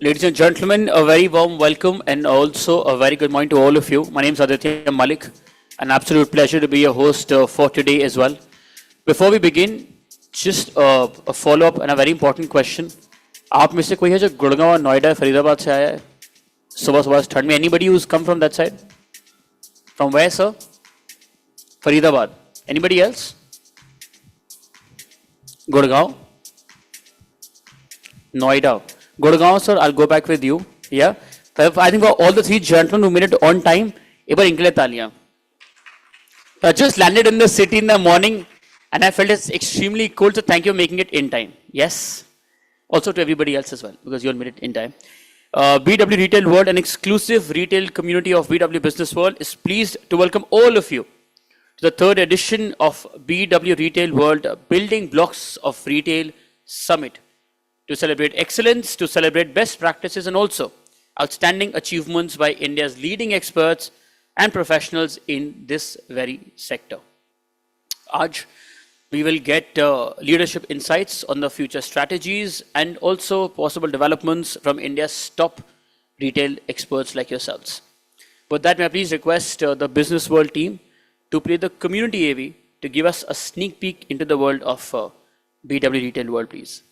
Ladies and gentlemen, a very warm welcome and also a very good morning to all of you. My name is Aditya Malik. An absolute pleasure to be your host for today as well. Before we begin, just a follow-up and a very important question. आप में से कोई है जो गुड़गांव और नोएडा फरीदाबाद से आया है सुबह सुबह ठंड में? Anybody who's come from that side? From where, sir? Faridabad. Anybody else? Gurgaon? Noida. Gurgaon, sir, I'll go back with you. Yeah. I think all the three gentlemen who made it on time, एक बार इनके लिए तालियां. I just landed in the city in the morning and I felt it's extremely cool, so thank you for making it in time. Yes. Also to everybody else as well, because you all made it in time. BW Retail World, an exclusive retail community of BW Business World, is pleased to welcome all of you to the third edition of BW Retail World Building Blocks of Retail Summit, to celebrate excellence, to celebrate best practices and also outstanding achievements by India's leading experts and professionals in this very sector. Aj, we will get leadership insights on the future strategies and also possible developments from India's top retail experts like yourselves. With that, may I please request the Business World team to play the community AV to give us a sneak peek into the world of BW Retail World, please.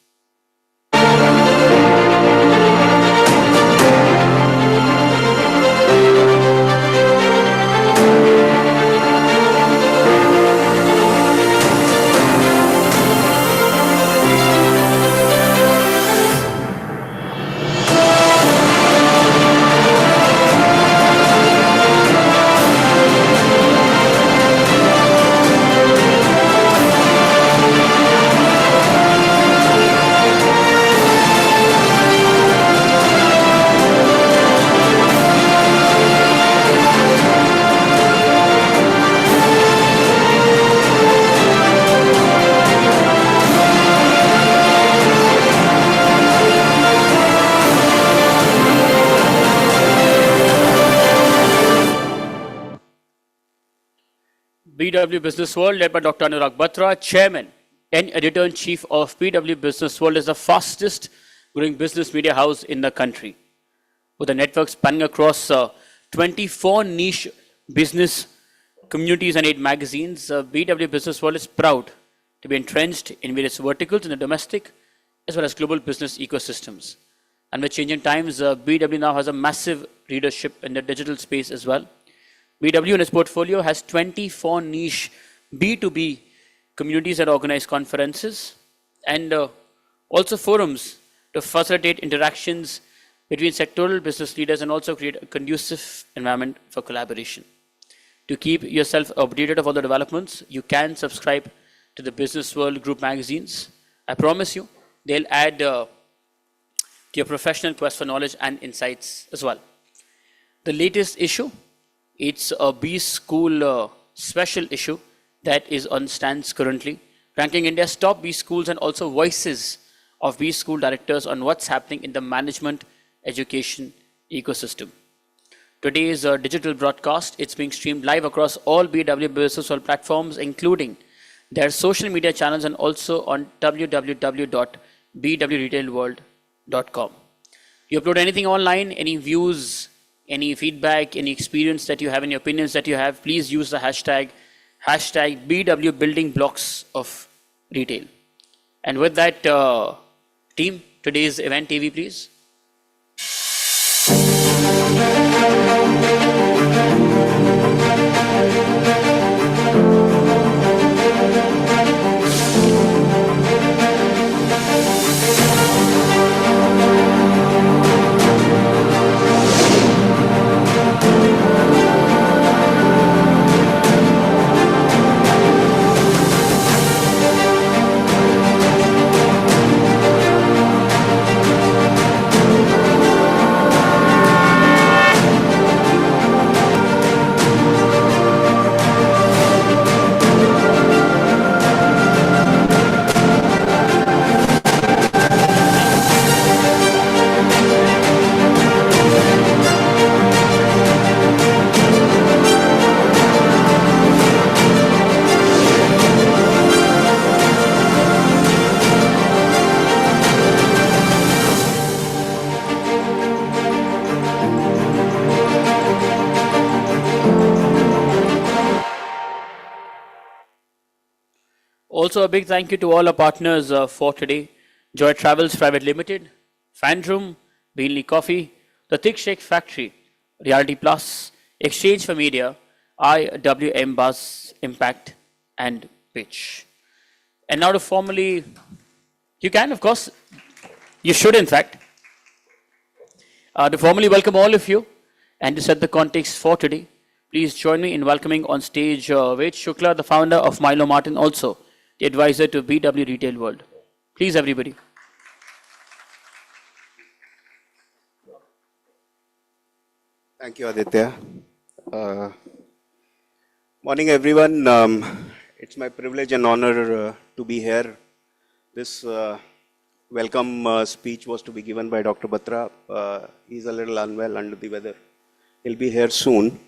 BW Business World, led by Dr. Anurag Batra, Chairman and Editor-in-Chief of BW Business World, is the fastest growing business media house in the country. With a network spanning across 24 niche business communities and 8 magazines, BW Business World is proud to be entrenched in various verticals in the domestic as well as global business ecosystems. And with changing times, BW now has a massive readership in the digital space as well. BW in its portfolio has 24 niche B2B communities that organize conferences and also forums to facilitate interactions between sectoral business leaders and also create a conducive environment for collaboration. To keep yourself updated of all the developments, you can subscribe to the Business World Group magazines. I promise you, they'll add to your professional quest for knowledge and insights as well. The latest issue, it's a B School special issue that is on stands currently, ranking India's top B schools and also voices of B School directors on what's happening in the management education ecosystem. Today's digital broadcast, it's being streamed live across all BW Business World platforms, including their social media channels and also on www.bwretailworld.com. You upload anything online, any views, any feedback, any experience that you have, any opinions that you have, please use the hashtag BW Building Blocks of Retail. And with that, team, today's event TV, please. Also, a big thank you to all our partners for today. Joy Travels Private Limited, Fan Room, Beanley Coffee, The Thick Shake Factory, Reality Plus, Exchange for Media, IWM Buzz, Impact, and Pitch. And now to formally, you can, of course, you should, in fact, to formally welcome all of you and to set the context for today. Please join me in welcoming on stage Ved Shukla, the founder of Milo Martin, also the advisor to BW Retail World. Please, everybody. Thank you, Aditya. Morning, everyone. It's my privilege and honor to be here. This welcome speech was to be given by Dr. Batra. He's a little unwell, under the weather. He'll be here soon.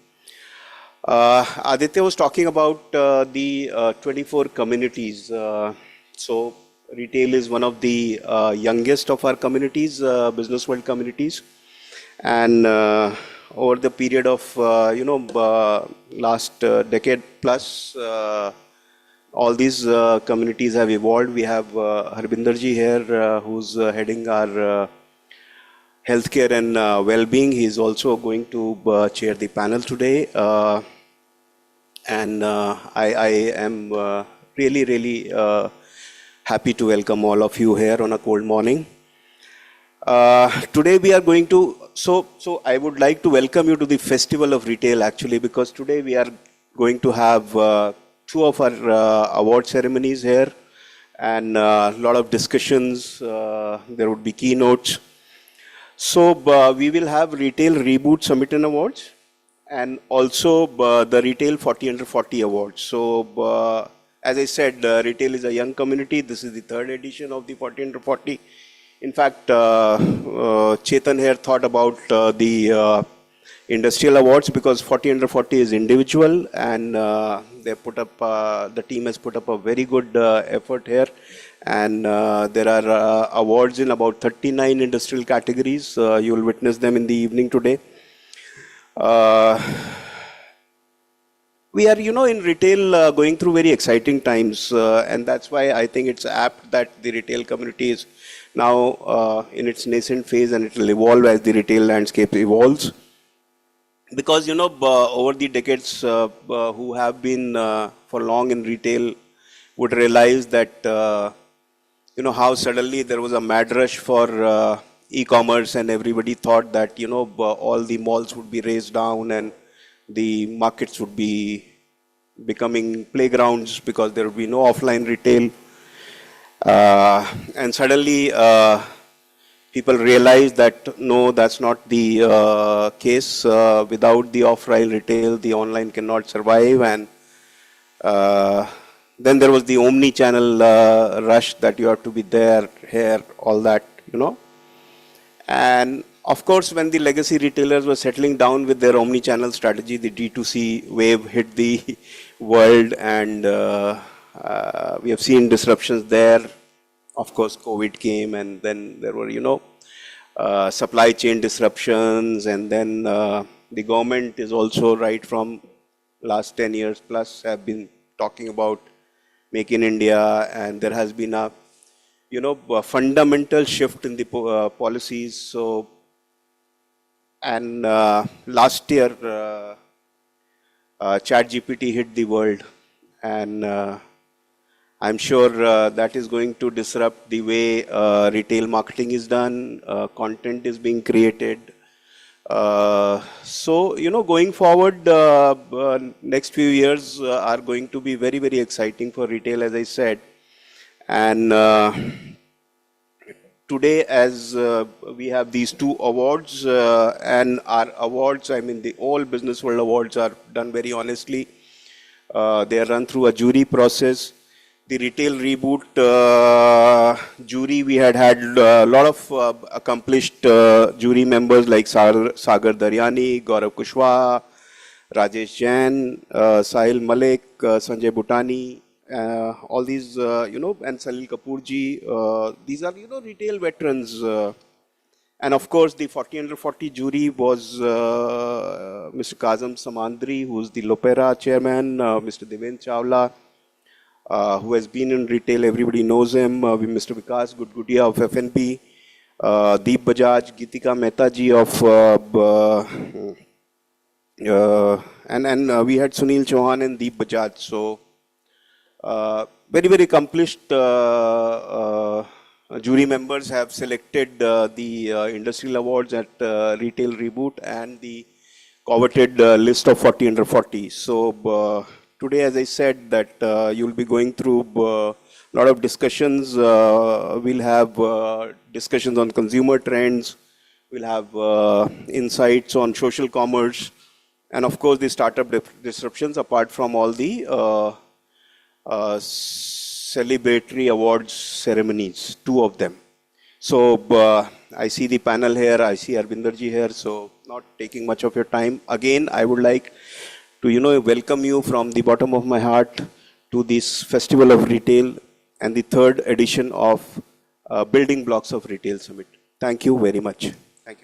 Aditya was talking about the 24 communities. So retail is one of the youngest of our communities, business world communities. And over the period of, last decade plus, all these communities have evolved. We have Harbinderji here, who's heading our healthcare and well-being. He's also going to chair the panel today. And I am really happy to welcome all of you here on a cold morning. Today we are going to, so I would like to welcome you to the Festival of Retail actually, because today we are going to have two of our award ceremonies here and a lot of discussions. There would be keynotes. So we will have Retail Reboot Summit and Awards and also the Retail 40 Under 40 Awards. So as I said, retail is a young community. This is the third edition of the 40 Under 40. In fact, Chetan here thought about the industrial awards because 40 Under 40 is individual, and they put up, the team has put up a very good effort here. And there are awards in about 39 industrial categories. You will witness them in the evening today. We are, in retail going through very exciting times, and that's why I think it's apt that the retail community is now in its nascent phase, and it will evolve as the retail landscape evolves. Because, over the decades, who have been for long in retail would realize that, how suddenly there was a mad rush for e-commerce, and everybody thought that, all the malls would be razed down and the markets would be becoming playgrounds because there would be no offline retail. And suddenly people realized that no, that's not the case. Without the offline retail, the online cannot survive. And then there was the omni-channel rush that you have to be there, here, all that, And of course, when the legacy retailers were settling down with their omni-channel strategy, the D2C wave hit the world, and we have seen disruptions there. Of course, COVID came, and then there were, supply chain disruptions, and then the government is also, right from last 10 years plus, have been talking about Make in India, and there has been a, a fundamental shift in the policies. So, and last year, ChatGPT hit the world, and I'm sure that is going to disrupt the way retail marketing is done, content is being created. So, going forward, next few years are going to be very exciting for retail, as I said. And today, as we have these two awards, and our awards, I mean, the all business world awards are done very honestly. They are run through a jury process. The Retail Reboot jury, we had a lot of accomplished jury members like Sagar Daryani, Gaurav Kushwaha, Rajesh Jain, Sahil Malik, Sanjay Bhutani, all these, and Salil Kapoor ji. These are, retail veterans. And of course, the 40 Under 40 jury was Mr. Kazam Samandri, who's the Lopera chairman, Mr. Deven Chawla, who has been in retail. Everybody knows him. Mr. Vikas Gudgudia of FNB, Deep Bajaj, Geetika Mehta ji of, and we had Sunil Chauhan and Deep Bajaj. So very accomplished jury members have selected the industrial awards at Retail Reboot and the coveted list of 40 under 40. So today, as I said, that you'll be going through a lot of discussions. We'll have discussions on consumer trends. We'll have insights on social commerce, and of course the startup disruptions. Apart from all the celebratory awards ceremonies, two of them. So I see the panel here, I see Arvinder ji here, so not taking much of your time. Again, I would like to, welcome you from the bottom of my heart to this Festival of Retail and the third edition of Building Blocks of Retail Summit. Thank you very much. Thank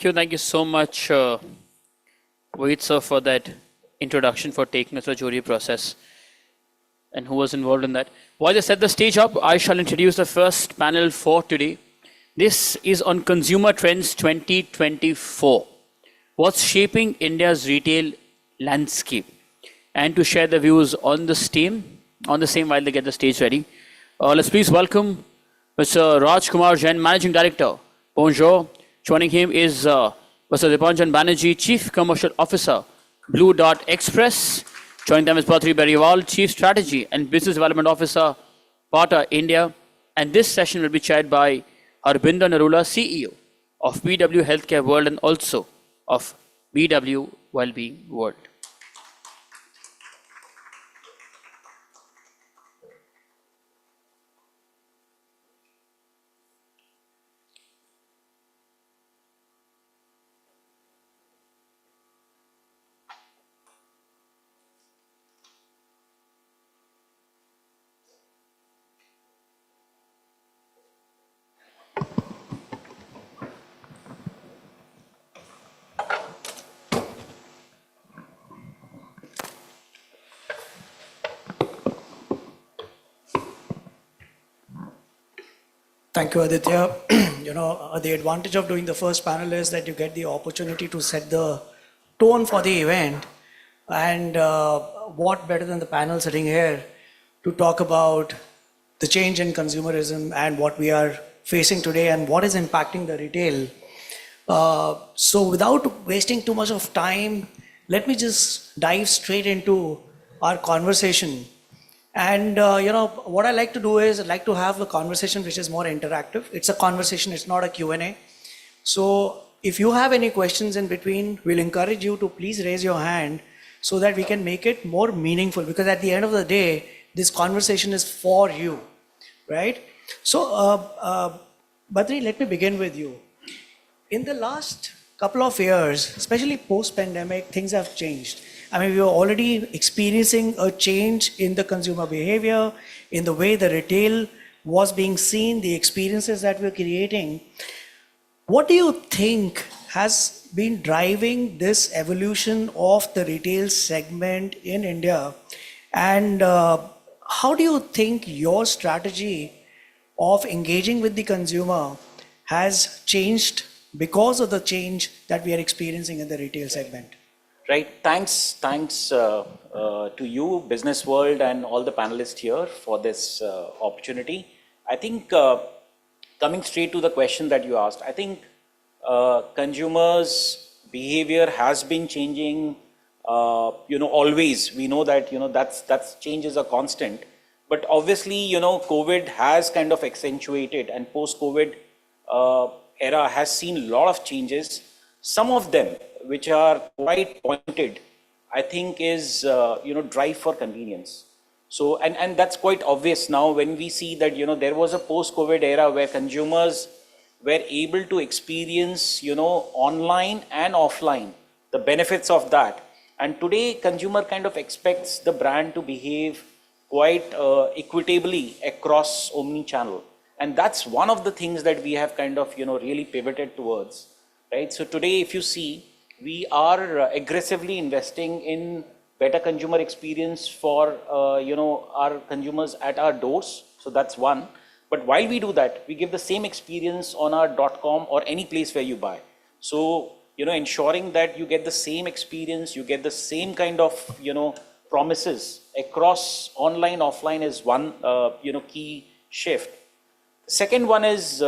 you. Thank you so much, Vahid sir, for that introduction, for taking us through the jury process and who was involved in that. While I set the stage up, I shall introduce the first panel for today. This is on Consumer Trends 2024. What's shaping India's retail landscape? And to share the views on the same while they get the stage ready, let's please welcome Mr. Raj Kumar Jain, Managing Director. Bonjour. Joining him is Mr. Dipanjan Banerjee, Chief Commercial Officer, Blue Dot Express. Joining them is Pathri Beriwal, Chief Strategy and Business Development Officer, Bata India. And this session will be chaired by Arvinder Narula, CEO of BW Healthcare World and also of BW Wellbeing World. Thank you, Aditya. The advantage of doing the first panel is that you get the opportunity to set the tone for the event. And what better than the panel sitting here to talk about the change in consumerism and what we are facing today and what is impacting the retail. So without wasting too much of time, let me just dive straight into our conversation. And what I like to do is I like to have a conversation which is more interactive. It's a conversation, it's not a Q&A. So if you have any questions in between, we'll encourage you to please raise your hand so that we can make it more meaningful, because at the end of the day, this conversation is for you, right? So Badri, let me begin with you. In the last couple of years, especially post-pandemic, things have changed. I mean, we were already experiencing a change in the consumer behavior, in the way the retail was being seen, the experiences that we're creating. What do you think has been driving this evolution of the retail segment in India? And how do you think your strategy of engaging with the consumer has changed because of the change that we are experiencing in the retail segment? Right. Thanks to you, Business World, and all the panelists here for this opportunity. I think coming straight to the question that you asked, I think consumers' behavior has been changing. Always. We know that that's change is a constant. But obviously, COVID has kind of accentuated, and post-COVID era has seen a lot of changes. Some of them, which are quite pointed, I think is, drive for convenience. So, and that's quite obvious now when we see that, there was a post-COVID era where consumers were able to experience, online and offline, the benefits of that. And today, consumer kind of expects the brand to behave quite equitably across omni-channel. And that's one of the things that we have kind of, really pivoted towards, right? So today, if you see, we are aggressively investing in better consumer experience for, our consumers at our doors. So that's one. But while we do that, we give the same experience on our .com or any place where you buy. So, ensuring that you get the same experience, you get the same kind of, promises across online, offline is one, key shift. Second one is,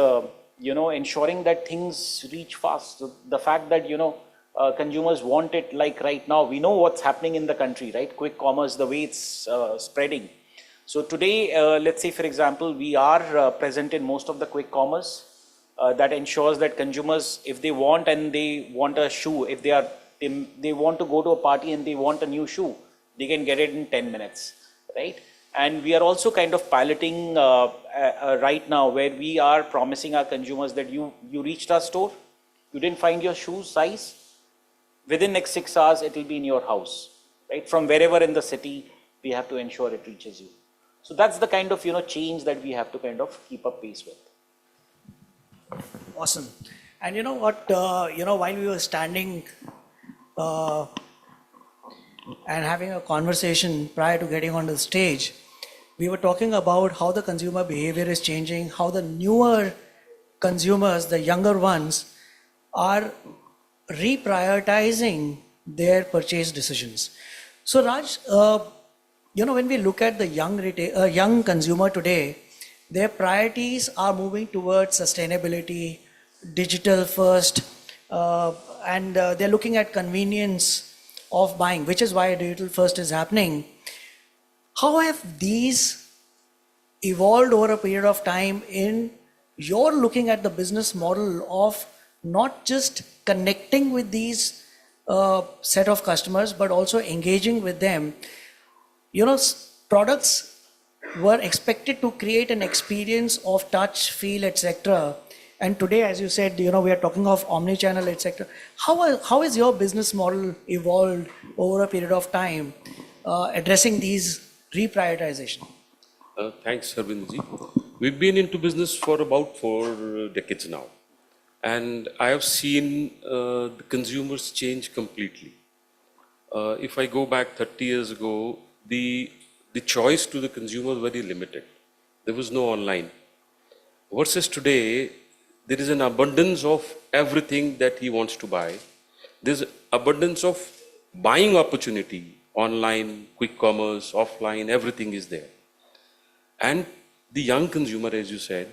ensuring that things reach fast. So the fact that, consumers want it like right now. We know what's happening in the country, right? Quick commerce, the way it's spreading. So today, let's say, for example, we are present in most of the quick commerce. That ensures that consumers, if they want and they want a shoe, if they want to go to a party and they want a new shoe, they can get it in 10 minutes, right? And we are also kind of piloting right now where we are promising our consumers that you reached our store, you didn't find your shoe size, within next 6 hours, it will be in your house, right? From wherever in the city, we have to ensure it reaches you. So that's the kind of, change that we have to kind of keep up pace with. Awesome. And you know what, while we were standing and having a conversation prior to getting onto the stage, we were talking about how the consumer behavior is changing, how the newer consumers, the younger ones, are reprioritizing their purchase decisions. So Raj, when we look at the young consumer today, their priorities are moving towards sustainability, digital first, and they're looking at convenience of buying, which is why digital first is happening. How have these evolved over a period of time in you're looking at the business model of not just connecting with these set of customers, but also engaging with them? Products were expected to create an experience of touch, feel, etc. And today, as you said, we are talking of omni-channel, etc. How is your business model evolved over a period of time, addressing these reprioritization? Thanks, Arvindji. We've been into business for about 4 decades now. And I have seen the consumers change completely. If I go back 30 years ago, the choice to the consumer was very limited. There was no online. Versus today, there is an abundance of everything that he wants to buy. There's abundance of buying opportunity, online, quick commerce, offline, everything is there. And the young consumer, as you said,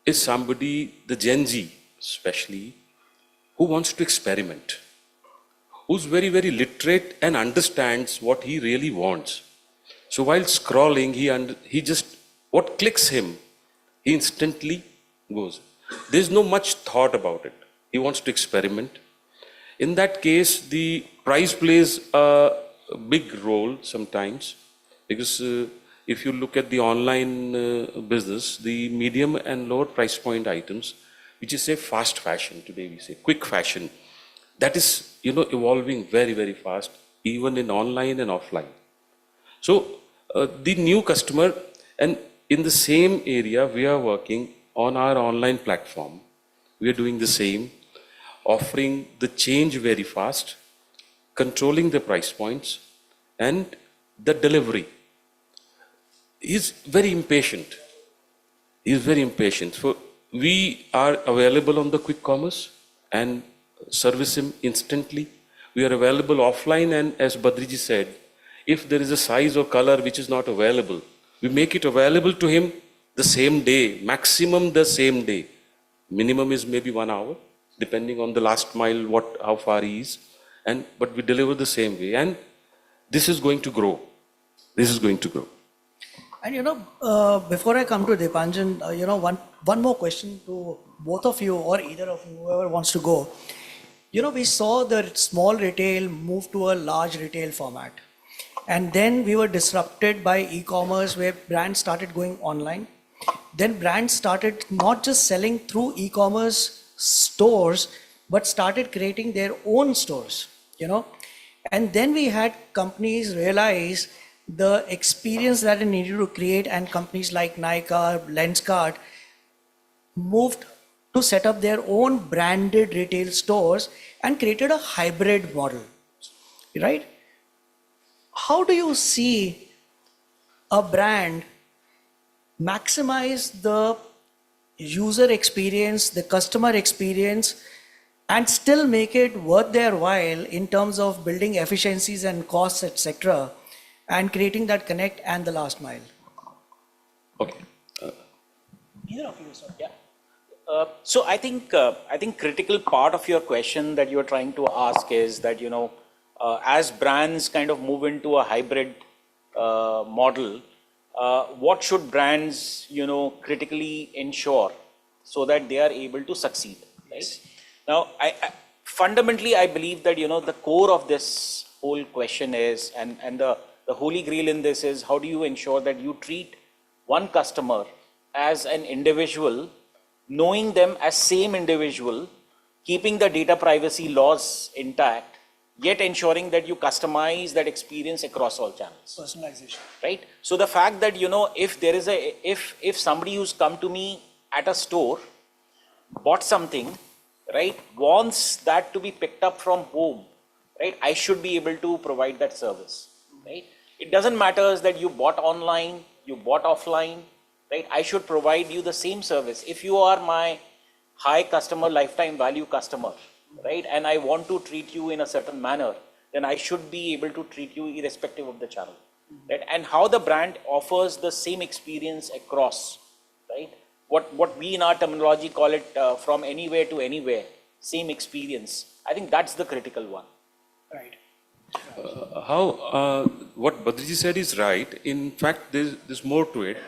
is somebody, the Gen Z especially, who wants to experiment, who's very, very literate and understands what he really wants. So while scrolling, he just, what clicks him, he instantly goes. There's no much thought about it. He wants to experiment. In that case, the price plays a big role sometimes, because if you look at the online business, the medium and lower price point items, which is say fast fashion, today we say quick fashion, that is evolving very, very fast, even in online and offline. So the new customer, and in the same area we are working on our online platform. We are doing the same, offering the change very fast, controlling the price points, and the delivery. He's very impatient. He is very impatient. So we are available on the quick commerce and service him instantly. We are available offline, and as Badriji said, if there is a size or color which is not available, we make it available to him the same day, maximum the same day. Minimum is maybe 1 hour, depending on the last mile, how far he is. But we deliver the same way, and this is going to grow. This is going to grow. And before I come to Deepanjan, one more question to both of you, or either of you, whoever wants to go. We saw the small retail move to a large retail format. And then we were disrupted by e-commerce, where brands started going online. Then brands started not just selling through e-commerce stores, but started creating their own stores, And then we had companies realize the experience that it needed to create, and companies like Nykaa, Lenskart moved to set up their own branded retail stores and created a hybrid model, right? How do you see a brand maximize the user experience, the customer experience, and still make it worth their while in terms of building efficiencies and costs, etc., and creating that connect and the last mile? Okay. Either of you, sir. Yeah. So I think critical part of your question that you're trying to ask is that, as brands kind of move into a hybrid model, what should brands, critically ensure so that they are able to succeed, right? Now, fundamentally, I believe that, the core of this whole question is, and the holy grail in this is, how do you ensure that you treat one customer as an individual, knowing them as same individual, keeping the data privacy laws intact, yet ensuring that you customize that experience across all channels. Personalization. Right? So the fact that, if there is if somebody who's come to me at a store, bought something, right, wants that to be picked up from home, right, I should be able to provide that service, right? It doesn't matter that you bought online, you bought offline, right? I should provide you the same service. If you are my high customer lifetime value customer, right, and I want to treat you in a certain manner, then I should be able to treat you irrespective of the channel, right? And how the brand offers the same experience across, right? What we in our terminology call it from anywhere to anywhere, same experience. I think that's the critical one. Right. What Badriji said is right. In fact, there's more to it.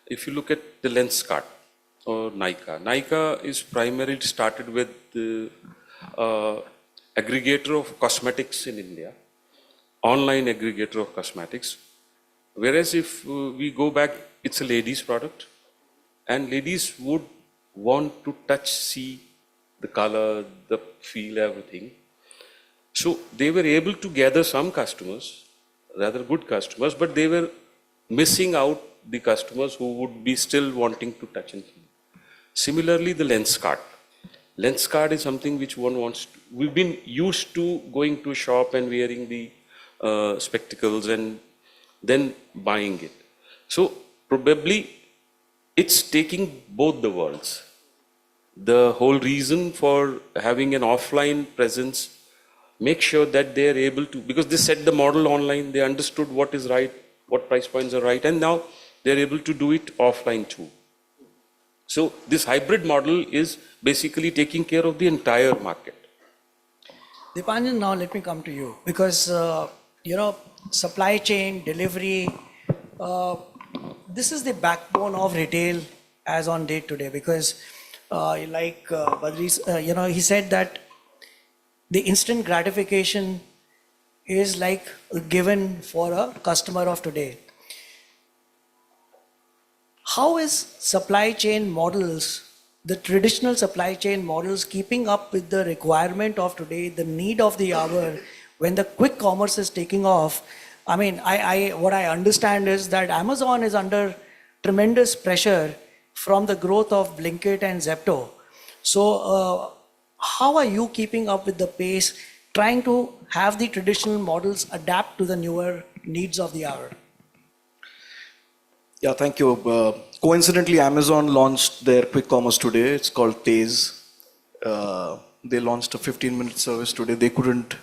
If you look at the Lenskart or Nykaa is primarily started with the aggregator of cosmetics in India, online aggregator of cosmetics. Whereas if we go back, it's a ladies' product, and ladies would want to touch, see the color, the feel, everything. So they were able to gather some customers, rather good customers, but they were missing out the customers who would be still wanting to touch and feel. Similarly, the Lenskart. Lenskart is something which one wants to, we've been used to going to a shop and wearing the spectacles and then buying it. So probably it's taking both the worlds. The whole reason for having an offline presence, make sure that they are able to, because they set the model online, they understood what is right, what price points are right, and now they're able to do it offline too. So this hybrid model is basically taking care of the entire market. Dipanjan, now let me come to you, because supply chain, delivery, this is the backbone of retail as on date today, because like Badri, he said that the instant gratification is like given for a customer of today. How is supply chain models, the traditional supply chain models, keeping up with the requirement of today, the need of the hour, when the quick commerce is taking off? I mean, what I understand is that Amazon is under tremendous pressure from the growth of Blinkit and Zepto. So how are you keeping up with the pace, trying to have the traditional models adapt to the newer needs of the hour? Yeah, thank you. Coincidentally, Amazon launched their quick commerce today. It's called Taze. They launched a 15-minute service today. They couldn't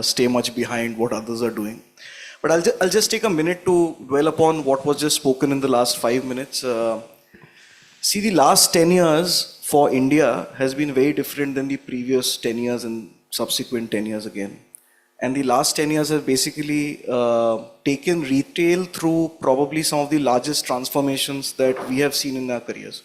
stay much behind what others are doing. But I'll just take a minute to dwell upon what was just spoken in the last 5 minutes. See, the last 10 years for India has been very different than the previous 10 years and subsequent 10 years again. And the last 10 years have basically taken retail through probably some of the largest transformations that we have seen in our careers.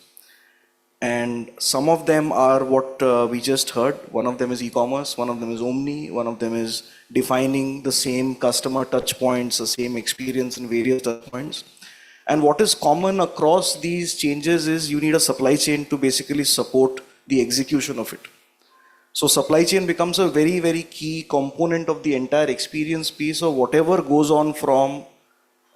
And some of them are what we just heard. One of them is e-commerce, one of them is Omni, one of them is defining the same customer touch points, the same experience in various touch points. And what is common across these changes is you need a supply chain to basically support the execution of it. So supply chain becomes a very, very key component of the entire experience piece of whatever goes on from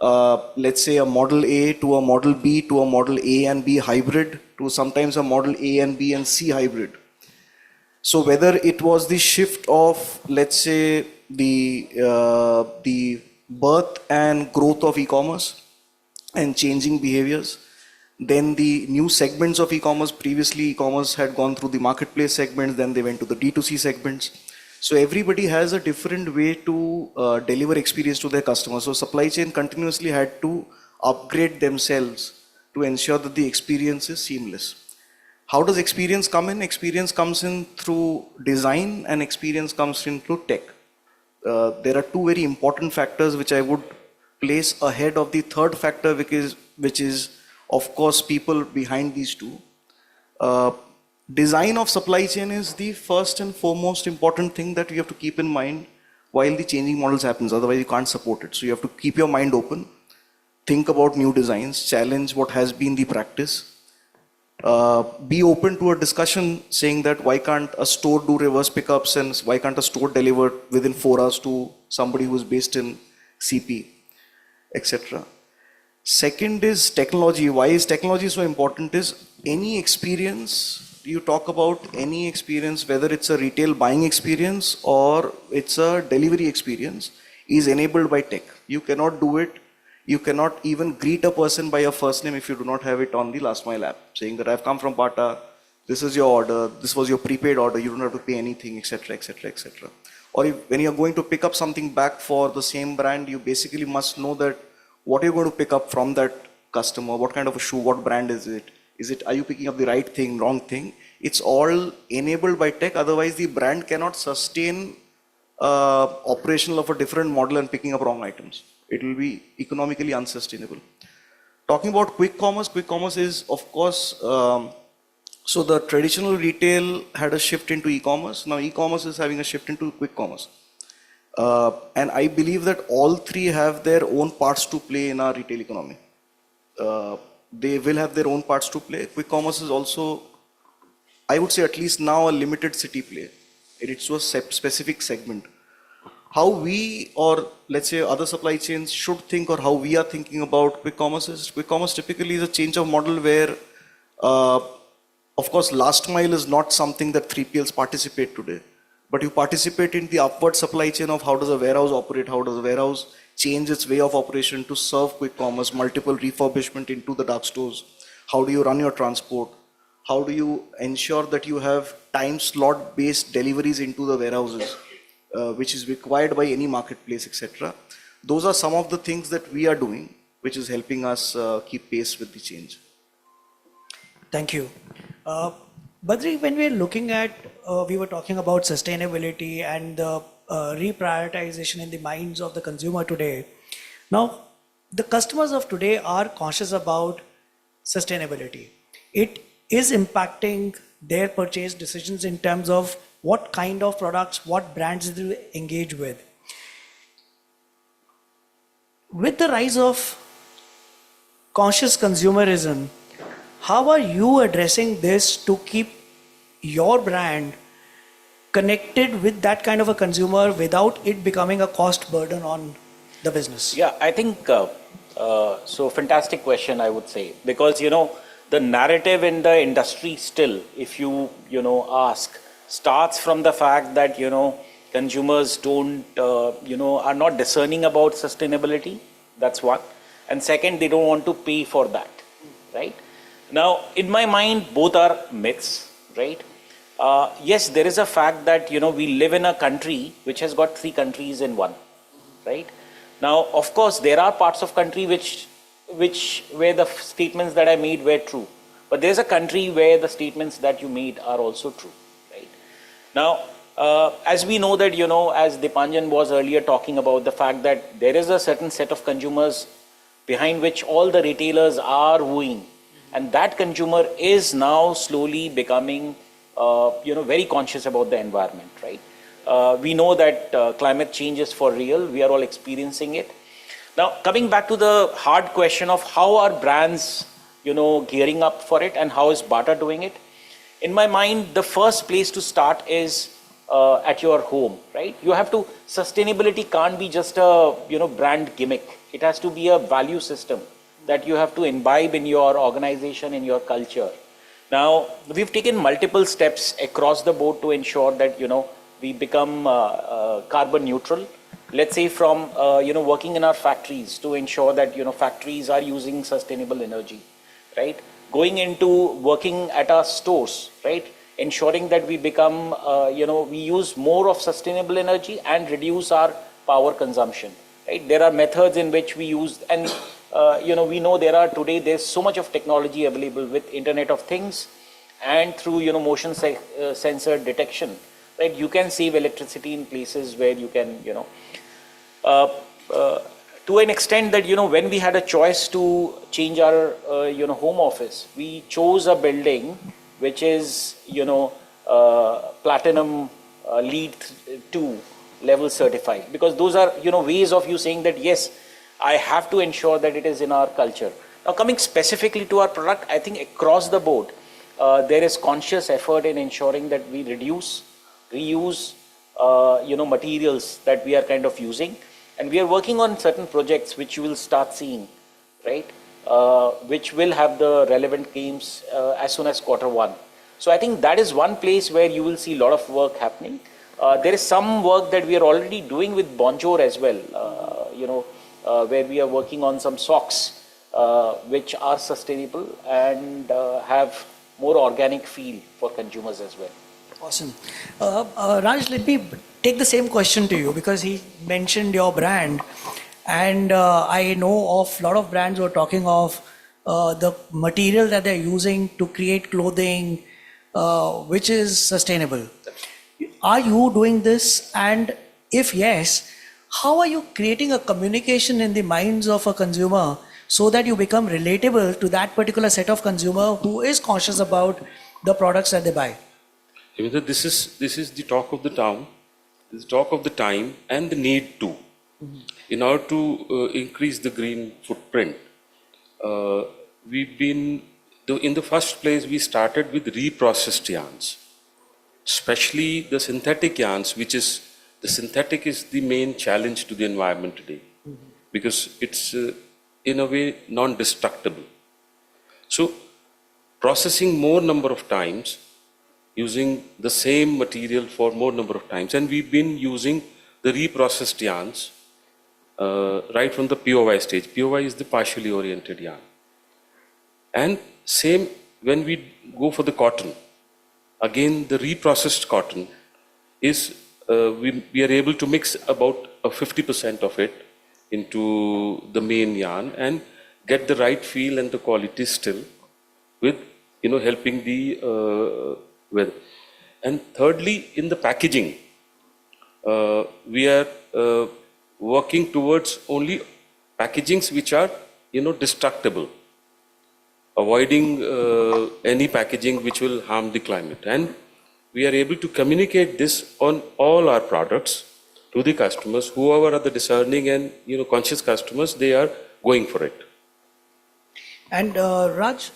let's say a Model A to a Model B to a Model A and B hybrid to sometimes a Model A and B and C hybrid. So whether it was the shift of, let's say, the birth and growth of e-commerce and changing behaviors, then the new segments of e-commerce. Previously, e-commerce had gone through the marketplace segments, then they went to the D2C segments. So everybody has a different way to deliver experience to their customers. So supply chain continuously had to upgrade themselves to ensure that the experience is seamless. How does experience come in? Experience comes in through design and experience comes in through tech. There are two very important factors which I would place ahead of the third factor, which is of course people behind these two. Design of supply chain is the first and foremost important thing that you have to keep in mind while the changing models happens. Otherwise you can't support it. So you have to keep your mind open, think about new designs, challenge what has been the practice. Be open to a discussion saying that why can't a store do reverse pickups and why can't a store deliver within 4 hours to somebody who's based in CP, etc. Second is technology. Why is technology so important? Is any experience, you talk about any experience, whether it's a retail buying experience or it's a delivery experience, is enabled by tech. You cannot do it. You cannot even greet a person by your first name if you do not have it on the last mile app, saying that I've come from Bata, this is your order, this was your prepaid order, you don't have to pay anything, etc., etc., etc. Or when you're going to pick up something back for the same brand, you basically must know that what you're going to pick up from that customer, what kind of a shoe, what brand is it? Are you picking up the right thing, wrong thing? It's all enabled by tech. Otherwise, the brand cannot sustain operational of a different model and picking up wrong items. It will be economically unsustainable. Talking about quick commerce is of course, so the traditional retail had a shift into e-commerce. Now e-commerce is having a shift into quick commerce. And I believe that all three have their own parts to play in our retail economy. They will have their own parts to play. Quick commerce is also, I would say at least now, a limited city play. It's a specific segment. How we, or let's say other supply chains, should think, or how we are thinking about quick commerce is, quick commerce typically is a change of model where, of course, last mile is not something that 3PLs participate today. But you participate in the upward supply chain of how does a warehouse operate, how does a warehouse change its way of operation to serve quick commerce, multiple refurbishment into the dark stores. How do you run your transport? How do you ensure that you have time slot based deliveries into the warehouses, which is required by any marketplace, etc. Those are some of the things that we are doing, which is helping us keep pace with the change. Thank you. Badri, when we're looking at, we were talking about sustainability and the reprioritization in the minds of the consumer today. Now, the customers of today are conscious about sustainability. It is impacting their purchase decisions in terms of what kind of products, what brands they engage with. With the rise of conscious consumerism, how are you addressing this to keep your brand connected with that kind of a consumer without it becoming a cost burden on the business? Yeah, I think, so fantastic question, I would say, because, the narrative in the industry still, if you ask, starts from the fact that, consumers don't, are not discerning about sustainability. That's one. And second, they don't want to pay for that, right? Now, in my mind, both are myths, right? Yes, there is a fact that, we live in a country which has got 3 countries in one, right? Now, of course, there are parts of country where the statements that I made were true. But there's a country where the statements that you made are also true, right? Now, as we know that, as Dipanjan was earlier talking about the fact that there is a certain set of consumers behind which all the retailers are wooing. And that consumer is now slowly becoming, very conscious about the environment, right? We know that climate change is for real. We are all experiencing it. Now, coming back to the hard question of how are brands, gearing up for it and how is Bata doing it? In my mind, the first place to start is at your home, right? You have to, sustainability can't be just a, brand gimmick. It has to be a value system that you have to imbibe in your organization, in your culture. Now, we've taken multiple steps across the board to ensure that, we become carbon neutral. Let's say from, working in our factories to ensure that, factories are using sustainable energy, right? Going into working at our stores, right? Ensuring that we become, we use more of sustainable energy and reduce our power consumption, right? There are methods in which we use, and we know there's so much of technology available with Internet of Things and through, motion sensor detection, right? You can save electricity in places where you can, to an extent that, when we had a choice to change our, home office, we chose a building which is, platinum LEED 2 level certified, because those are, ways of you saying that, yes, I have to ensure that it is in our culture. Now, coming specifically to our product, I think across the board, there is conscious effort in ensuring that we reduce, reuse, materials that we are kind of using. And we are working on certain projects which you will start seeing, right? Which will have the relevant games as soon as Q1. So I think that is one place where you will see a lot of work happening. There is some work that we are already doing with Bonjour as well, where we are working on some socks which are sustainable and have more organic feel for consumers as well. Awesome. Raj, let me take the same question to you, because he mentioned your brand, and I know of a lot of brands who are talking of the material that they're using to create clothing, which is sustainable. Are you doing this? And if yes, how are you creating a communication in the minds of a consumer so that you become relatable to that particular set of consumer who is conscious about the products that they buy? This is the talk of the town, this is the talk of the time, and the need to. In order to increase the green footprint, in the first place, we started with reprocessed yarns, especially the synthetic yarns, the synthetic is the main challenge to the environment today, because it's in a way non-destructible. So processing more number of times, using the same material for more number of times, and we've been using the reprocessed yarns right from the POY stage. POY is the partially oriented yarn. And same when we go for the cotton, again the reprocessed cotton is, we are able to mix about 50% of it into the main yarn and get the right feel and the quality still with, helping the weather. And thirdly, in the packaging, we are working towards only packagings which are, destructible, avoiding any packaging which will harm the climate. And we are able to communicate this on all our products to the customers. Whoever are the discerning and, conscious customers, they are going for it. And Raj,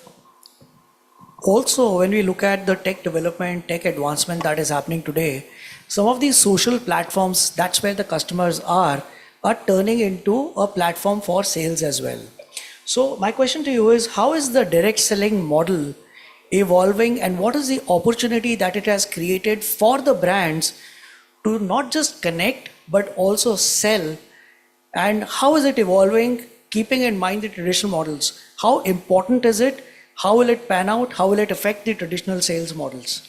also, when we look at the tech development, tech advancement that is happening today, some of these social platforms, that's where the customers are turning into a platform for sales as well. So my question to you is, how is the direct selling model evolving, and what is the opportunity that it has created for the brands to not just connect, but also sell? And how is it evolving, keeping in mind the traditional models? How important is it? How will it pan out? How will it affect the traditional sales models?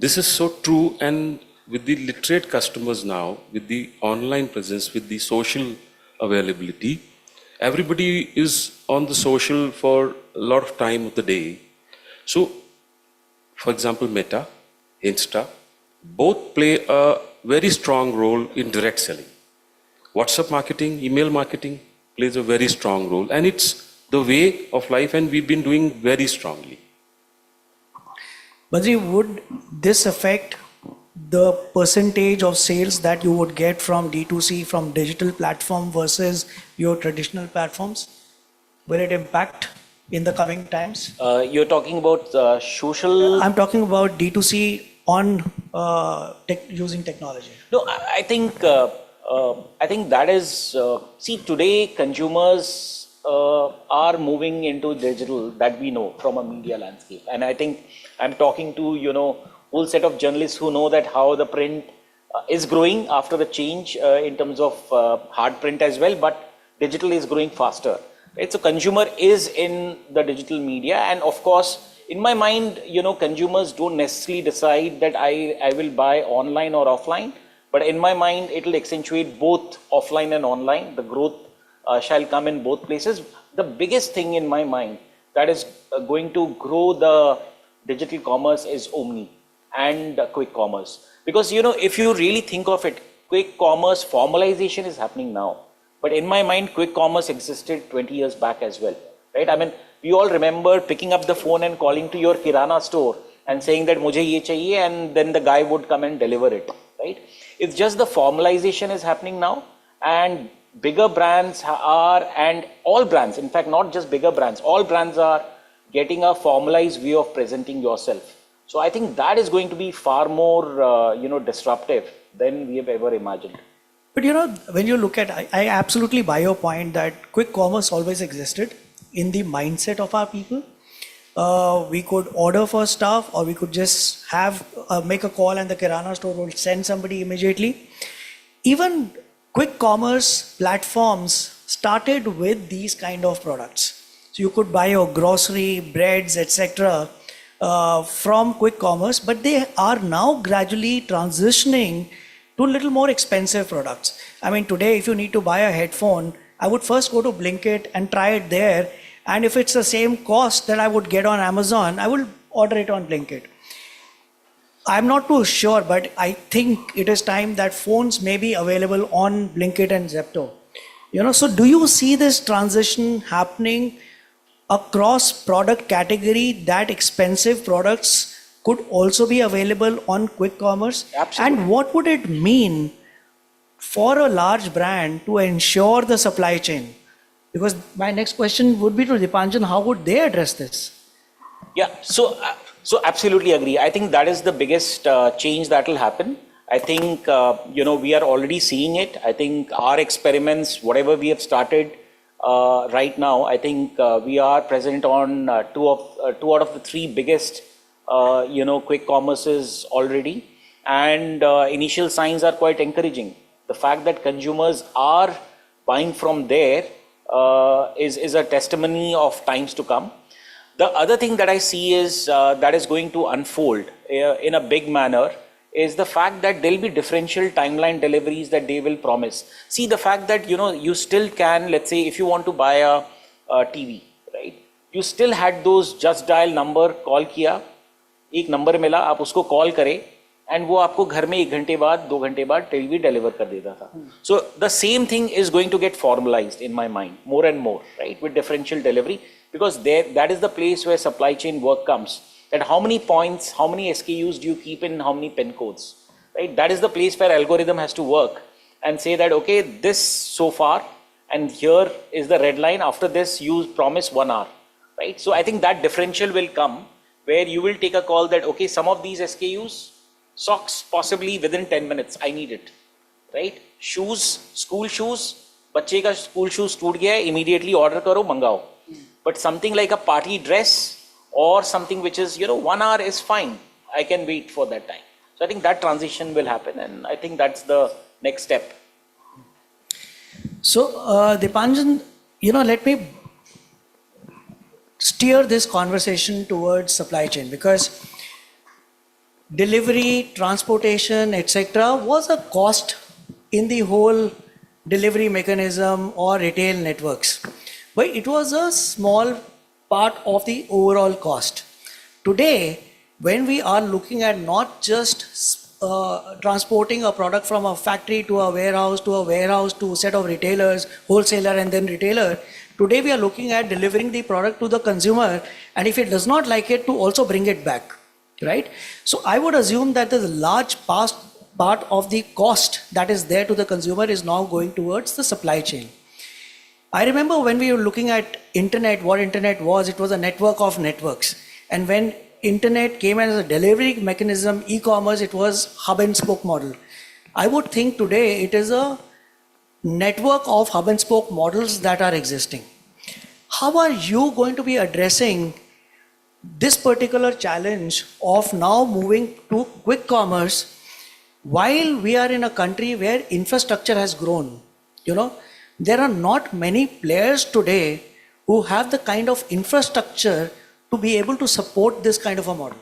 This is so true, and with the literate customers now, with the online presence, with the social availability, everybody is on the social for a lot of time of the day. So, for example, Meta, Insta, both play a very strong role in direct selling. WhatsApp marketing, email marketing plays a very strong role, and it's the way of life, and we've been doing very strongly. Badri, would this affect the percentage of sales that you would get from D2C, from digital platform versus your traditional platforms? Will it impact in the coming times? You're talking about social? I'm talking about D2C on using technology? No, I think that is, see, today consumers are moving into digital, that we know from a media landscape. And I think I'm talking to, whole set of journalists who know that how the print is growing after the change in terms of hard print as well, but digital is growing faster. Right? So consumer is in the digital media, and of course, in my mind, consumers don't necessarily decide that I will buy online or offline, but in my mind, it will accentuate both offline and online. The growth shall come in both places. The biggest thing in my mind that is going to grow the digital commerce is omni and quick commerce. Because, if you really think of it, quick commerce formalization is happening now. But in my mind, quick commerce existed 20 years back as well, right? I mean, we all remember picking up the phone and calling to your Kirana store and saying that mujhe ye chahiye, and then the guy would come and deliver it, right? It's just the formalization is happening now, and bigger brands and all brands, in fact, not just bigger brands, all brands are getting a formalized way of presenting yourself. So I think that is going to be far more, disruptive than we have ever imagined. But when you look at, I absolutely buy your point that quick commerce always existed in the mindset of our people. We could order for stuff, or we could just make a call and the Kirana store will send somebody immediately. Even quick commerce platforms started with these kind of products. So you could buy your grocery, breads, etc. From quick commerce, but they are now gradually transitioning to a little more expensive products. I mean, today, if you need to buy a headphone, I would first go to Blinkit and try it there. And if it's the same cost that I would get on Amazon, I will order it on Blinkit. I'm not too sure, but I think it is time that phones may be available on Blinkit and Zepto. So do you see this transition happening across product category, that expensive products could also be available on quick commerce? Absolutely. And what would it mean for a large brand to ensure the supply chain? Because my next question would be to Dipanjan, how would they address this? Yeah, so absolutely agree. I think that is the biggest change that will happen. I think, we are already seeing it. I think our experiments, whatever we have started right now, I think we are present on two out of the three biggest, quick commerces already. And initial signs are quite encouraging. The fact that consumers are buying from there is a testimony of times to come. The other thing that I see is that is going to unfold in a big manner is the fact that there'll be differential timeline deliveries that they will promise. See, the fact that, you still can, let's say, if you want to buy a TV, right? You still had those just dial number, call किया, एक number मिला, आप उसको call करे, and वो आपको घर में 1 घंटे बाद, 2 घंटे बाद TV deliver कर देता था. So the same thing is going to get formalized in my mind, more and more, right? With differential delivery, because that is the place where supply chain work comes. That how many points, how many SKUs do you keep in how many pin codes, right? That is the place where algorithm has to work and say that, okay, this so far, and here is the red line. After this, you promise 1 hour, right? So I think that differential will come where you will take a call that, okay, some of these SKUs, socks possibly within 10 minutes, I need it, right? Shoes, school shoes, बच्चे का school shoes टूट गया है, immediately order करो, मंगाओ. But something like a party dress, or something which is, 1 hour is fine. I can wait for that time. So I think that transition will happen, and I think that's the next step. So, Dipanjan, let me steer this conversation towards supply chain, because delivery, transportation, etc. was a cost in the whole delivery mechanism or retail networks. But it was a small part of the overall cost. Today, when we are looking at not just transporting a product from a factory to a warehouse to a set of retailers, wholesaler and then retailer, today we are looking at delivering the product to the consumer, and if it does not like it, to also bring it back, right? So I would assume that the large part of the cost that is there to the consumer is now going towards the supply chain. I remember when we were looking at internet, what internet was, it was a network of networks. And when internet came as a delivery mechanism, e-commerce, it was hub and spoke model. I would think today it is a network of hub and spoke models that are existing. How are you going to be addressing this particular challenge of now moving to quick commerce while we are in a country where infrastructure has grown? You know, there are not many players today who have the kind of infrastructure to be able to support this kind of a model.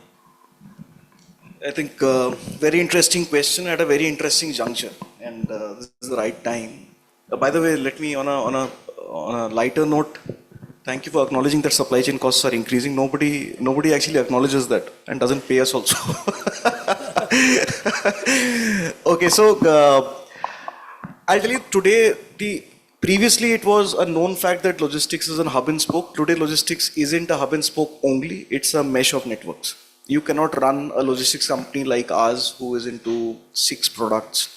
I think very interesting question at a very interesting juncture, and this is the right time. By the way, let me on a lighter note, thank you for acknowledging that supply chain costs are increasing. Nobody actually acknowledges that and doesn't pay us also. Okay, so I'll tell you today, previously it was a known fact that logistics is a hub and spoke. Today logistics isn't a hub and spoke only, it's a mesh of networks. You cannot run a logistics company like ours who is into 6 products,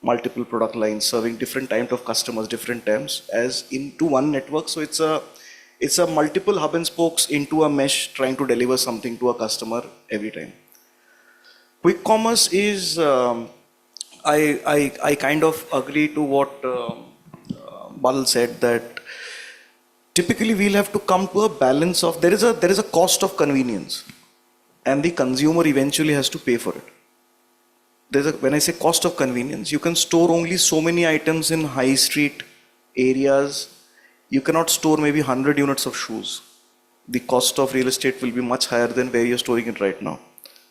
multiple product lines, serving different types of customers, different times as into one network. So it's a multiple hub and spokes into a mesh trying to deliver something to a customer every time. Quick commerce is, I kind of agree to what Badal said, that typically we'll have to come to a balance of, there is a cost of convenience and the consumer eventually has to pay for it. When I say cost of convenience, you can store only so many items in high street areas. You cannot store maybe 100 units of shoes. The cost of real estate will be much higher than where you're storing it right now.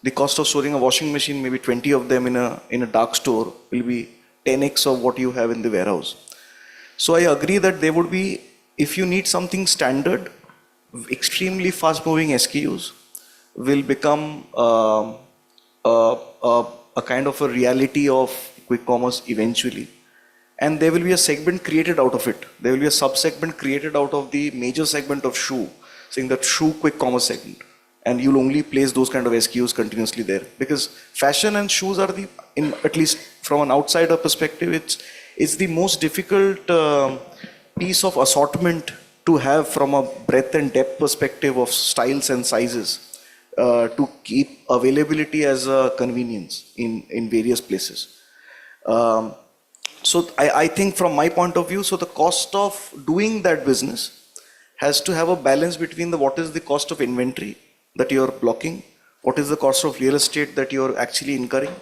The cost of storing a washing machine, maybe 20 of them in a dark store, will be 10x of what you have in the warehouse. So I agree that there would be, if you need something standard, extremely fast moving SKUs will become a kind of a reality of quick commerce eventually. And there will be a segment created out of it. There will be a sub-segment created out of the major segment of shoe, saying that shoe quick commerce segment. And you'll only place those kind of SKUs continuously there. Because fashion and shoes are at least from an outsider perspective, it's the most difficult piece of assortment to have from a breadth and depth perspective of styles and sizes. To keep availability as a convenience in various places. So I think from my point of view, so the cost of doing that business has to have a balance between what is the cost of inventory that you're blocking, what is the cost of real estate that you're actually incurring,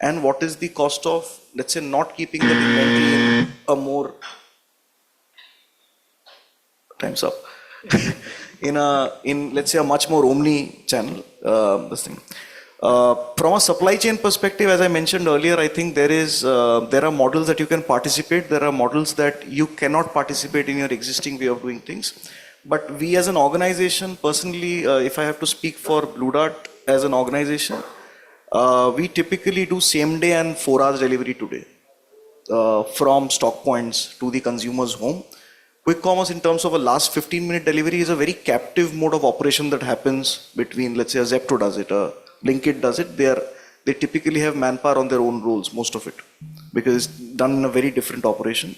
and what is the cost of, let's say, not keeping that inventory in a more, time's up. in let's say a much more omni channel this thing. From a supply chain perspective, as I mentioned earlier, I think there are models that you can participate. There are models that you cannot participate in your existing way of doing things. But we as an organization, personally, if I have to speak for Blue Dart as an organization, we typically do same day and 4 hours delivery today from stock points to the consumer's home. Quick commerce in terms of a last 15-minute delivery is a very captive mode of operation that happens between, let's say, a Zepto does it, a Blinkit does it. They typically have manpower on their own roles, most of it, because it's done in a very different operation.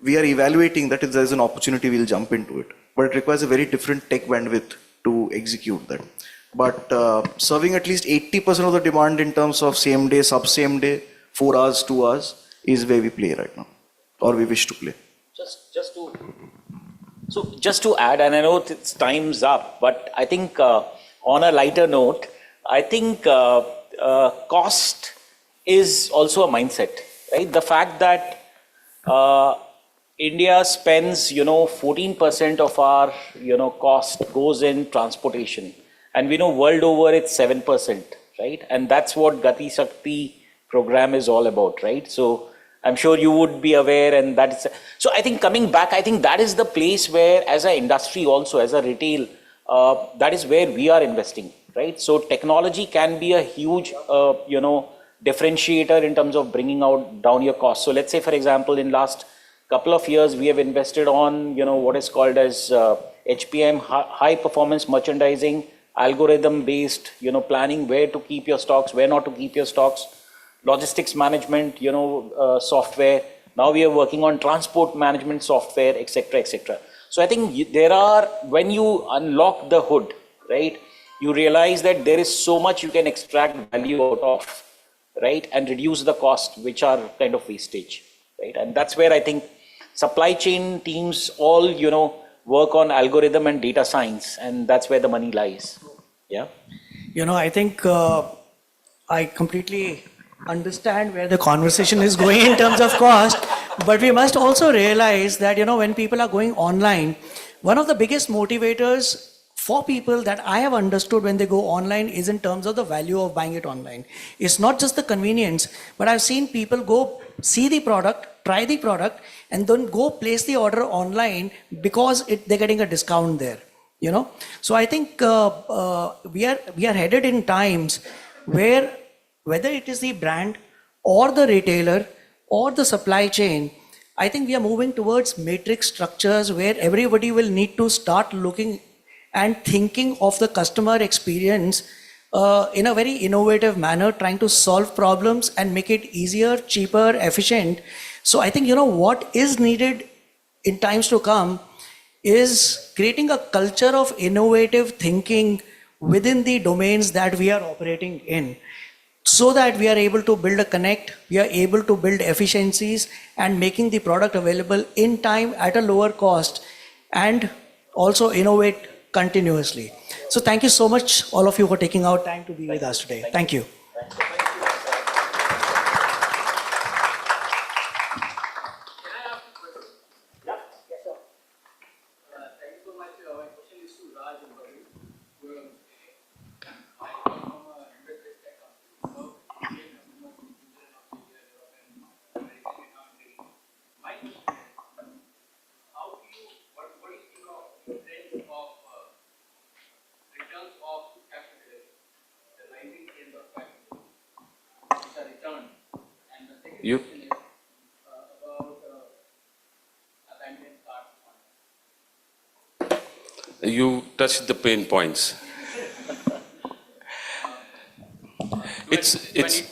We are evaluating that if there's an opportunity, we'll jump into it. But it requires a very different tech bandwidth to execute that. But serving at least 80% of the demand in terms of same day, sub same day, 4 hours, 2 hours is where we play right now, or we wish to play. Just to add, and I know it's time's up, but I think on a lighter note, I think cost is also a mindset, right? The fact that India spends, 14% of our, cost goes in transportation, and we know world over it's 7%, right? And that's what Gati Shakti program is all about, right? So I'm sure you would be aware, and that is, so I think coming back, I think that is the place where as an industry also, as a retail, that is where we are investing, right? So technology can be a huge, differentiator in terms of bringing down your costs. So let's say, for example, in last couple of years, we have invested on, what is called as HPM, high performance merchandising, algorithm based, planning where to keep your stocks, where not to keep your stocks, logistics management, software. Now we are working on transport management software, etc., etc. So I think when you unlock the hood, right, you realize that there is so much you can extract value out of, right? And reduce the cost, which are kind of wastage, right? And that's where I think supply chain teams all, work on algorithm and data science, and that's where the money lies. Yeah. I think I completely understand where the conversation is going in terms of cost, but we must also realize that, when people are going online, one of the biggest motivators for people that I have understood when they go online is in terms of the value of buying it online. It's not just the convenience, but I've seen people go see the product, try the product, and then go place the order online because they're getting a discount there. So I think we are headed in times where whether it is the brand or the retailer or the supply chain, I think we are moving towards matrix structures where everybody will need to start looking and thinking of the customer experience in a very innovative manner, trying to solve problems and make it easier, cheaper, efficient. So I think, what is needed in times to come is creating a culture of innovative thinking within the domains that we are operating in, so that we are able to build a connect, we are able to build efficiencies and making the product available in time at a lower cost, and also innovate continuously. So thank you so much, all of you, for taking out time to be with us today. Thank you. You, you touched the pain points. Okay.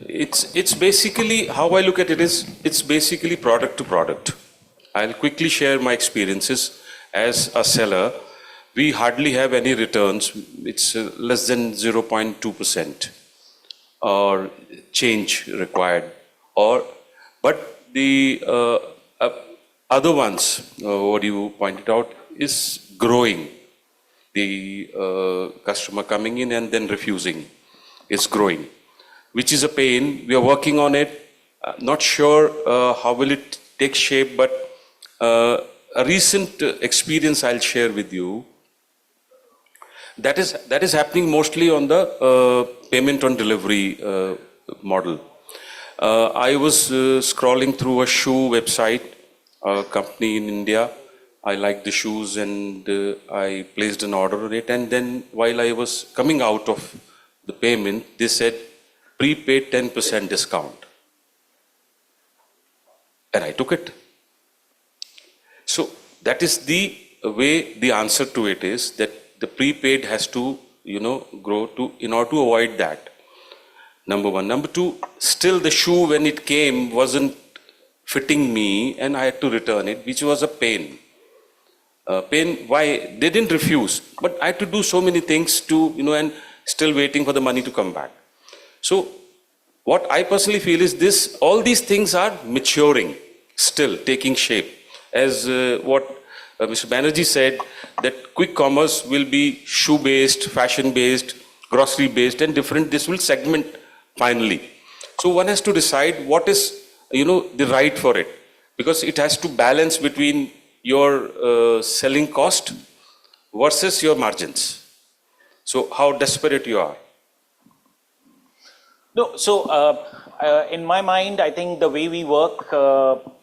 It's basically, how I look at it is, it's basically product to product. I'll quickly share my experiences as a seller. We hardly have any returns. It's less than 0.2% or change required. But the other ones, what you pointed out, is growing. The customer coming in and then refusing is growing, which is a pain. We are working on it. Not sure how will it take shape, but a recent experience I'll share with you. That is happening mostly on the payment on delivery model. I was scrolling through a shoe website, a company in India. I liked the shoes and I placed an order on it. And then while I was coming out of the payment, they said prepaid 10% discount. And I took it. So that is the way the answer to it is, that the prepaid has to, grow in order to avoid that. Number one. Number two, still the shoe when it came wasn't fitting me and I had to return it, which was a pain. Pain, why? They didn't refuse, but I had to do so many things to, and still waiting for the money to come back. So what I personally feel is all these things are maturing, still taking shape. As what Mr. Banerjee said, that quick commerce will be shoe-based, fashion-based, grocery-based, and different. This will segment finally. So one has to decide what is, the right for it, because it has to balance between your selling cost versus your margins. So how desperate you are. No, so in my mind, I think the way we work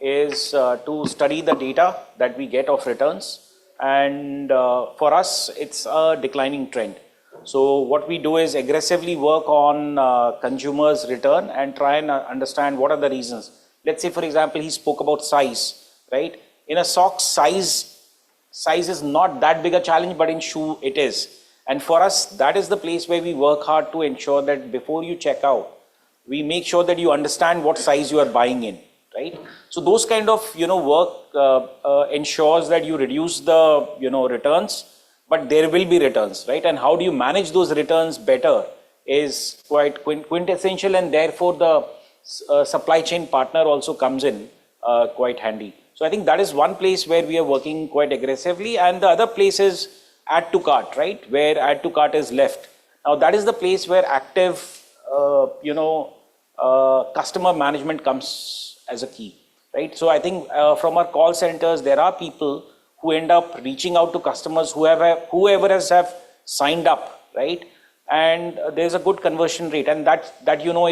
is to study the data that we get of returns. And for us, it's a declining trend. So what we do is aggressively work on consumers' return and try and understand what are the reasons. Let's say, for example, he spoke about size, right? In a sock, size is not that big a challenge, but in shoe it is. And for us, that is the place where we work hard to ensure that before you check out, we make sure that you understand what size you are buying in, right? So those kind of, work ensures that you reduce the, returns, but there will be returns, right? And how do you manage those returns better is quite quintessential, and therefore the supply chain partner also comes in quite handy. So I think that is one place where we are working quite aggressively, and the other place is add to cart, right? Where add to cart is left. Now that is the place where active, customer management comes as a key, right? So I think from our call centers, there are people who end up reaching out to customers, whoever has have signed up, right? And there's a good conversion rate, and that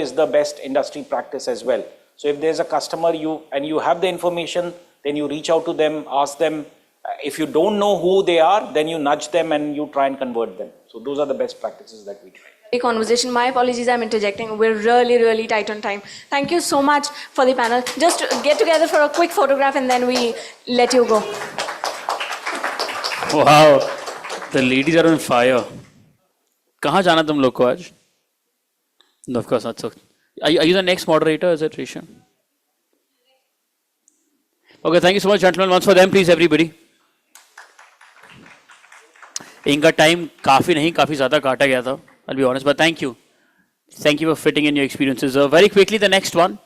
is the best industry practice as well. So if there's a customer you have the information, then you reach out to them, ask them. If you don't know who they are, then you nudge them and you try and convert them. So those are the best practices that we try. Conversation. My apologies, I'm interjecting. We're really tight on time. Thank you so much for the panel. Just get together for a quick photograph and then we let you go. Wow, the ladies are on fire. कहाँ जाना तुम लोग को आज? Of course not. So, are you the next moderator? Is it Risha? Okay, thank you so much, gentlemen. Once for them, please, everybody. इनका time काफी नहीं, काफी ज़्यादा काटा गया था. I'll be honest, but thank you. Thank you for fitting in your experiences. Very quickly, the next one.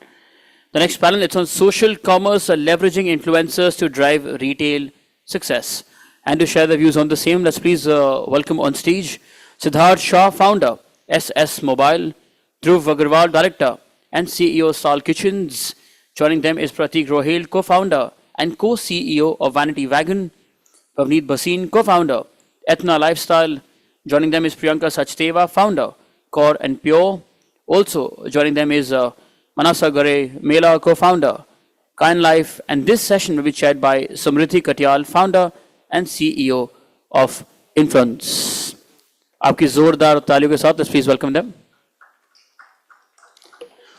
The next panel, it's on social commerce, leveraging influencers to drive retail success. And to share the views on the same, let's please welcome on stage Siddharth Shah, founder, SS Mobile, Dhruv Agarwal, director, and CEO, Sal Kitchens. Joining them is Pratik Rohel, co-founder and co-CEO of Vanity Wagon, Pavneet Bhasin, co-founder, Ethna Lifestyle. Joining them is Priyanka Sachdeva, founder, Core and Pure. Also joining them is Manasa Gare Mela, co-founder, Kind Life. And this session will be chaired by Samriddhi Katyal, founder and CEO of Influence. आपकी जोरदार तालियों के साथ, let's please welcome them.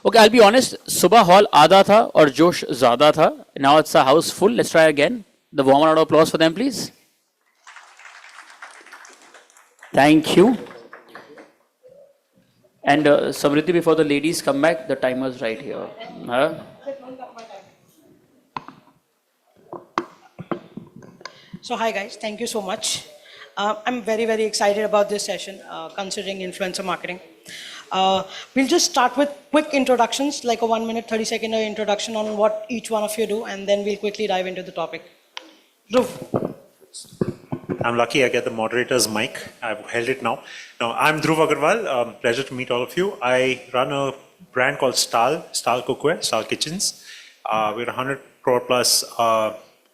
Okay, I'll be honest, सुबह hall आधा था और जोश ज़्यादा था. Now it's a house full. Let's try again. The warm round of applause for them, please. Thank you. And Samriddhi, before the ladies come back, the timer's right here. So hi guys, thank you so much. I'm very excited about this session, considering influencer marketing. We'll just start with quick introductions, like a 1 minute, 30-second introduction on what each one of you do, and then we'll quickly dive into the topic. Dhruv. I'm lucky I get the moderator's mic. I've held it now. I'm Dhruv Agarwal. Pleasure to meet all of you. I run a brand called Stal Cookware, Stal Kitchens. We're a 100 crore plus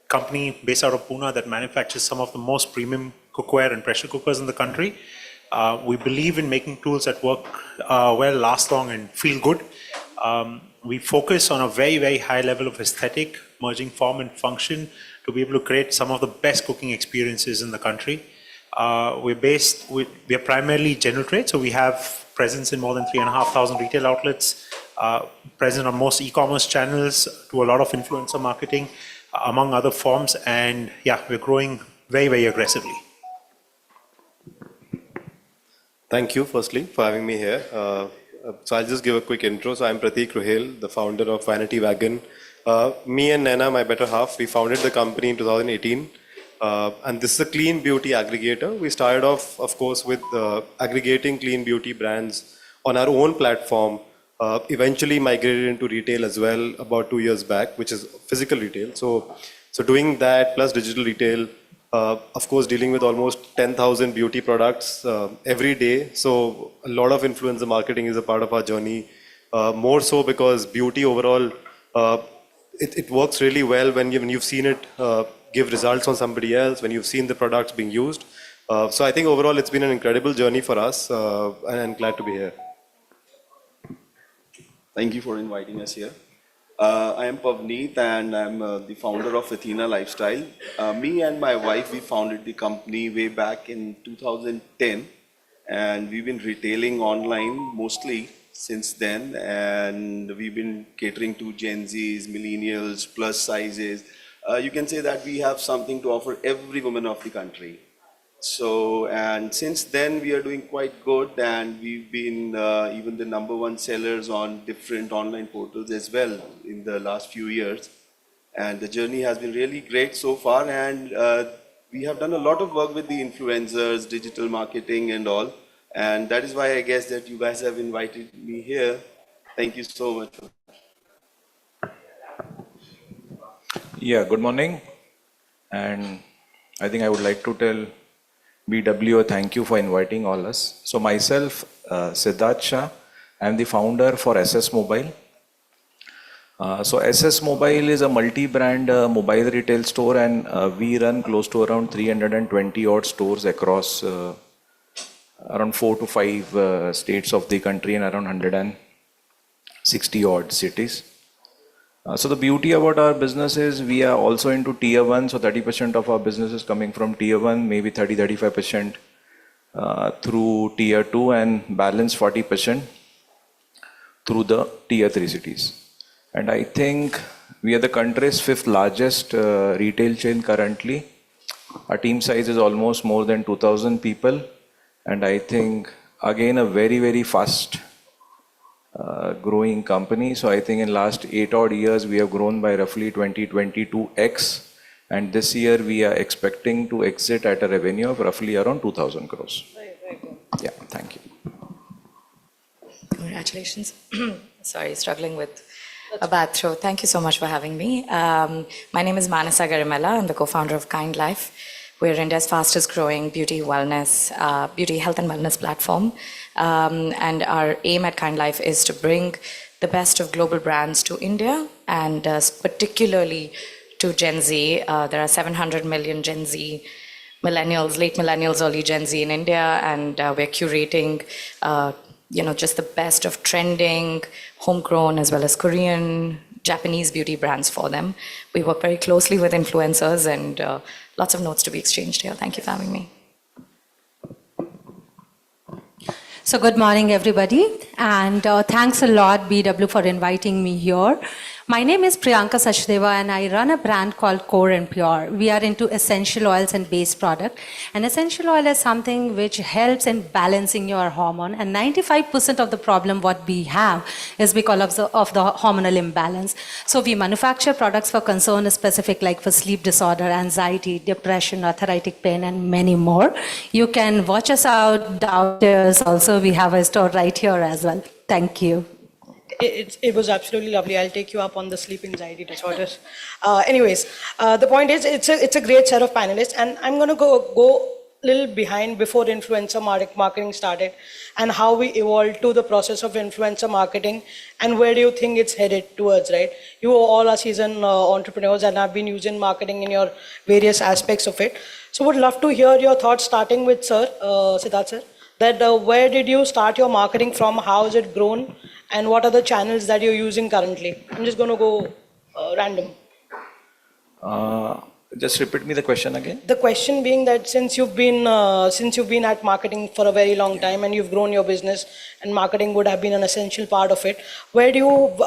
company based out of Pune that manufactures some of the most premium cookware and pressure cookers in the country. We believe in making tools that work well, last long, and feel good. We focus on a very high level of aesthetic, merging form and function to be able to create some of the best cooking experiences in the country. We are primarily general trade, so we have presence in more than 3,500 retail outlets, present on most e-commerce channels, to a lot of influencer marketing, among other forms, and yeah, we're growing very aggressively. Thank you, firstly, for having me here. So I'll just give a quick intro. So I'm Pratik Rohel, the founder of Vanity Wagon. Me and Naina, my better half, we founded the company in 2018. And this is a clean beauty aggregator. We started off, of course, with aggregating clean beauty brands on our own platform. Eventually migrated into retail as well about 2 years back, which is physical retail. So doing that plus digital retail, of course, dealing with almost 10,000 beauty products every day. So a lot of influencer marketing is a part of our journey. More so because beauty overall, it works really well when you've seen it give results on somebody else, when you've seen the products being used. So I think overall it's been an incredible journey for us, and I'm glad to be here. Thank you for inviting us here. I am Pavneet and I'm the founder of Ethna Lifestyle. Me and my wife, we founded the company way back in 2010, and we've been retailing online mostly since then, and we've been catering to Gen Zs, millennials, plus sizes. You can say that we have something to offer every woman of the country. So, and since then we are doing quite good, and we've been even the #1 sellers on different online portals as well in the last few years. And the journey has been really great so far, and we have done a lot of work with the influencers, digital marketing and all. And that is why I guess that you guys have invited me here. Thank you so much. Yeah, good morning. And I think I would like to tell BW thank you for inviting all us. So myself, Siddharth Shah, I am the founder for SS Mobile. So SS Mobile is a multi-brand mobile retail store, and we run close to around 320 odd stores across around 4 to 5 states of the country and around 160 odd cities. So the beauty about our business is we are also into tier 1, so 30% of our business is coming from tier 1, maybe 30-35% through tier 2, and balance 40% through the tier 3 cities. And I think we are the country's 5th largest retail chain currently. Our team size is almost more than 2,000 people, and I think again a very, very fast growing company. So I think in last 8 odd years we have grown by roughly 22x, and this year we are expecting to exit at a revenue of roughly around 2,000 crores. Very good. Yeah, thank you. Congratulations. Sorry, struggling with a bad throat. Thank you so much for having me. My name is Manasa Garimella. I'm the co-founder of Kind Life. We're India's fastest growing beauty health and wellness platform. And our aim at Kind Life is to bring the best of global brands to India, and particularly to Gen Z. There are 700 million Gen Z millennials, late millennials, early Gen Z in India, and we're curating just the best of trending, homegrown, as well as Korean, Japanese beauty brands for them. We work very closely with influencers, and lots of notes to be exchanged here. Thank you for having me. So good morning, everybody, and thanks a lot, BW, for inviting me here. My name is Priyanka Sachdeva, and I run a brand called Core and Pure. We are into essential oils and base product. And essential oil is something which helps in balancing your hormone. And 95% of the problem what we have is because of the hormonal imbalance. So we manufacture products for concern specific, like for sleep disorder, anxiety, depression, arthritic pain, and many more. You can watch us out downstairs. Also, we have a store right here as well. Thank you. It was absolutely lovely. I'll take you up on the sleep anxiety disorders. The point is, it's a great set of panelists, and I'm going to go a little behind before influencer marketing started, and how we evolved to the process of influencer marketing, and where do you think it's headed towards, right? You all are seasoned entrepreneurs and have been using marketing in your various aspects of it. So would love to hear your thoughts, starting with Siddharth sir, that where did you start your marketing from, how has it grown, and what are the channels that you're using currently? I'm just going to go random. Just repeat me the question again. The question being that since you've been at marketing for a very long time, and you've grown your business, and marketing would have been an essential part of it,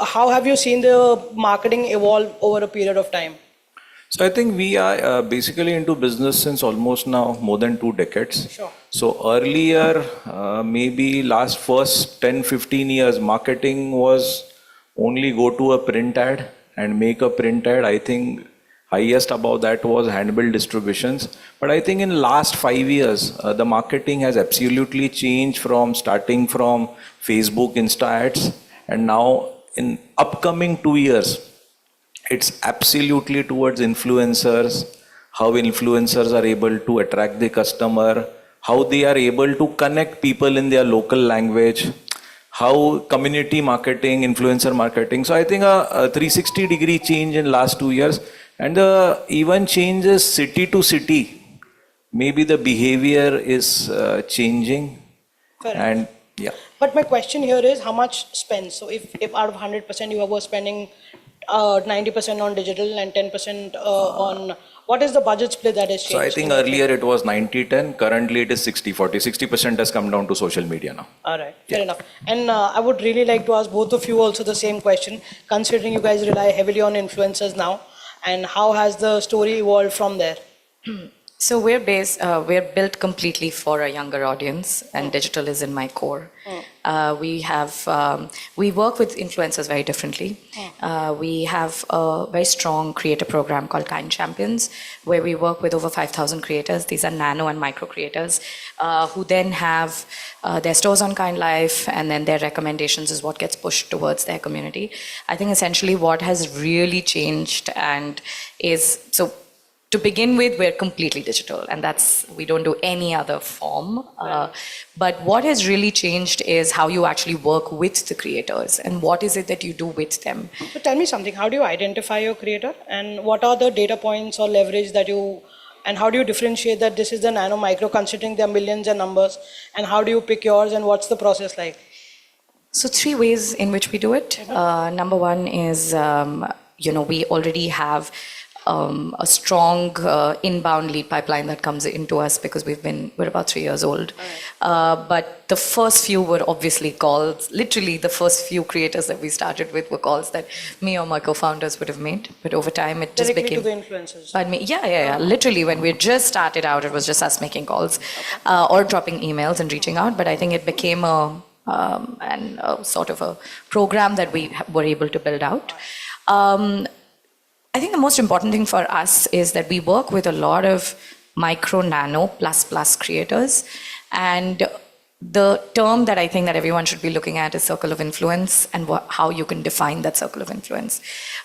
how have you seen the marketing evolve over a period of time? So I think we are basically into business since almost now more than 2 decades. Sure. So earlier, maybe first 10-15 years, marketing was only go to a print ad and make a print ad. I think highest above that was handbill distributions. But I think in last 5 years, the marketing has absolutely changed from starting from Facebook, Insta ads, and now in upcoming 2 years, it's absolutely towards influencers, how influencers are able to attract the customer, how they are able to connect people in their local language, how community marketing, influencer marketing. So I think a 360-degree change in last 2 years, and even changes city to city. Maybe the behavior is changing. Fair and enough. Yeah. But my question here is, how much spend? So if out of 100% you were spending 90% on digital and 10% on, what is the budget split that is changed? So I think earlier it was 90-10, currently it is 60-40. 60% has come down to social media now. All right, fair enough. And I would really like to ask both of you also the same question, considering you guys rely heavily on influencers now, and how has the story evolved from there? So we're built completely for a younger audience, and digital is in my core. We work with influencers very differently. We have a very strong creator program called Kind Champions, where we work with over 5,000 creators. These are nano and micro creators who then have their stores on Kind Life, and then their recommendations is what gets pushed towards their community. I think essentially what has really changed so to begin with, we're completely digital, and we don't do any other form. But what has really changed is how you actually work with the creators, and what is it that you do with them. So tell me something, how do you identify your creator, and what are the data points or leverage and how do you differentiate that this is the nano micro, considering there are millions and numbers, and how do you pick yours, and what's the process like? So 3 ways in which we do it. Number one is, we already have a strong inbound lead pipeline that comes into us because we're about 3 years old. But the first few were obviously calls. Literally, the first few creators that we started with were calls that me or my co-founders would have made. But over time, it just became... Directly to the influencers? Pardon me? Yeah. Literally, when we just started out, it was just us making calls or dropping emails and reaching out. But I think it became a sort of a program that we were able to build out. I think the most important thing for us is that we work with a lot of micro, nano, plus creators. And the term that I think that everyone should be looking at is circle of influence, and how you can define that circle of influence.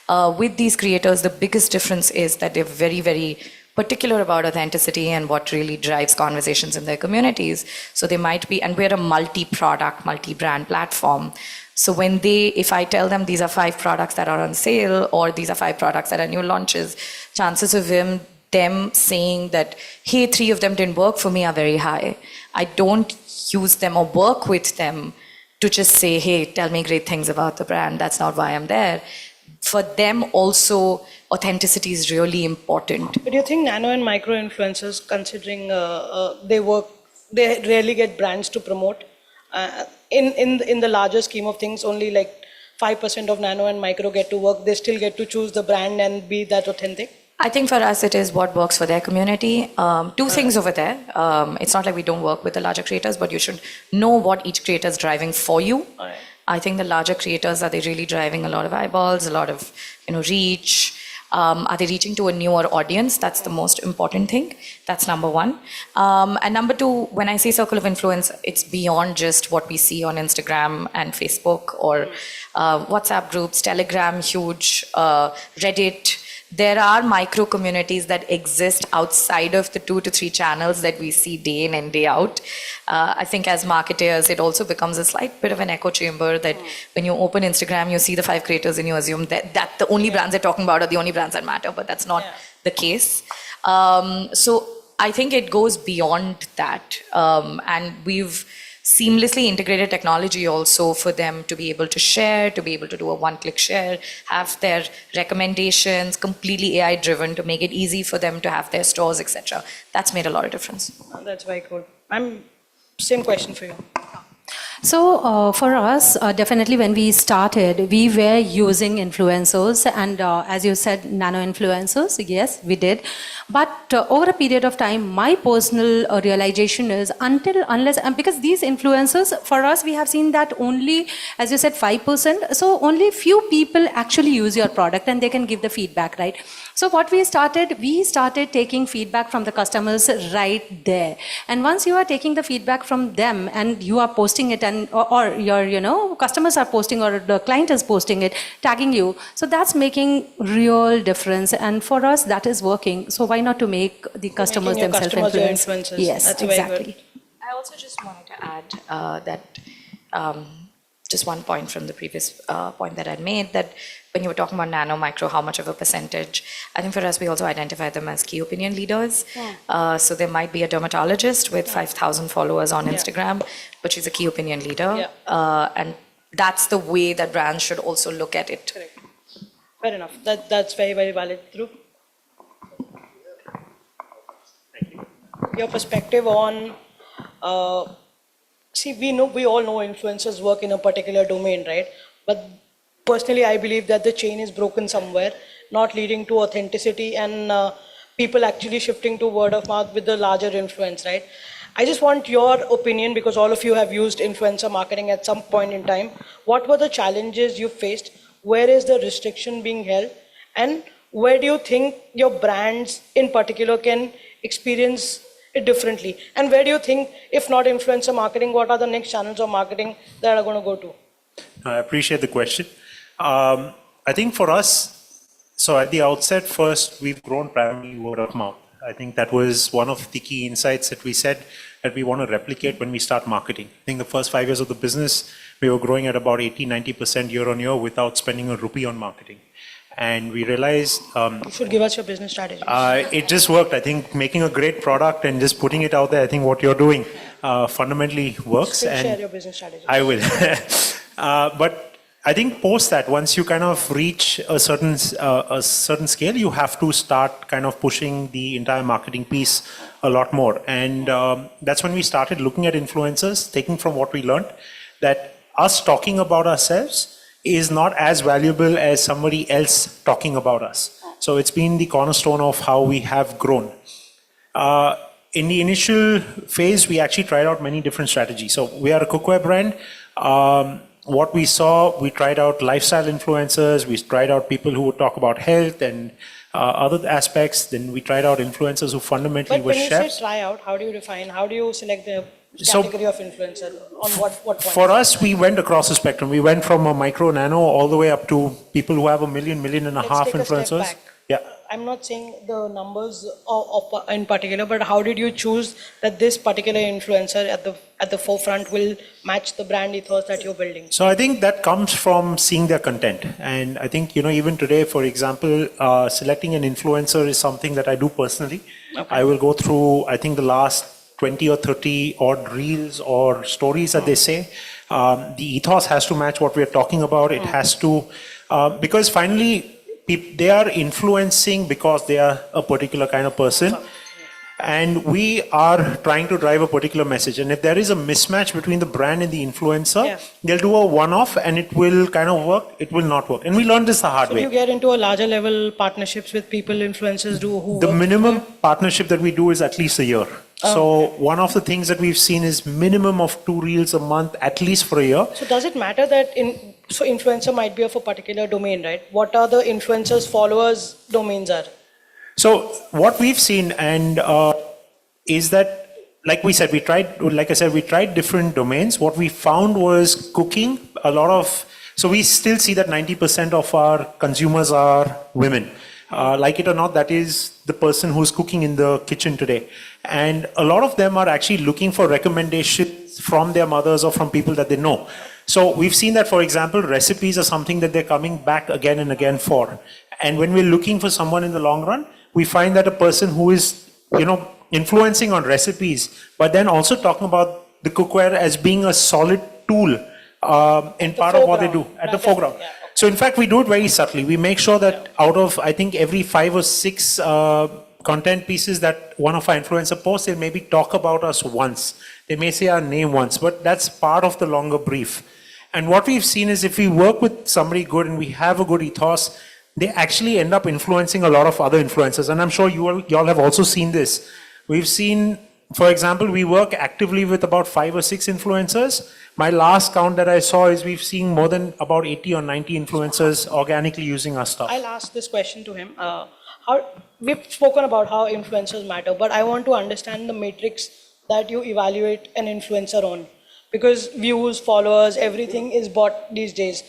With these creators, the biggest difference is that they're very, very particular about authenticity and what really drives conversations in their communities. So they might be, and we're a multi-product, multi-brand platform. So if I tell them these are 5 products that are on sale, or these are 5 products that are new launches, chances of them saying that, hey, 3 of them didn't work for me are very high. I don't use them or work with them to just say, hey, tell me great things about the brand. That's not why I'm there. For them also, authenticity is really important. But do you think nano and micro influencers, considering they rarely get brands to promote? In the larger scheme of things, only like 5% of nano and micro get to work. They still get to choose the brand and be that authentic. I think for us, it is what works for their community. 2 things over there. It's not like we don't work with the larger creators, but you should know what each creator is driving for you. I think the larger creators, are they really driving a lot of eyeballs, a lot of reach? Are they reaching to a newer audience? That's the most important thing. That's number one. And number 2, when I say circle of influence, it's beyond just what we see on Instagram and Facebook or WhatsApp groups, Telegram, huge, Reddit. There are micro communities that exist outside of the 2 to 3 channels that we see day in and day out. I think as marketers, it also becomes a slight bit of an echo chamber that when you open Instagram, you see the 5 creators and you assume that the only brands they're talking about are the only brands that matter, but that's not the case. So I think it goes beyond that. And we've seamlessly integrated technology also for them to be able to share, to be able to do a one-click share, have their recommendations completely AI driven to make it easy for them to have their stores, etc. That's made a lot of difference. That's very cool. Same question for you. So for us, definitely when we started, we were using influencers and as you said, nano influencers, yes, we did. But over a period of time, my personal realization is because these influencers, for us, we have seen that only, as you said, 5%. So only few people actually use your product and they can give the feedback, right? So what we started taking feedback from the customers right there. And once you are taking the feedback from them and you are posting it or your customers are posting or the client is posting it, tagging you. So that's making real difference. And for us, that is working. So why not to make the customers themselves influence? Yes, that's exactly. Very good. I also just wanted to add that just one point from the previous point that I made, that when you were talking about nano, micro, how much of a percentage, I think for us, we also identify them as key opinion leaders. So there might be a dermatologist with 5,000 followers on Instagram, but she's a key opinion leader. And that's the way that brands should also look at it. Correct. Fair enough. That's very, very valid. Dhruv? Your perspective on, we all know influencers work in a particular domain, right? But personally, I believe that the chain is broken somewhere, not leading to authenticity and people actually shifting to word of mouth with the larger influence, right? I just want your opinion, because all of you have used influencer marketing at some point in time. What were the challenges you faced? Where is the restriction being held? And where do you think your brands in particular can experience it differently? And where do you think, if not influencer marketing, what are the next channels of marketing that are going to go to? I appreciate the question. I think for us, so at the outset, first, we've grown primarily word of mouth. I think that was one of the key insights that we said that we want to replicate when we start marketing. I think the first 5 years of the business, we were growing at about 80-90% year on year without spending a rupee on marketing. And we realized You should give us your business strategy. it just worked. I think making a great product and just putting it out there, I think what you're doing fundamentally works. Still And share your business strategy. I will. But I think post that, once you kind of reach a certain scale, you have to start kind of pushing the entire marketing piece a lot more. And that's when we started looking at influencers, taking from what we learned, that us talking about ourselves is not as valuable as somebody else talking about us. So it's been the cornerstone of how we have grown. In the initial phase, we actually tried out many different strategies. So we are a cookware brand. What we saw, we tried out lifestyle influencers, we tried out people who would talk about health and other aspects. Then we tried out influencers who fundamentally But were when you chefs. say try out, how do you define? How do you select the category of influencer? On what point? For us, we went across the spectrum. We went from a micro nano all the way up to people who have 1 million, million and a Let's half take a step influencers. back. Yeah. I'm not saying the numbers in particular, but how did you choose that this particular influencer at the forefront will match the brand ethos that you're building? So I think that comes from seeing their content. And I think, even today, for example, selecting an influencer is something that I do personally. Okay. I will go through, I think, the last 20 or 30 odd reels or stories that they say. The ethos has to match what we're talking about. It has to, because finally, they are influencing because they are a particular kind of person. And we are trying to drive a particular message. And if there is a mismatch between the brand and the influencer, they'll do a one-off and it will kind of work, it will not work. And we learned this the hard So way. you get into a larger level partnerships with people influencers who The work- minimum partnership that we do is at least a year. So one of the things that we've seen is minimum of 2 reels a month, at least for a year. So does it matter that so influencer might be of a particular domain, right? What are the influencers' followers' domains are? So what we've seen and is that, like I said, we tried different domains. What we found was cooking. So we still see that 90% of our consumers are women. Like it or not, that is the person who's cooking in the kitchen today. And a lot of them are actually looking for recommendations from their mothers or from people that they know. So we've seen that, for example, recipes are something that they're coming back again and again for. And when we're looking for someone in the long run, we find that a person who is, influencing on recipes, but then also talking about the cookware as being a solid tool in part of what they do at the foreground. Yeah. So in fact, we do it very subtly. We make sure that out of, I think, every 5 or 6 content pieces that one of our influencer posts, they maybe talk about us once. They may say our name once, but that's part of the longer brief. And what we've seen is if we work with somebody good and we have a good ethos, they actually end up influencing a lot of other influencers. And I'm sure you all have also seen this. We've seen, for example, we work actively with about 5 or 6 influencers. My last count that I saw is we've seen more than about 80 or 90 influencers organically using our stuff. I'll ask this question to him. We've spoken about how influencers matter, but I want to understand the matrix that you evaluate an influencer on. Because views, followers, everything is bought these days.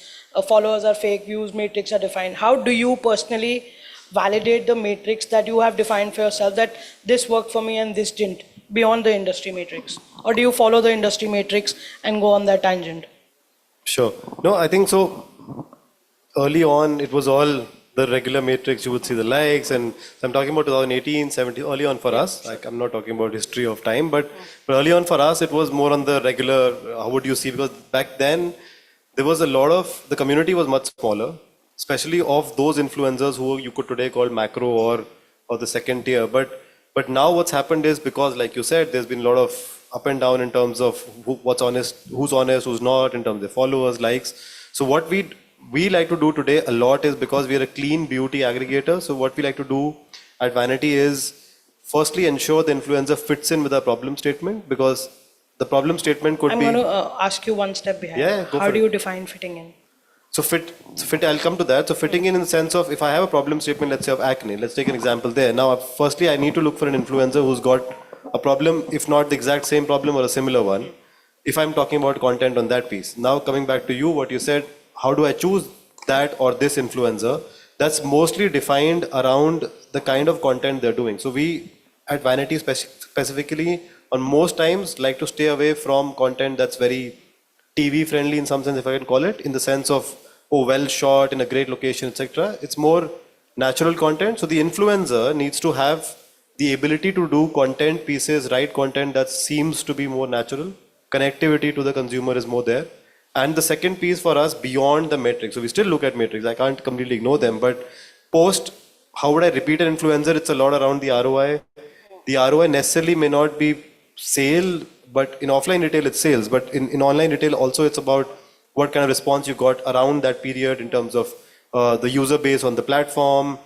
Followers are fake, views, matrix are defined. How do you personally validate the matrix that you have defined for yourself, that this worked for me and this didn't, beyond the industry matrix? Or do you follow the industry matrix and go on that tangent? Sure. No, I think so. Early on, it was all the regular matrix. You would see the likes, and I'm talking about 2018, 17, early on for us. Like, I'm not talking about history of time, but early on for us, it was more on the regular, how would you see? Because back then, there was a lot of, the community was much smaller, especially of those influencers who you could today call macro or the second tier. But now what's happened is, because like you said, there's been a lot of up and down in terms of what's honest, who's not, in terms of followers, likes. So what we like to do today a lot is, because we are a clean beauty aggregator, so what we like to do at Vanity is firstly ensure the influencer fits in with our problem statement, because the problem statement could I'm be. going to ask you one step behind. Yeah, go How for do it. you define fitting in? So fit, I'll come to that. So fitting in the sense of, if I have a problem statement, let's say of acne, let's take an example there. Now, firstly, I need to look for an influencer who's got a problem, if not the exact same problem or a similar one, if I'm talking about content on that piece. Now, coming back to you, what you said, how do I choose that or this influencer? That's mostly defined around the kind of content they're doing. So we at Vanity specifically, on most times, like to stay away from content that's very TV friendly in some sense, if I can call it, in the sense of, oh, well shot in a great location, etc. It's more natural content. So the influencer needs to have the ability to do content pieces, write content that seems to be more natural. Connectivity to the consumer is more there. And the second piece for us, beyond the metrics, so we still look at metrics, I can't completely ignore them, but post, how would I repeat an influencer? It's a lot around the ROI. The ROI necessarily may not be sale, but in offline retail it's sales, but in online retail also it's about what kind of response you got around that period in terms of the user base on the platform.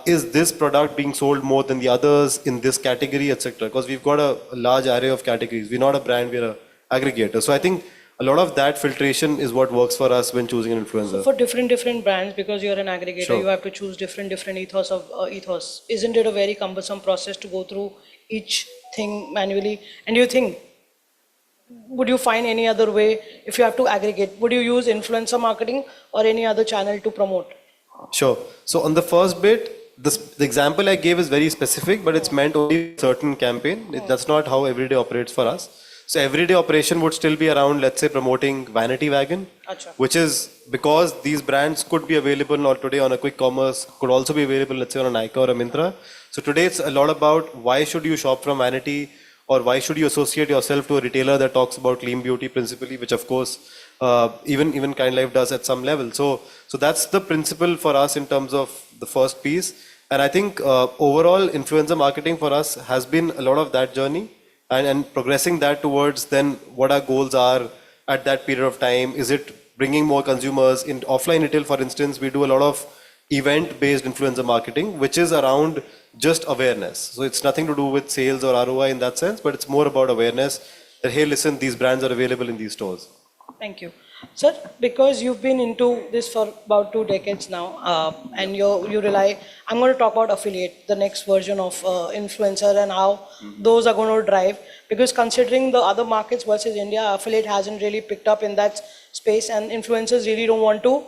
Is this product being sold more than the others in this category, etc. Because we've got a large array of categories. We're not a brand, we're an aggregator. So I think a lot of that filtration is what works for us when choosing an influencer. So for different brands, because you're an aggregator, Sure. you have to choose different ethos of ethos. Isn't it a very cumbersome process to go through each thing manually? And do you think, would you find any other way if you have to aggregate? Would you use influencer marketing or any other channel to promote? Sure. So on the first bit, the example I gave is very specific, but it's meant only for a certain campaign. That's not how everyday operates for us. So everyday operation would still be around, let's say, promoting Vanity Wagon, which is because these brands could be available not today on a quick commerce, could also be available, let's say, on a Nykaa or a Myntra. So today it's a lot about why should you shop from Vanity, or why should you associate yourself to a retailer that talks about clean beauty principally, which of course even Kind Life does at some level. So that's the principle for us in terms of the first piece. And I think overall influencer marketing for us has been a lot of that journey, and progressing that towards then what our goals are at that period of time. Is it bringing more consumers? In offline retail, for instance, we do a lot of event-based influencer marketing, which is around just awareness. So it's nothing to do with sales or ROI in that sense, but it's more about awareness that, hey, listen, these brands are available in these stores. Thank you. Sir, because you've been into this for about 2 decades now, and you rely, I'm going to talk about affiliate, the next version of influencer, and how those are going to drive. Because considering the other markets versus India, affiliate hasn't really picked up in that space, and influencers really don't want to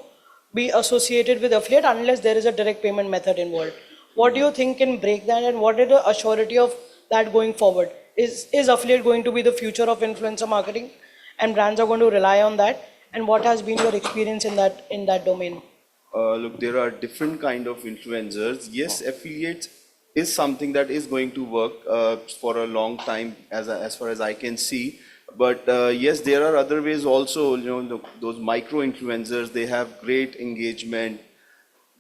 be associated with affiliate unless there is a direct payment method involved. What do you think can break that, and what is the assurity of that going forward? Is affiliate going to be the future of influencer marketing, and brands are going to rely on that? And what has been your experience in that domain? Look, there are different kind of influencers. Yes, affiliates is something that is going to work for a long time, as far as I can see. But yes, there are other ways also. Those micro influencers, they have great engagement.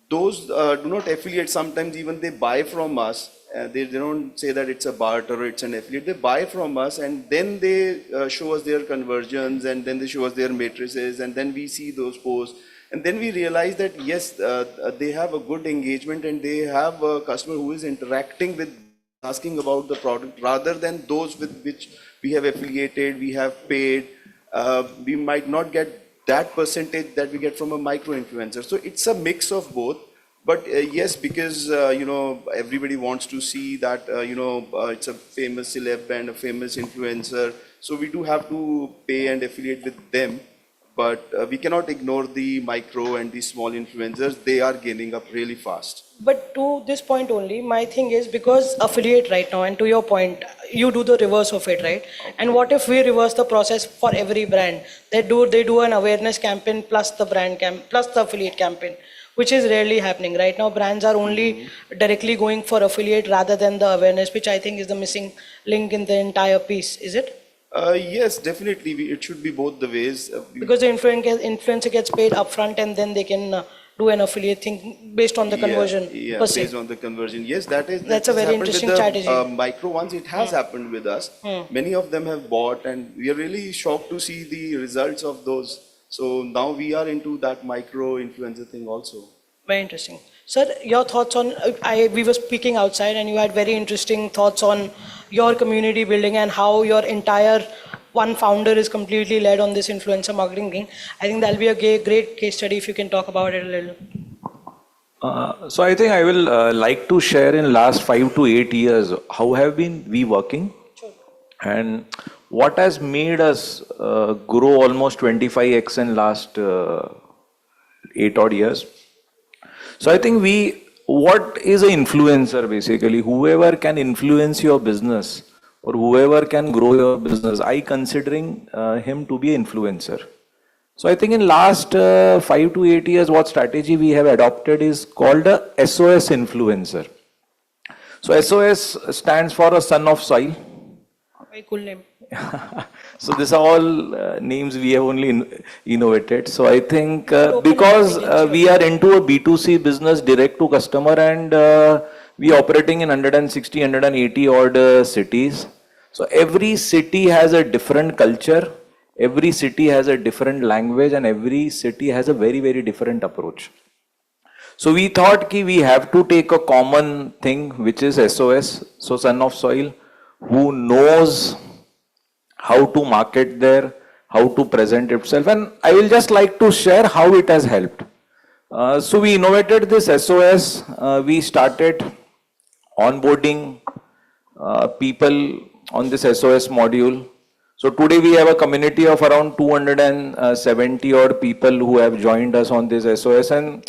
Those do not affiliate. Sometimes even they buy from us. They don't say that it's a barter or it's an affiliate. They buy from us, and then they show us their conversions, and then they show us their matrices, and then we see those posts. And then we realize that yes, they have a good engagement, and they have a customer who is interacting with, asking about the product, rather than those with which we have affiliated, we have paid. We might not get that percentage that we get from a micro influencer. So it's a mix of both. But yes, because everybody wants to see that it's a famous celeb and a famous influencer, so we do have to pay and affiliate with them. But we cannot ignore the micro and the small influencers. They are gaining up really fast. But to this point only, my thing is, because affiliate right now, and to your point, you do the reverse of it, right? Okay. And what if we reverse the process for every brand? They do an awareness campaign plus the plus the affiliate campaign, which is rarely happening. Right now, brands are only directly going for affiliate rather than the awareness, which I think is the missing link in the entire piece. Is it? Yes, definitely. It should be both the ways. Because the influencer gets paid upfront, and then they can do an affiliate thing based on the conversion. Yeah, based on the conversion. Yes, that's a very interesting strategy. Micro ones, it has happened with us. Many of them have bought, and we are really shocked to see the results of those. So now we are into that micro influencer thing also. Very interesting. Sir, your thoughts on, we were speaking outside and you had very interesting thoughts on your community building and how your entire one founder is completely led on this influencer marketing thing. I think that'll be a great case study if you can talk about it a little. So I think I will like to share in last 5 to 8 years, how have been we working? Sure. And what has made us grow almost 25x in last 8 odd years. So I think what is an influencer basically? Whoever can influence your business or whoever can grow your business, I considering him to be an influencer. So I think in last 5 to 8 years, what strategy we have adopted is called a SOS influencer. So SOS stands for a son of soil. Very cool name. So these are all names we have only innovated. So I think because we are into a B2C business direct to customer and we are operating in 160, 180 odd cities. So every city has a different culture, every city has a different language and every city has a very, very different approach. So we thought ki we have to take a common thing which is SOS, so son of soil, who knows how to market there, how to present itself, and I will just like to share how it has helped. So we innovated this SOS, we started onboarding people on this SOS module. So today we have a community of around 270 odd people who have joined us on this SOS, and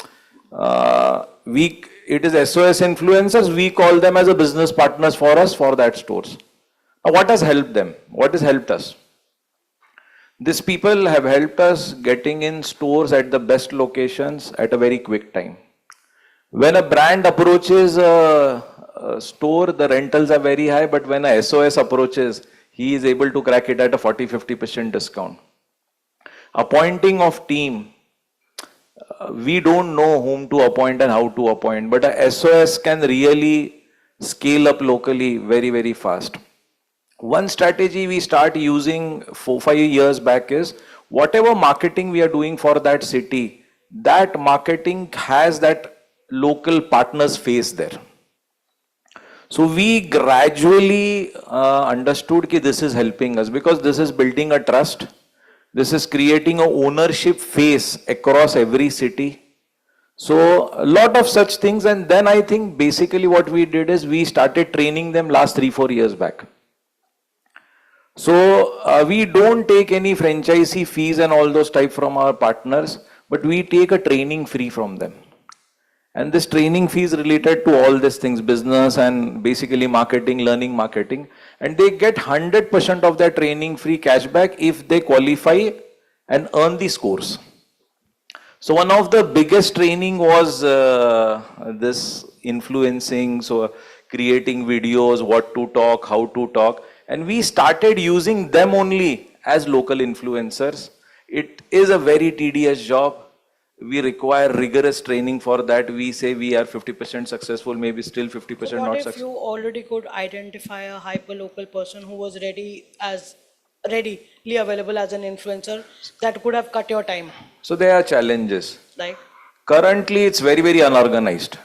it is SOS influencers, we call them as a business partners for us for that stores. Now what has helped them? What has helped us? These people have helped us getting in stores at the best locations at a very quick time. When a brand approaches a store, the rentals are very high, but when a SOS approaches, he is able to crack it at a 40-50% discount. Appointing of team, we don't know whom to appoint and how to appoint, but a SOS can really scale up locally very, very fast. One strategy we start using 4-5 years back is whatever marketing we are doing for that city, that marketing has that local partner's face there. So we gradually understood that this is helping us because this is building a trust. This is creating an ownership face across every city. So a lot of such things, and then I think basically what we did is we started training them last 3-4 years back. So we don't take any franchisee fees and all those type from our partners, but we take a training free from them. And this training fee is related to all these things, business and basically marketing, learning marketing. And they get 100% of their training free cashback if they qualify and earn the scores. So one of the biggest training was this influencing, so creating videos, what to talk, how to talk. And we started using them only as local influencers. It is a very tedious job. We require rigorous training for that. We say we are 50% successful, maybe still 50% not successful. What if you already could identify a hyper-local person who was readily available as an influencer that could have cut your time? So there are challenges. Like? Currently, it's very, very unorganized.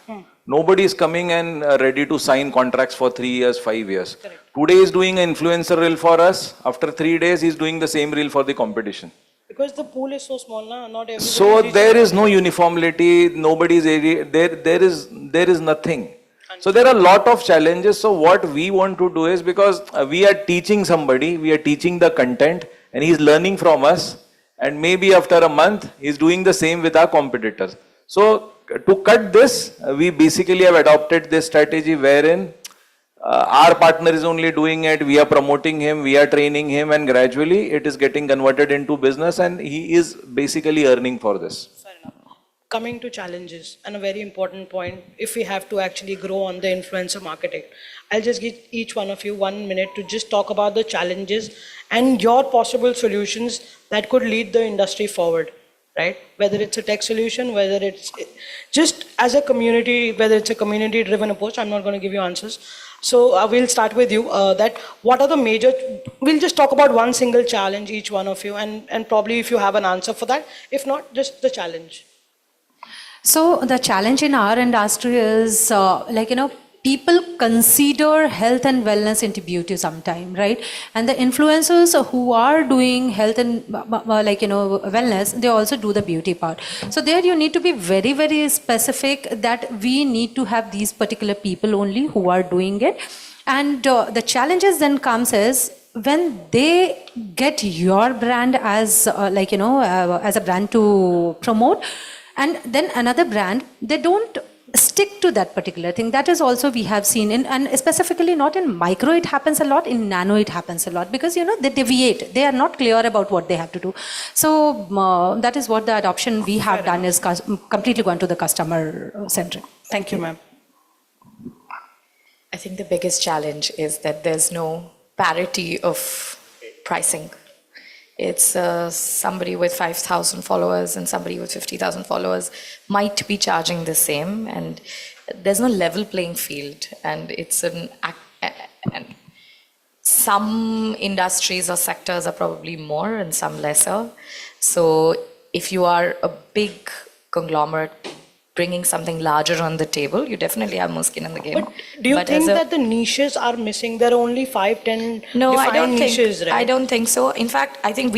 Nobody is coming and ready to sign contracts for 3 years, 5 years. Correct. Today is doing an influencer reel for us. After 3 days, he's doing the same reel for the competition. Because the pool is so small, not everybody. So there is no uniformity. Nobody's there is nothing. So there are a lot of challenges. So what we want to do is, because we are teaching somebody, we are teaching the content, and he's learning from us. And maybe after a month, he's doing the same with our competitors. So to cut this, we basically have adopted this strategy wherein our partner is only doing it, we are promoting him, we are training him, and gradually it is getting converted into business and he is basically earning for this. Fair enough. Coming to challenges, and a very important point, if we have to actually grow on the influencer marketing, I'll just give each one of you 1 minute to just talk about the challenges and your possible solutions that could lead the industry forward. Right? Whether it's a tech solution, whether it's just as a community, whether it's a community-driven approach, I'm not going to give you answers. So we'll start with you. That what are the major? We'll just talk about one single challenge, each one of you, and probably if you have an answer for that. If not, just the challenge. So the challenge in our industry is people consider health and wellness into beauty sometime, right? And the influencers who are doing health and wellness, they also do the beauty part. So there you need to be very, very specific that we need to have these particular people only who are doing it. And the challenges then comes is when they get your brand as as a brand to promote, and then another brand, they don't stick to that particular thing. That is also we have seen in, and specifically not in micro it happens a lot, in nano it happens a lot, because they deviate, they are not clear about what they have to do. So that is what the adoption we have done is completely gone to the customer centric. Thank you, ma'am. I think the biggest challenge is that there's no parity of pricing. It's somebody with 5,000 followers and somebody with 50,000 followers might be charging the same, and there's no level playing field. And it's and some industries or sectors are probably more and some lesser. So if you are a big conglomerate bringing something larger on the table, you definitely have more skin in the game. But do you think that the niches are missing? There are only 5, 10 No, I don't niches, think. right? I don't think so. In fact, I think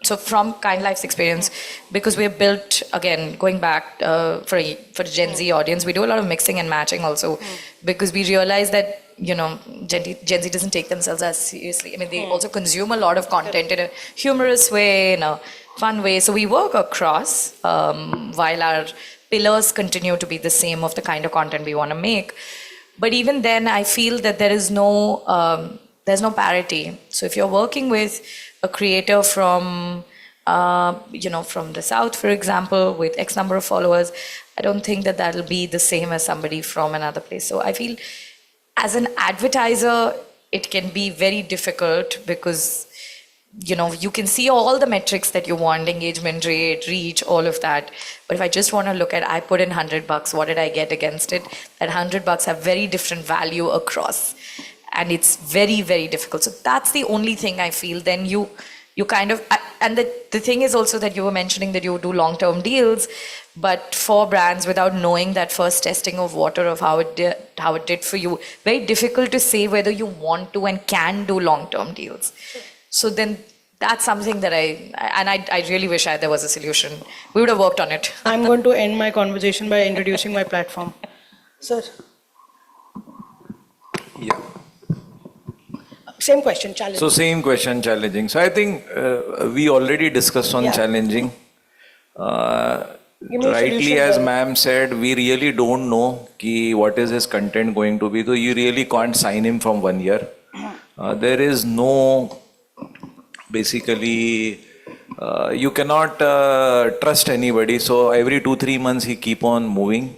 so from Kind Life's experience, because we're built again, going back for a Gen Z audience, we do a lot of mixing and matching also, because we realize that Gen Z doesn't take themselves as seriously. I mean, they also consume a lot of content in a humorous way, in a fun way. So we work across while our pillars continue to be the same of the kind of content we want to make. But even then, I feel that there's no parity. So if you're working with a creator from the South, for example, with X number of followers, I don't think that that'll be the same as somebody from another place. So I feel as an advertiser, it can be very difficult because you can see all the metrics that you want, engagement rate, reach, all of that. But if I just want to look at, I put in $100, what did I get against it? That $100 have very different value across. And it's very, very difficult. So that's the only thing I feel. Then you kind of, and the thing is also that you were mentioning that you do long-term deals, but for brands without knowing that first testing of water of how it did for you, very difficult to say whether you want to and can do long-term deals. So then that's something that I really wish there was a solution. We would have worked on it. I'm going to end my conversation by introducing my platform. Sir. Yeah. Same question, challenging. So same question, challenging. So I think we already discussed on challenging. Rightly, as ma'am said, we really don't know what is his content going to be. So you really can't sign him from 1 year. There is no, basically, you cannot trust anybody. So every 2-3 months he keep on moving.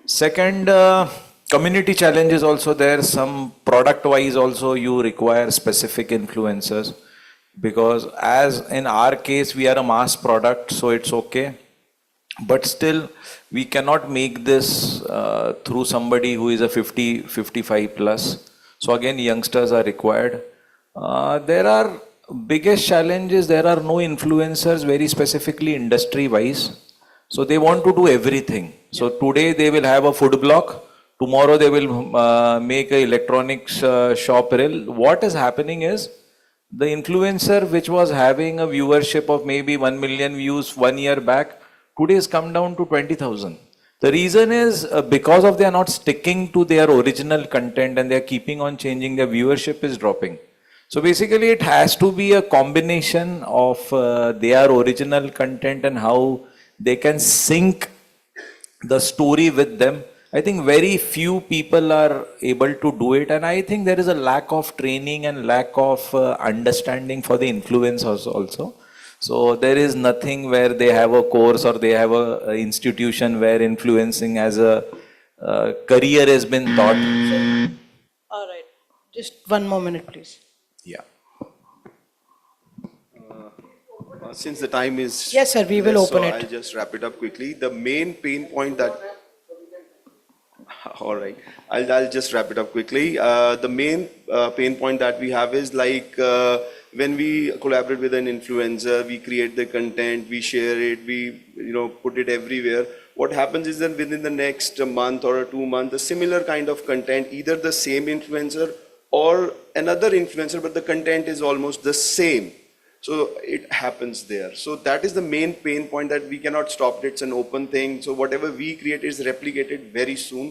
Second, community challenge is also there. Some product wise also you require specific influencers, because as in our case we are a mass product, so it's okay. But still we cannot make this through somebody who is a 50-55 plus. So again, youngsters are required. There are biggest challenges, there are no influencers very specifically industry wise. So they want to do everything. So today they will have a food blog. Tomorrow they will make an electronics shop reel. What is happening is the influencer which was having a viewership of maybe 1 million views 1 year back, today has come down to 20,000. The reason is because of they are not sticking to their original content and they are keeping on changing, their viewership is dropping. So basically it has to be a combination of their original content and how they can sync the story with them. I think very few people are able to do it, and I think there is a lack of training and lack of understanding for the influencers also. So there is nothing where they have a course or they have a institution where influencing as a career has been taught. All right, just 1 more minute, please. Yeah. Since the time is... Yes, sir, we will open it. I'll just wrap it up quickly. The main pain point that... All right, I'll just wrap it up quickly. The main pain point that we have is like when we collaborate with an influencer, we create the content, we share it, we put it everywhere. what happens is that within the next month or 2 months, a similar kind of content, either the same influencer or another influencer, but the content is almost the same. So it happens there. So that is the main pain point, that we cannot stop it. It's an open thing. So whatever we create is replicated very soon.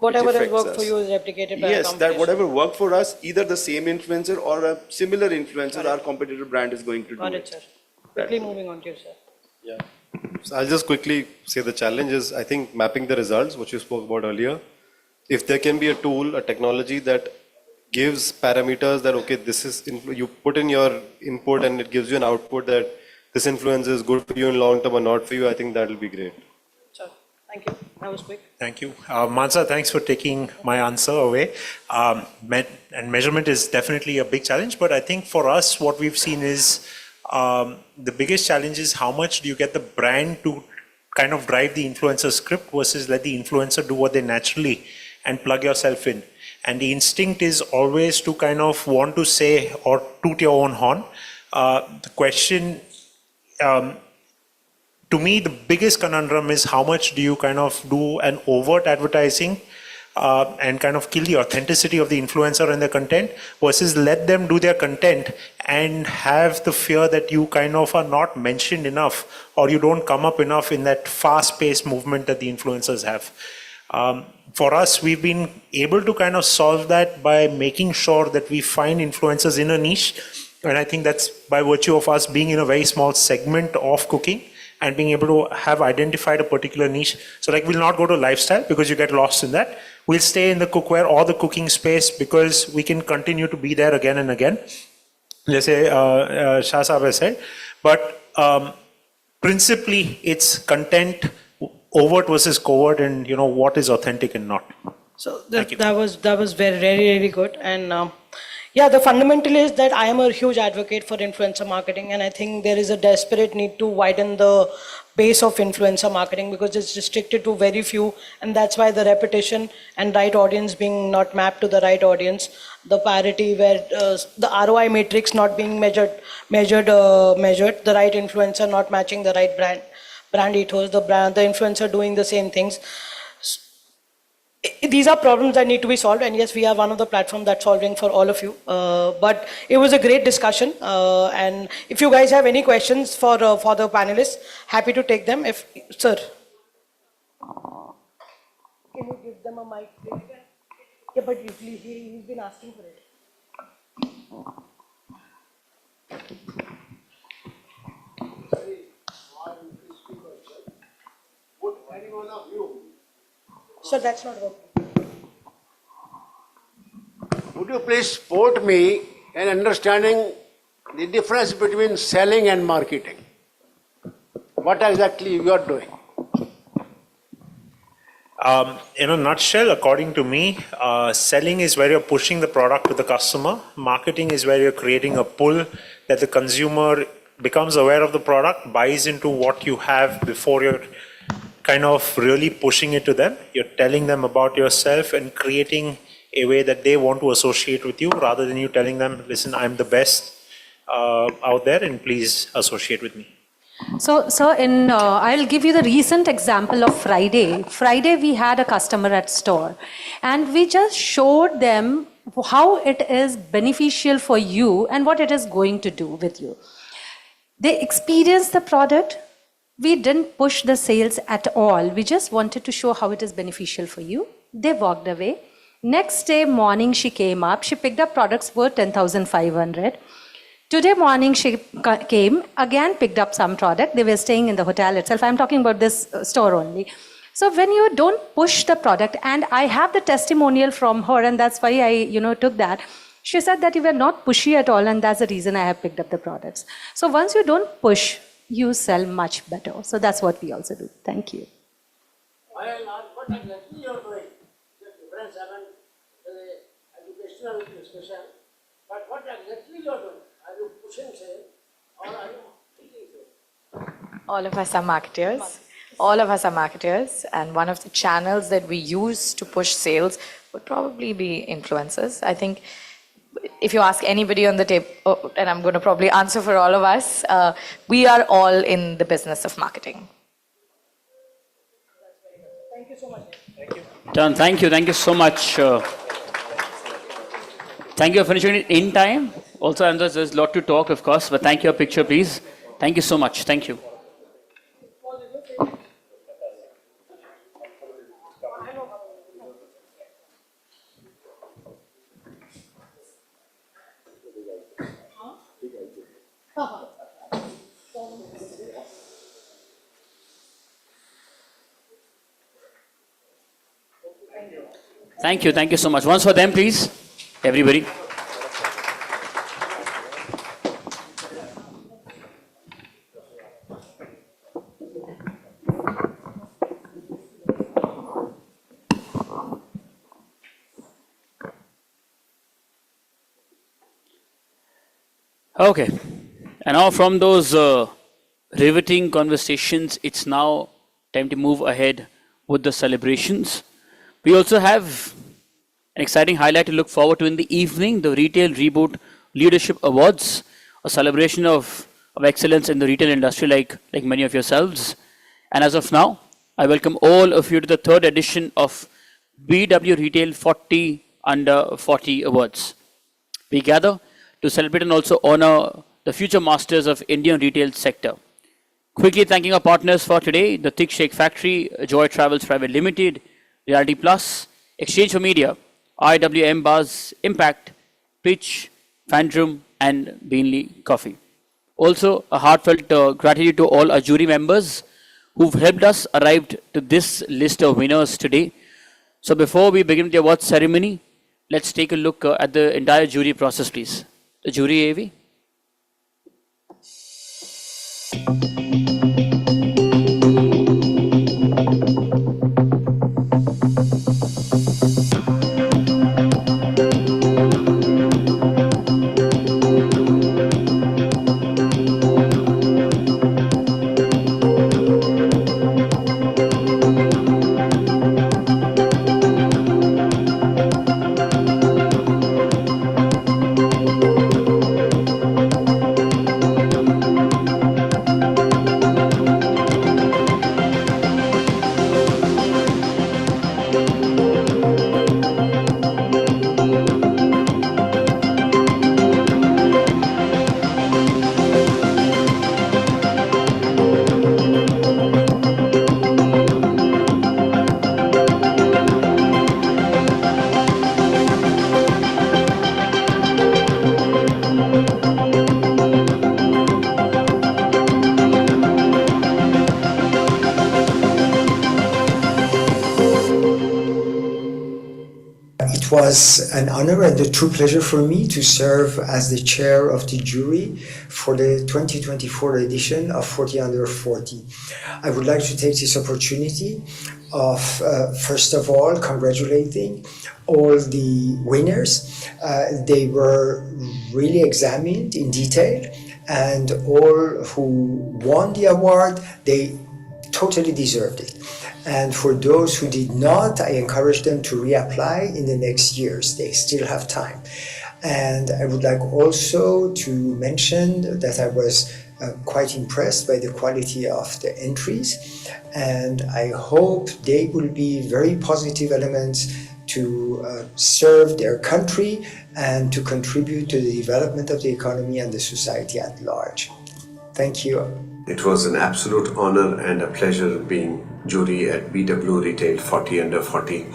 Whatever has affects worked us. for you is replicated by Yes, the that competition. whatever worked for us, either the same influencer or a similar influencer, our competitor brand is going to Got do it, sir. Quickly moving on to you, sir. Yeah. So I'll just quickly say the challenge is, I think, mapping the results, which you spoke about earlier. If there can be a tool, a technology that gives parameters that, okay, this is, you put in your input and it gives you an output that this influence is good for you in long term or not for you, I think that will be great. Sir, thank you. That was quick. Thank you. Mansa, thanks for taking my answer away. And measurement is definitely a big challenge, but I think for us, what we've seen is the biggest challenge is how much do you get the brand to kind of drive the influencer script versus let the influencer do what they naturally and plug yourself in. And the instinct is always to kind of want to say or toot your own horn. The question, to me, the biggest conundrum is how much do you kind of do an overt advertising and kind of kill the authenticity of the influencer and their content versus let them do their content and have the fear that you kind of are not mentioned enough or you don't come up enough in that fast-paced movement that the influencers have. For us, we've been able to kind of solve that by making sure that we find influencers in a niche. And I think that's by virtue of us being in a very small segment of cooking and being able to have identified a particular niche. So like we'll not go to lifestyle because you get lost in that. We'll stay in the cookware or the cooking space because we can continue to be there again and again. Let's say Shah Saab has said. But principally, it's content, overt versus covert, and you know what is authentic and not. So that was very, very good. And yeah, the fundamental is that I am a huge advocate for influencer marketing, and I think there is a desperate need to widen the base of influencer marketing because it's restricted to very few, and that's why the repetition and right audience being not mapped to the right audience, the parity where the ROI matrix not being measured, the right influencer not matching the right brand ethos, the influencer doing the same things. These are problems that need to be solved, and yes, we are one of the platforms that's solving for all of you. But it was a great discussion, and if you guys have any questions for the panelists, happy to take them. Sir, can you give them a mic? Yeah, but he's been asking for it. Sir, that's not working. Would you please support me in understanding the difference between selling and marketing? What exactly you are doing? In a nutshell, according to me, selling is where you're pushing the product to the customer. Marketing is where you're creating a pull that the consumer becomes aware of the product, buys into what you have before you're kind of really pushing it to them. You're telling them about yourself and creating a way that they want to associate with you rather than you telling them, listen, I'm the best out there and please associate with me. So I'll give you the recent example of Friday. Friday we had a customer at store and we just showed them how it is beneficial for you and what it is going to do with you. They experienced the product. We didn't push the sales at all. We just wanted to show how it is beneficial for you. They walked away. Next day morning she came up. She picked up products worth 10,500. Today morning she came, again picked up some product. They were staying in the hotel itself. I'm talking about this store only. So when you don't push the product, and I have the testimonial from her, and that's why I took that. She said that you were not pushy at all, and that's the reason I have picked up the products. So once you don't push, you sell much better. So that's what we also do. Thank you. What exactly you are doing? The difference haven't educational discussion, but what exactly you are doing? Are you pushing sale or are you teaching sale? All of us are marketers. All of us are marketers. And one of the channels that we use to push sales would probably be influencers. I think if you ask anybody on the table, and I'm going to probably answer for all of us, we are all in the business of marketing. Thank you so much. Done. Thank you so much. Thank you for finishing it in time. Also, and there's a lot to talk, of course, but thank you. A picture, please. Thank you so much. Thank you. Thank you so much. Once for them, please, everybody. Okay, and now from those riveting conversations, it's now time to move ahead with the celebrations. We also have an exciting highlight to look forward to in the evening, the Retail Reboot Leadership Awards, a celebration of excellence in the retail industry like many of yourselves. And as of now, I welcome all of you to the third edition of BW Retail 40 Under 40 Awards. We gather to celebrate and also honor the future masters of Indian retail sector. Quickly thanking our partners for today, the Thick Shake Factory, Joy Travels Private Limited, Reality Plus, Exchange for Media, IWM Buzz, Impact, Pitch, Fandrum, and Beanley Coffee. Also, a heartfelt gratitude to all our jury members who've helped us arrive to this list of winners today. So before we begin the awards ceremony, let's take a look at the entire jury process, please. The jury AV. It was an honor and a true pleasure for me to serve as the chair of the jury for the 2024 edition of 40 Under 40. I would like to take this opportunity of, first of all, congratulating all the winners. They were really examined in detail, and all who won the award, they totally deserved it. And for those who did not, I encourage them to reapply in the next years. They still have time. And I would like also to mention that I was quite impressed by the quality of the entries. And I hope they will be very positive elements to serve their country and to contribute to the development of the economy and the society at large. Thank you. It was an absolute honor and a pleasure being jury at BW Retail 40 Under 40.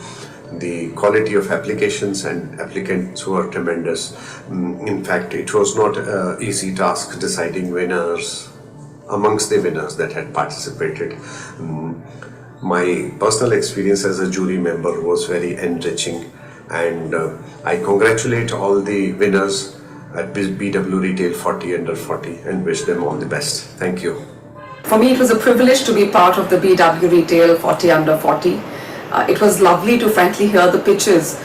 The quality of applications and applicants were tremendous. In fact, it was not an easy task deciding winners amongst the winners that had participated. My personal experience as a jury member was very enriching, and I congratulate all the winners at BW Retail 40 Under 40 and wish them all the best. Thank you. For me, it was a privilege to be part of the BW Retail 40 Under 40. It was lovely to frankly hear the pitches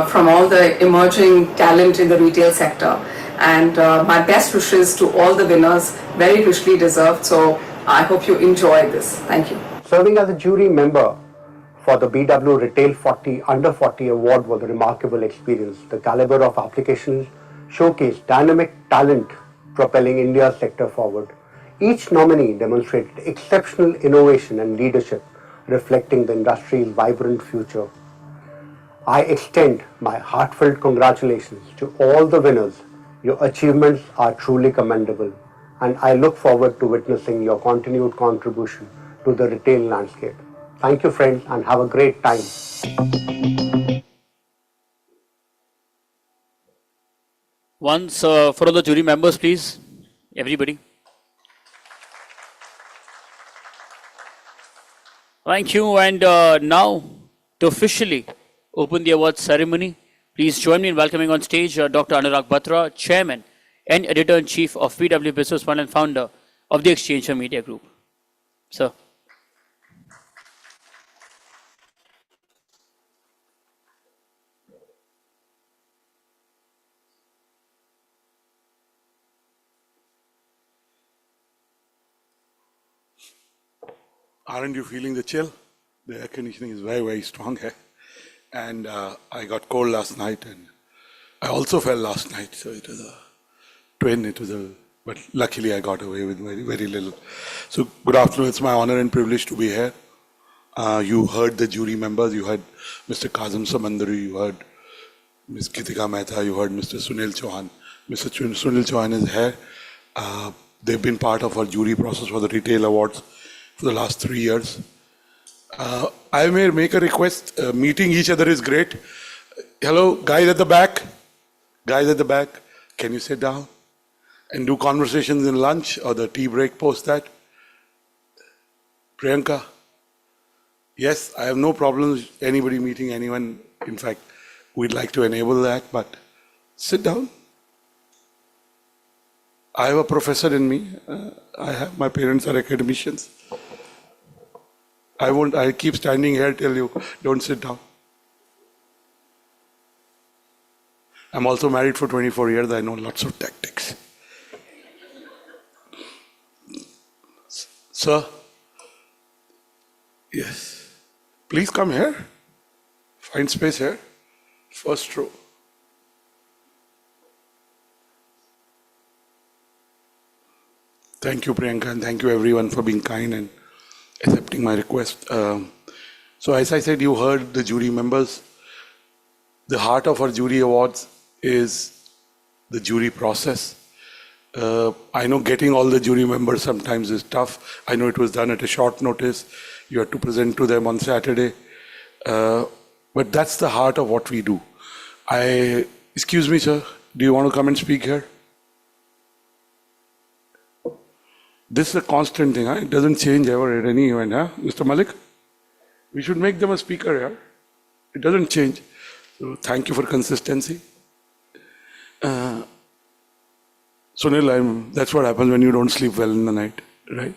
from all the emerging talent in the retail sector. And my best wishes to all the winners, very richly deserved. So I hope you enjoy this. Thank you. Serving as a jury member for the BW Retail 40 Under 40 award was a remarkable experience. The caliber of applications showcased dynamic talent propelling India's sector forward. Each nominee demonstrated exceptional innovation and leadership, reflecting the industry's vibrant future. I extend my heartfelt congratulations to all the winners. Your achievements are truly commendable, and I look forward to witnessing your continued contribution to the retail landscape. Thank you, friends, and have a great time. Once for all the jury members, please, everybody. Thank you. And now, to officially open the awards ceremony, please join me in welcoming on stage Dr. Anurag Batra, Chairman and Editor-in-Chief of PW Business World and founder of the Exchange for Media Group. Sir. Aren't you feeling the chill? The air conditioning is very, very strong here. And I got cold last night, and I also fell last night. So it was a twin, but luckily I got away with very, very little. So good afternoon. It's my honor and privilege to be here. You heard the jury members. You heard Mr. Kazim Samandari. You heard Ms. Kitika Mehta. You heard Mr. Sunil Chauhan. Mr. Sunil Chauhan is here. They've been part of our jury process for the Retail Awards for the last 3 years. I may make a request. Meeting each other is great. Hello, guys at the back. Guys at the back, can you sit down and do conversations in lunch or the tea break post that? Priyanka? Yes, I have no problems anybody meeting anyone. In fact, we'd like to enable that, but sit down. I have a professor in me. My parents are academicians. I keep standing here till you don't sit down. I'm also married for 24 years. I know lots of tactics. Sir? Yes. Please come here. Find space here. First row. Thank you, Priyanka, and thank you everyone for being kind and accepting my request. So as I said, you heard the jury members. The heart of our jury awards is the jury process. I know getting all the jury members sometimes is tough. I know it was done at a short notice. You had to present to them on Saturday. But that's the heart of what we do. Excuse me, sir, do you want to come and speak here? This is a constant thing, huh? It doesn't change ever at any event, huh? Mr. Malik? We should make them a speaker here. It doesn't change. So thank you for consistency. Sunil, that's what happens when you don't sleep well in the night, right?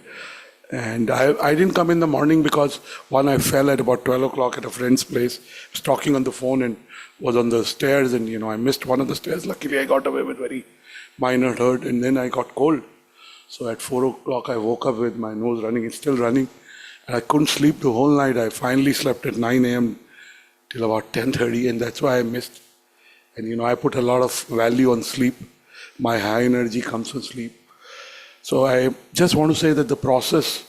And I didn't come in the morning because, one, I fell at about 12 o'clock at a friend's place. I was talking on the phone and was on the stairs, and I missed one of the stairs. Luckily, I got away with very minor hurt, and then I got cold. So at 4 o'clock, I woke up with my nose running. It's still running. And I couldn't sleep the whole night. I finally slept at 9 a.m. till about 10:30, and that's why I missed. And I put a lot of value on sleep. My high energy comes from sleep. So I just want to say that the process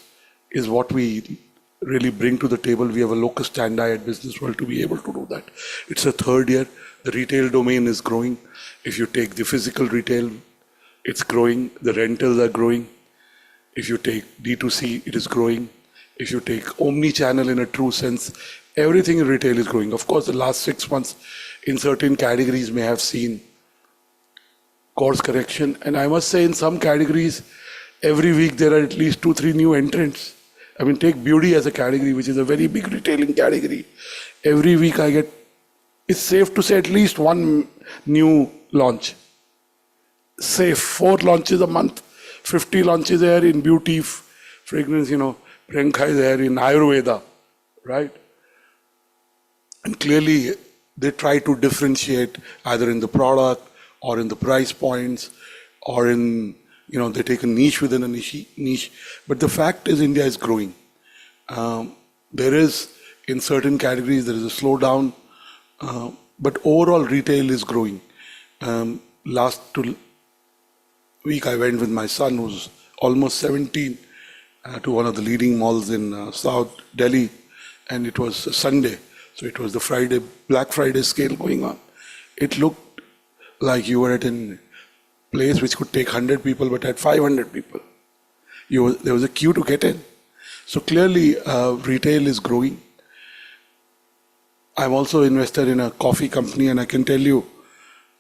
is what we really bring to the table. We have a locus standi at Business World to be able to do that. It's the third year. The retail domain is growing. If you take the physical retail, it's growing. The rentals are growing. If you take D2C, it is growing. If you take omni-channel in a true sense, everything in retail is growing. Of course, the last 6 months in certain categories may have seen course correction. And I must say in some categories, every week there are at least 2-3 new entrants. I mean, take beauty as a category, which is a very big retailing category. Every week it's safe to say at least one new launch. Safe, 4 launches a month, 50 launches there in beauty, fragrance, Priyanka is there in Ayurveda, right? And clearly they try to differentiate either in the product or in the price points or in, they take a niche within a niche. But the fact is India is growing. There is, in certain categories, there is a slowdown, but overall retail is growing. Last week I went with my son, who's almost 17, to one of the leading malls in South Delhi, and it was a Sunday, so it was the Black Friday sale going on. It looked like you were at a place which could take 100 people but had 500 people. There was a queue to get in. So clearly retail is growing. I'm also invested in a coffee company, and I can tell you,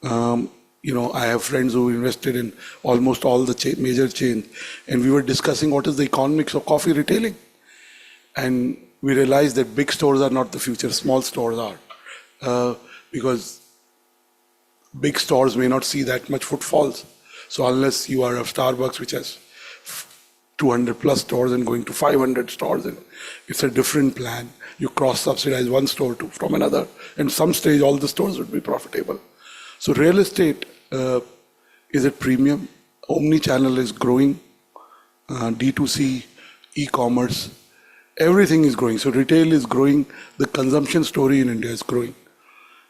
I have friends who invested in almost all the major chains, and we were discussing what is the economics of coffee retailing. And we realized that big stores are not the future, small stores are. Because big stores may not see that much footfalls. So unless you are a Starbucks, which has 200 plus stores and going to 500 stores, and it's a different plan. You cross-subsidize one store from another, and some stage all the stores would be profitable. So real estate is at premium. Omni-channel is growing. D2C, e-commerce, everything is growing. So retail is growing. The consumption story in India is growing.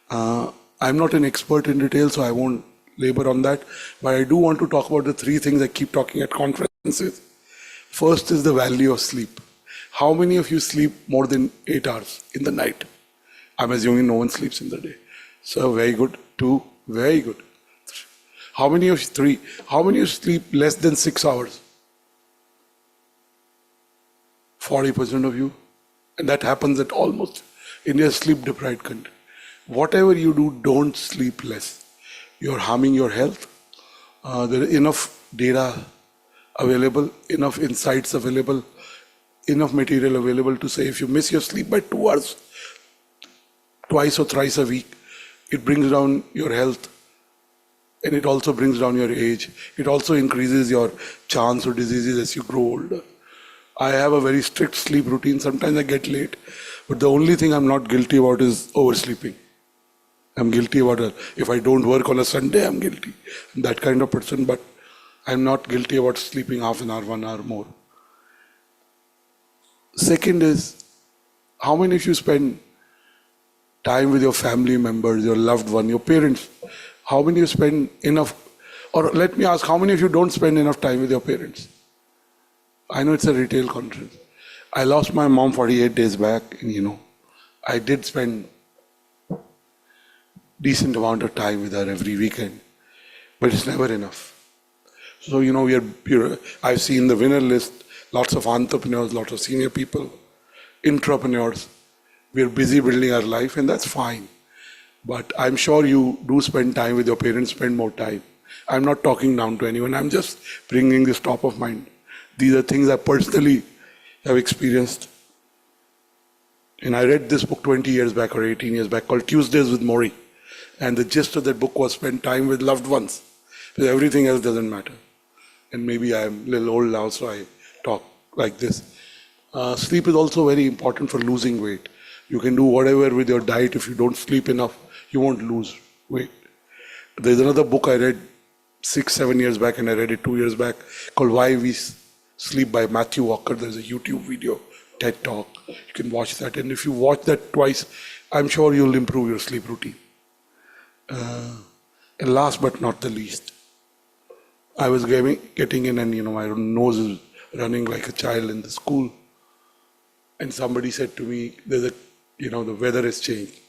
I'm not an expert in retail, so I won't labor on that. But I do want to talk about the three things I keep talking at conferences. First is the value of sleep. How many of you sleep more than 8 hours in the night? I'm assuming no one sleeps in the day. So very good. 2, very good. 3. How many of you sleep less than 6 hours? 40% of you. And that happens at almost India's sleep-deprived country. Whatever you do, don't sleep less. You're harming your health. There is enough data available, enough insights available, enough material available to say if you miss your sleep by 2 hours, twice or thrice a week, it brings down your health, and it also brings down your age. It also increases your chance of diseases as you grow older. I have a very strict sleep routine. Sometimes I get late, but the only thing I'm not guilty about is oversleeping. I'm guilty about it. If I don't work on a Sunday, I'm guilty. I'm that kind of person, but I'm not guilty about sleeping half an hour, 1 hour more. Second is, how many of you spend time with your family members, your loved one, your parents? How many of you spend enough, or let me ask, how many of you don't spend enough time with your parents? I know it's a retail conference. I lost my mom 48 days back, and I did spend decent amount of time with her every weekend, but it's never enough. So, I've seen the winner list, lots of entrepreneurs, lots of senior people, intrapreneurs. We're busy building our life, and that's fine. But I'm sure you do spend time with your parents, spend more time. I'm not talking down to anyone. I'm just bringing this top of mind. These are things I personally have experienced. And I read this book 20 years back or 18 years back called Tuesdays with Maury. And the gist of that book was spend time with loved ones. Because everything else doesn't matter. And maybe I'm a little old now, so I talk like this. Sleep is also very important for losing weight. You can do whatever with your diet. If you don't sleep enough, you won't lose weight. There's another book I read 6-7 years back, and I read it 2 years back, called Why We Sleep by Matthew Walker. There's a YouTube video, TED Talk. You can watch that. And if you watch that twice, I'm sure you'll improve your sleep routine. And last but not the least, I was getting in, and my nose is running like a child in the school. And somebody said to me, the weather has changed.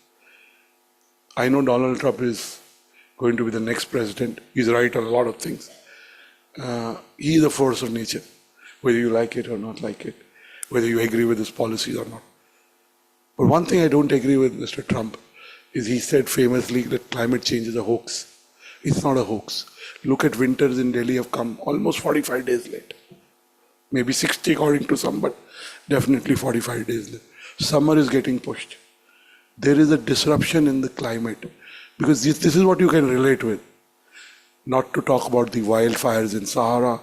I know Donald Trump is going to be the next president. He's right on a lot of things. He is a force of nature, whether you like it or not like it, whether you agree with his policies or not. But one thing I don't agree with Mr. Trump is he said famously that climate change is a hoax. It's not a hoax. Look at winters in Delhi have come almost 45 days late. Maybe 60 according to some, but definitely 45 days late. Summer is getting pushed. There is a disruption in the climate because this is what you can relate with. Not to talk about the wildfires in Sahara,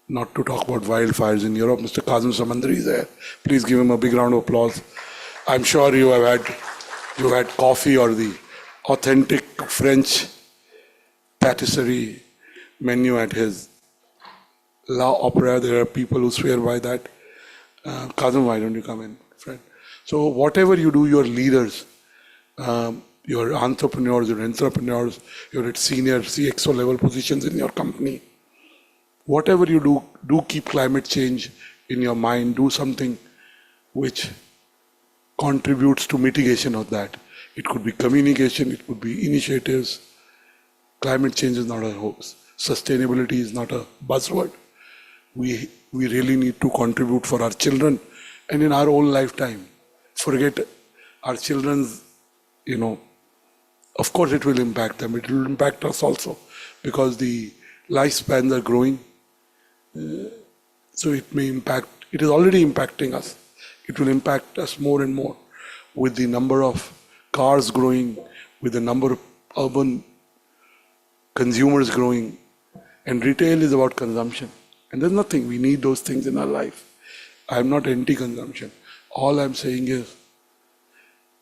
not to talk about wildfires in Europe. Mr. Kazim Samandari is there. Please give him a big round of applause. I'm sure you have had coffee or the authentic French patisserie menu at his La Opera. There are people who swear by that. Kazim, why don't you come in, friend? So whatever you do, you're leaders. You're entrepreneurs, you're at senior CXO level positions in your company. Whatever you do keep climate change in your mind. Do something which contributes to mitigation of that. It could be communication, it could be initiatives. Climate change is not a hoax. Sustainability is not a buzzword. We really need to contribute for our children and in our own lifetime. Forget our children's, of course it will impact them. It will impact us also because the lifespans are growing. So it may impact, it is already impacting us. It will impact us more and more with the number of cars growing, with the number of urban consumers growing. And retail is about consumption. And there's nothing, we need those things in our life. I'm not anti-consumption. All I'm saying is,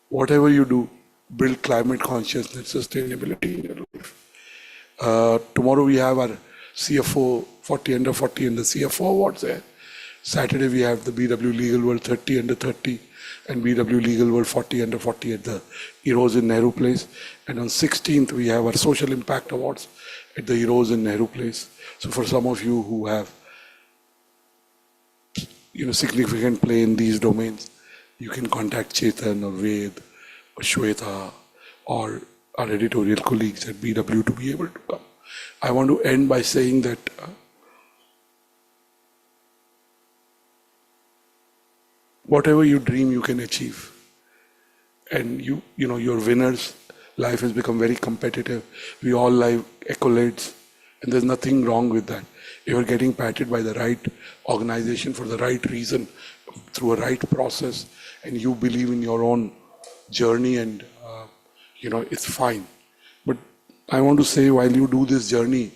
whatever you do, build climate consciousness, sustainability in your life. Tomorrow we have our CFO 40 under 40 and the CFO awards there. Saturday we have the BW Legal World 30 under 30 and BW Legal World 40 under 40 at the Heroes in Nehru Place. And on 16th we have our Social Impact Awards at the Heroes in Nehru Place. So for some of you who have significant play in these domains, you can contact Chetan or Ved or Shweta or our editorial colleagues at BW to be able to come. I want to end by saying that whatever you dream, you can achieve. And you're winners. Life has become very competitive. We all like accolades, and there's nothing wrong with that. You're getting patted by the right organization for the right reason, through a right process, and you believe in your own journey, and it's fine. But I want to say, while you do this journey,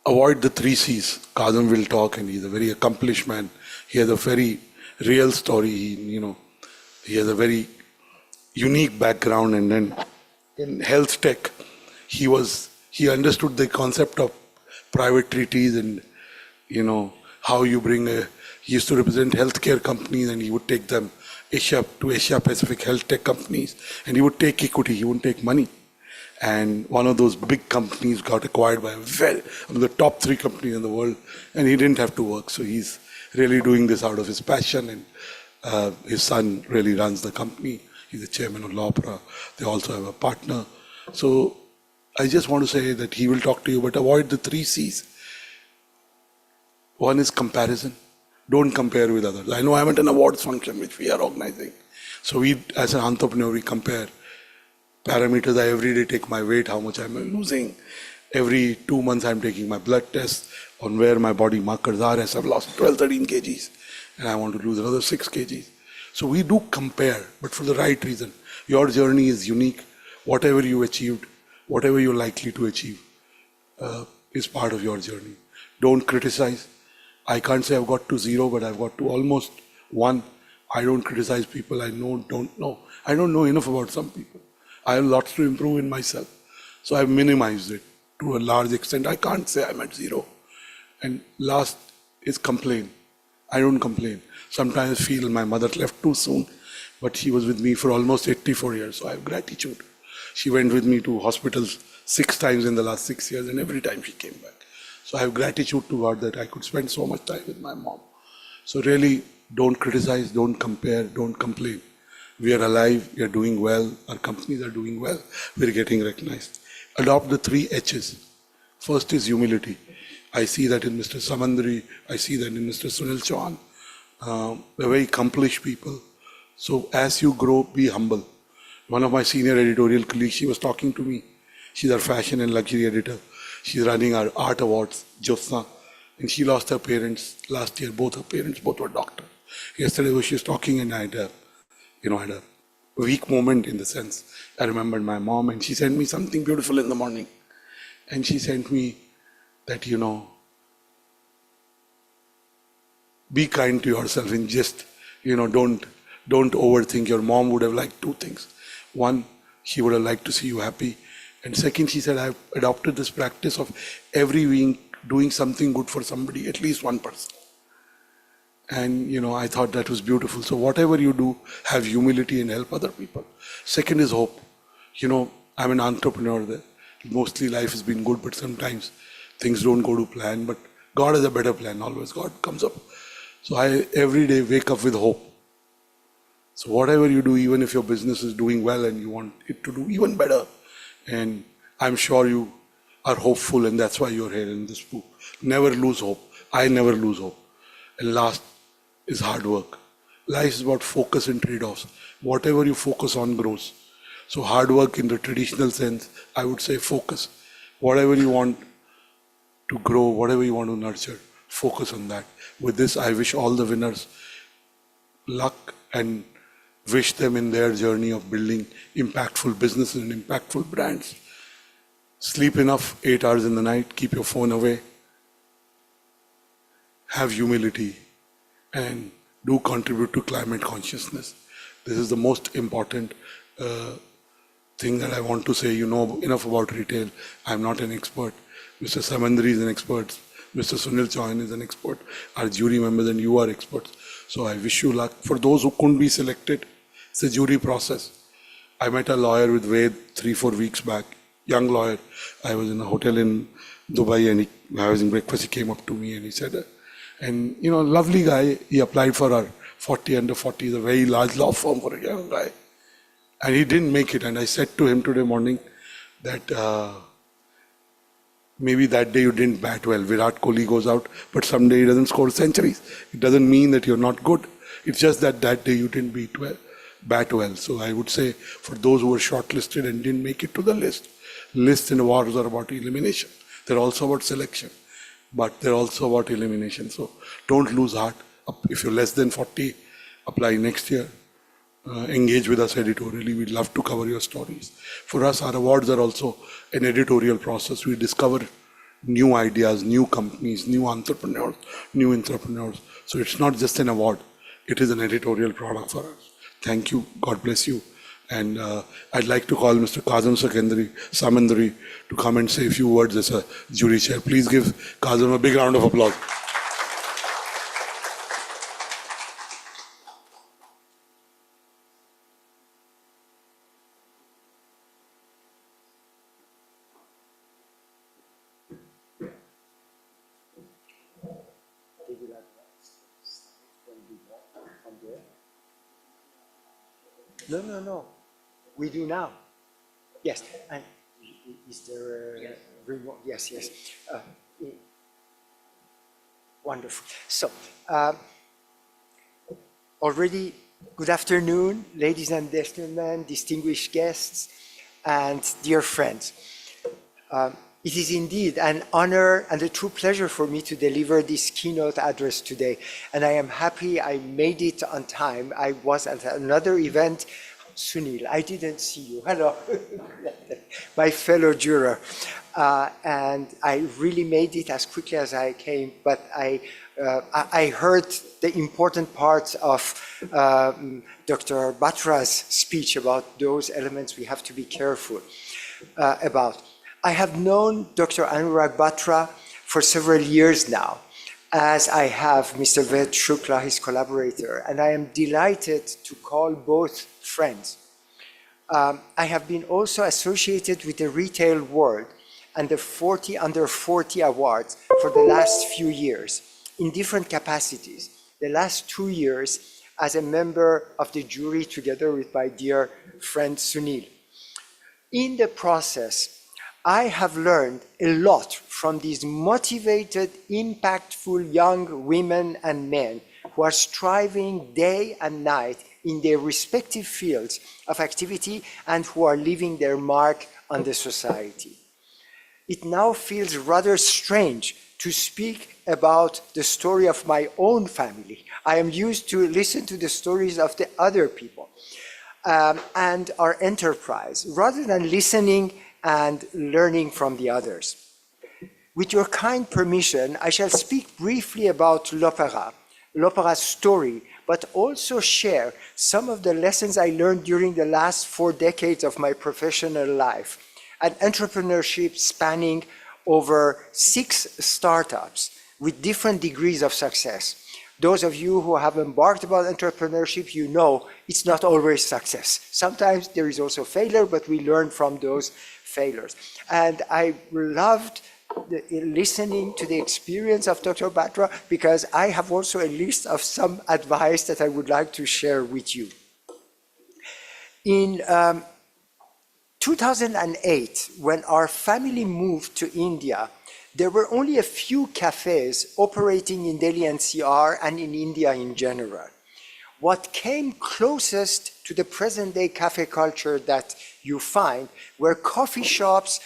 avoid the 3 C's. Kazam will talk, and he's a very accomplished man. He has a very real story. He has a very unique background, and then in health tech, he understood the concept of private treaties and how you bring he used to represent healthcare companies, and he would take them to Asia Pacific health tech companies, and he would take equity, he wouldn't take money. And one of those big companies got acquired by one of the top 3 companies in the world, and he didn't have to work. So he's really doing this out of his passion, and his son really runs the company. He's the chairman of Lopra. They also have a partner. So I just want to say that he will talk to you, but avoid the 3 C's. One is comparison. Don't compare with others. I know I'm at an awards function which we are organizing. So we, as an entrepreneur, we compare parameters. I every day take my weight, how much I'm losing. Every 2 months I'm taking my blood tests on where my body markers are, as I've lost 12, 13 kgs. And I want to lose another 6 kgs. So we do compare, but for the right reason. Your journey is unique. Whatever you achieved, whatever you're likely to achieve is part of your journey. Don't criticize. I can't say I've got to 0, but I've got to almost 1. I don't criticize people I don't know. I don't know enough about some people. I have lots to improve in myself. So I've minimized it to a large extent. I can't say I'm at 0. And last is complain. I don't complain. Sometimes I feel my mother left too soon, but she was with me for almost 84 years. So I have gratitude. She went with me to hospitals 6 times in the last 6 years, and every time she came back. So I have gratitude to God that I could spend so much time with my mom. So really, don't criticize, don't compare, don't complain. We are alive, we are doing well, our companies are doing well, we're getting recognized. Adopt the 3 H's. First is humility. I see that in Mr. Samandri, I see that in Mr. Sunil Chauhan. They're very accomplished people. So as you grow, be humble. One of my senior editorial colleagues, she was talking to me. She's our fashion and luxury editor. She's running our art awards, Jyotsna. And she lost her parents last year. Both her parents, both were doctors. Yesterday she was talking, and I had a weak moment in the sense. I remembered my mom, and she sent me something beautiful in the morning. And she sent me that, be kind to yourself and just, don't overthink. Your mom would have liked 2 things. One, she would have liked to see you happy. And second, she said, I've adopted this practice of every week doing something good for somebody, at least one person. And, I thought that was beautiful. So whatever you do, have humility and help other people. Second is hope. I'm an entrepreneur there. Mostly life has been good, but sometimes things don't go to plan. But God has a better plan always. God comes up. So I every day wake up with hope. So whatever you do, even if your business is doing well and you want it to do even better, and I'm sure you are hopeful, and that's why you're here in this book. Never lose hope. I never lose hope. And last is hard work. Life is about focus and trade-offs. Whatever you focus on grows. So hard work in the traditional sense, I would say focus. Whatever you want to grow, whatever you want to nurture, focus on that. With this, I wish all the winners luck and wish them in their journey of building impactful businesses and impactful brands. Sleep enough, 8 hours in the night, keep your phone away, have humility, and do contribute to climate consciousness. This is the most important thing that I want to say. You know enough about retail. I'm not an expert. Mr. Samandri is an expert. Mr. Sunil Chauhan is an expert. Our jury members and you are experts. So I wish you luck. For those who couldn't be selected, it's a jury process. I met a lawyer with Ved 3-4 weeks back, young lawyer. I was in a hotel in Dubai and I was in breakfast. He came up to me and he said, and you know, lovely guy. He applied for our 40 under 40, is a very large law firm for a young guy. And he didn't make it. And I said to him today morning that maybe that day you didn't bat well. Virat Kohli goes out, but someday he doesn't score centuries. It doesn't mean that you're not good. It's just that that day you didn't bat well. So I would say for those who were shortlisted and didn't make it to the list, lists and awards are about elimination. They're also about selection, but they're also about elimination. So don't lose heart. If you're less than 40, apply next year. Engage with us editorially. We'd love to cover your stories. For us, our awards are also an editorial process. We discover new ideas, new companies, new entrepreneurs. So it's not just an award. It is an editorial product for us. Thank you. God bless you. And I'd like to call Mr. Kazim Samandri to come and say a few words as a jury chair. Please give Kazim a big round of applause. No. We do now. Yes. And is there a remote? Yes. Wonderful. So, already good afternoon, ladies and gentlemen, distinguished guests, and dear friends. It is indeed an honor and a true pleasure for me to deliver this keynote address today. And I am happy I made it on time. I was at another event. Sunil, I didn't see you. Hello, my fellow juror. And I really made it as quickly as I came, but I heard the important parts of Dr. Batra's speech about those elements we have to be careful about. I have known Dr. Anurag Batra for several years now, as I have Mr. Ved Shukla, his collaborator, and I am delighted to call both friends. I have been also associated with the retail world and the 40 under 40 awards for the last few years in different capacities. The last 2 years as a member of the jury together with my dear friend Sunil. In the process, I have learned a lot from these motivated, impactful young women and men who are striving day and night in their respective fields of activity and who are leaving their mark on the society. It now feels rather strange to speak about the story of my own family. I am used to listen to the stories of the other people and our enterprise, rather than listening and learning from the others. With your kind permission, I shall speak briefly about l'Opéra's story, but also share some of the lessons I learned during the last 4 decades of my professional life, and entrepreneurship spanning over 6 startups with different degrees of success. Those of you who have embarked about entrepreneurship, you know it's not always success. Sometimes there is also failure, but we learn from those failures. And I loved listening to the experience of Dr. Batra because I have also a list of some advice that I would like to share with you. In 2008, when our family moved to India, there were only a few cafes operating in Delhi NCR and in India in general. What came closest to the present-day cafe culture that you find were coffee shops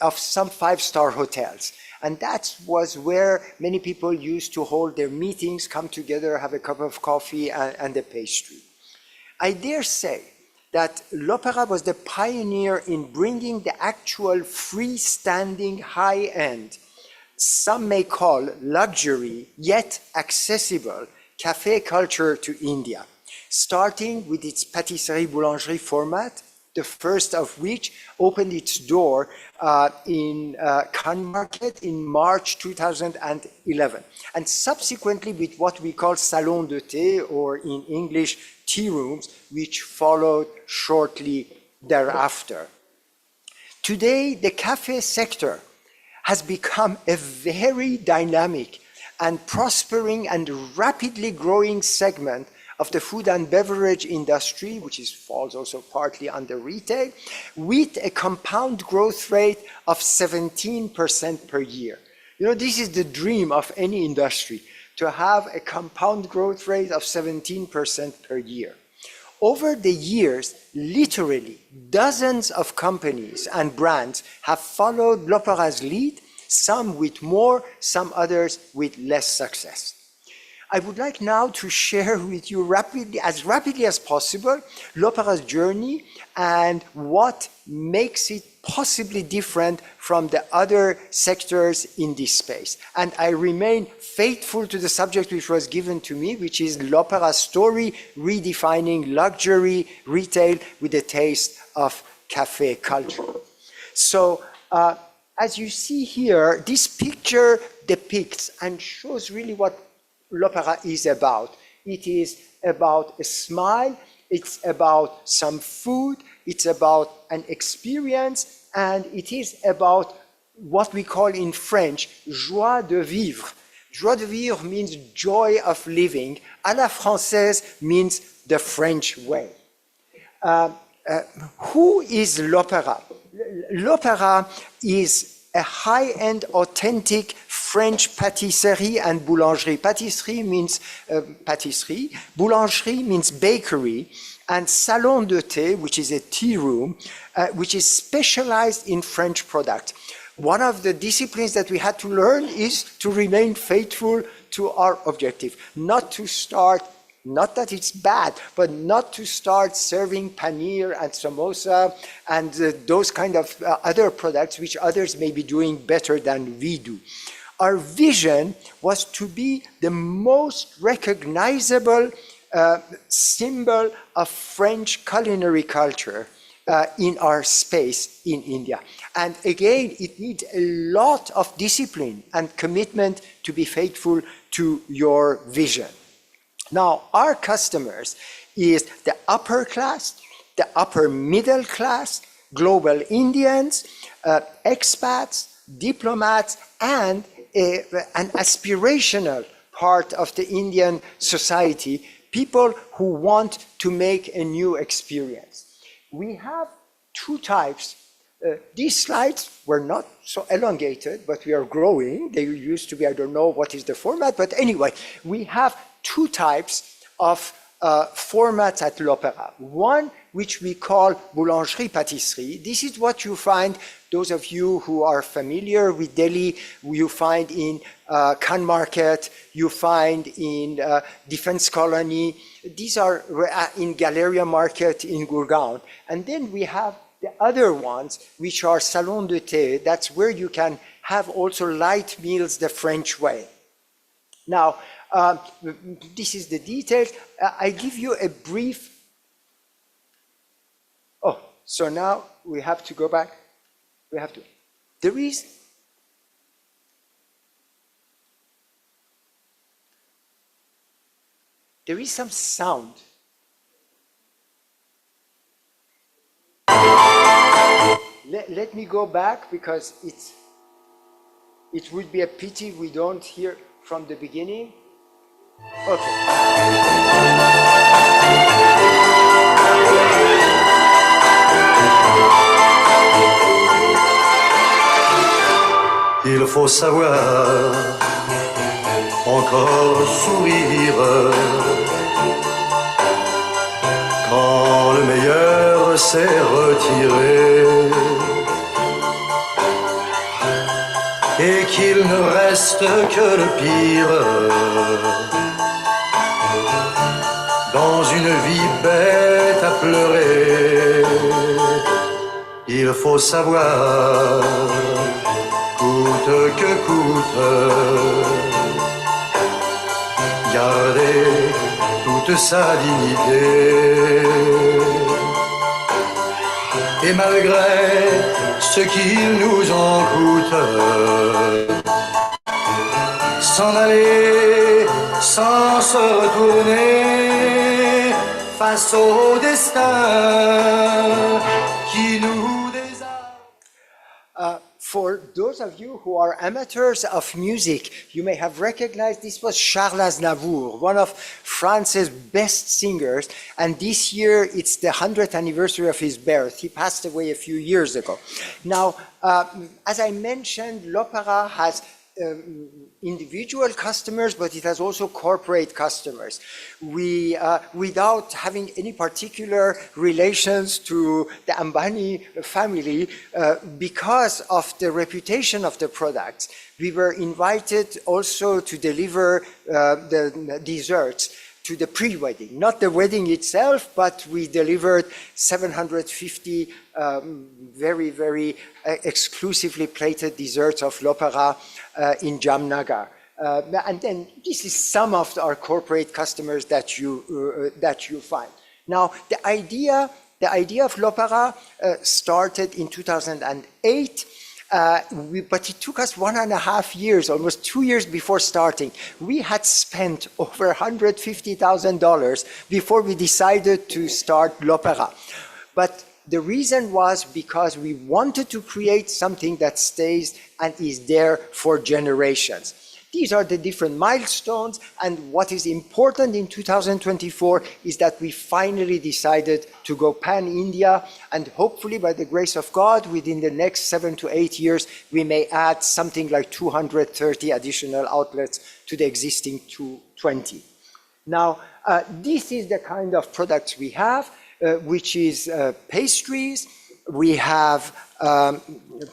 of some five-star hotels. And that was where many people used to hold their meetings, come together, have a cup of coffee and a pastry. I dare say that L'Opéra was the pioneer in bringing the actual freestanding high-end, some may call luxury, yet accessible, cafe culture to India, starting with its patisserie boulangerie format, the first of which opened its door in Khan Market in March 2011, and subsequently with what we call salon de thé, or in English, tea rooms, which followed shortly thereafter. Today, the cafe sector has become a very dynamic and prospering and rapidly growing segment of the food and beverage industry, which falls also partly under retail, with a compound growth rate of 17% per year. You know, this is the dream of any industry, to have a compound growth rate of 17% per year. Over the years, literally dozens of companies and brands have followed L'Opéra's lead, some with more, some others with less success. I would like now to share with you as rapidly as possible, L'Opéra's journey and what makes it possibly different from the other sectors in this space. And I remain faithful to the subject which was given to me, which is L'Opéra's story, redefining luxury retail with a taste of cafe culture. So, as you see here, this picture depicts and shows really what L'Opéra is about. It is about a smile, it's about some food, it's about an experience, and it is about what we call in French, joie de vivre. Joie de vivre means joy of living. À la française means the French way. Who is L'Opéra? L'Opéra is a high-end, authentic French patisserie and boulangerie. Patisserie means patisserie, boulangerie means bakery, and salon de thé, which is a tea room, which is specialized in French products. One of the disciplines that we had to learn is to remain faithful to our objective, not to start, not that it's bad, but not to start serving paneer and samosa and those kind of other products which others may be doing better than we do. Our vision was to be the most recognizable symbol of French culinary culture in our space in India. And again, it needs a lot of discipline and commitment to be faithful to your vision. Now, our customers is the upper class, the upper middle class, global Indians, expats, diplomats, and an aspirational part of the Indian society, people who want to make a new experience. We have two types. These slides were not so elongated, but we are growing. They used to be, I don't know what is the format, but anyway, we have two types of formats at L'Opéra. One, which we call boulangerie-pâtisserie. This is what you find, those of you who are familiar with Delhi, you find in Khan Market, you find in Defense Colony. These are in Galleria Market in Gurgaon. And then we have the other ones, which are salon de thé. That's where you can have also light meals the French way. Now, this is the details. I give you a brief. Oh, so now we have to go back. We have to. There is some sound. Let me go back because it would be a pity we don't hear from the beginning. Okay. faut savoir encore sourire quand le meilleur s'est retiré et qu'il ne reste que le pire dans une vie bête à pleurer. Il faut savoir, coûte que coûte, garder toute sa dignité. Et malgré ce qu'il nous en coûte, s'en aller sans se retourner face au destin qui nous désarme. For those of you who are amateurs of music, you may have recognized this was Charles Aznavour, one of France's best singers, and this year it's the 100th anniversary of his birth. He passed away a few years ago. Now, as I mentioned, l'Opéra has individual customers, but it has also corporate customers. We, without having any particular relations to the Ambani family, because of the reputation of the products, we were invited also to deliver the desserts to the pre-wedding, not the wedding itself, but we delivered 750 very, very exclusively plated desserts of l'Opéra in Jamnagar. And then this is some of our corporate customers that you find. Now, the idea of l'Opéra started in 2008. But it took us 1.5 years, almost 2 years before starting. We had spent over $150,000 before we decided to start l'Opéra. But the reason was because we wanted to create something that stays and is there for generations. These are the different milestones, and what is important in 2024 is that we finally decided to go pan-India, and hopefully by the grace of God, within the next 7 to 8 years, we may add something like 230 additional outlets to the existing 220. Now, this is the kind of products we have, which is pastries, we have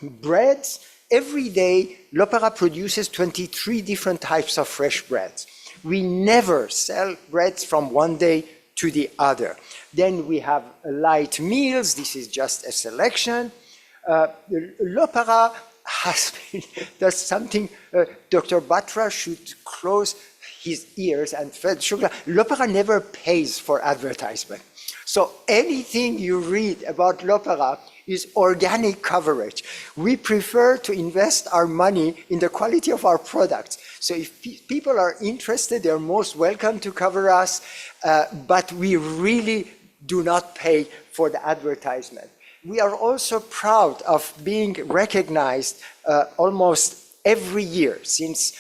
breads. Every day, l'Opéra produces 23 different types of fresh breads. We never sell breads from one day to the other. Then we have light meals. This is just a selection. L'Opéra has been, there's something, Dr. Batra should close his ears and Fred Shukla. L'Opéra never pays for advertisement. So anything you read about l'Opéra is organic coverage. We prefer to invest our money in the quality of our products. So if people are interested, they're most welcome to cover us, but we really do not pay for the advertisement. We are also proud of being recognized almost every year since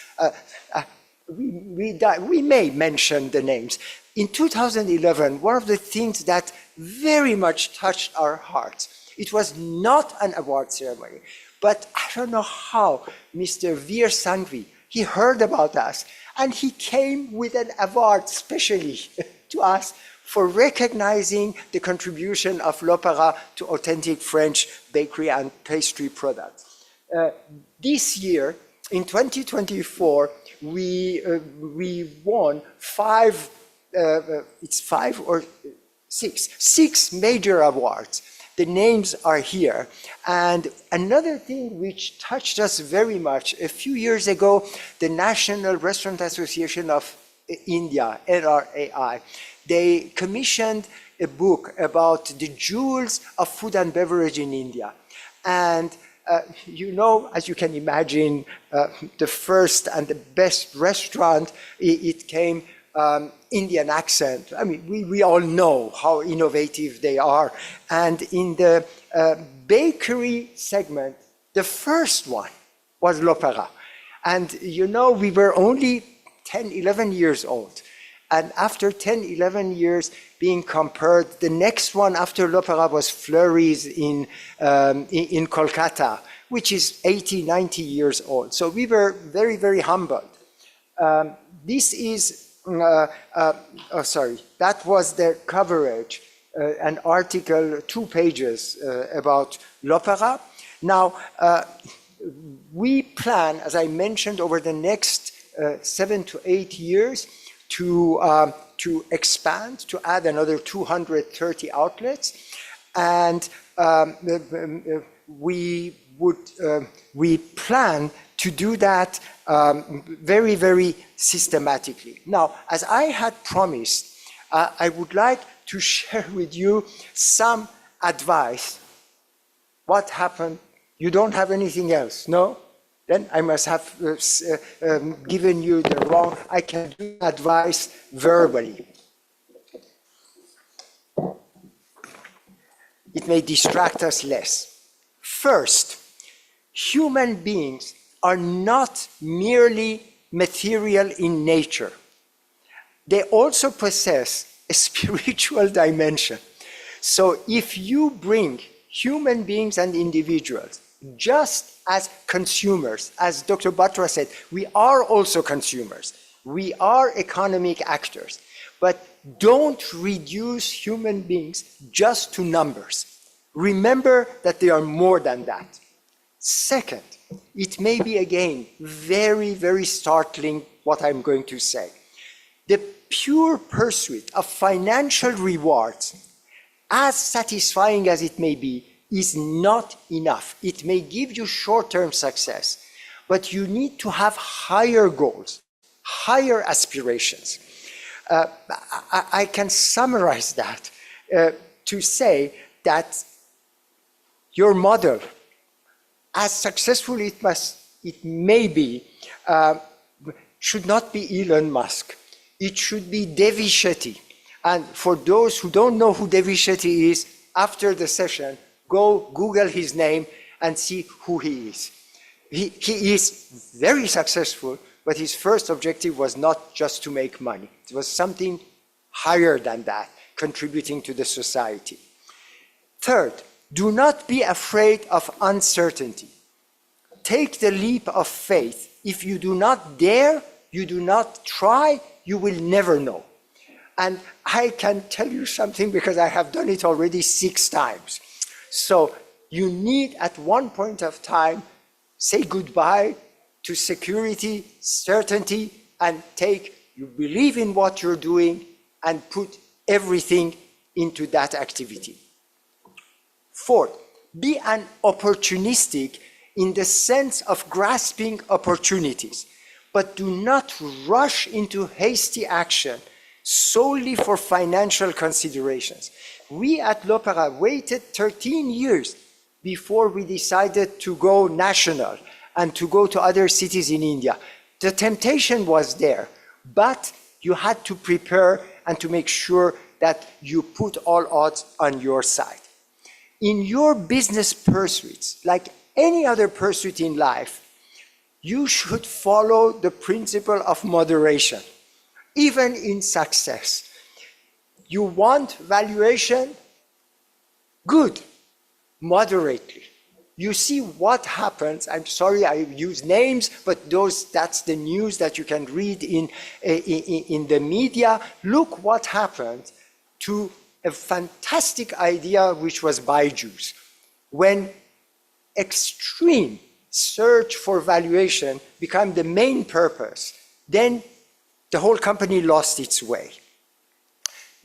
we may mention the names. In 2011, one of the things that very much touched our hearts, it was not an award ceremony, but I don't know how Mr. Veer Sanghvi, he heard about us and he came with an award specially to us for recognizing the contribution of l'Opéra to authentic French bakery and pastry products. This year, in 2024, we won six major awards. The names are here. And another thing which touched us very much, a few years ago, the National Restaurant Association of India, NRAI, they commissioned a book about the jewels of food and beverage in India. And you know, as you can imagine, the first and the best restaurant, it came Indian accent. I mean, we all know how innovative they are. And in the bakery segment, the first one was l'Opéra. And you know, we were only 10, 11 years old. And after 10, 11 years being compared, the next one after l'Opéra was Fleury's in Kolkata, which is 80, 90 years old. So we were very, very humbled. This is, that was the coverage, an article, 2 pages about l'Opéra. Now, we plan, as I mentioned, over the next 7 to 8 years to expand, to add another 230 outlets. And we plan to do that very, very systematically. Now, as I had promised, I would like to share with you some advice. What happened? You don't have anything else, no? Then I must have given you the wrong. I can do advice verbally. It may distract us less. First, human beings are not merely material in nature. They also possess a spiritual dimension. So if you bring human beings and individuals just as consumers, as Dr. Batra said, we are also consumers. We are economic actors. But don't reduce human beings just to numbers. Remember that they are more than that. Second, it may be again very, very startling what I'm going to say. The pure pursuit of financial rewards, as satisfying as it may be, is not enough. It may give you short-term success, but you need to have higher goals, higher aspirations. I can summarize that to say that your model, as successful it may be, should not be Elon Musk. It should be Devi Shetty. And for those who don't know who Devi Shetty is, after the session, go Google his name and see who he is. He is very successful, but his first objective was not just to make money. It was something higher than that, contributing to the society. Third, do not be afraid of uncertainty. Take the leap of faith. If you do not dare, you do not try, you will never know. And I can tell you something because I have done it already 6 times. So you need at one point of time say goodbye to security, certainty, and you believe in what you're doing and put everything into that activity. Fourth, be an opportunistic in the sense of grasping opportunities, but do not rush into hasty action solely for financial considerations. We at l'Opéra waited 13 years before we decided to go national and to go to other cities in India. The temptation was there, but you had to prepare and to make sure that you put all odds on your side. In your business pursuits, like any other pursuit in life, you should follow the principle of moderation, even in success. You want valuation? Good, moderately. You see what happens. I'm sorry I use names, but that's the news that you can read in the media. Look what happened to a fantastic idea which was Byju's. When extreme search for valuation became the main purpose, then the whole company lost its way.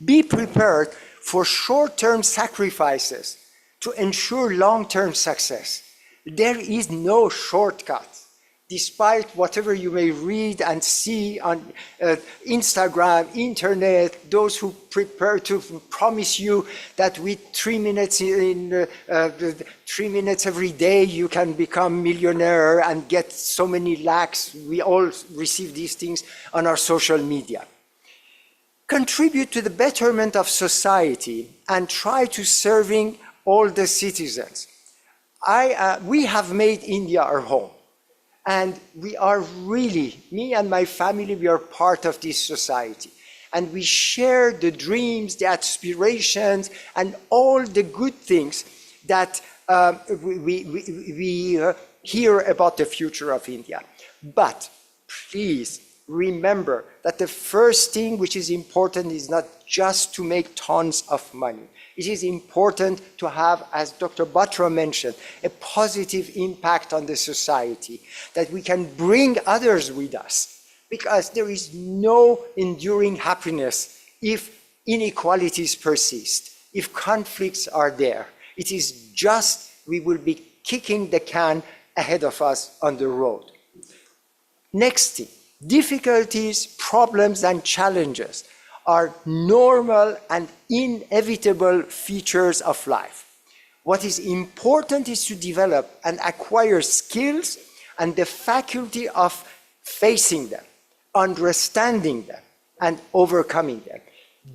Be prepared for short-term sacrifices to ensure long-term success. There is no shortcut. Despite whatever you may read and see on Instagram, internet, those who prepare to promise you that with 3 minutes 3 minutes every day you can become millionaire and get so many lakhs. We all receive these things on our social media. Contribute to the betterment of society and try to serving all the citizens. We have made India our home. And we are really, me and my family, we are part of this society. And we share the dreams, the aspirations, and all the good things that we hear about the future of India. But please remember that the first thing which is important is not just to make tons of money. It is important to have, as Dr. Batra mentioned, a positive impact on the society, that we can bring others with us, because there is no enduring happiness if inequalities persist, if conflicts are there. It is just we will be kicking the can ahead of us on the road. Next thing, difficulties, problems, and challenges are normal and inevitable features of life. What is important is to develop and acquire skills and the faculty of facing them, understanding them, and overcoming them.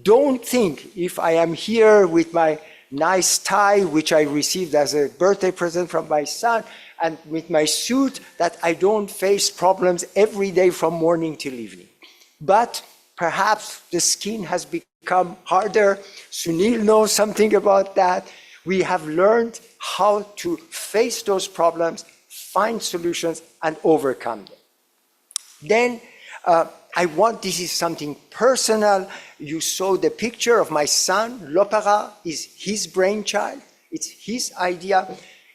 Don't think if I am here with my nice tie, which I received as a birthday present from my son, and with my suit, that I don't face problems every day from morning till evening. But perhaps the skin has become harder. Sunil knows something about that. We have learned how to face those problems, find solutions, and overcome them. Then this is something personal. You saw the picture of my son. L'Opéra is his brainchild. It's his idea.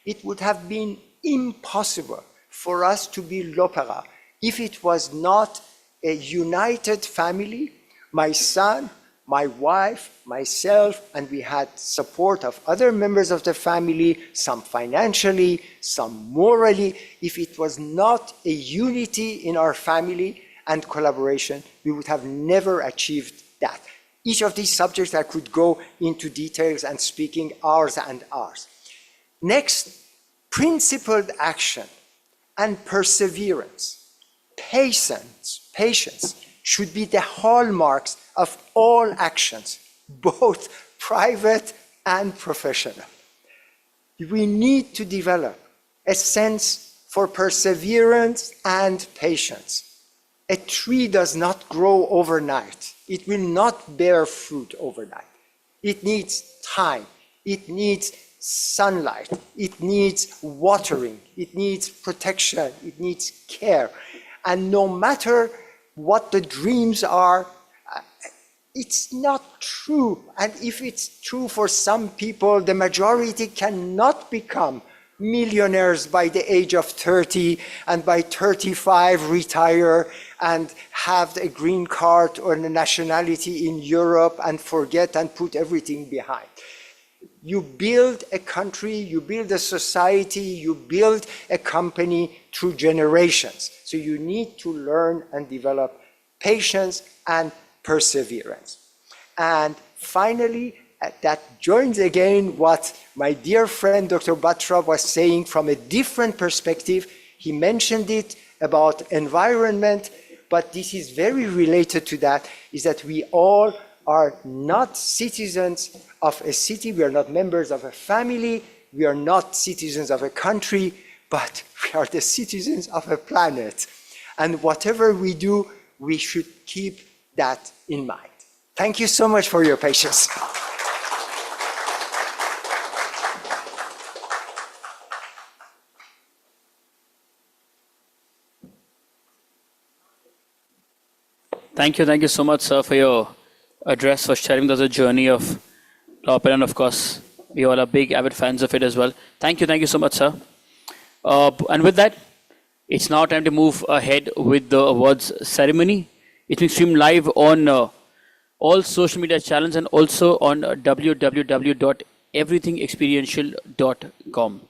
It would have been impossible for us to be L'Opéra if it was not a united family, my son, my wife, myself, and we had support of other members of the family, some financially, some morally. If it was not a unity in our family and collaboration, we would have never achieved that. Each of these subjects I could go into details and speaking hours and hours. Next, principled action and perseverance, patience should be the hallmarks of all actions, both private and professional. We need to develop a sense for perseverance and patience. A tree does not grow overnight. It will not bear fruit overnight. It needs time. It needs sunlight. It needs watering. It needs protection. It needs care. And no matter what the dreams are, it's not true. And if it's true for some people, the majority cannot become millionaires by the age of 30 and by 35 retire and have a green card or a nationality in Europe and forget and put everything behind. You build a country, you build a society, you build a company through generations. So you need to learn and develop patience and perseverance. And finally, that joins again what my dear friend Dr. Batra was saying from a different perspective. He mentioned it about environment, but this is very related to that, is that we all are not citizens of a city, we are not members of a family, we are not citizens of a country, but we are the citizens of a planet. And whatever we do, we should keep that in mind. Thank you so much for your patience. Thank you so much, sir, for your address, for sharing with us a journey of opera, and of course, we all are big avid fans of it as well. Thank you so much, sir. And with that, it's now time to move ahead with the awards ceremony. It's being streamed live on all social media channels and also on www.everythingexperiential.com.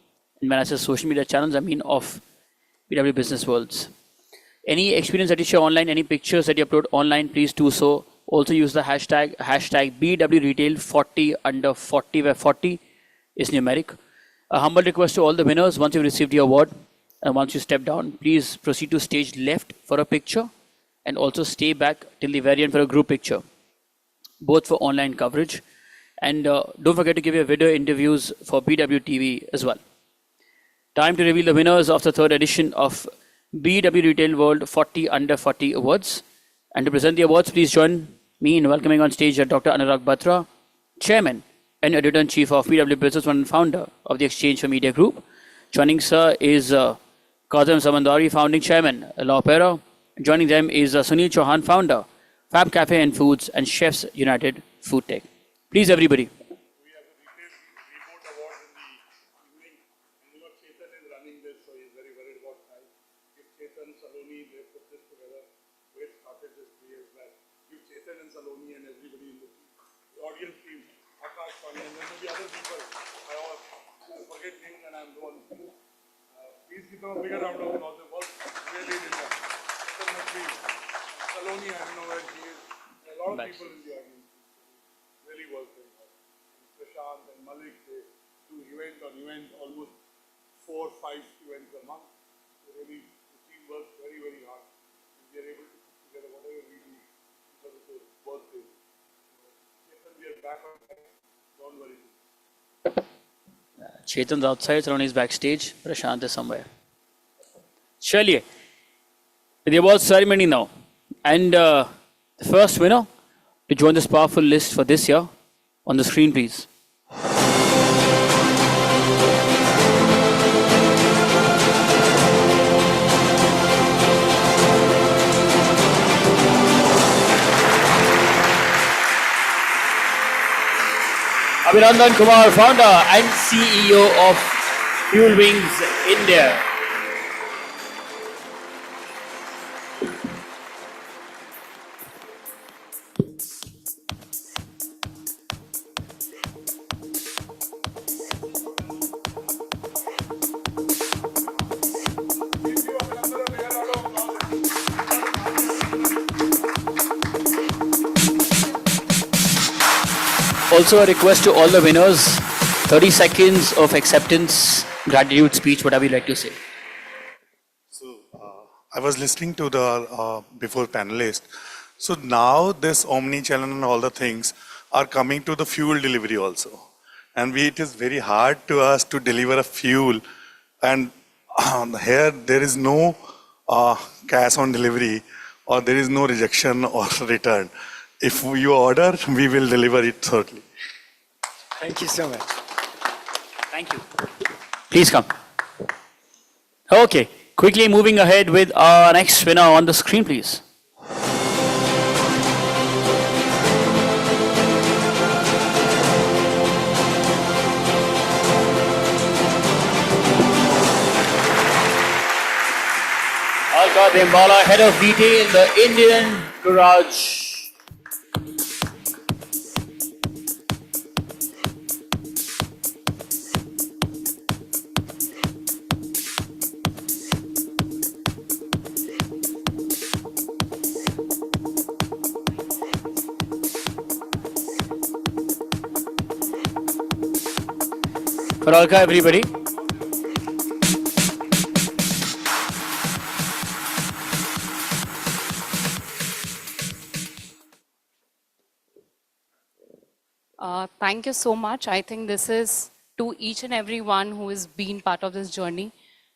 And when I say social media channels, I mean of BW Business Worlds. Any experience that you share online, any pictures that you upload online, please do so. Also use the hashtag BWRetail40under40, where 40 is numeric. A humble request to all the winners: once you've received your award and once you step down, please proceed to stage left for a picture and also stay back till the very end for a group picture, both for online coverage. And don't forget to give your video interviews for BW TV as well. Time to reveal the winners of the third edition of BW Retail World 40 Under 40 Awards. And to present the awards, please join me in welcoming on stage Dr. Anurag Batra, Chairman and editor-in-chief of PW Business One and founder of the Exchange for Media Group. Joining sir is Kazim Samandari, founding chairman, Law Opera. Joining them is Sunil Chauhan, founder, Fab Cafe and Foods and Chefs United Food Tech. Please, everybody. Please give them a bigger round of applause. The work really did that. Saloni, I don't know where she is. A lot of people in the audience really work very hard. Prashant and Malik, they do event on event, almost 4 or 5 events a month. Really, the team works very, very hard. And we are able to put together whatever we do because of the work they do. Chetan, we are back on track. Don't worry. Chetan's outside, Saloni is backstage, Prashant is somewhere. Chaliye, the awards ceremony now. And the first winner to join this powerful list for this year, on the screen please. Abhinandan Kumar, founder and CEO of Fuel Wings India. Also a request to all the winners, 30 seconds of acceptance, gratitude speech, whatever you like to say. So I was listening to the before panelist. So now this omni-channel and all the things are coming to the fuel delivery also. And it is very hard to us to deliver a fuel. And here there is no cash on delivery or there is no rejection or return. If you order, we will deliver it shortly. Thank you so much. Thank you. Please come. Okay, quickly moving ahead with our next winner on the screen, please. Alka Dembala, head of retail, the Indian Garage. For Alka, everybody. Thank you so much. I think this is to each and every one who has been part of this journey.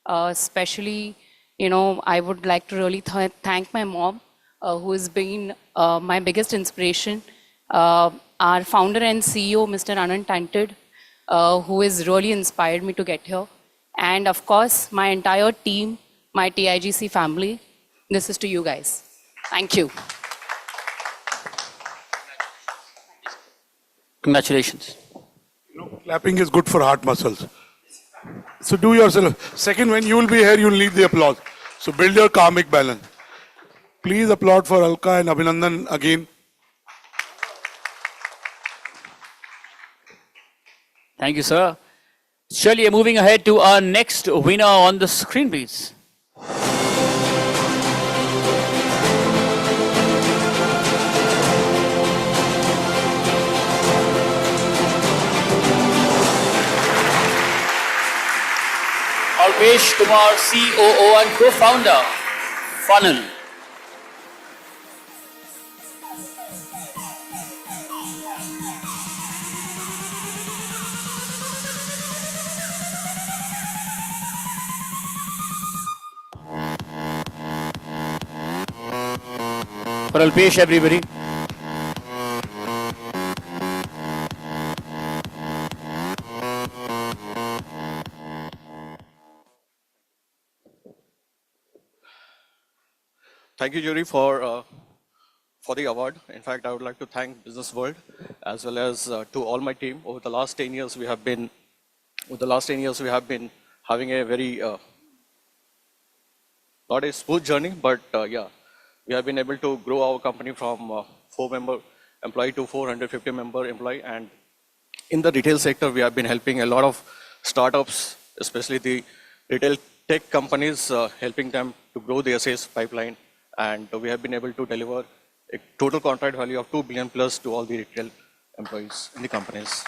Especially, I would like to really thank my mom, who has been my biggest inspiration. Our founder and CEO, Mr. Anand Tanted, who has really inspired me to get here. And of course, my entire team, my TIGC family. This is to you guys. Thank you. Congratulations. Clapping is good for heart muscles. So do yourself. Second, when you will be here, you will need the applause. So build your karmic balance. Please applaud for Alka and Abhinandan again. Thank you, sir. Shirley, moving ahead to our next winner on the screen, please. Alpesh Kumar, COO and co-founder, Funnel. For Alpesh, everybody. Thank you, jury, for the award. In fact, I would like to thank Business World as well as to all my team. Over the last 10 years, we have been having a very not a smooth journey, but yeah, we have been able to grow our company from 4-member employee to 450-member employee. And in the retail sector, we have been helping a lot of startups, especially the retail tech companies, helping them to grow their sales pipeline. And we have been able to deliver a total contract value of 2 billion plus to all the retail employees in the companies.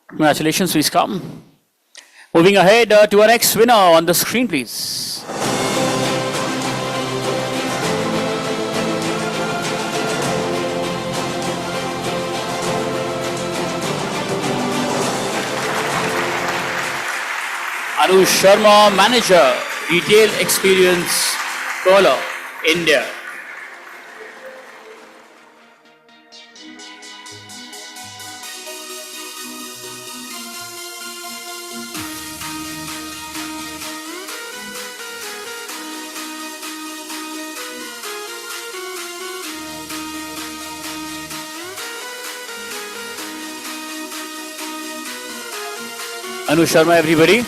Congratulations, please come. Moving ahead to our next winner on the screen, please. Anu Sharma, Manager, Retail Experience, Kola, India. Anu Sharma, everybody.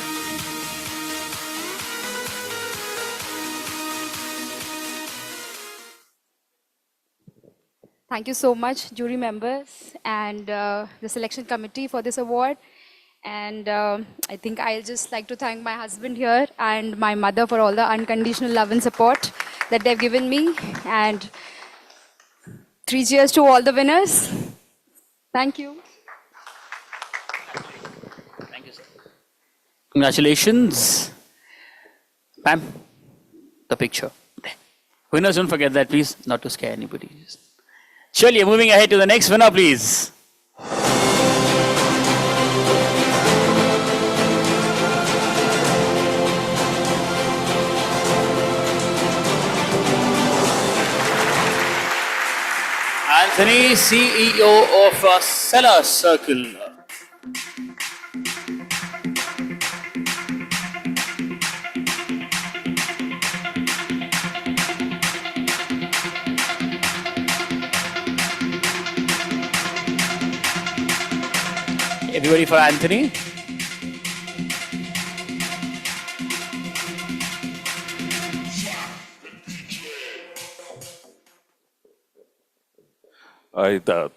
Thank you so much, jury members and the selection committee for this award. And I think I'll just like to thank my husband here and my mother for all the unconditional love and support that they've given me. And 3 cheers to all the winners. Thank you. Thank you, sir. Congratulations. Ma'am, the picture. Winners, don't forget that, please, not to scare anybody. Surely, moving ahead to the next winner, please. Anthony, CEO of Seller Circle. Everybody for Anthony.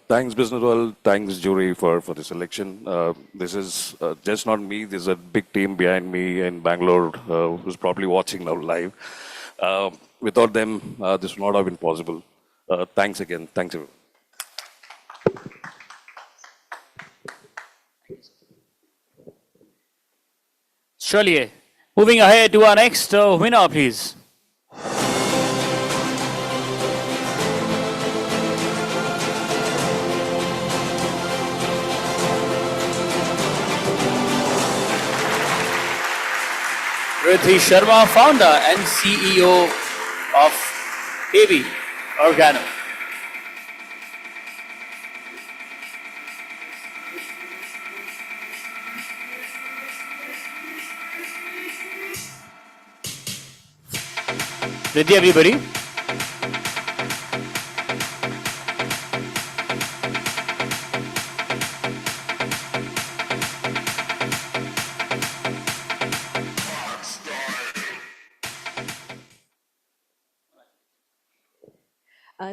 Thanks Business World, thanks jury for the selection. This is just not me, there's a big team behind me in Bangalore who's probably watching now live. Without them, this would not have been possible. Thanks again, thanks everyone. Surely, moving ahead to our next winner, please. Riddhi Sharma, founder and CEO of AB Organo. Riddhi, everybody.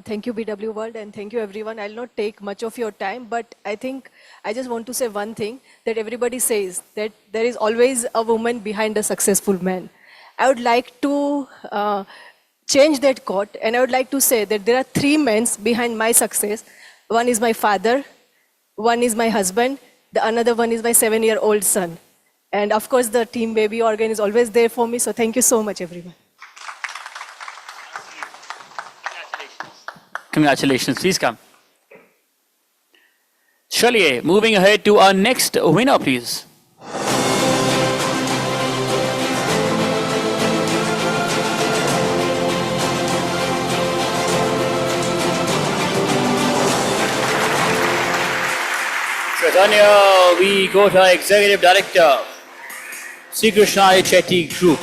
Thank you, BW World, and thank you, everyone. I'll not take much of your time, but I think I just want to say one thing, that everybody says that there is always a woman behind a successful man. I would like to change that quote, and I would like to say that there are 3 men behind my success. One is my father, one is my husband, the another one is my 7-year-old son. And of course, the team Baby Organ is always there for me, so thank you so much, everyone. Congratulations, please come. Surely, moving ahead to our next winner, please. Chaitanya, we go to our Executive Director, Sri Krishna Chetty Group.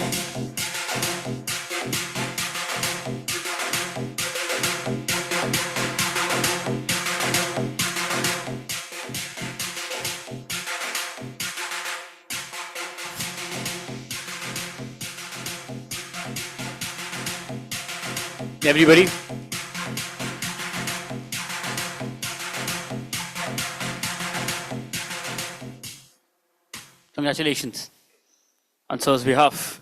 Everybody. Congratulations on sir's behalf.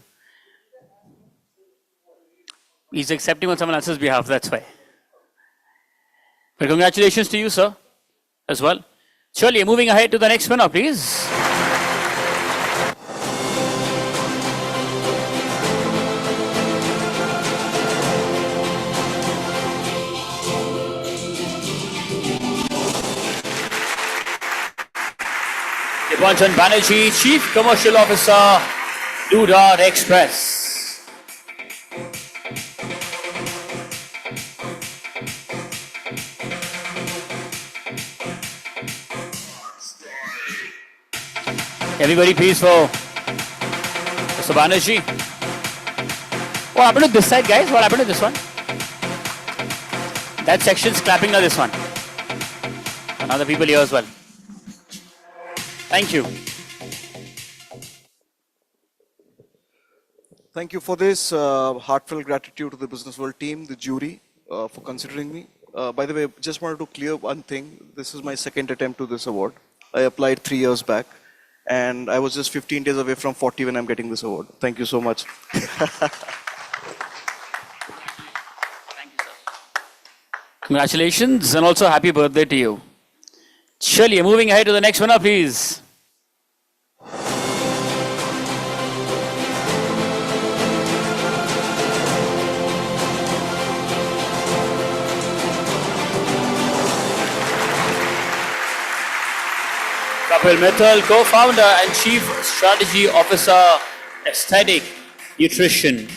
He's accepting on someone else's behalf, that's why. But congratulations to you, sir, as well. Surely, moving ahead to the next winner, please. Dipanchan Banerjee, Chief Commercial Officer, Dudar Express. Everybody please for Mr. Banerjee. What happened to this side, guys? What happened to this one? That section's clapping now this one. And other people here as well. Thank you. Thank you for this heartfelt gratitude to the Business World team, the jury, for considering me. By the way, just wanted to clear one thing. This is my second attempt to this award. I applied 3 years back, and I was just 15 days away from 40 when I'm getting this award. Thank you so much. Congratulations and also happy birthday to you. Surely, moving ahead to the next winner, please. Kapil Mittal, co-founder and chief strategy officer, Aesthetic Nutrition.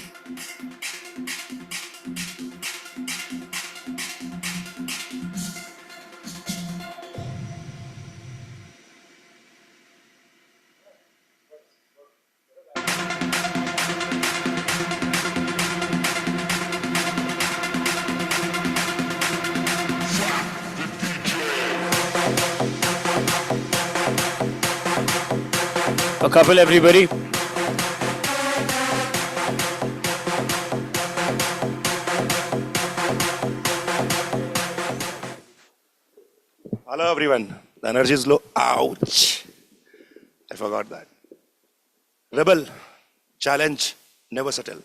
A couple, everybody. Hello everyone. The energy is low. Ouch. I forgot that. Rebel, challenge, never settle.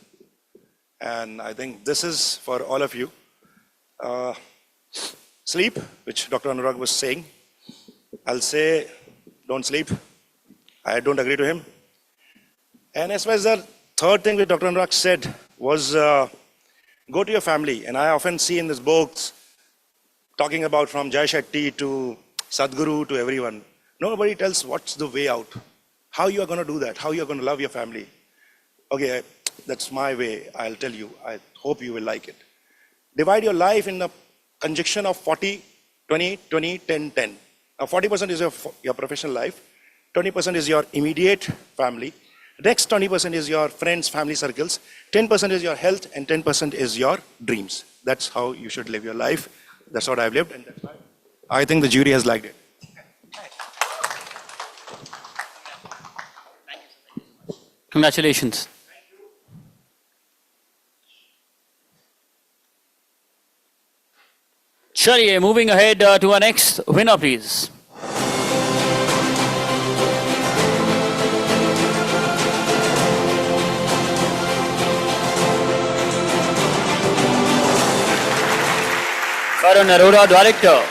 And I think this is for all of you. Sleep, which Dr. Anurag was saying. I'll say, don't sleep. I don't agree to him. And as far as the third thing which Dr. Anurag said was go to your family. And I often see in these books talking about from Jai Shetty to Sadhguru to everyone. Nobody tells what's the way out. How you are going to do that. How you are going to love your family. Okay, that's my way. I'll tell you. I hope you will like it. Divide your life in the conjunction of 40, 20, 20, 10, 10. Now 40% is your professional life. 20% is your immediate family. Next 20% is your friends, family circles. 10% is your health and 10% is your dreams. That's how you should live your life. That's what I've lived and that's why I think the jury has liked it. Congratulations. Surely, moving ahead to our next winner, please. Karan Arora, Director,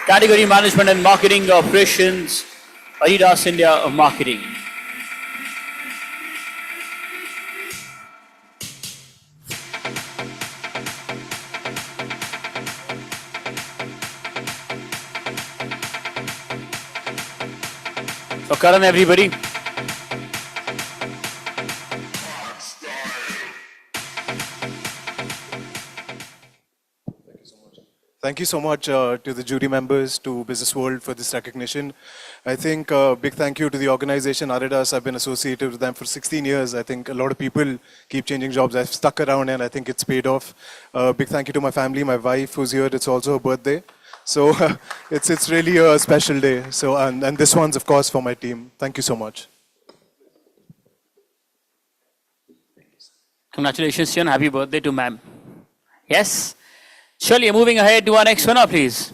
Category Management and Marketing Operations, Adidas India Marketing. So Karan, everybody. Thank you so much to the jury members, to Business World for this recognition. I think big thank you to the organization, Adidas. I've been associated with them for 16 years. I think a lot of people keep changing jobs. I've stuck around and I think it's paid off. Big thank you to my family, my wife who's here. It's also her birthday. So it's really a special day. So and this one's of course for my team. Thank you so much. Congratulations, Sion. Happy birthday to ma'am. Yes. Surely, moving ahead to our next winner, please.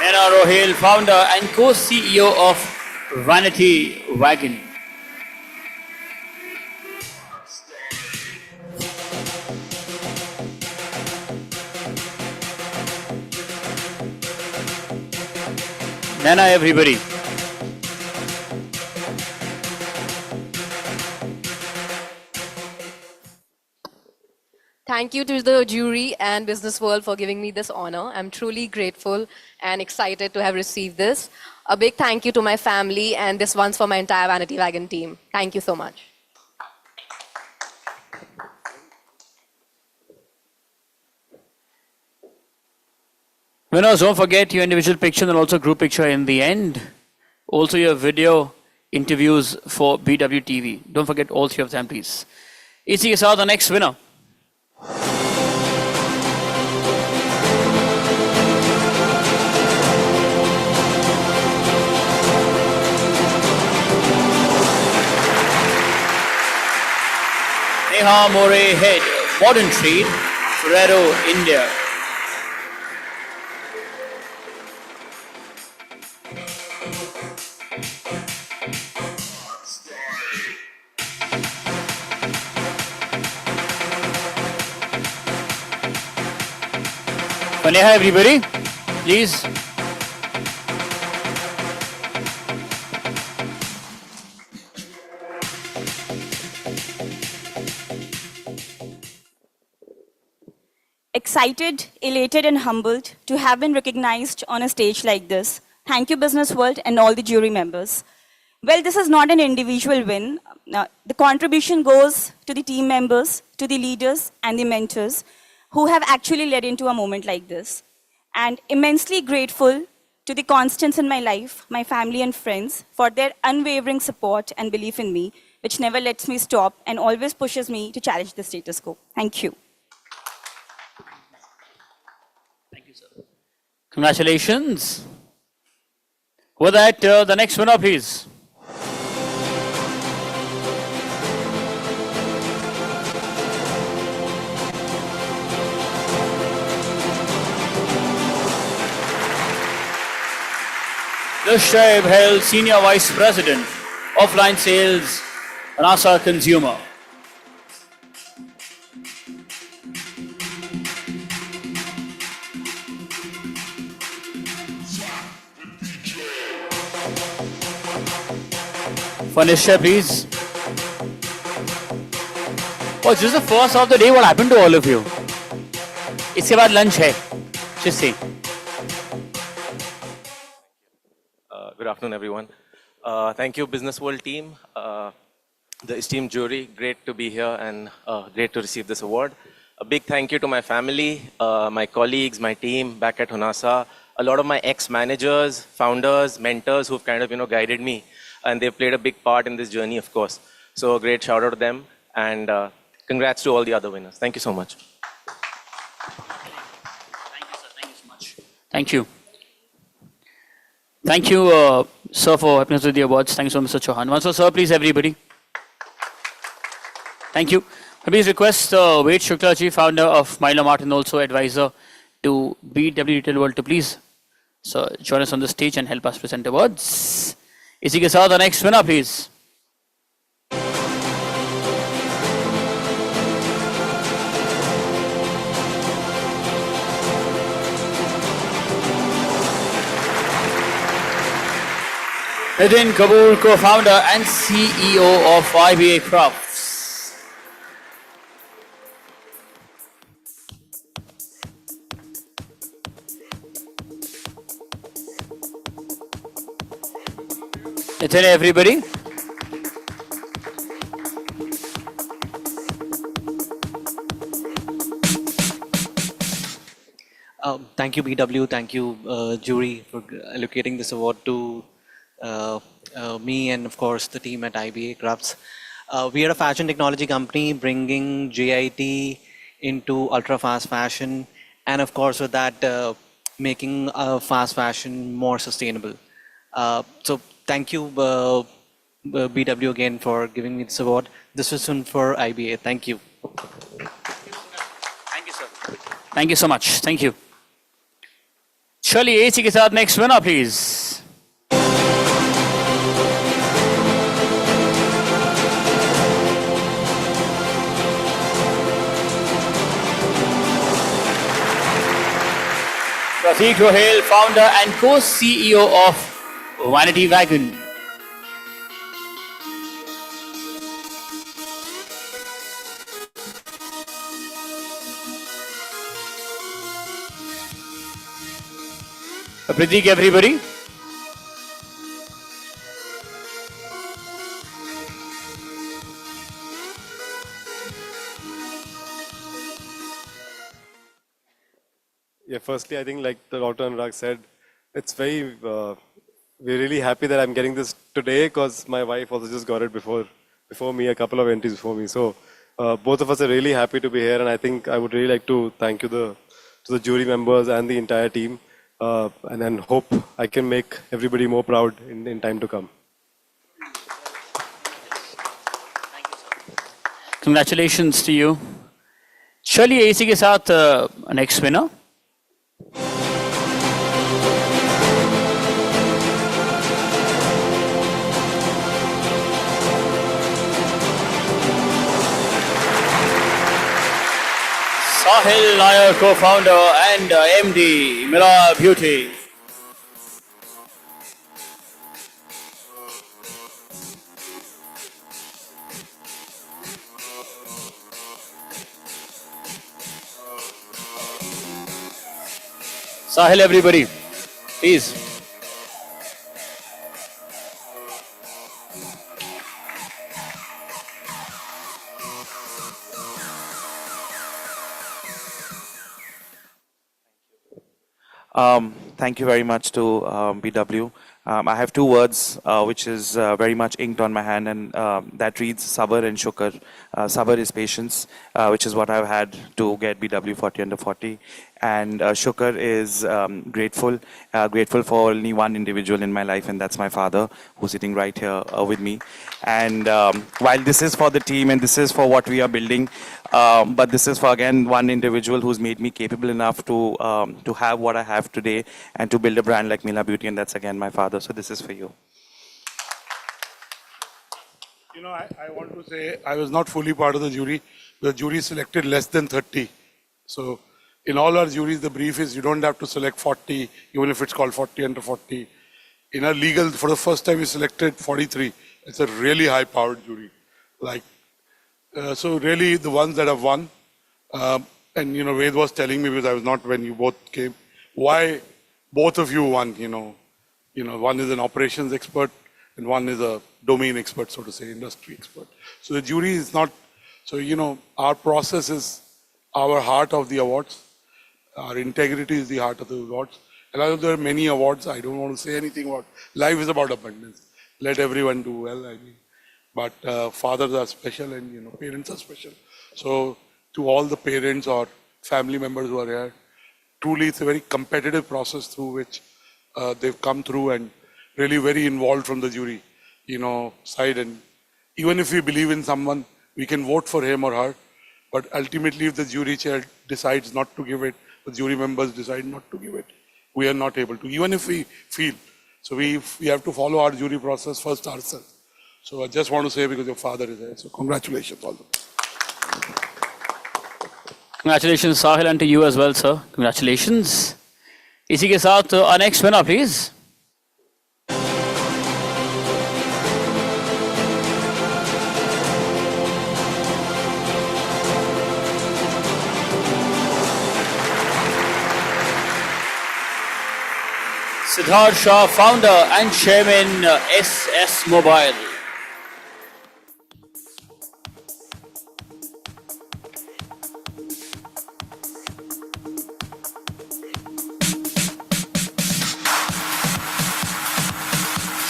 Nena Rohil, founder and co-CEO of Vanity Wagon. Nana, everybody. Thank you to the jury and Business World for giving me this honor. I'm truly grateful and excited to have received this. A big thank you to my family, and this one's for my entire Vanity Wagon team. Thank you so much. Winners, don't forget your individual picture and also group picture in the end. Also your video interviews for BWTV. Don't forget all three of them, please. इसी के साथ the next winner. Neha More Head, Modern Trade, Ferrero, India. Neha, everybody, please. Excited, elated and humbled to have been recognized on a stage like this. Thank you, Business World and all the jury members. Well, this is not an individual win. The contribution goes to the team members, to the leaders and the mentors who have actually led into a moment like this. And immensely grateful to the constants in my life, my family and friends, for their unwavering support and belief in me, which never lets me stop and always pushes me to challenge the status quo. Thank you. Congratulations. With that, the next winner, please. Disruptive Health Senior Vice President, Offline Sales, NASA Consumer. Fanisha, please. Oh, this is the first of the day. What happened to all of you? इसके बाद lunch है. Just say. Good afternoon, everyone. Thank you, Business World team, the esteemed jury. Great to be here and great to receive this award. A big thank you to my family, my colleagues, my team back at Honasa, a lot of my ex-managers, founders, mentors who've kind of guided me, and they've played a big part in this journey, of course. So a great shout out to them, and congrats to all the other winners. Thank you so much. Thank you, sir. Thank you so much. Thank you. Thank you, sir, for helping us with the awards. Thank you so much, Mr. Chauhan. Once more, sir, please, everybody. Thank you. Please request Ved Shukla ji, founder of Milo Mart and also advisor to BW Retail World to please join us on the stage and help us present awards. इसी के साथ the next winner, please. Nitin Kapoor, co-founder and CEO of IBA Crafts. Nitin, everybody. Thank you, BW. Thank you, jury, for allocating this award to me and, of course, the team at IBA Crafts. We are a fashion technology company bringing JIT into ultra-fast fashion, and, of course, with that, making fast fashion more sustainable. So thank you, BW, again for giving me this award. This was soon for IBA. Thank you. Thank you, sir. Thank you so much. Thank you. चलिए AC के साथ next winner, please. Prateek Rohel, founder and co-CEO of Vanity Wagon. Prateek, everybody. Yeah, firstly, I think like the Dr. Anurag said, it's very, we're really happy that I'm getting this today because my wife also just got it before me, a couple of entries before me. So both of us are really happy to be here, and I think I would really like to thank you to the jury members and the entire team, and then hope I can make everybody more proud in time to come. Congratulations to you. चलिए AC के साथ next winner. Sahil Nair, co-founder and MD, Mira Beauty. Sahil, everybody, please. Thank you very much to BW. I have two words which is very much inked on my hand, and that reads Sabr and Shukr. Sabr is patience, which is what I've had to get BW 40 under 40. And Shukr is grateful for only one individual in my life, and that's my father, who's sitting right here with me. And while this is for the team and this is for what we are building, but this is for, again, one individual who's made me capable enough to have what I have today and to build a brand like Mila Beauty, and that's, again, my father. So this is for you. You know, I want to say I was not fully part of the jury. The jury selected less than 30. So in all our juries, the brief is you don't have to select 40, even if it's called 40 under 40. In our legal, for the first time, we selected 43. It's a really high-powered jury. So really, the ones that have won, and, you know, Ved was telling me, because I was not when you both came, why both of you won, you know, one is an operations expert and one is a domain expert, so to say, industry expert. So the jury is not, so, you know, our process is our heart of the awards. Our integrity is the heart of the awards. And although there are many awards, I don't want to say anything about, life is about abundance. Let everyone do well, I mean. But fathers are special and, you know, parents are special. So to all the parents or family members who are here, truly it's a very competitive process through which they've come through and really very involved from the jury, you know, side. And even if we believe in someone, we can vote for him or her. But ultimately, if the jury chair decides not to give it, the jury members decide not to give it, we are not able to, even if we feel. So we have to follow our jury process first ourselves. So I just want to say, because your father is there, so congratulations all of them. Congratulations, Sahil, and to you as well, sir. Congratulations. इसी के साथ our next winner, please. Siddharth Shah, founder and chairman, SS Mobile.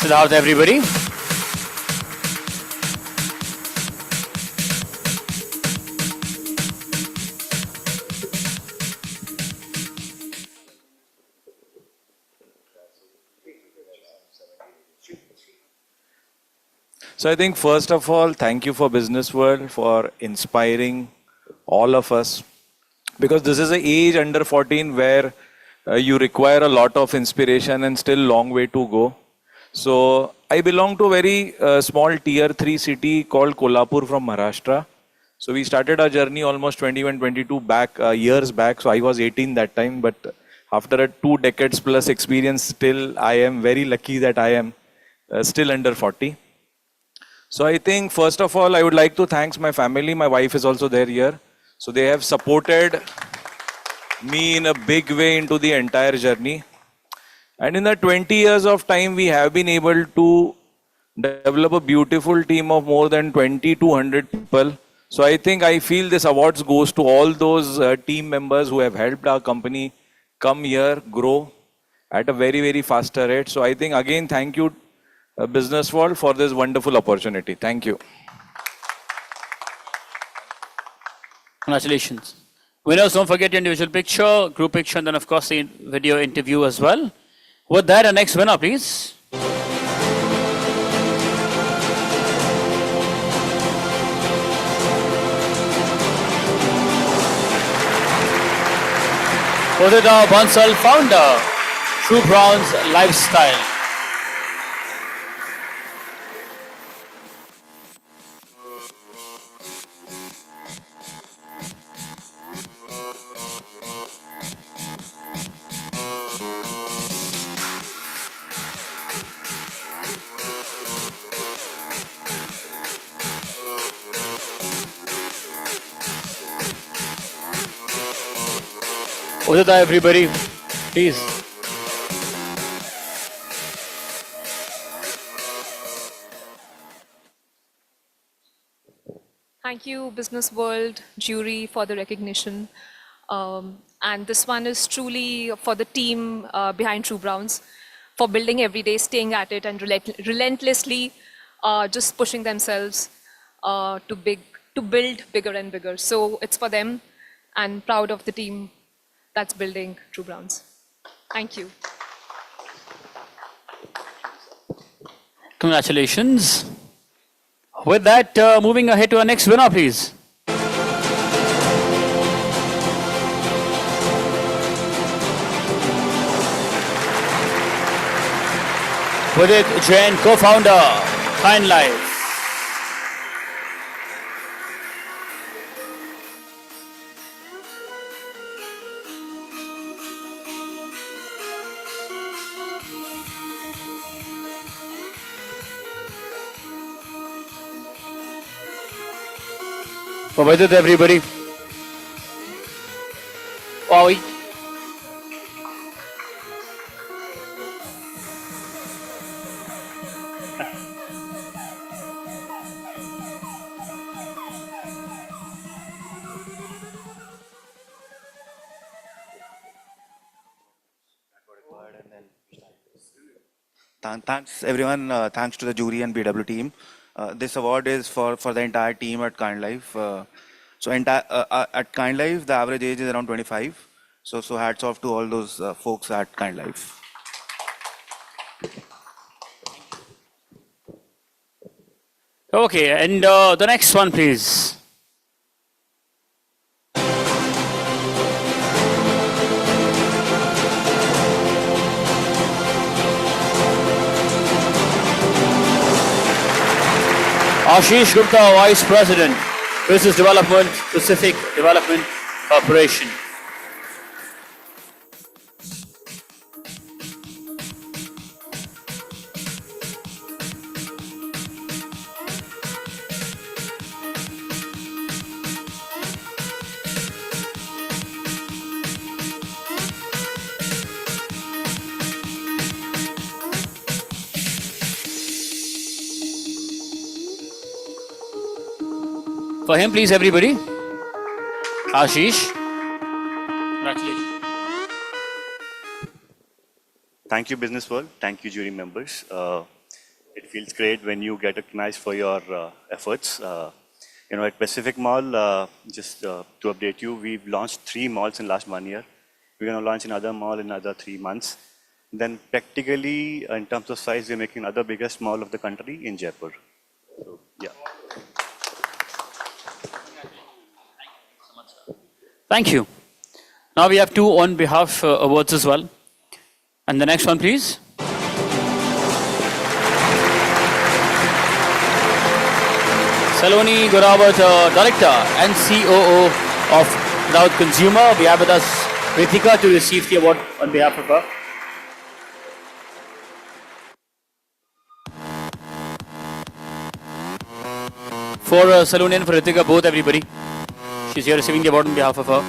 Siddharth, everybody. So I think first of all, thank you for Business World for inspiring all of us, because this is an age under 14 where you require a lot of inspiration and still long way to go. So I belong to a very small tier 3 city called Kolhapur from Maharashtra. So we started our journey almost 21, 22 years back. So I was 18 that time, but after a 2 decades plus experience, still I am very lucky that I am still under 40. So I think first of all, I would like to thank my family. My wife is also there here. So they have supported me in a big way into the entire journey. And in the 20 years of time, we have been able to develop a beautiful team of more than 2,200 people. So I think I feel this awards goes to all those team members who have helped our company come here, grow at a very, very faster rate. So I think again, thank you, Business World, for this wonderful opportunity. Thank you. Congratulations. Winners, don't forget your individual picture, group picture, and then of course the video interview as well. With that, our next winner, please. Udita Bansal, founder, True Browns Lifestyle. Udita, everybody, please. Thank you, Business World jury, for the recognition. And this one is truly for the team behind True Browns, for building every day, staying at it, and relentlessly just pushing themselves to build bigger and bigger. So it's for them, and proud of the team that's building True Browns. Thank you. Congratulations. With that, moving ahead to our next winner, please. Vidit Jain, co-founder, Kind Life. For Vidit, everybody. Wowie. Thanks everyone, thanks to the jury and BW team. This award is for the entire team at Kind Life. At Kind Life, the average age is around 25. So hats off to all those folks at Kind Life. Okay, and the next one, please. Ashish Gupta, Vice President, Business Development, Pacific Development Corporation. For him, please, everybody. Ashish. Congratulations. Thank you, Business World. Thank you, jury members. It feels great when you get recognized for your efforts. At Pacific Mall, just to update you, we've launched 3 malls in last 1 year. We're going to launch another mall in another 3 months. Then practically, in terms of size, we're making another biggest mall of the country in Jaipur. So, yeah. Thank you. Now we have 2 on behalf awards as well. And the next one, please. Saloni Gorawat, Director and COO of Cloud Consumer. We have with us Ritika to receive the award on behalf of her. For Saloni and for Ritika, both, everybody. She's here receiving the award on behalf of her.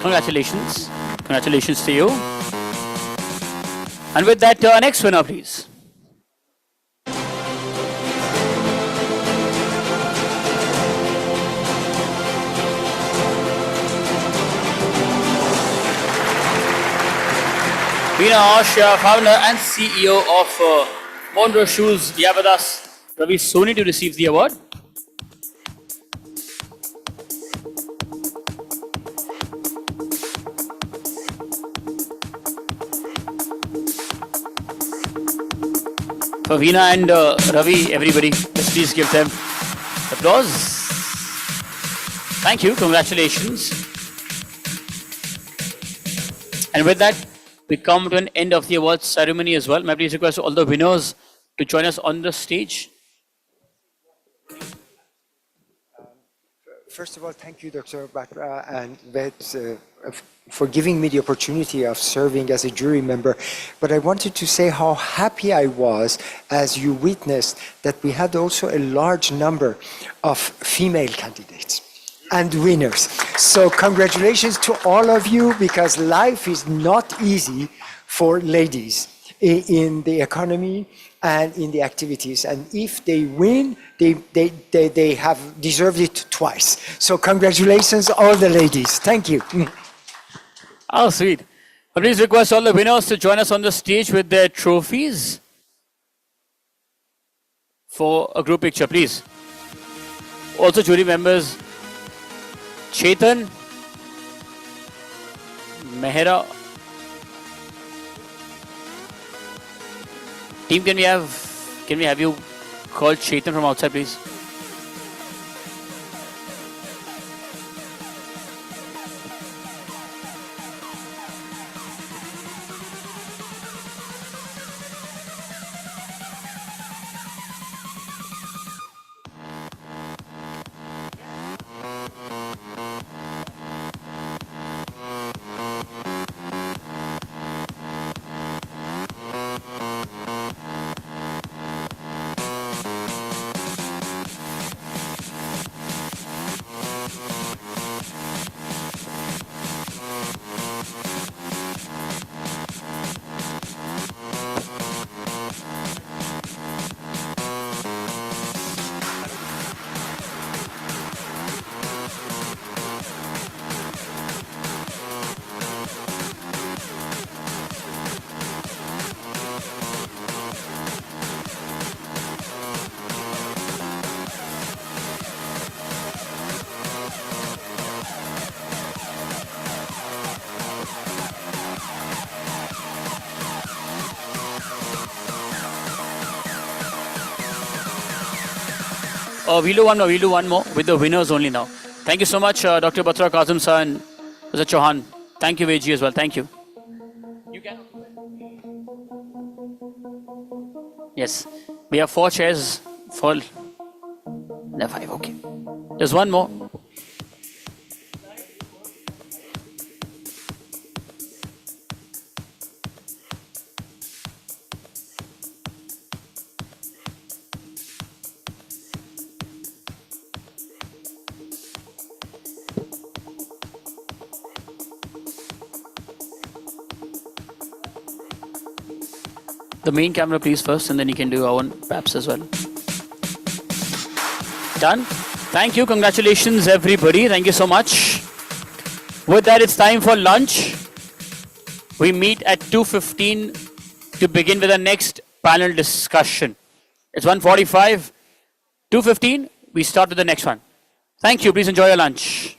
Congratulations. Congratulations to you. And with that, next winner, please. Veena Ash, founder and CEO of Monroe Shoes. We have with us Ravi Soni to receive the award. For Veena and Ravi, everybody, let's please give them applause. Thank you, congratulations. And with that, we come to an end of the awards ceremony as well. May I please request all the winners to join us on the stage. First of all, thank you, Dr. Batra, and for giving me the opportunity of serving as a jury member. But I wanted to say how happy I was as you witnessed that we had also a large number of female candidates and winners. So congratulations to all of you, because life is not easy for ladies in the economy and in the activities. And if they win, they have deserved it twice. So congratulations, all the ladies. Thank you. Oh, sweet. Please request all the winners to join us on the stage with their trophies for a group picture, please. Also, jury members Chetan, Mehra. Team, can we have you call Chetan from outside, please? We'll do one more with the winners only now. Thank you so much, Dr. Batra, Kazim sir, and Mr. Chauhan. Thank you, Veji, as well. Thank you. You can. Yes, we have 4 chairs for. No, 5, okay. There's one more. The main camera, please, first, and then you can do our own paps as well. Done. Thank you. Congratulations, everybody. Thank you so much. With that, it's time for lunch. We meet at 2:15 to begin with the next panel discussion. It's 1:45. 2:15, we start with the next one. Thank you. Please enjoy your lunch.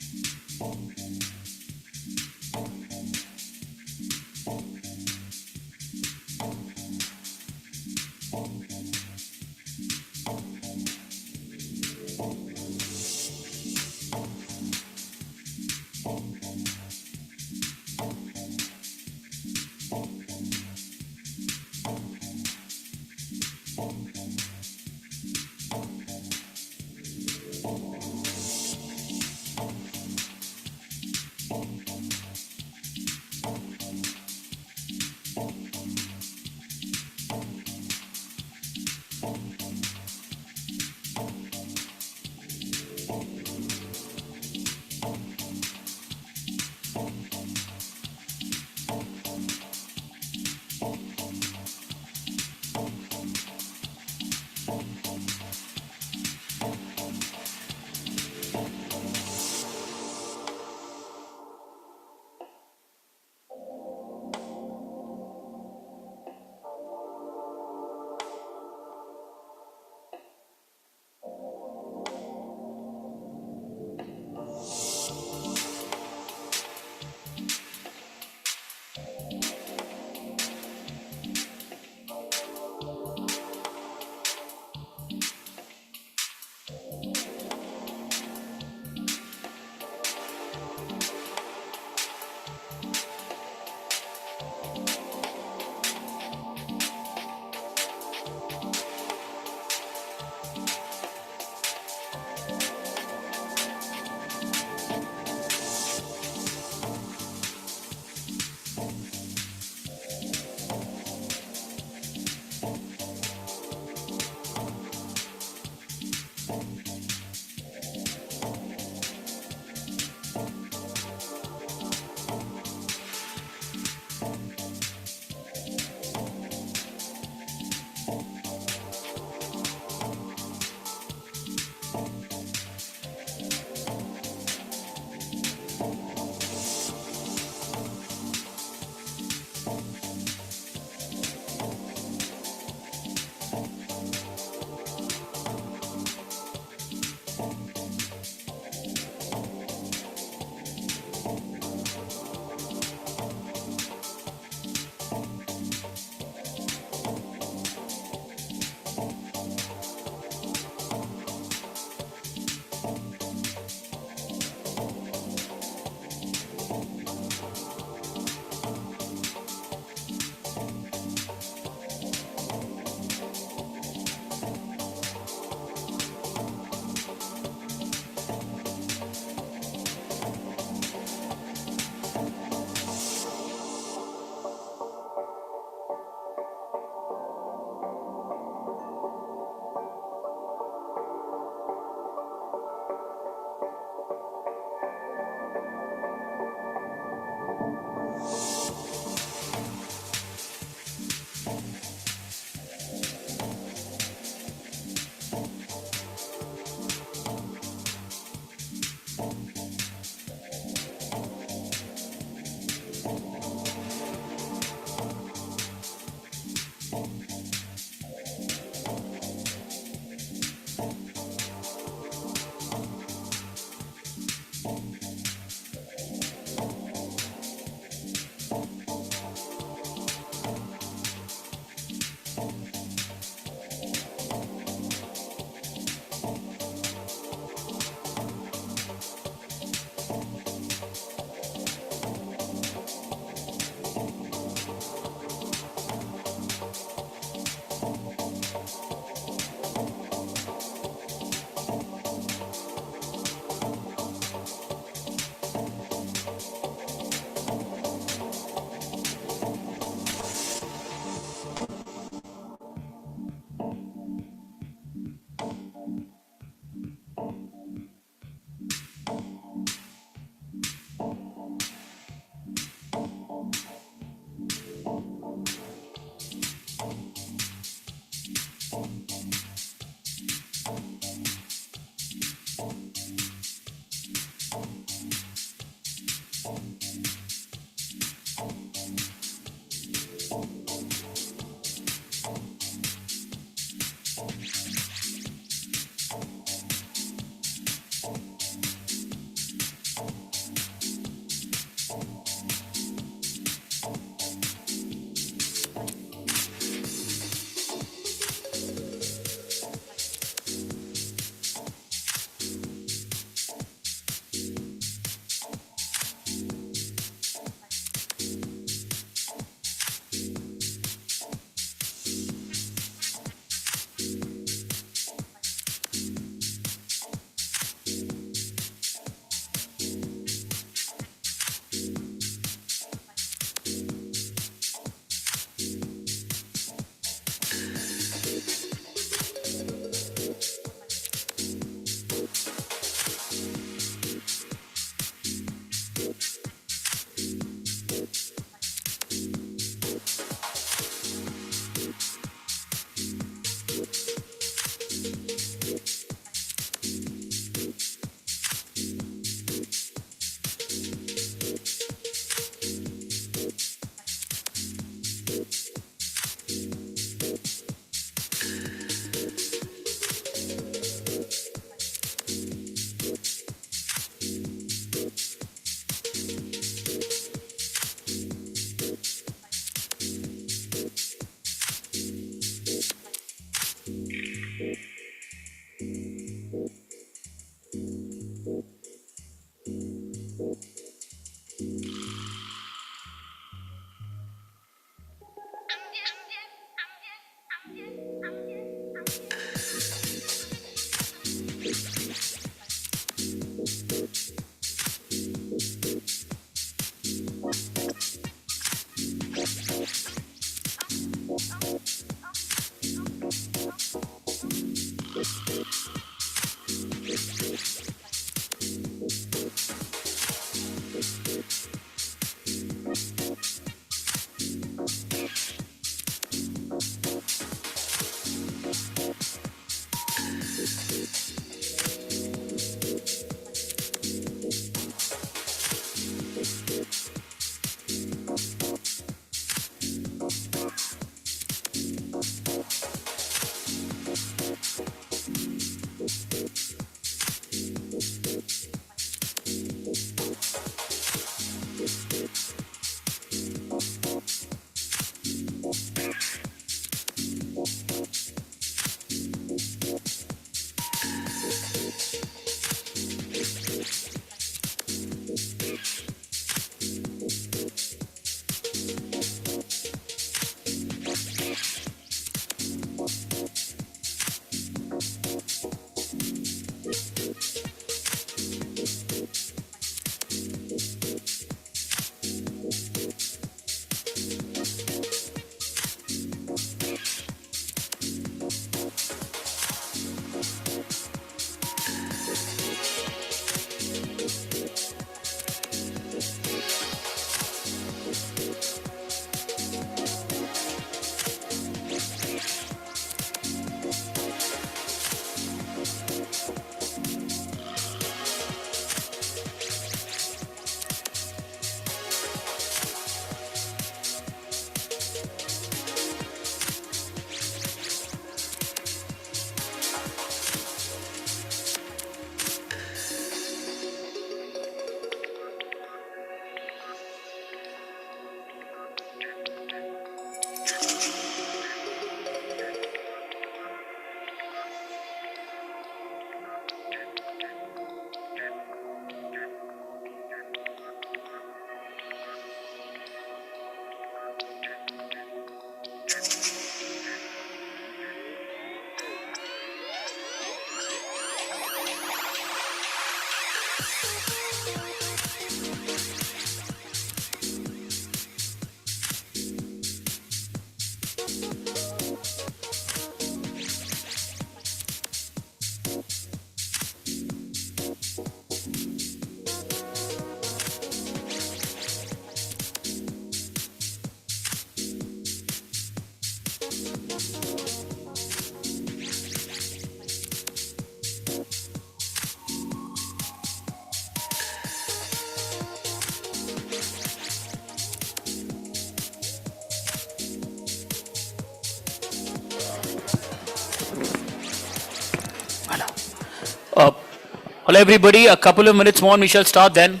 Hello, everybody. A couple of minutes more and we shall start then.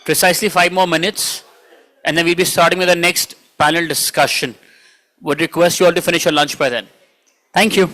Precisely 5 more minutes. And then we'll be starting with the next panel discussion. Would request you all to finish your lunch by then. Thank you.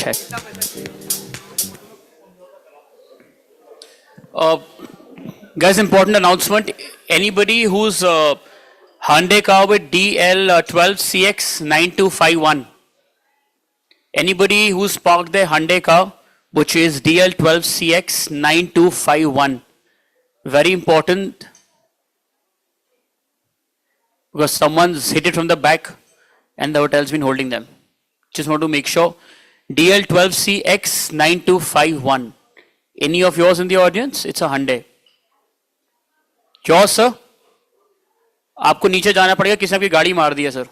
check. Guys, important announcement. Anybody who's Hyundai car with DL12CX9251. Anybody who's parked their Hyundai car, which is DL12CX9251. Very important, because someone's hit it from the back and the hotel's been holding them. Just want to make sure. DL12CX9251. Any of yours in the audience? It's a Hyundai. Yours, sir? आपको नीचे जाना पड़ेगा, किसी ने आपकी गाड़ी मार दी है सर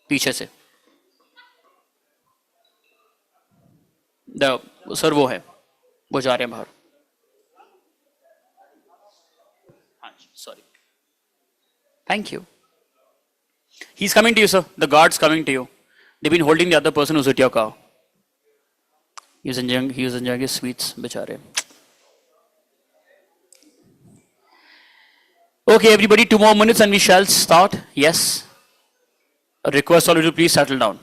पीछे से. सर वो है, वो जा रहे हैं बाहर. हाँ जी, sorry. Thank you. He's coming to you, sir. The guard's coming to you. They've been holding the other person who's hit your car. He was enjoying his sweets, bichare. Okay, everybody, 2 more minutes and we shall start. Yes. A request all of you to please settle down.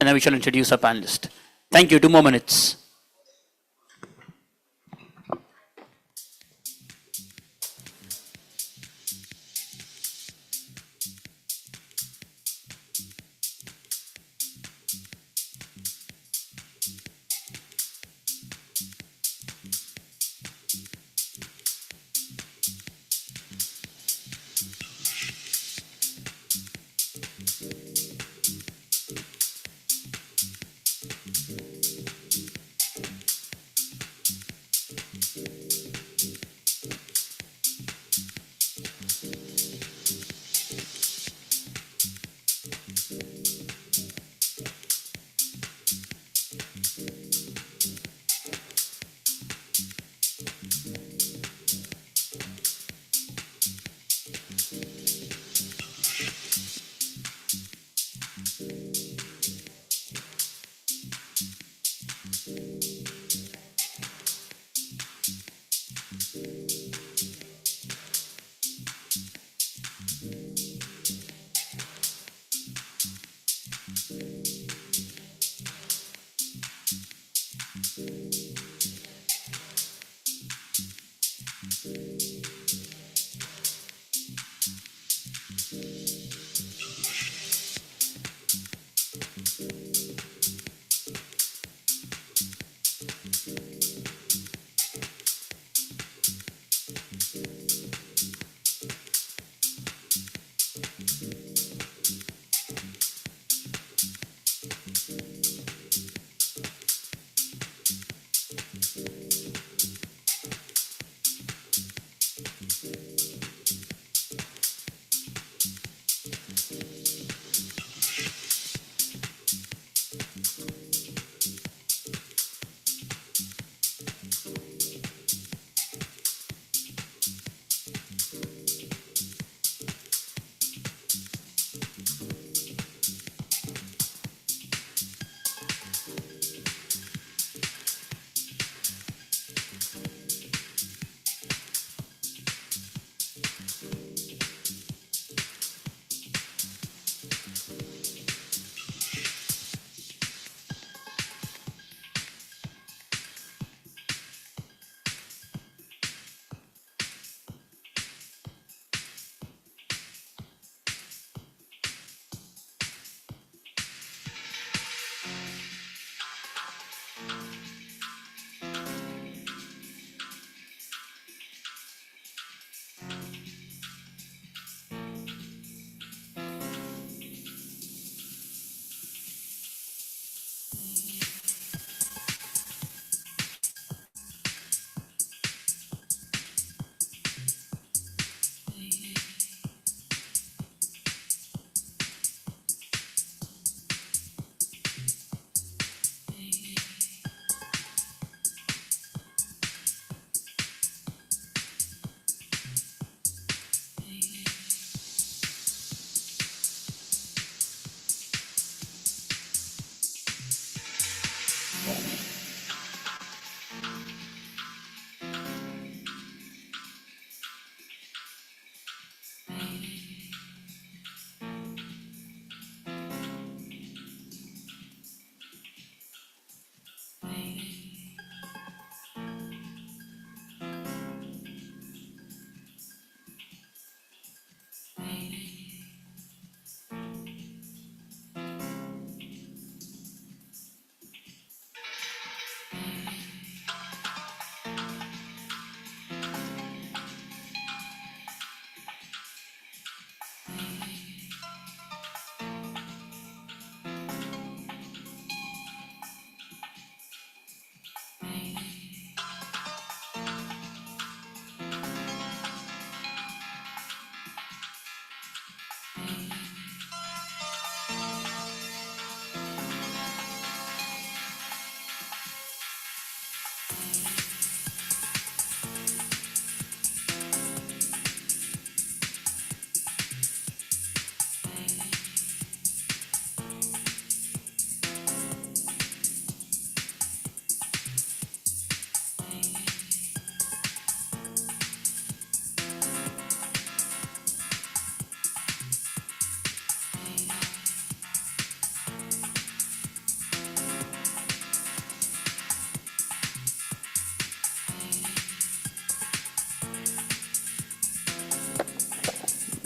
And then we shall introduce our panelist. Thank you. 2 more minutes.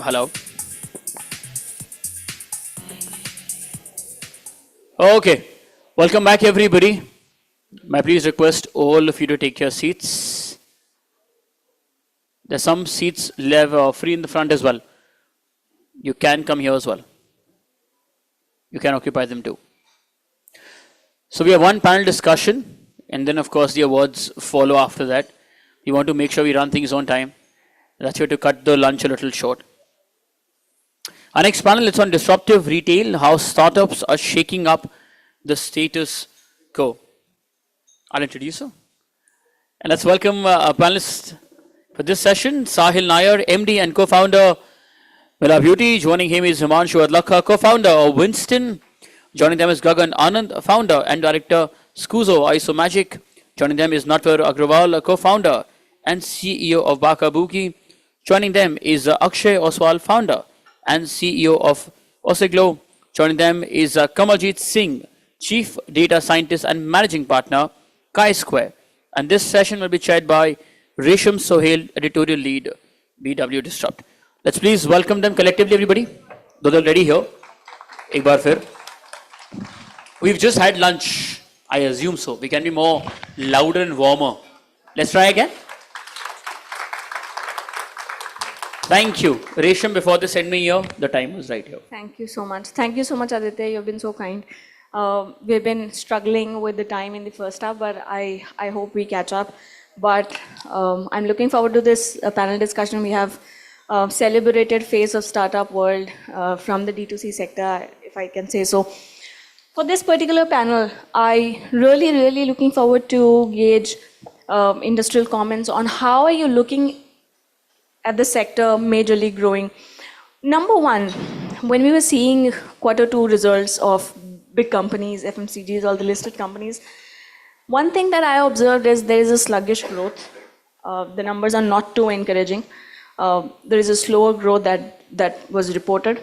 Hello. Okay. Welcome back, everybody. May I please request all of you to take your seats. There's some seats free in the front as well. You can come here as well. You can occupy them too. So we have one panel discussion, and then of course the awards follow after that. We want to make sure we run things on time. That's why to cut the lunch a little short. Our next panel is on disruptive retail, how startups are shaking up the status quo. I'll introduce her. And let's welcome our panelists for this session, Sahil Nair, MD and co-founder Mila Beauty. Joining him is Himanshu Adlakha, co-founder of Winston. Joining them is Gagan Anand, founder and director, Scuzo Isomagic. Joining them is Natwar Agrawal, co-founder and CEO of Bakabuki. Joining them is Akshay Oswal, founder and CEO of Oseglo. Joining them is Kamaljeet Singh, chief data scientist and managing partner, Chi-Square. And this session will be chaired by Resham Sohail, editorial lead, BW Disrupt. Let's please welcome them collectively, everybody. Those already here. Ek baar fir. We've just had lunch. I assume so. We can be more louder and warmer. Let's try again. Thank you. Resham, before they send me here, the time was right here. Thank you so much. Thank you so much, Aditya. You've been so kind. We've been struggling with the time in the first half, but I hope we catch up. But I'm looking forward to this panel discussion. We have celebrated face of startup world from the D2C sector, if I can say so. For this particular panel, I really looking forward to gauge industrial comments on how are you looking at the sector majorly growing. Number one, when we were seeing Q2 results of big companies, FMCGs, all the listed companies, one thing that I observed is there is a sluggish growth. The numbers are not too encouraging. There is a slower growth that was reported.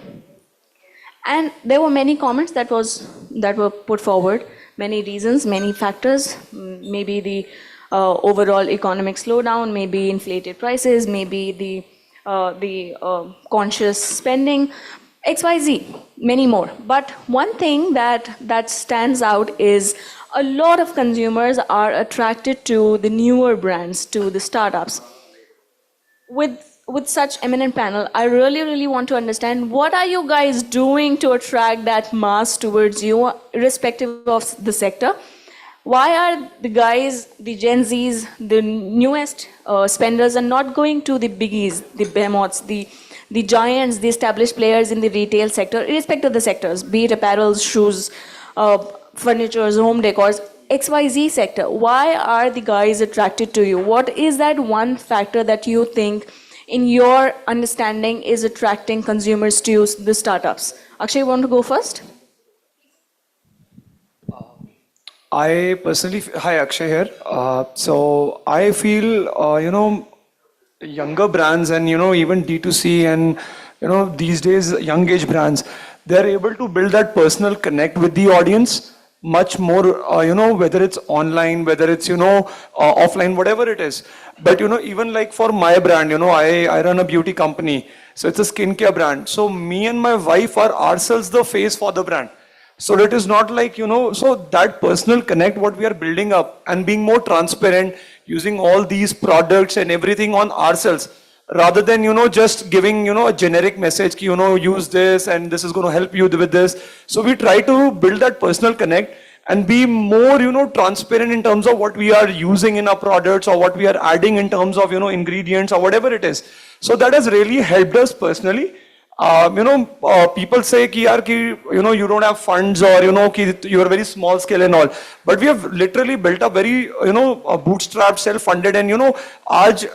And there were many comments that were put forward, many reasons, many factors, maybe the overall economic slowdown, maybe inflated prices, maybe the conscious spending, XYZ, many more. But one thing that stands out is a lot of consumers are attracted to the newer brands, to the startups. With such eminent panel, I really want to understand what are you guys doing to attract that mass towards you, irrespective of the sector. Why are the guys, the Gen Zs, the newest spenders are not going to the biggies, the behemoths, the giants, the established players in the retail sector, irrespective of the sectors, be it apparels, shoes, furniture, home decors, XYZ sector? Why are the guys attracted to you? What is that one factor that you think, in your understanding, is attracting consumers to the startups? Akshay, you want to go first? I personally, hi Akshay here. So I feel, younger brands and, even D2C and, these days, young age brands, they're able to build that personal connect with the audience much more, whether it's online, whether it's, offline, whatever it is. But, even like for my brand, I run a beauty company. So it's a skincare brand. So me and my wife are ourselves the face for the brand. So it is not like, so that personal connect, what we are building up and being more transparent, using all these products and everything on ourselves, rather than, just giving, a generic message, use this and this is going to help you with this. So we try to build that personal connect and be more, transparent in terms of what we are using in our products or what we are adding in terms of, ingredients or whatever it is. So that has really helped us personally. People say ki, you don't have funds or, you are very small scale and all. But we have literally built up very, bootstrapped, self-funded, and,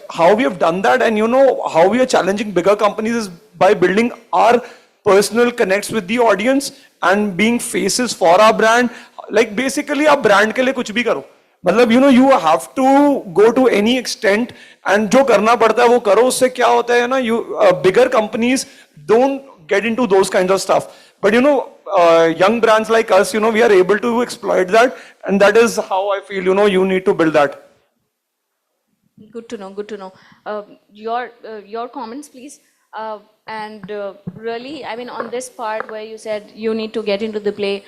how we have done that and, how we are challenging bigger companies is by building our personal connects with the audience and being faces for our brand. Like basically, our brand ke liye kuch bhi karo. मतलब you have to go to any extent and जो करना पड़ता है वो करो. उससे क्या होता है ना, bigger companies don't get into those kinds of stuff. But young brands like us, we are able to exploit that, and that is how I feel, you need to build that. Good to know. Your comments, please. And really, I mean, on this part where you said you need to get into the play,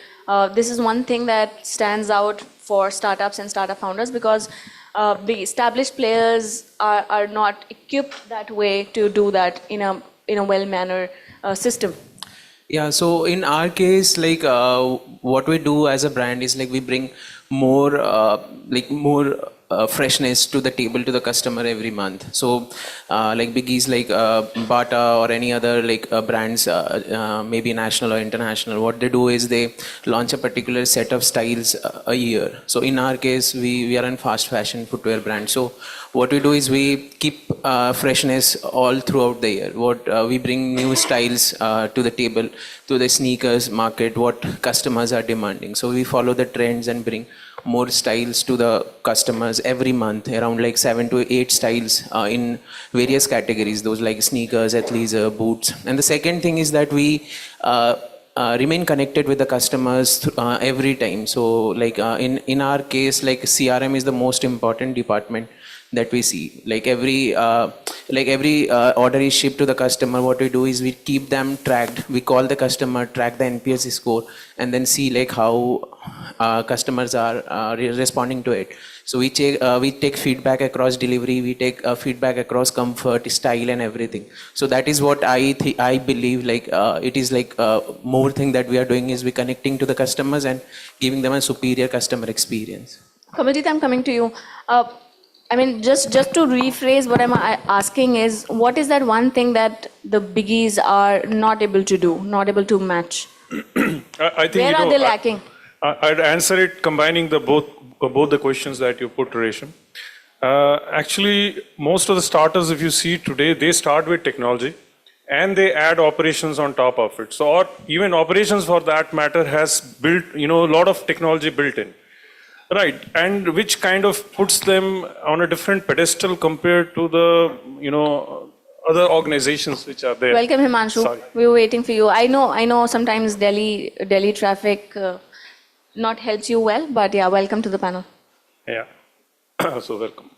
this is one thing that stands out for startups and startup founders, because the established players are not equipped that way to do that in a well-mannered system. Yeah, so in our case, like what we do as a brand is like we bring more freshness to the table to the customer every month. So like biggies like Bata or any other like brands, maybe national or international, what they do is they launch a particular set of styles a year. So in our case, we are a fast fashion footwear brand. So what we do is we keep freshness all throughout the year. What we bring new styles to the table, to the sneakers market, what customers are demanding. So we follow the trends and bring more styles to the customers every month, around like 7 to 8 styles in various categories, those like sneakers, athleisure, boots. And the second thing is that we remain connected with the customers every time. So like in our case, like CRM is the most important department that we see. Like every order is shipped to the customer. What we do is we keep them tracked. We call the customer, track the NPS score, and then see like how customers are responding to it. So we take feedback across delivery. We take feedback across comfort, style, and everything. So that is what I believe. Like it is like more thing that we are doing is we connecting to the customers and giving them a superior customer experience. Kamaljit, I'm coming to you. I mean, just to rephrase what I'm asking is, what is that one thing that the biggies are not able to do, not able to match? I think, where are they lacking? I'd answer it combining both the questions that you put, Resham. Actually, most of the starters, if you see today, they start with technology and they add operations on top of it. So, or even operations for that matter has built, a lot of technology built in. Right, and which kind of puts them on a different pedestal compared to the, other organizations which are there. Welcome, Himanshu. Sorry. We were waiting for you. I know sometimes Delhi traffic not helps you well, but yeah, welcome to the panel. Yeah, so welcome.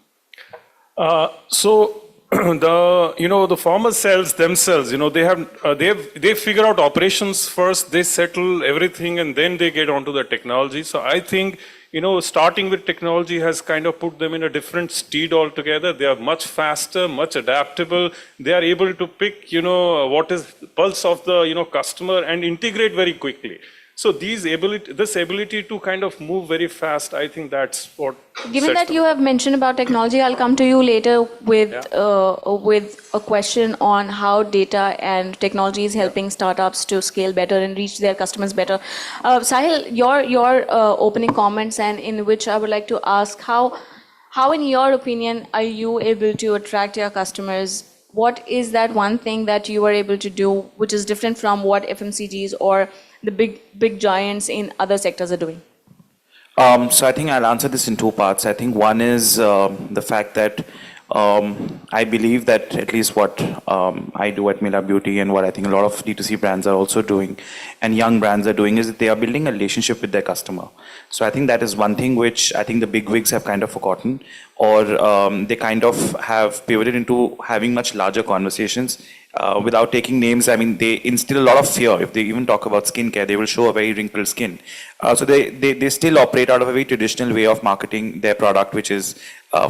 So the farmer cells themselves, they figure out operations first, they settle everything, and then they get onto the technology. So I think, starting with technology has kind of put them in a different steed altogether. They are much faster, much adaptable. They are able to pick, what is the pulse of the, customer and integrate very quickly. So this ability to kind of move very fast, I think that's what. Given that you have mentioned about technology, I'll come to you later with a question on how data and technology is helping startups to scale better and reach their customers better. Sahil, your opening comments, and in which I would like to ask how in your opinion are you able to attract your customers? What is that one thing that you are able to do which is different from what FMCGs or the big giants in other sectors are doing? So I think I'll answer this in two parts. I think one is the fact that I believe that at least what I do at Mila Beauty and what I think a lot of D2C brands are also doing and young brands are doing is that they are building a relationship with their customer. So I think that is one thing which I think the big wigs have kind of forgotten, or they kind of have pivoted into having much larger conversations. Without taking names, I mean, they instill a lot of fear. If they even talk about skincare, they will show a very wrinkled skin. So they still operate out of a very traditional way of marketing their product, which is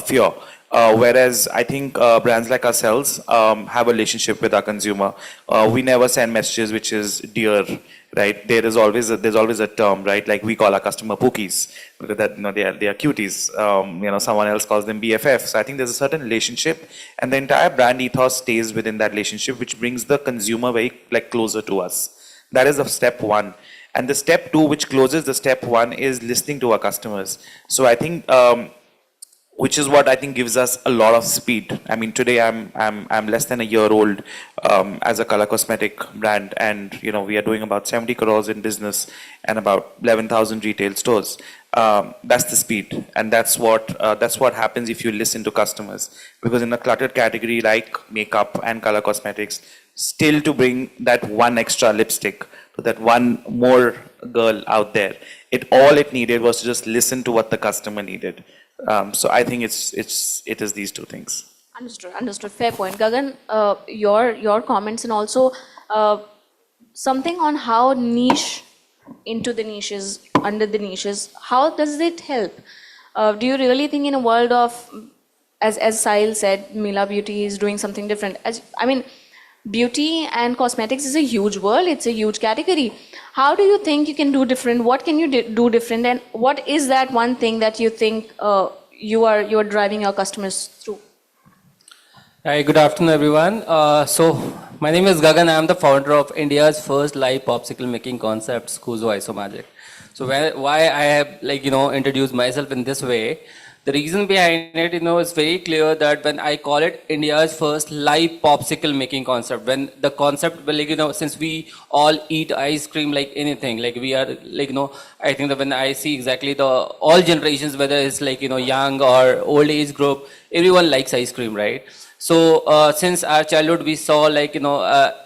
fear. Whereas I think brands like ourselves have a relationship with our consumer. We never send messages which is dear, right? There's always a term, right? Like we call our customer pookies, because that they are cuties. Someone else calls them BFF. So I think there's a certain relationship, and the entire brand ethos stays within that relationship, which brings the consumer very closer to us. That is the step one. And the step two, which closes the step one, is listening to our customers. So I think. Which is what I think gives us a lot of speed. I mean, today I'm less than a year old as a color cosmetic brand, and we are doing about 70 crores in business and about 11,000 retail stores. That's the speed, and that's what happens if you listen to customers. Because in a cluttered category like makeup and color cosmetics, still to bring that one extra lipstick to that one more girl out there, all it needed was to just listen to what the customer needed. So I think it is these two things. Understood. Fair point. Gagan, your comments and also something on how niche into the niches, under the niches, how does it help? Do you really think in a world of, as Sahil said, Mila Beauty is doing something different? Beauty and cosmetics is a huge world. It's a huge category. How do you think you can do different? What can you do different? And what is that one thing that you think you are driving your customers through? Hi, good afternoon, everyone. My name is Gagan. I am the founder of India's first live popsicle making concept, Skuzo Isomagic. So why I have introduced myself in this way, the reason behind it, is very clear that when I call it India's first live popsicle making concept, when the concept, since we all eat ice cream like anything, we are I think that when I see exactly all generations, whether it's young or old age group, everyone likes ice cream, right? So since our childhood, we saw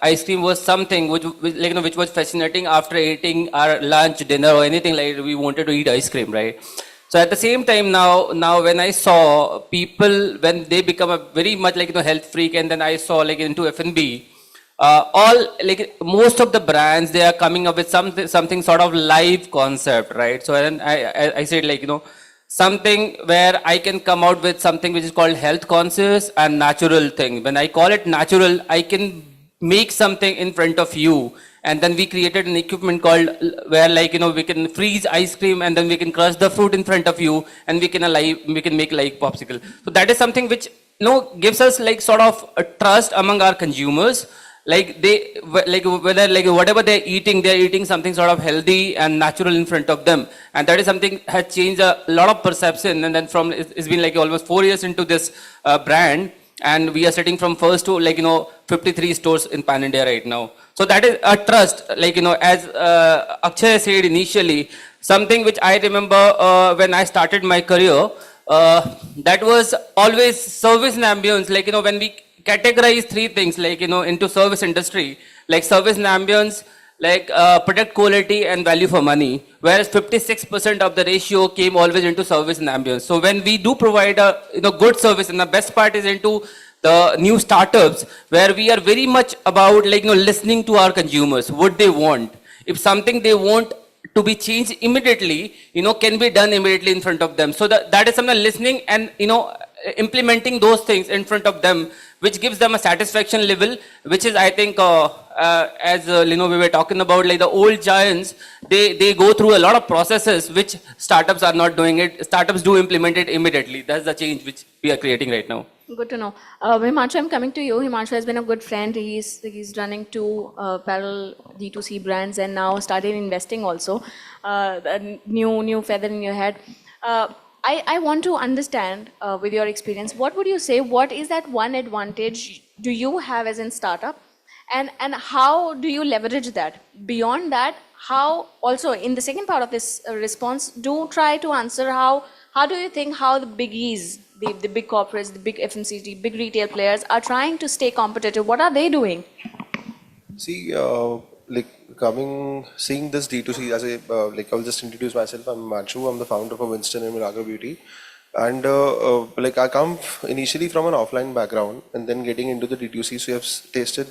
ice cream was something which was fascinating. After eating our lunch, dinner, or anything we wanted to eat ice cream, right? So at the same time now when I saw people when they become a very much health freak, and then I saw into F&B, most of the brands, they are coming up with something sort of live concept, right? So then I said something where I can come out with something which is called health conscious and natural thing. When I call it natural, I can make something in front of you. And then we created an equipment called where we can freeze ice cream, and then we can crush the fruit in front of you, and we can make popsicle. So that is something which gives us sort of a trust among our consumers. Whatever they're eating something sort of healthy and natural in front of them, and that is something has changed a lot of perception. And then it's been almost 4 years into this brand, and we are sitting from first to 53 stores in Pan India right now. So that is a trust, as Akshay said initially, something which I remember when I started my career, that was always service and ambience. When we categorize three things into service industry, service and ambience, product quality and value for money, whereas 56% of the ratio came always into service and ambience. So when we do provide a good service, and the best part is into the new startups, where we are very much about listening to our consumers, what they want. If something they want to be changed immediately, can be done immediately in front of them. So that is something listening and implementing those things in front of them, which gives them a satisfaction level, which is, I think, as we were talking about, the old giants, they go through a lot of processes which startups are not doing it. Startups do implement it immediately. That's the change which we are creating right now. Good to know. Himanshu, I'm coming to you. Himanshu has been a good friend. He's running 2 parallel D2C brands and now started investing also. A new feather in your head. I want to understand with your experience, what would you say, what is that one advantage do you have as in startup, and how do you leverage that? Beyond that, how also in the second part of this response, do try to answer how do you think how the biggies, the big corporates, the big FMCG, big retail players are trying to stay competitive? What are they doing? See, seeing this D2C as a, I'll just introduce myself. I'm Manchu. I'm the founder of Winston and Miraga Beauty. And I come initially from an offline background and then getting into the D2C. So I've tasted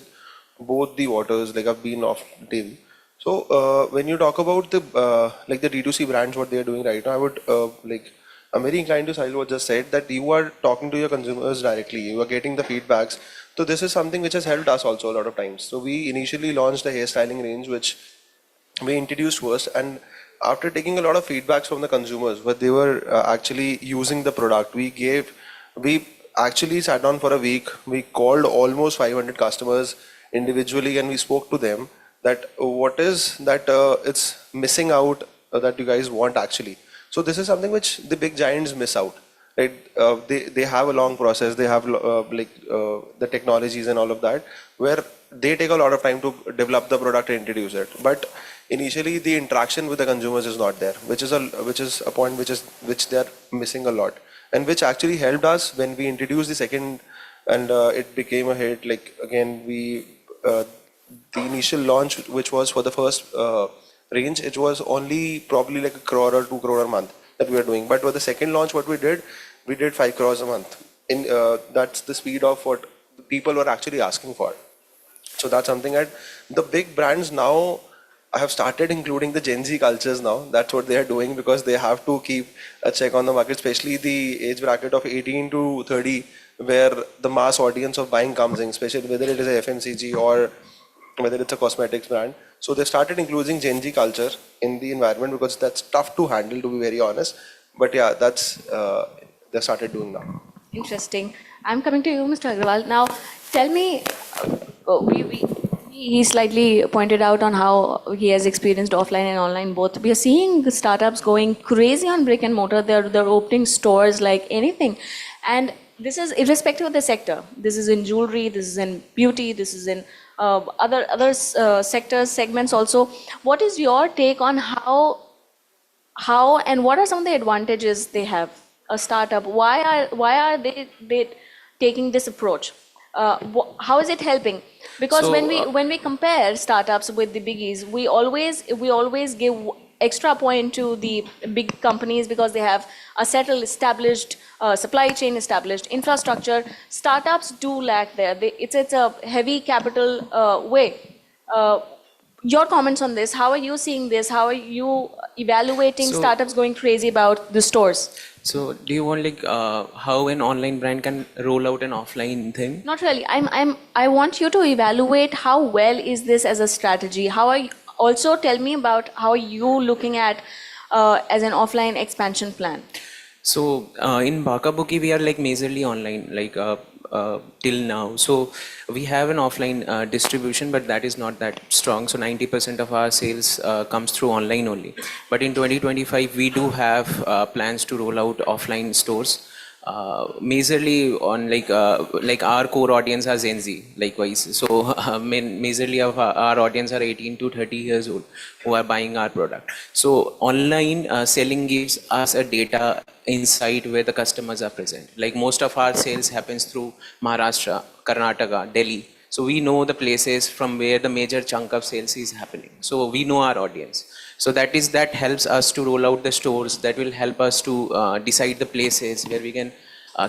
both the waters, I've been off till. So when you talk about the the D2C brands, what they are doing right now, I would I'm very inclined to Sahil what just said, that you are talking to your consumers directly. You are getting the feedbacks. So this is something which has helped us also a lot of times. So we initially launched a hairstyling range, which we introduced first, and after taking a lot of feedbacks from the consumers, what they were actually using the product, we actually sat down for a week. We called almost 500 customers individually, and we spoke to them that what is that it's missing out that you guys want actually. So this is something which the big giants miss out. Right? They have a long process. They have the technologies and all of that, where they take a lot of time to develop the product and introduce it. But initially, the interaction with the consumers is not there, which is a point which they are missing a lot, and which actually helped us when we introduced the second, and it became a hit. Again, the initial launch, which was for the first range, it was only probably 1 crore or 2 crore a month that we are doing. But with the second launch, what we did 5 crores a month. that's the speed of what people were actually asking for. So that's something that the big brands now have started including the Gen Z cultures now. That's what they are doing because they have to keep a check on the market, especially the age bracket of 18 to 30, where the mass audience of buying comes in, especially whether it is a FMCG or whether it's a cosmetics brand. So they started including Gen Z culture in the environment because that's tough to handle, to be very honest. But yeah, that's they started doing now. Interesting. I'm coming to you, Mr. Agrawal. Now, tell me, he slightly pointed out on how he has experienced offline and online both. We are seeing startups going crazy on brick and mortar. They're opening stores like anything. And this is irrespective of the sector. This is in jewelry, this is in beauty, this is in other sectors, segments also. What is your take on how and what are some of the advantages they have? A startup, why are they taking this approach? How is it helping? Because So, when we compare startups with the biggies, we always give extra point to the big companies because they have a settled, established supply chain, established infrastructure. Startups do lack there. It's a heavy capital way. Your comments on this? How are you seeing this? How are you evaluating So- startups going crazy about the stores? So do you want like how an online brand can roll out an offline thing? Not really. I want you to evaluate how well is this as a strategy. How are you, also tell me about how you looking at as an offline expansion plan. So in Baka Bookie, we are like majorly online, like till now. So we have an offline distribution, but that is not that strong. So 90% of our sales comes through online only. But in 2025, we do have plans to roll out offline stores. Majorly on like our core audience are Gen Z, likewise. So majorly of our audience are 18 to 30 years old who are buying our product. So online selling gives us a data insight where the customers are present. Like most of our sales happens through Maharashtra, Karnataka, Delhi. So we know the places from where the major chunk of sales is happening. So we know our audience. So that helps us to roll out the stores. That will help us to decide the places where we can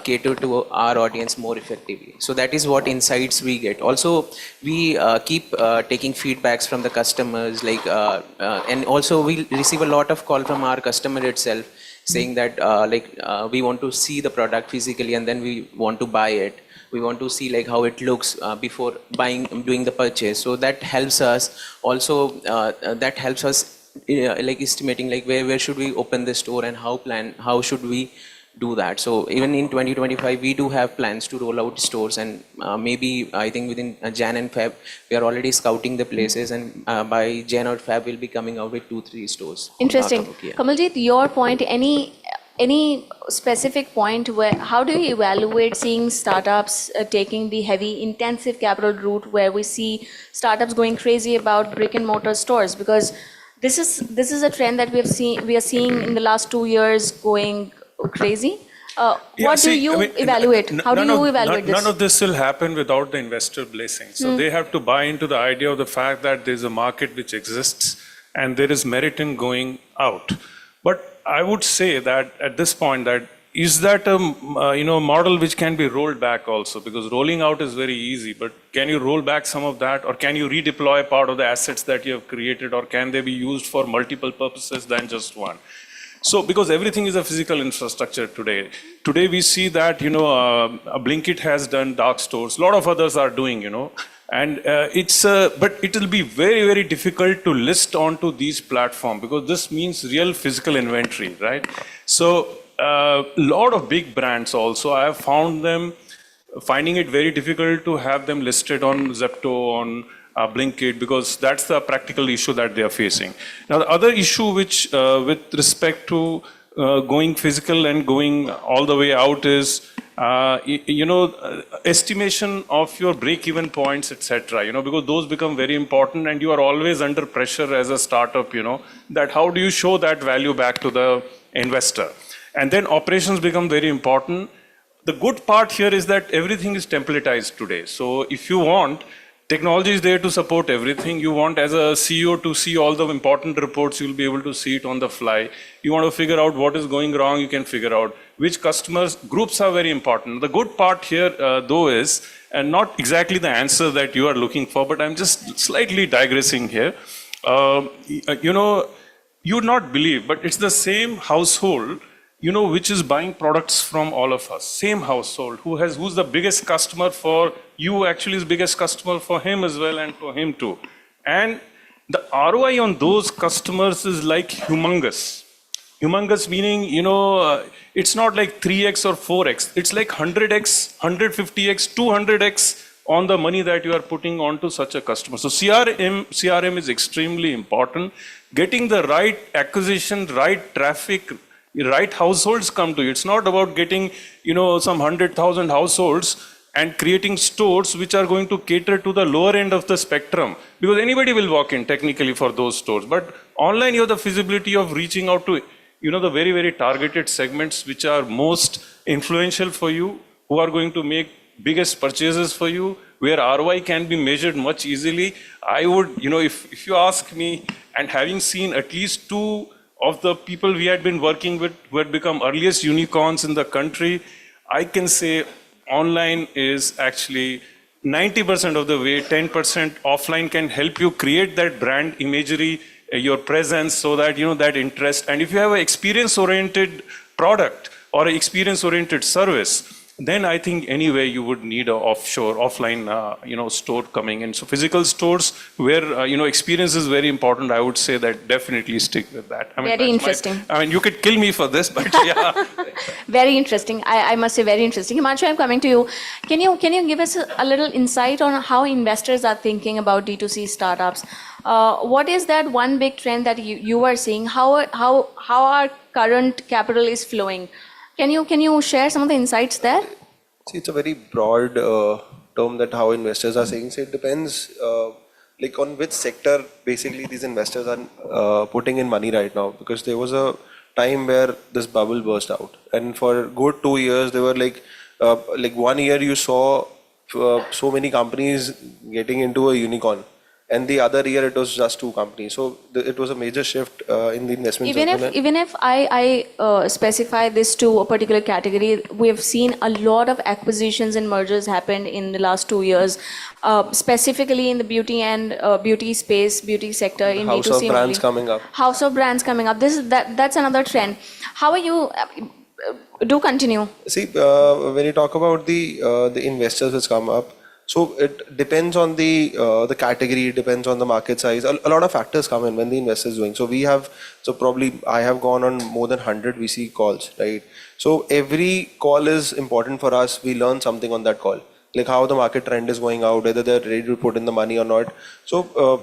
cater to our audience more effectively. So that is what insights we get. Also, we keep taking feedbacks from the customers, like, and also we receive a lot of call from our customer itself saying that we want to see the product physically and then we want to buy it. We want to see like how it looks before doing the purchase. So that helps us. Also, that helps us like estimating like where should we open the store and how should we do that. So even in 2025 we do have plans to roll out stores, and maybe I think within Jan and Feb we are already scouting the places, and by Jan or Feb we'll be coming out with 2-3 stores. Interesting. Yeah. Kamaljeet, your point, any specific point where, how do you evaluate seeing startups taking the heavy intensive capital route where we see startups going crazy about brick and mortar stores? Because this is a trend that we are seeing in the last 2 years going crazy. What do you evaluate? How do you evaluate this? None of this will happen without the investor blessing. So they have to buy into the idea of the fact that there's a market which exists and there is merit in going out. But I would say that at this point, that is that a model which can be rolled back also, because rolling out is very easy, but can you roll back some of that, or can you redeploy part of the assets that you have created, or can they be used for multiple purposes than just one? So, because everything is a physical infrastructure today. Today we see that, Blinkit has done dark stores. A lot of others are doing, and but it will be very, very difficult to list onto these platforms because this means real physical inventory, right? So, a lot of big brands also, I have found them finding it very difficult to have them listed on Zepto, on Blinkit, because that's the practical issue that they are facing. Now, the other issue which, with respect to going physical and going all the way out is, estimation of your break-even points, etc. Because those become very important, and you are always under pressure as a startup. That how do you show that value back to the investor, and then operations become very important. The good part here is that everything is templatized today. So if you want, Technology is there to support everything. You want as a CEO to see all the important reports, you'll be able to see it on the fly. You want to figure out what is going wrong, you can figure out which customers, groups are very important. The good part here though is, and not exactly the answer that you are looking for, but I'm just slightly digressing here. You would not believe, but it's the same household, which is buying products from all of us. Same household, who's the biggest customer for you, actually is biggest customer for him as well and for him too. And the ROI on those customers is like humongous. Humongous meaning, it's not like 3x or 4x. It's like 100x, 150x, 200x on the money that you are putting onto such a customer. So CRM is extremely important. Getting the right acquisition, right traffic, right households come to you. It's not about getting, some 100,000 households and creating stores which are going to cater to the lower end of the spectrum, because anybody will walk in technically for those stores. But online, you have the feasibility of reaching out to, the very, very targeted segments which are most influential for you, who are going to make biggest purchases for you, where ROI can be measured much easily. I would, if you ask me, and having seen at least 2 of the people we had been working with who had become earliest unicorns in the country, I can say online is actually 90% of the way. 10% offline can help you create that brand imagery, your presence, so that, that interest. And if you have an experience-oriented product or an experience-oriented service, then I think anyway you would need an offline, store coming in. So physical stores where, experience is very important, I would say that definitely stick with that. Very interesting. You could kill me for this, but yeah. Very interesting. I must say very interesting. Himanshu, I'm coming to you. Can you give us a little insight on how investors are thinking about D2C startups? What is that one big trend that you are seeing? How our current capital is flowing? Can you share some of the insights there? See, it's a very broad term that how investors are saying. So it depends on which sector basically these investors are putting in money right now, because there was a time where this bubble burst out, and for a good 2 years there were like 1 year you saw so many companies getting into a unicorn, and the other year it was just 2 companies. So it was a major shift in the investment. Even if I specify this to a particular category, we have seen a lot of acquisitions and mergers happened in the last 2 years, specifically in the beauty and beauty space, beauty sector in House D2C of brands only. coming up. House of brands coming up. That's another trend. How are you? Do continue. See, when you talk about the investors which come up, so it depends on the category, it depends on the market size. A lot of factors come in when the investor is doing. So probably I have gone on more than 100 VC calls, right? So every call is important for us. We learn something on that call, like how the market trend is going out, whether they're ready to put in the money or not. So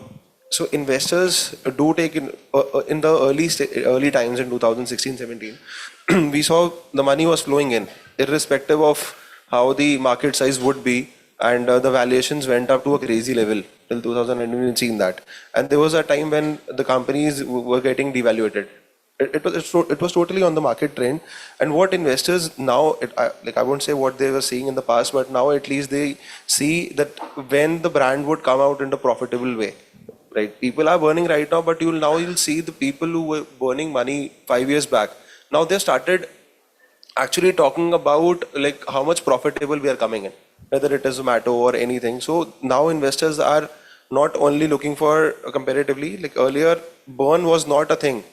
investors do take in the early times in 2016, 17. We saw the money was flowing in, irrespective of how the market size would be. And the valuations went up to a crazy level till 2019. We've seen that, and there was a time when the companies were getting devaluated. It was totally on the market trend. And what investors now, I won't say what they were seeing in the past, but now at least they see that when the brand would come out in a profitable way, right? People are burning right now, but you'll see the people who were burning money 5 years back. Now they started actually talking about like how much profitable we are coming in, whether it is Zomato or anything. So now investors are not only looking for comparatively, like earlier burn was not a thing,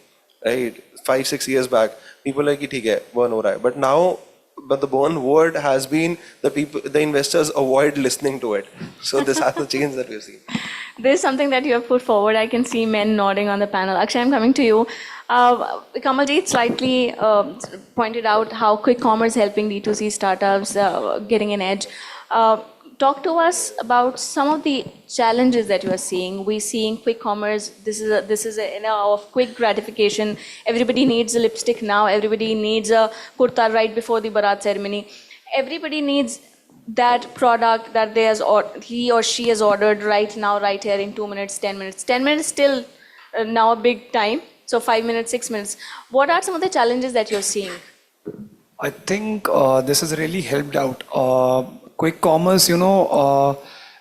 right? 5-6 years back, people like, "Theek hai, burn ho raha hai." But now, the burn word has been the investors avoid listening to it. So this has the change that we've seen. There's something that you have put forward. I can see men nodding on the panel. Akshay, I'm coming to you. Kamaljeet slightly pointed out how quick commerce helping D2C startups getting an edge. Talk to us about some of the challenges that you are seeing. We're seeing quick commerce. This is an era of quick gratification. Everybody needs a lipstick now. Everybody needs a kurta right before the barat ceremony. Everybody needs that product that he or she has ordered right now, right here in 2 minutes, 10 minutes. 10 minutes still now a big time. So 5 minutes, 6 minutes. What are some of the challenges that you're seeing? I think this has really helped out. Quick commerce,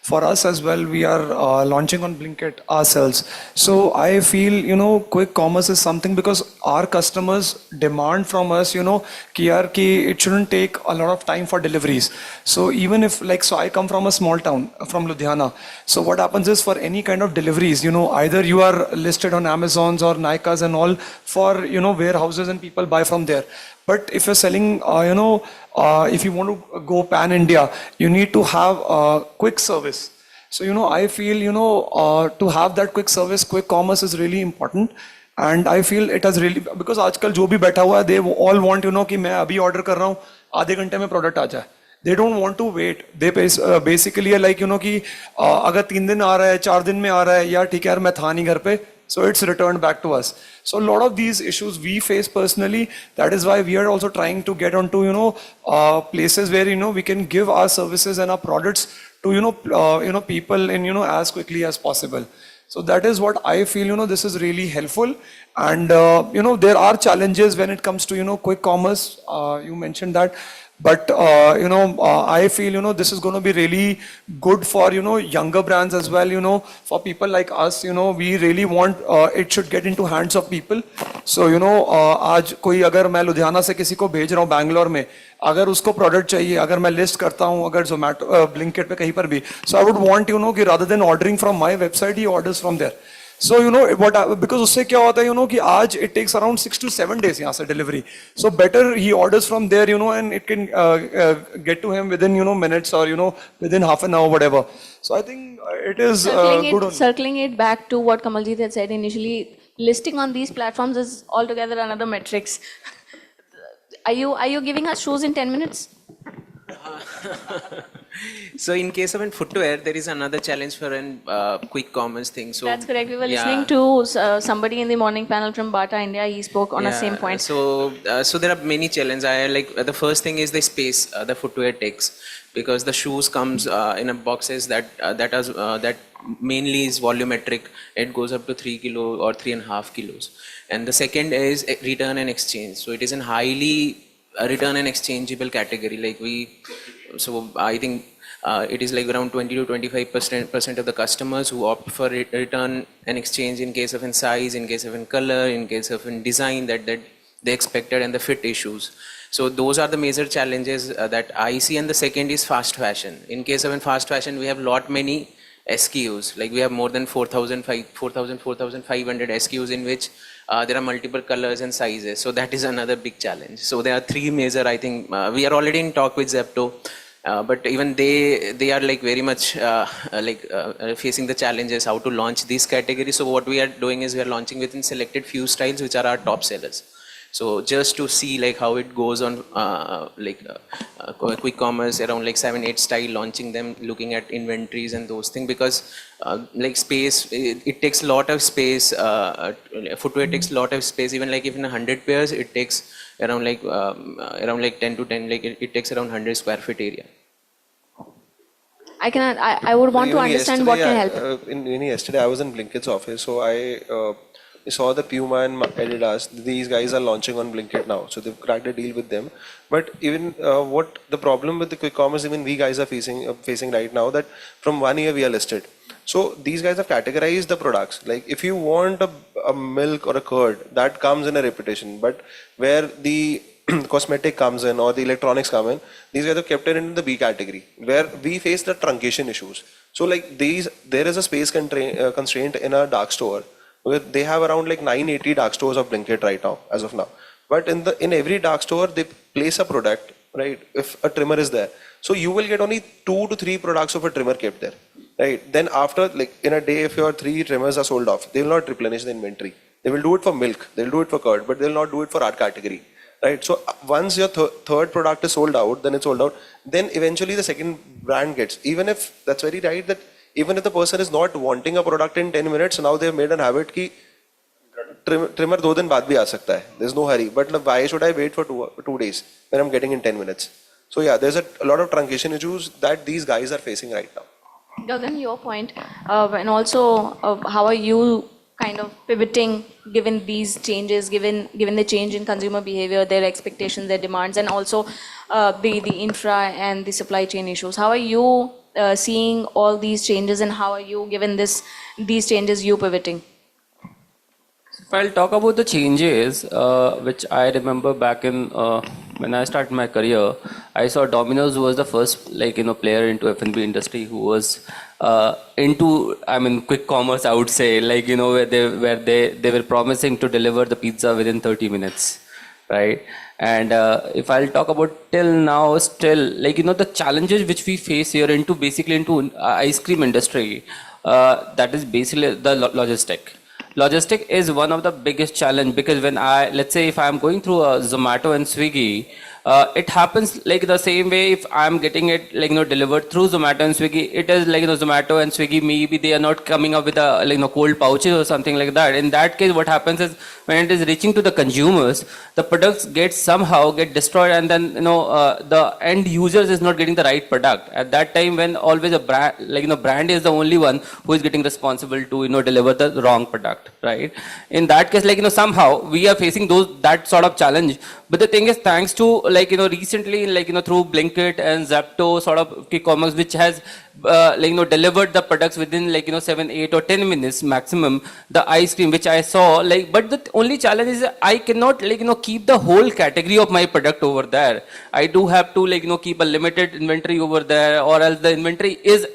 For us as well, we are launching on Blinkit ourselves. So I feel, quick commerce is something because our customers demand from us, ki it shouldn't take a lot of time for deliveries. So even if, so I come from a small town, from Ludhiana. So what happens is for any kind of deliveries, either you are listed on Amazons or Nykas and all for, warehouses and people buy from there. But if you're selling, if you want to go pan India, you need to have a quick service. So, I feel, to have that quick service, quick commerce is really important. And I feel it has really, because आजकल जो भी बैठा हुआ है, they all want, कि मैं अभी order कर रहा हूँ, आधे घंटे में product आ जाए. They don't want to wait. They basically are like, कि अगर 3 दिन आ रहा है, 4 दिन में आ रहा है, या ठीक है यार मैं था नहीं घर पे, so it's returned back to us. So a lot of these issues we face personally. That is why we are also trying to get onto, places where, we can give our services and our products to, people in, as quickly as possible. So that is what I feel, this is really helpful. And, there are challenges when it comes to, quick commerce. You mentioned that. But, I feel, this is going to be really good for, younger brands as well, for people like us, we really want, it should get into hands of people. So, आज कोई अगर मैं लुधियाना से किसी को भेज रहा हूँ बैंगलोर में, अगर उसको प्रोडक्ट चाहिए, अगर मैं लिस्ट करता हूँ, अगर Zomato, Blinkit पे कहीं पर भी, so I would want, कि rather than ordering from my website, he orders from there. So, because उससे क्या होता है, कि आज it takes around 6 to 7 days यहाँ से delivery. So better he orders from there, and it can get to him within, minutes or, within half an hour, whatever. So I think it is good. Circling it back to what Kamaljeet had said initially, listing on these platforms is altogether another metrics. Are you giving us shoes in 10 minutes? So in case of footwear, there is another challenge for a quick commerce thing. So that's correct. We were listening to somebody in the morning panel from Bata India. He spoke on the same point. So there are many challenges. The first thing is the space the footwear takes, because the shoes comes in a boxes that mainly is volumetric. It goes up to 3 kilo or 3.5 kilos. And the second is return and exchange. So it is in highly return and exchangeable category. So I think it is like around 20 to 25% of the customers who opt for return and exchange in case of in size, in case of in color, in case of in design that they expected, and the fit issues. So those are the major challenges that I see. And the second is fast fashion. In case of in fast fashion, we have many SKUs. Like we have more than 4,500 SKUs in which there are multiple colors and sizes. So that is another big challenge. So there are 3 major, I think, we are already in talk with Zepto, but even they are like very much facing the challenges how to launch this category. So what we are doing is we are launching within selected few styles which are our top sellers. So just to see like how it goes on quick commerce, around like 7-8 style, launching them, looking at inventories and those things, because like space, it takes a lot of space. Footwear takes a lot of space. Even like if in 100 pairs, it takes around like 10 to 10, like it takes around 100 square feet area. I would want to understand what can help. Yesterday I was in Blinkit's office, so I saw the Puma and Adidas. These guys are launching on Blinkit now, so they've cracked a deal with them. But even what the problem with the quick commerce, even we guys are facing right now, that from 1 year we are listed. So these guys have categorized the products. Like if you want a milk or a curd, that comes in a reputation. But where the cosmetic comes in or the electronics come in, these guys have kept it in the B category, where we face the truncation issues. So like there is a space constraint in a dark store. They have around like 980 dark stores of Blinkit right now, as of now. But in every dark store, they place a product, right? If a trimmer is there, so you will get only 2 to 3 products of a trimmer kept there, right? Then after, like in a day, if your 3 trimmers are sold off, they will not replenish the inventory. They will do it for milk, they will do it for curd, but they will not do it for our category, right? So once your third product is sold out, then it's sold out. Then eventually the second brand gets. Even if that's very right that. Even if the person is not wanting a product in 10 minutes, now they've made an habit कि trimmer 2 दिन बाद भी आ सकता है. There's no hurry. But why should I wait for 2 days when I'm getting in 10 minutes? So yeah, there's a lot of truncation issues that these guys are facing right now. Gagan, your point, and also how are you kind of pivoting given these changes, given the change in consumer behavior, their expectations, their demands, and also the infra and the supply chain issues? How are you seeing all these changes, and how are you, given these changes, you pivoting? If I'll talk about the changes, which I remember back in when I started my career, I saw Domino's was the first player into F&B industry who was into quick commerce. I would say where they were promising to deliver the pizza within 30 minutes, right? And if I'll talk about till now, still the challenges which we face here into ice cream industry, that is basically the logistic. Logistic is one of the biggest challenge, because when let's say if I'm going through a Zomato and Swiggy, it happens the same way. If I'm getting it delivered through Zomato and Swiggy, it is Zomato and Swiggy, maybe they are not coming up with a cold pouches or something like that. In that case, what happens is when it is reaching to the consumers, the products somehow get destroyed, and then the end users is not getting the right product at that time, when always a brand brand is the only one who is getting responsible to deliver the wrong product, right? In that case, somehow we are facing that sort of challenge. But the thing is, thanks to recently through Blinkit and Zapto sort of e-commerce, which has delivered the products within 7, 8 or 10 minutes maximum, the ice cream which I saw, but the only challenge is I cannot keep the whole category of my product over there. I do have to keep a limited inventory over there, or else the inventory is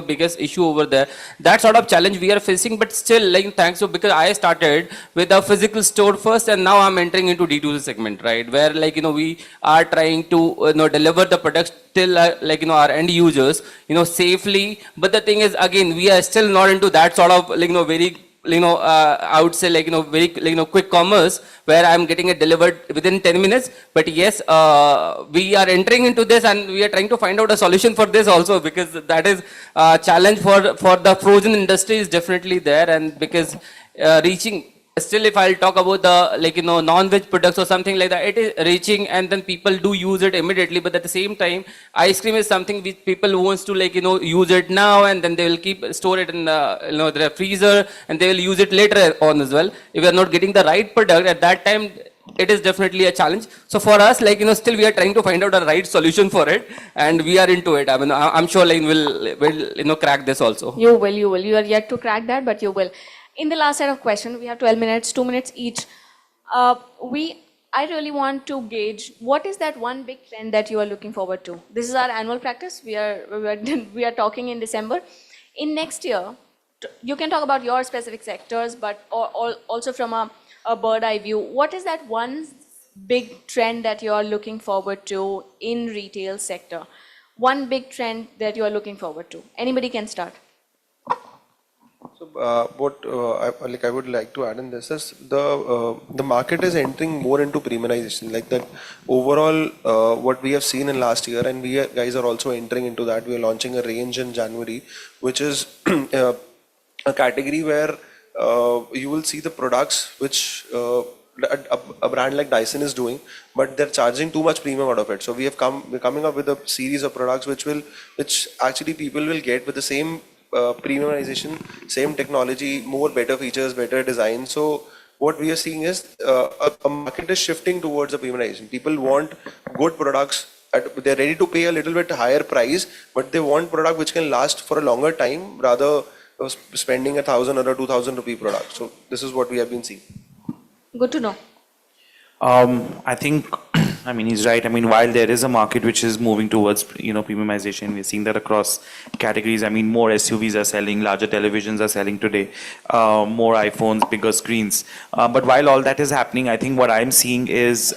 biggest issue over there. That sort of challenge we are facing. But still, thanks to, because I started with a physical store first, and now I'm entering into D2C segment, right, where we are trying to deliver the products till our end users safely. But the thing is, again, we are still not into that sort of very I would say very quick commerce, where I'm getting it delivered within 10 minutes. But yes, we are entering into this, and we are trying to find out a solution for this also, because that is a challenge for the frozen industry is definitely there. And because reaching, still if I'll talk about the non-veg products or something like that, it is reaching, and then people do use it immediately. But at the same time, ice cream is something which people wants to use it now, and then they will store it in their freezer, and they will use it later on as well. If we are not getting the right product at that time, it is definitely a challenge. So for us, still we are trying to find out a right solution for it, and we are into it. I'm sure we'll crack this also. You will. You are yet to crack that, but you will. In the last set of questions, we have 12 minutes, 2 minutes each. I really want to gauge, what is that one big trend that you are looking forward to? This is our annual practice. We are talking in December. In next year, you can talk about your specific sectors, but also from a bird eye view. What is that one big trend that you are looking forward to in retail sector? One big trend that you are looking forward to. Anybody can start. So what I would like to add in this is the market is entering more into premiumization. Like that overall, what we have seen in last year, and we guys are also entering into that. We are launching a range in January, which is a category where you will see the products which a brand like Dyson is doing, but they're charging too much premium out of it. So we're coming up with a series of products which actually people will get with the same premiumization, same technology, better features, better design. So what we are seeing is a market is shifting towards the premiumization. People want good products. They're ready to pay a little bit higher price, but they want product which can last for a longer time, rather spending 1,000 or a 2,000 rupee product. So this is what we have been seeing. Good to know. I think, he's right. While there is a market which is moving towards, premiumization, we're seeing that across categories. More SUVs are selling, larger televisions are selling today, more iPhones, bigger screens. But while all that is happening, I think what I'm seeing is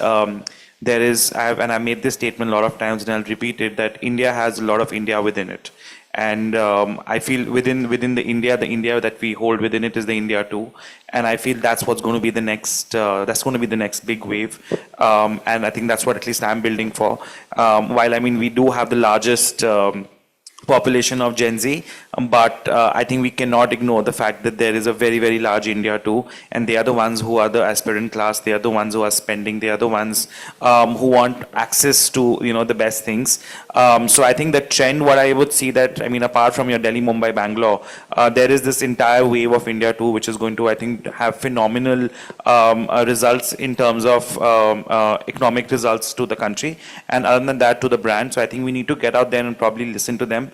there is, and I made this statement a lot of times, and I'll repeat it, that India has a lot of India within it. And I feel within the India that we hold within it is the India too, and I feel that's what's going to be the next big wave, and I think that's what at least I'm building for. While we do have the largest population of Gen Z, but I think we cannot ignore the fact that there is a very, very large India too, and they are the ones who are the aspirant class, they are the ones who are spending, they are the ones who want access to the best things. So I think the trend, what I would see that, apart from your Delhi, Mumbai, Bangalore, there is this entire wave of India too, which is going to, I think, have phenomenal results in terms of economic results to the country, and other than that to the brand. So I think we need to get out there and probably listen to them.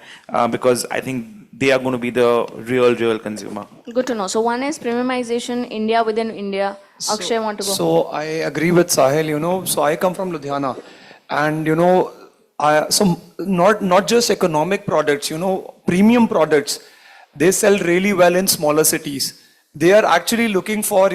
because I think they are going to be the real consumer. Good to know. So one is premiumization, India within India. Akshay, want to go? So I agree with Sahil, so I come from Ludhiana and, so not just economic products, premium products, they sell really well in smaller cities. They are actually looking for,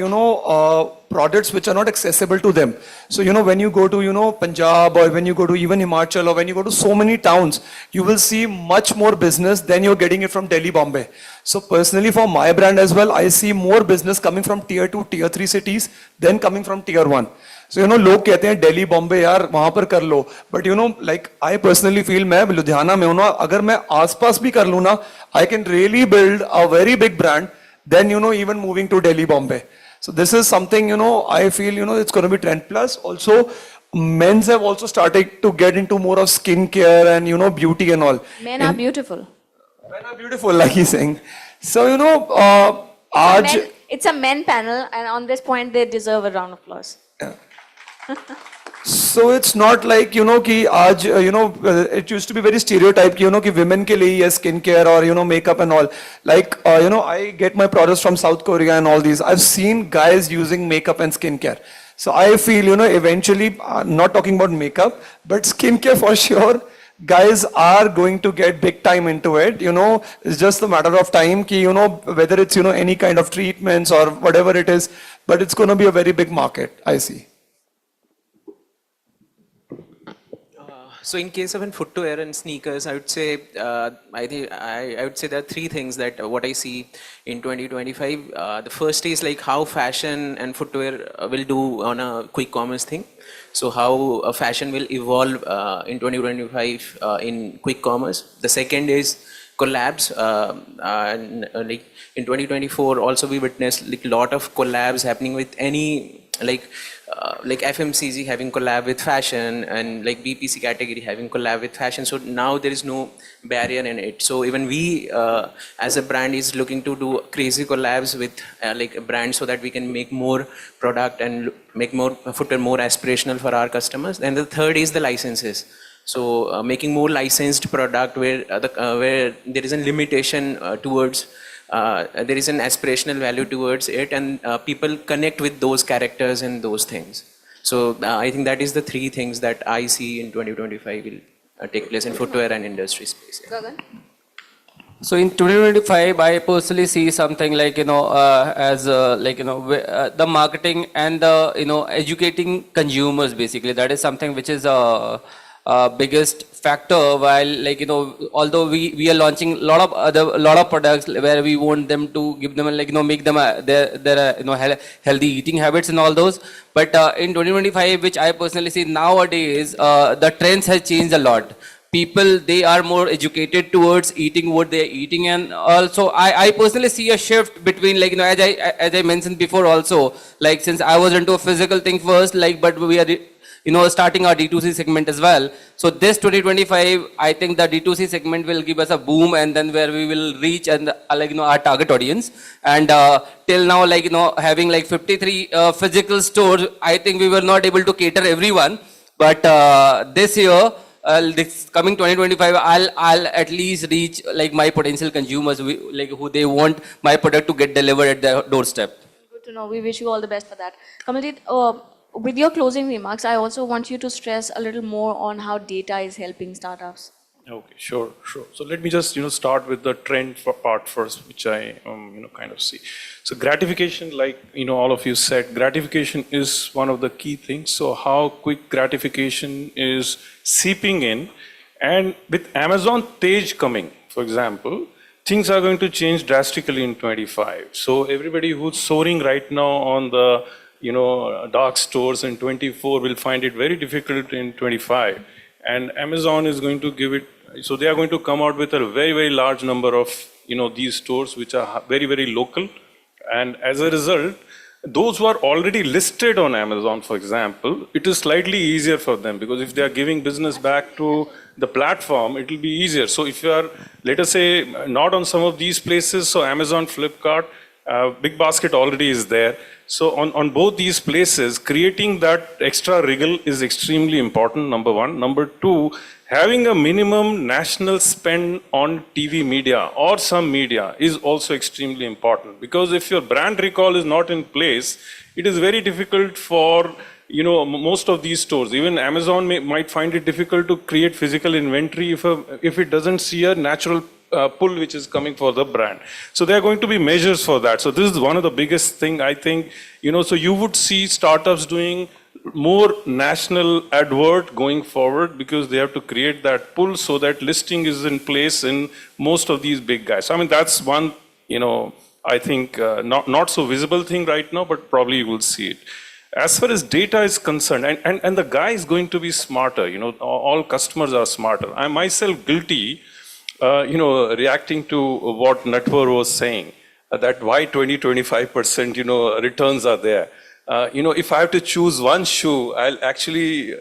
products which are not accessible to them. So, when you go to, Punjab or when you go to even Himachal or when you go to so many towns, you will see much more business than you're getting it from Delhi, Bombay. So personally for my brand as well, I see more business coming from tier 2, tier 3 cities than coming from tier 1. So, लोग कहते हैं दिल्ली बॉम्बे यार वहां पर कर लो, but like I personally feel मैं लुधियाना में हूं ना, अगर मैं आसपास भी कर लूं ना, I can really build a very big brand than even moving to Delhi, Bombay. So this is something I feel it's going to be trend. Plus also men's have also started to get into more of skincare and beauty and all. Men are beautiful. Men are beautiful, like he's saying. So It's a men panel, and on this point they deserve a round of applause. So it's not like कि आज it used to be very stereotyped कि women के लिए है skincare or makeup and all. Like I get my products from South Korea and all these. I've seen guys using makeup and skincare. So I feel eventually, not talking about makeup, but skincare for sure. Guys are going to get big time into it. It's just a matter of time कि whether it's any kind of treatments or whatever it is, but it's going to be a very big market. I see. So in case of footwear and sneakers, I would say I would say there are three things that what I see in 2025. The first is like how fashion and footwear will do on a quick commerce thing. So how fashion will evolve in 2025 in quick commerce. The second is collabs. Like in 2024, also we witnessed like lot of collabs happening with any like FMCG having collab with fashion and like BPC category having collab with fashion. So now there is no barrier in it. So even we as a brand is looking to do crazy collabs with like brands so that we can make more product and make more footwear more aspirational for our customers. And the third is the licenses. So making more licensed product where where there is a limitation towards there is an aspirational value towards it, and people connect with those characters and those things. So I think that is the three things that I see in 2025 will take place in footwear and industry space. Gagan? So in 2025, I personally see something like, as like, the marketing and the, educating consumers basically. That is something which is biggest factor, while like although we are launching lot of products where we want them to give them like make them their healthy eating habits and all those, but in 2025, which I personally see nowadays, the trends has changed a lot. People, they are more educated towards eating what they are eating, and also I personally see a shift between like as I mentioned before also, like since I was into a physical thing first, like but we are starting our D2C segment as well. So this 2025, I think the D2C segment will give us a boom, and then where we will reach and like our target audience. And till now, like having like 53 physical stores, I think we were not able to cater everyone. But this year, this coming 2025, I'll at least reach like my potential consumers, like who they want my product to get delivered at their doorstep. Good to know. We wish you all the best for that. Kamaljeet, with your closing remarks, I also want you to stress a little more on how data is helping startups. Okay, sure. So let me just start with the trend part first, which I kind of see. So gratification, like all of you said, gratification is one of the key things. So how quick gratification is seeping in, and with Amazon Tej coming, for example, things are going to change drastically in 25. So everybody who's soaring right now on the dark stores in 24 will find it very difficult in 25. And Amazon is going to give it, so they are going to come out with a very, very large number of, these stores which are very, very local. And as a result, those who are already listed on Amazon, for example, it is slightly easier for them, because if they are giving business back to the platform, it will be easier. So if you are, let us say, not on some of these places, so Amazon, Flipkart, Big Basket already is there. So on both these places, creating that extra wriggle is extremely important, number one. Number two, having a minimum national spend on TV media or some media is also extremely important, because if your brand recall is not in place, it is very difficult for most of these stores. Even Amazon might find it difficult to create physical inventory if it doesn't see a natural pull which is coming for the brand. So there are going to be measures for that. So this is one of the biggest thing, I think. So you would see startups doing more national advert going forward, because they have to create that pull so that listing is in place in most of these big guys. I mean, that's one, I think not so visible thing right now, but probably you will see it. As far as data is concerned, and the guy is going to be smarter, all customers are smarter. I'm myself guilty, reacting to what Natwar was saying, that why 20-25%, returns are there. If I have to choose one shoe, I'll actually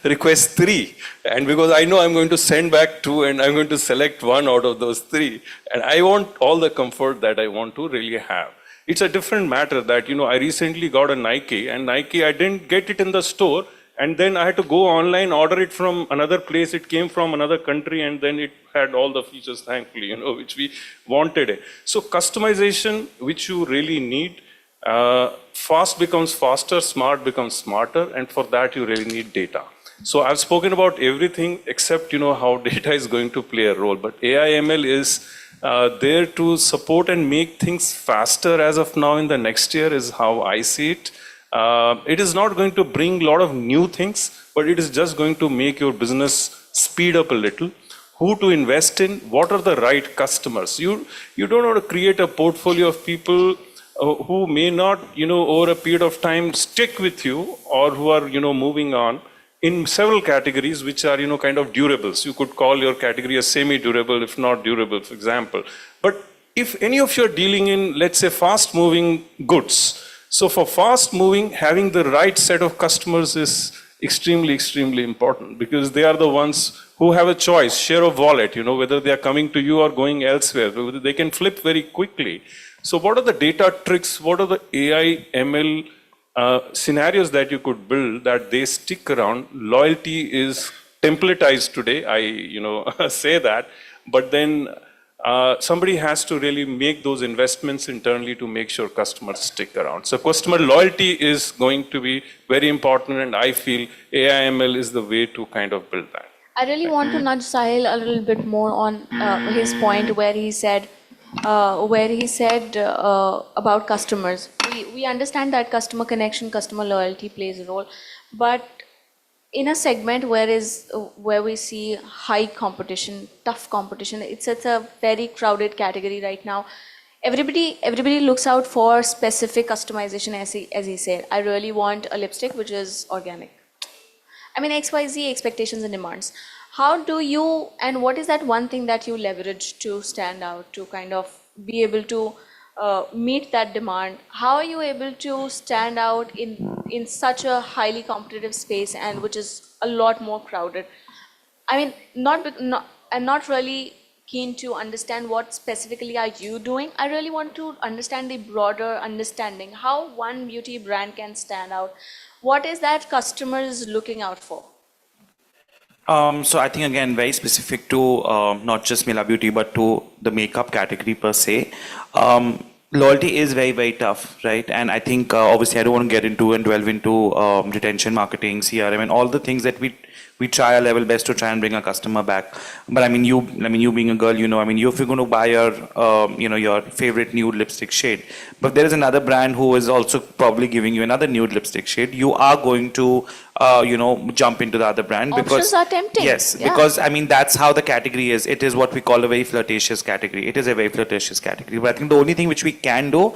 request 3. And because I know I'm going to send back 2 and I'm going to select 1 out of those 3. And I want all the comfort that I want to really have. It's a different matter that, I recently got a Nike, and Nike, I didn't get it in the store, and then I had to go online, order it from another place. It came from another country, and then it had all the features, thankfully, which we wanted it. So customization, which you really need, fast becomes faster, smart becomes smarter, and for that you really need data. So I've spoken about everything except, how data is going to play a role, but AI ML is there to support and make things faster as of now in the next year is how I see it. It is not going to bring a lot of new things, but it is just going to make your business speed up a little. Who to invest in, what are the right customers. You don't want to create a portfolio of people who may not, over a period of time stick with you, or who are, moving on in several categories which are, kind of durables. You could call your category a semi-durable, if not durable, for example. But if any of you are dealing in, let's say, fast-moving goods, so for fast-moving, having the right set of customers is extremely, extremely important, because they are the ones who have a choice, share of wallet, whether they are coming to you or going elsewhere. They can flip very quickly. So what are the data tricks? What are the AI, ML scenarios that you could build that they stick around? Loyalty is templatized today, I say that, but then somebody has to really make those investments internally to make sure customers stick around. So customer loyalty is going to be very important, and I feel AI ML is the way to kind of build that. I really want to nudge Sahil a little bit more on his point where he said about customers. We understand that customer connection, customer loyalty plays a role, but in a segment where we see high competition, tough competition, it's a very crowded category right now. Everybody looks out for specific customization, as he said. I really want a lipstick which is organic. I mean, XYZ expectations and demands. How do you, and what is that one thing that you leverage to stand out, to kind of be able to meet that demand? How are you able to stand out in such a highly competitive space, and which is a lot more crowded? I mean, I'm not really keen to understand what specifically are you doing. I really want to understand the broader understanding, how one beauty brand can stand out. What is that customers looking out for? So I think, again, very specific to not just Mela Beauty, but to the makeup category per se. Loyalty is very, very tough, right? And I think, obviously, I don't want to get into and delve into retention marketing, CRM, and all the things that we try our level best to try and bring a customer back. But you being a girl, if you're going to buy your favorite nude lipstick shade, but there is another brand who is also probably giving you another nude lipstick shade, you are going to jump into the other brand. Options are tempting. Yes, yeah. because that's how the category is. It is what we call a very flirtatious category. It is a very flirtatious category. But I think the only thing which we can do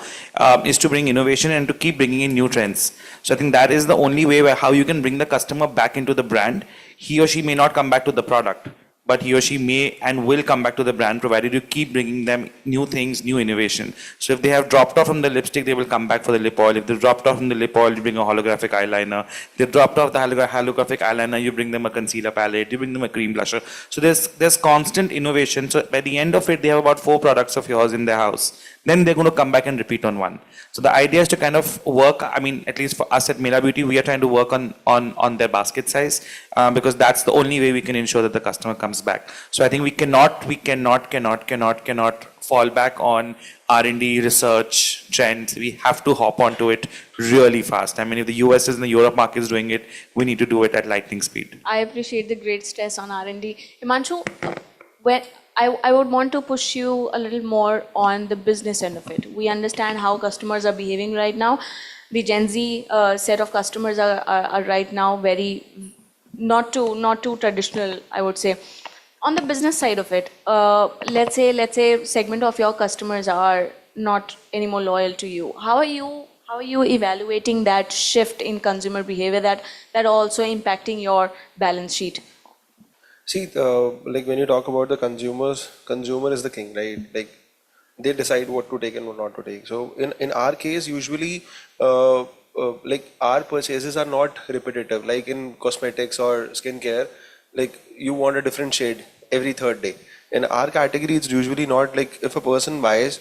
is to bring innovation and to keep bringing in new trends. So I think that is the only way how you can bring the customer back into the brand. He or she may not come back to the product, but he or she may and will come back to the brand, provided you keep bringing them new things, new innovation. So if they have dropped off from the lipstick, they will come back for the lip oil. If they've dropped off from the lip oil, you bring a holographic eyeliner. If they've dropped off the holographic eyeliner, you bring them a concealer palette, you bring them a cream blusher. So there's constant innovation. So by the end of it, they have about 4 products of yours in their house. then they're going to come back and repeat on one. So the idea is to kind of work, I mean, at least for us at Mela Beauty, we are trying to work on their basket size because that's the only way we can ensure that the customer comes back. So I think we cannot fall back on R&D, research, trends. We have to hop onto it really fast. I mean, if the US and the Europe market is doing it, we need to do it at lightning speed. I appreciate the great stress on R&D. Himanshu, when I would want to push you a little more on the business end of it. We understand how customers are behaving right now. The Gen Z set of customers are right now very not too traditional, I would say. On the business side of it, let's say segment of your customers are not anymore loyal to you. How are you evaluating that shift in consumer behavior that also impacting your balance sheet? See, like when you talk about the consumers, consumer is the king, right? Like they decide what to take and what not to take. So in our case, usually, like our purchases are not repetitive. Like in cosmetics or skincare, like you want a different shade every third day. In our category, it's usually not like if a person buys,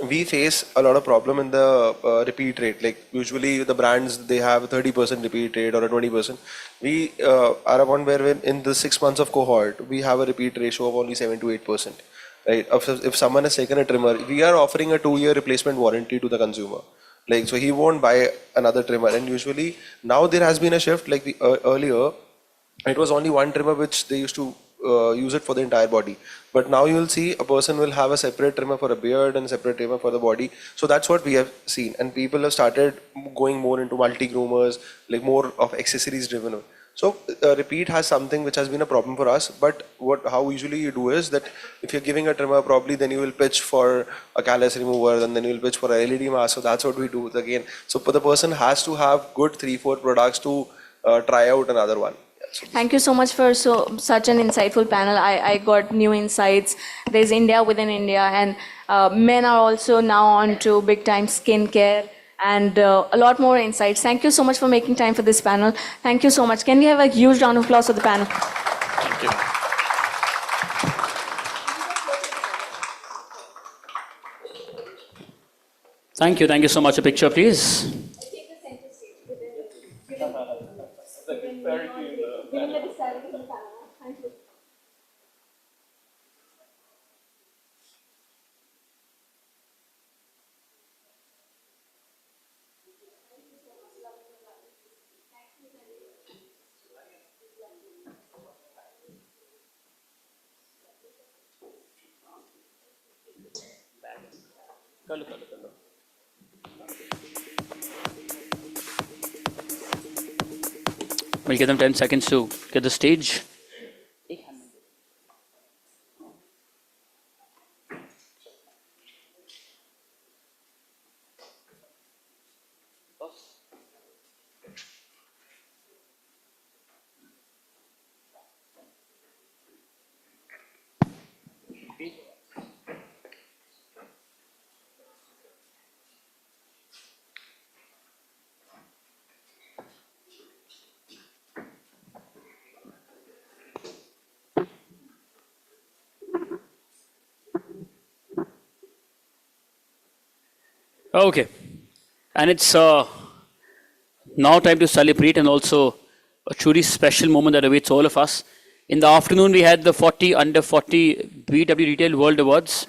we face a lot of problem in the repeat rate. Like usually the brands, they have 30% repeat rate or a 20%. We are a one where in the 6 months of cohort, we have a repeat ratio of only 7 to 8%. Right? If someone has taken a trimmer, we are offering a 2-year replacement warranty to the consumer. Like, so he won't buy another trimmer. And usually now there has been a shift. Like earlier, it was only one trimmer which they used to use it for the entire body. But now you will see a person will have a separate trimmer for a beard and a separate trimmer for the body. So that's what we have seen. And people have started going more into multi-groomers, like more of accessories driven. So repeat has something which has been a problem for us. But how usually you do is that if you're giving a trimmer, probably then you will pitch for a callus remover and then you will pitch for a LED mask. So that's what we do again. So the person has to have good 3-4 products to try out another one. Thank you so much for such an insightful panel. I got new insights. There's India within India, and men are also now on to big time skincare and a lot more insights. Thank you so much for making time for this panel. Thank you so much. Can we have a huge round of applause for the panel? Thank you. Thank you. Thank you so much. A picture, please. We'll give them 10 seconds to get the stage. Okay, and it's now time to celebrate and also a truly special moment that awaits all of us. In the afternoon, we had the 40 Under 40 BW Retail World Awards,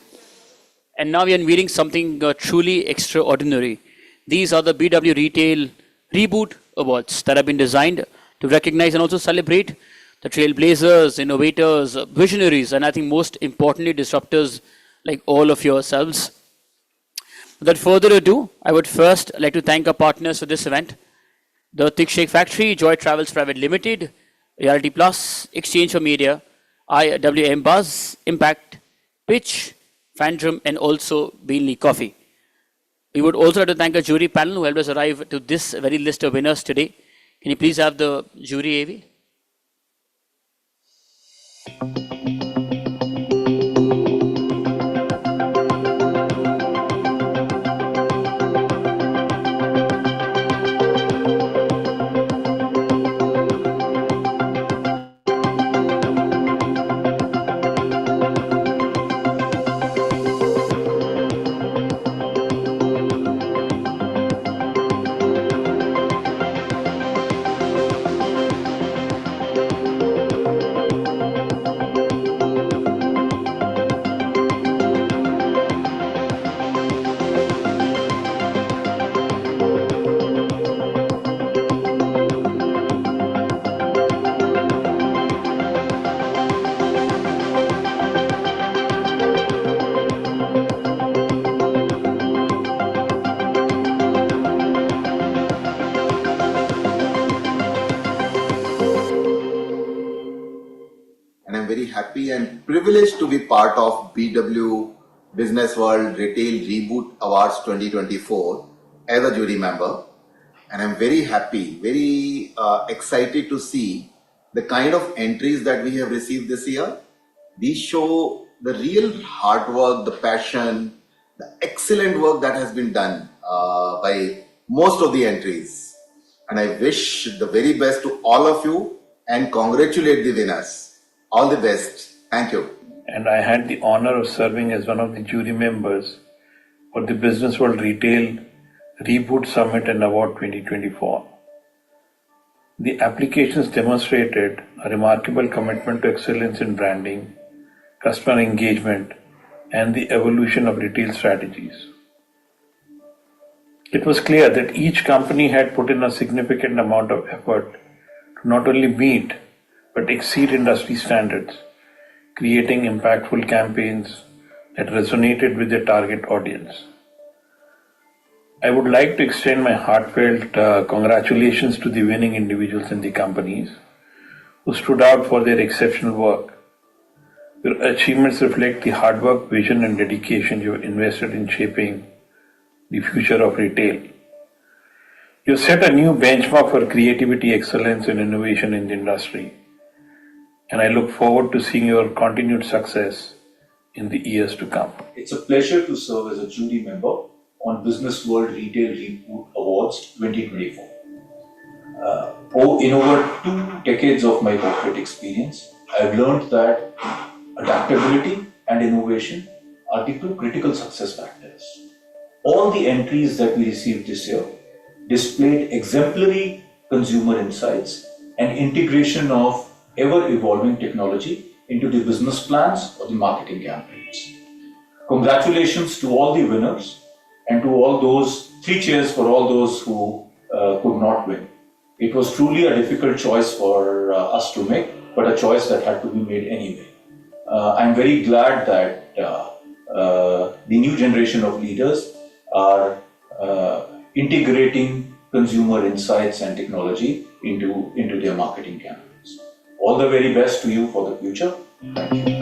and now we are unveiling something truly extraordinary. These are the BW Retail Reboot Awards that have been designed to recognize and also celebrate the trailblazers, innovators, visionaries, and I think most importantly, disruptors like all of yourselves. Without further ado, I would first like to thank our partners for this event. The Thick Shake Factory, Joy Travels Private Limited, Reality Plus, Exchange for Media, IWM Buzz, Impact, Pitch, Phantom, and also Beanley Coffee. We would also like to thank our jury panel who helped us arrive to this very list of winners today. Can you please have the jury, AV? happy and privileged to be part of BW Business World Retail Reboot Awards 2024 as a jury member. And I'm very happy, very excited to see the kind of entries that we have received this year. These show the real hard work, the passion, the excellent work that has been done by most of the entries. And I wish the very best to all of you and congratulate the winners. All the best. Thank you. And I had the honor of serving as one of the jury members for the Business World Retail Reboot Summit and Award 2024. The applications demonstrated a remarkable commitment to excellence in branding, customer engagement, and the evolution of retail strategies. It was clear that each company had put in a significant amount of effort to not only meet but exceed industry standards, creating impactful campaigns that resonated with their target audience. I would like to extend my heartfelt congratulations to the winning individuals in the companies who stood out for their exceptional work. Your achievements reflect the hard work, vision, and dedication you have invested in shaping the future of retail. You set a new benchmark for creativity, excellence, and innovation in the industry, and I look forward to seeing your continued success in the years to come. It's a pleasure to serve as a jury member on Business World Retail Reboot Awards 2024. In over 2 decades of my corporate experience, I've learned that adaptability and innovation are the 2 critical success factors. All the entries that we received this year displayed exemplary consumer insights and integration of ever-evolving technology into the business plans or the marketing campaigns. Congratulations to all the winners and to all those, 3 cheers for all those who could not win. It was truly a difficult choice for us to make, but a choice that had to be made anyway. I'm very glad that the new generation of leaders are integrating consumer insights and technology into their marketing campaigns. All the very best to you for the future. Thank you.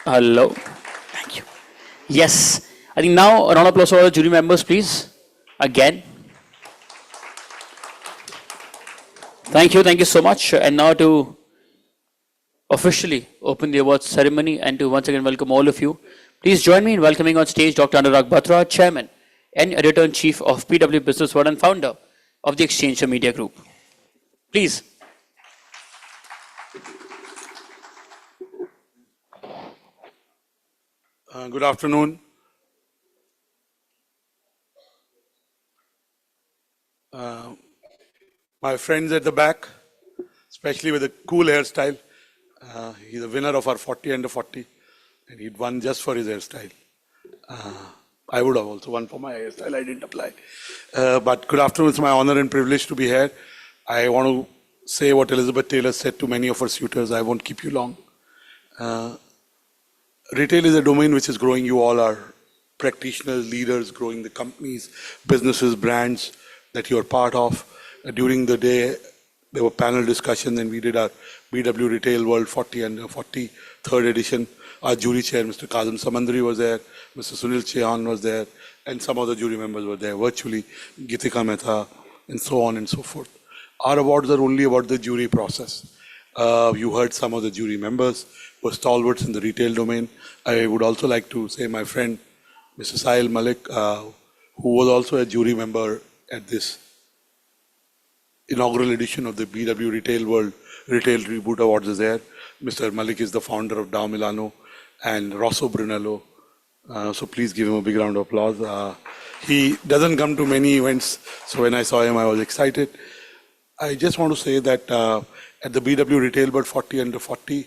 Hello. Thank you. Yes. I think now a round of applause for the jury members, please. Again. Thank you so much. And now to officially open the awards ceremony and to once again welcome all of you. Please join me in welcoming on stage Dr. Anurag Batra, Chairman and Editor-in-Chief of PW Business World and founder of the Exchange Media Group. Please. Good afternoon. My friends at the back, especially with a cool hairstyle. He's a winner of our 40 under 40 and he'd won just for his hairstyle. I would have also won for my hairstyle, I didn't apply. But good afternoon, it's my honor and privilege to be here. I want to say what Elizabeth Taylor said to many of our suitors. I won't keep you long. Retail is a domain which is growing. You all are practitioners, leaders, growing the companies, businesses, brands that you're part of. During the day, there were panel discussions and we did our BW Retail World 40 under 40 third edition. Our jury chair, Mr. Kazim Samandri was there, Mr. Sunil Chehan was there, and some other jury members were there virtually, Gitika Mehta, and so on and so forth. Our awards are only about the jury process. You heard some of the jury members were stalwarts in the retail domain. I would also like to say my friend, Mr. Sahil Malik, who was also a jury member at this inaugural edition of the BW Retail World Retail Reboot Awards is there. Mr. Malik is the founder of Dow Milano and Rosso Brunello. So please give him a big round of applause. He doesn't come to many events, so when I saw him, I was excited. I just want to say that at the BW Retail World 40 under 40,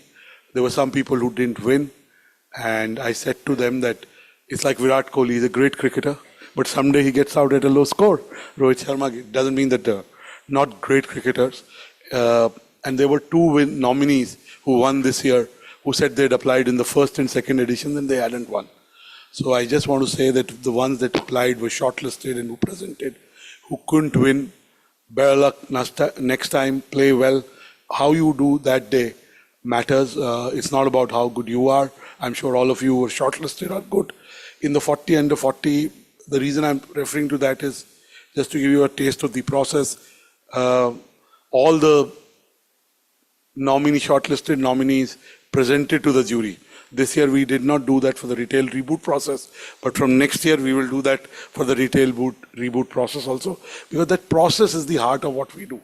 there were some people who didn't win. And I said to them that it's like Virat Kohli, he's a great cricketer, but someday he gets out at a low score. Rohit Sharma doesn't mean that they're not great cricketers. And there were 2 nominees who won this year who said they'd applied in the first and second edition and they hadn't won. So I just want to say that the ones that applied were shortlisted and who presented, who couldn't win, better luck next time, play well. How you do that day matters. It's not about how good you are. I'm sure all of you were shortlisted are good. In the 40 under 40, the reason I'm referring to that is just to give you a taste of the process. All the shortlisted nominees presented to the jury. This year we did not do that for the retail reboot process, but from next year we will do that for the retail reboot process also, because that process is the heart of what we do.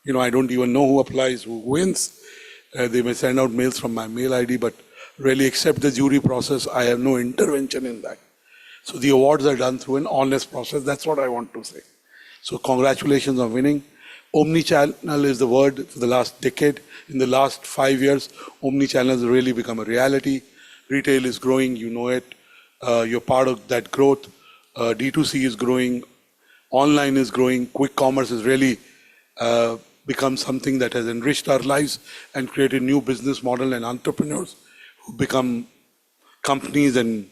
You know, I don't even know who applies, who wins. They may send out mails from my mail ID, but really except the jury process, I have no intervention in that. So the awards are done through an honest process. That's what I want to say. So congratulations on winning. Omnichannel is the word for the last decade. In the last 5 years, omnichannel has really become a reality. Retail is growing, you know it. You're part of that growth. D2C is growing. Online is growing. Quick commerce has really become something that has enriched our lives and created new business model and entrepreneurs who become companies and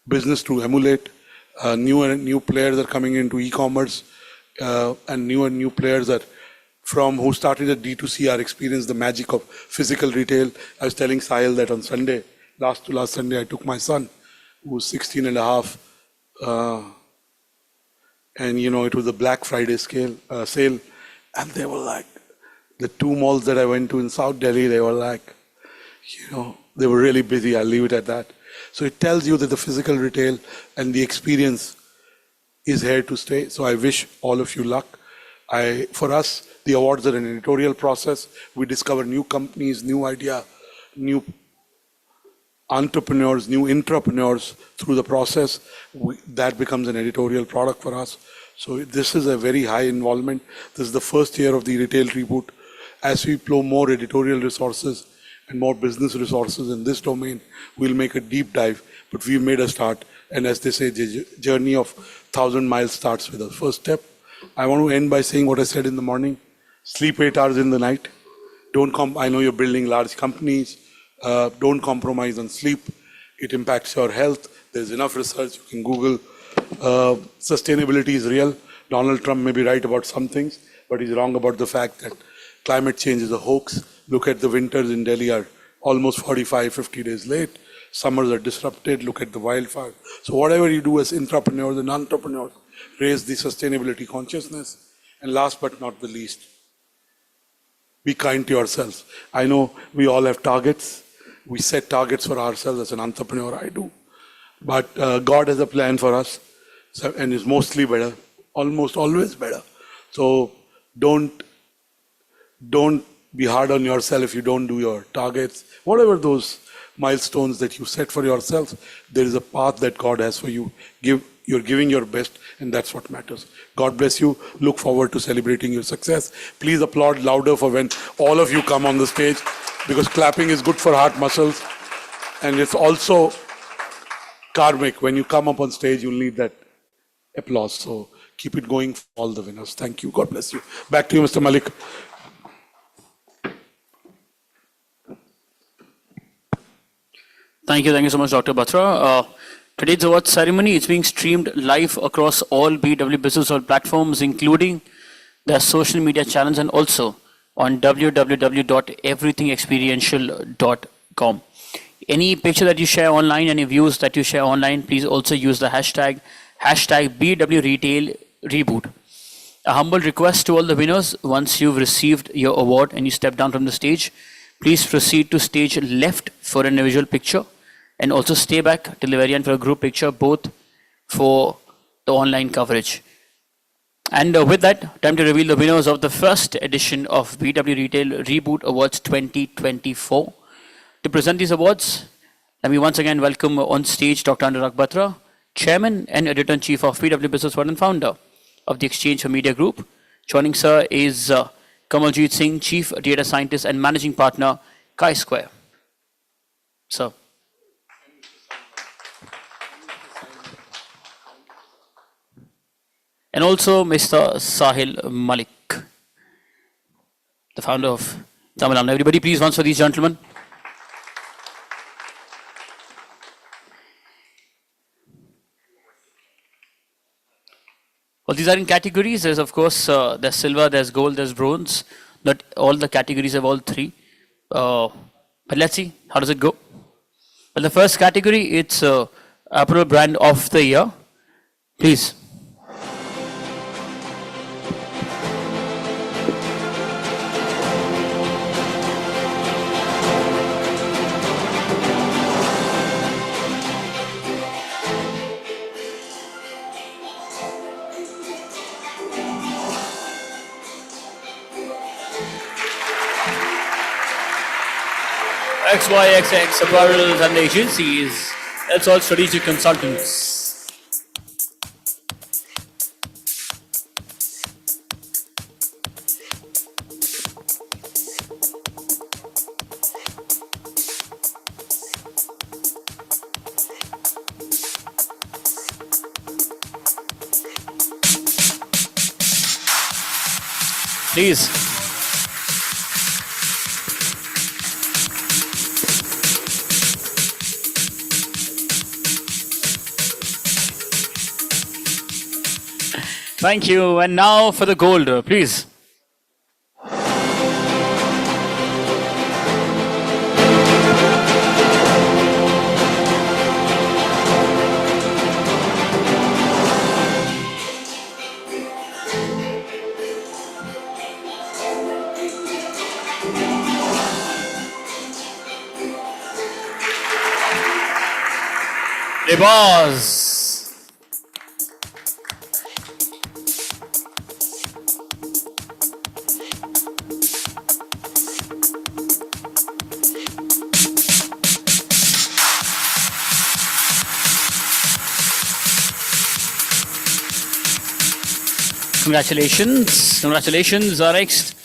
business to emulate. New players are coming into e-commerce, and new players are from who started at D2C are experienced the magic of physical retail. I was telling Sahil that on Sunday, last Sunday, I took my son, who was 16 and a half, and you know, it was a Black Friday sale, and they were like, the 2 malls that I went to in South Delhi, they were like, you know, they were really busy. I'll leave it at that. So it tells you that the physical retail and the experience is here to stay. So I wish all of you luck. For us, the awards are an editorial process. We discover new companies, new idea, new entrepreneurs, new intrapreneurs through the process. That becomes an editorial product for us. So this is a very high involvement. This is the first year of the retail reboot. As we plow more editorial resources and more business resources in this domain, we'll make a deep dive, but we've made a start. And as they say, the journey of 1,000 miles starts with the first step. I want to end by saying what I said in the morning. Sleep 8 hours in the night. I know you're building large companies. Don't compromise on sleep. It impacts your health. There's enough research. You can Google. Sustainability is real. Donald Trump may be right about some things, but he's wrong about the fact that climate change is a hoax. Look at the winters in Delhi are almost 45, 50 days late. Summers are disrupted. Look at the wildfire. So whatever you do as intrapreneurs and entrepreneurs, raise the sustainability consciousness. And last but not the least, be kind to yourselves. I know we all have targets. We set targets for ourselves. As an entrepreneur, I do. But God has a plan for us, and is mostly better, almost always better. So don't be hard on yourself if you don't do your targets. Whatever those milestones that you set for yourself, there is a path that God has for you. You're giving your best, and that's what matters. God bless you. Look forward to celebrating your success. Please applaud louder for when all of you come on the stage, because clapping is good for heart muscles, and it's also karmic. When you come up on stage, you'll need that applause. So keep it going for all the winners. Thank you. God bless you. Back to you, Mr. Malik. Thank you so much, Dr. Batra. Today's award ceremony is being streamed live across all BW Business World platforms, including their social media channels and also on www.everythingexperiential.com. Any picture that you share online, any views that you share online, please also use the hashtag BW Retail Reboot. A humble request to all the winners: once you've received your award and you step down from the stage, please proceed to stage left for an individual picture, and also stay back till the very end for a group picture, both for the online coverage. And with that, time to reveal the winners of the first edition of BW Retail Reboot Awards 2024. To present these awards, let me once again welcome on stage Dr. Anurag Batra, Chairman and Editor-in-Chief of PW Business World and founder of the Exchange for Media Group. Joining sir is Kamaljeet Singh, Chief Data Scientist and Managing Partner, Chi-Square. Sir. And also Mr. Sahil Malik, the founder of Tamil Nadu. Everybody please once for these gentlemen. Well, these are in categories. There's, of course, there's silver, there's gold, there's bronze. Not all the categories have all three. But let's see, how does it go? Well, the first category, it's Apparel Brand of the Year. Please. XYXX Apparels and the agencies. That's all strategic consultants. Please. Thank you. And now for the gold, please. Rebaz. Congratulations. Congratulations. Our next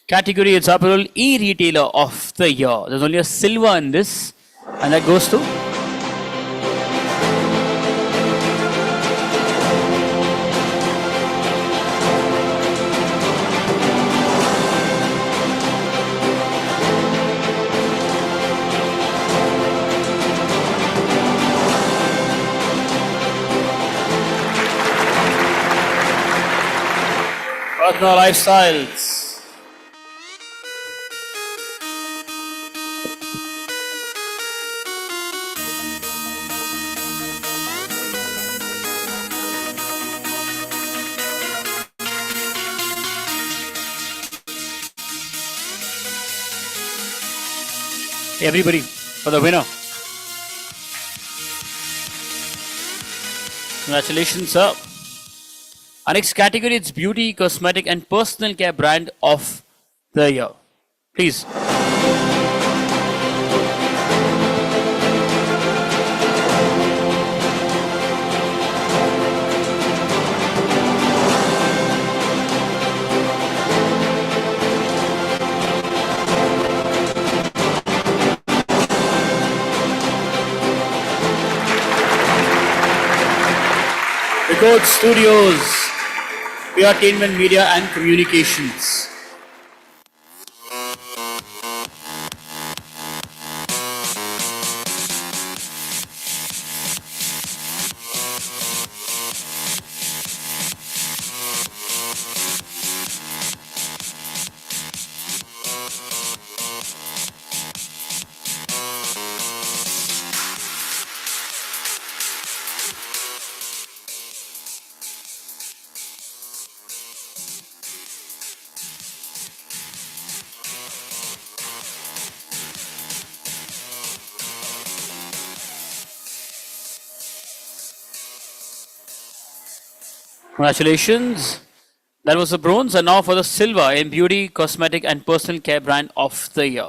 category is Apparel E-Retailer of the Year. There's only a silver in this, and that goes to Partner Lifestyles. Everybody for the winner. Congratulations, sir. Our next category is Beauty, Cosmetic and Personal Care Brand of the Year. Please. Record Studios, Entertainment, Media and Communications. Congratulations. That was the bronze, and now for the silver in Beauty, Cosmetic and Personal Care Brand of the Year.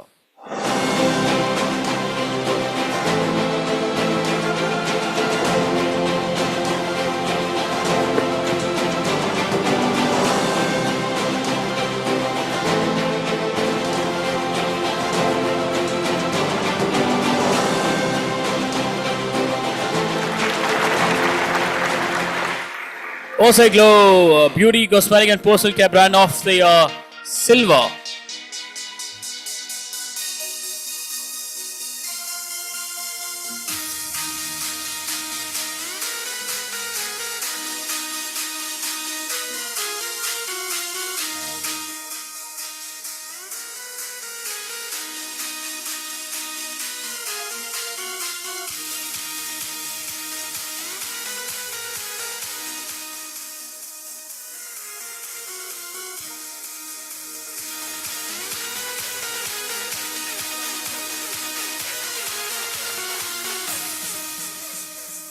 Osai Glow, Beauty, Cosmetic and Personal Care Brand of the Year, silver.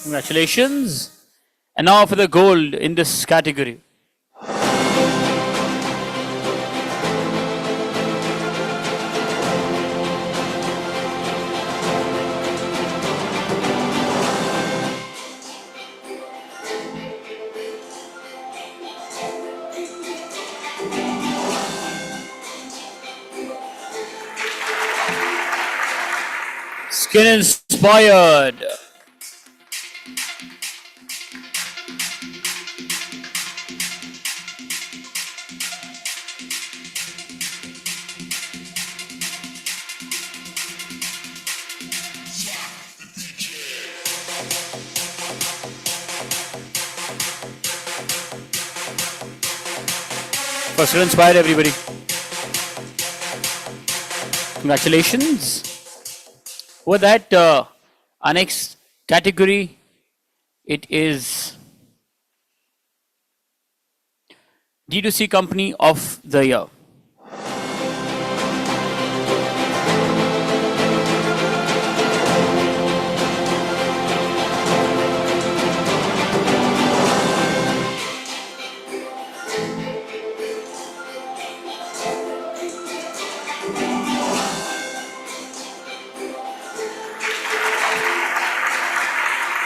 Congratulations. And now for the gold in this category. Skin inspired. First inspired everybody. Congratulations. With that, our next category, it is D2C Company of the Year.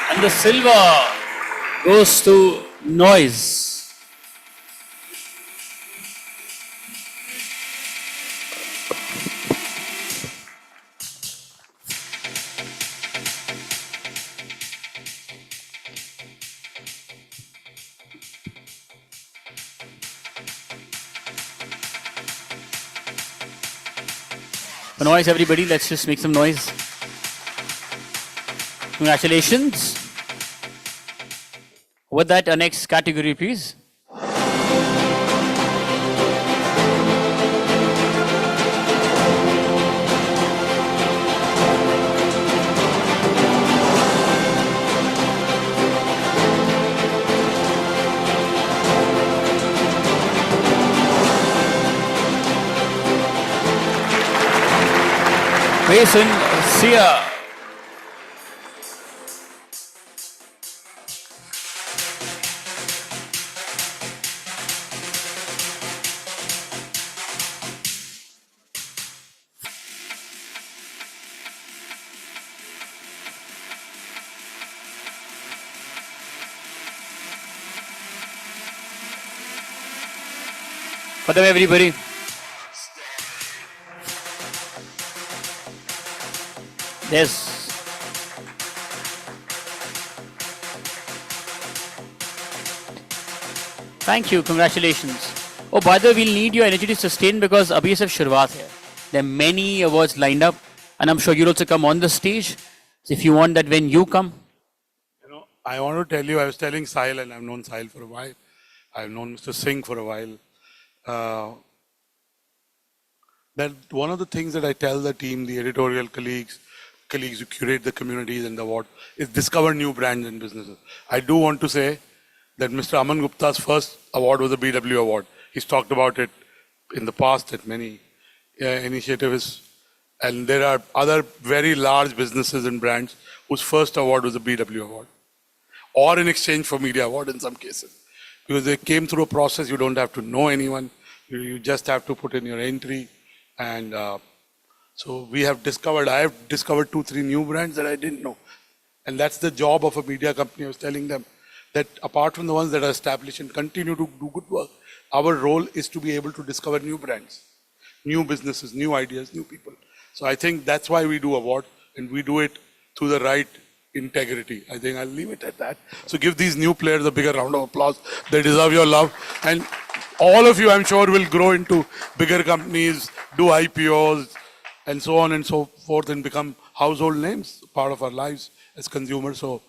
And the silver goes to Noise. For Noise, everybody, let's just make some noise. Congratulations. With that, our next category, please. Mason Sia. For them, everybody. Yes. Thank you. Congratulations. Oh, by the way, we'll need your energy to sustain because abhi sab shuruaat hai. There are many awards lined up, and I'm sure you'll also come on the stage. So if you want that when you come. I want to tell you, I was telling Sahil, and I've known Sahil for a while. I've known Mr. Singh for a while. That one of the things that I tell the team, the editorial colleagues who curate the communities and the award, is discover new brands and businesses. I do want to say that Mr. Aman Gupta's first award was a BW award. He's talked about it in the past at many initiatives. And there are other very large businesses and brands whose first award was a BW award. Or in exchange for media award in some cases. Because they came through a process, you don't have to know anyone. You just have to put in your entry. And so we have discovered, I have discovered 2-3 new brands that I didn't know. And that's the job of a media company. I was telling them that apart from the ones that are established and continue to do good work, our role is to be able to discover new brands, new businesses, new ideas, new people. So I think that's why we do award, and we do it through the right integrity. I think I'll leave it at that. So give these new players a bigger round of applause. They deserve your love. And all of you, I'm sure, will grow into bigger companies, do IPOs, and so on and so forth, and become household names, part of our lives as consumers. So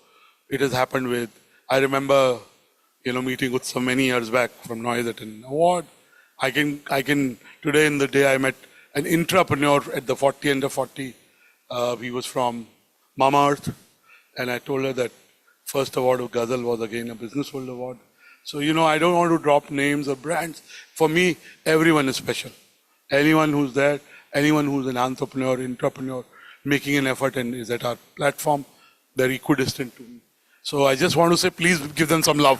it has happened with, I remember, meeting with so many years back from Noise at an award. I can, today in the day, I met an entrepreneur at the 40 under 40. He was from Mama Earth. And I told her that first award of Ghazal was again a Business World Award. So, I don't want to drop names or brands. For me, everyone is special. Anyone who's there, anyone who's an entrepreneur, making an effort and is at our platform, they're equidistant to me. So I just want to say, please give them some love.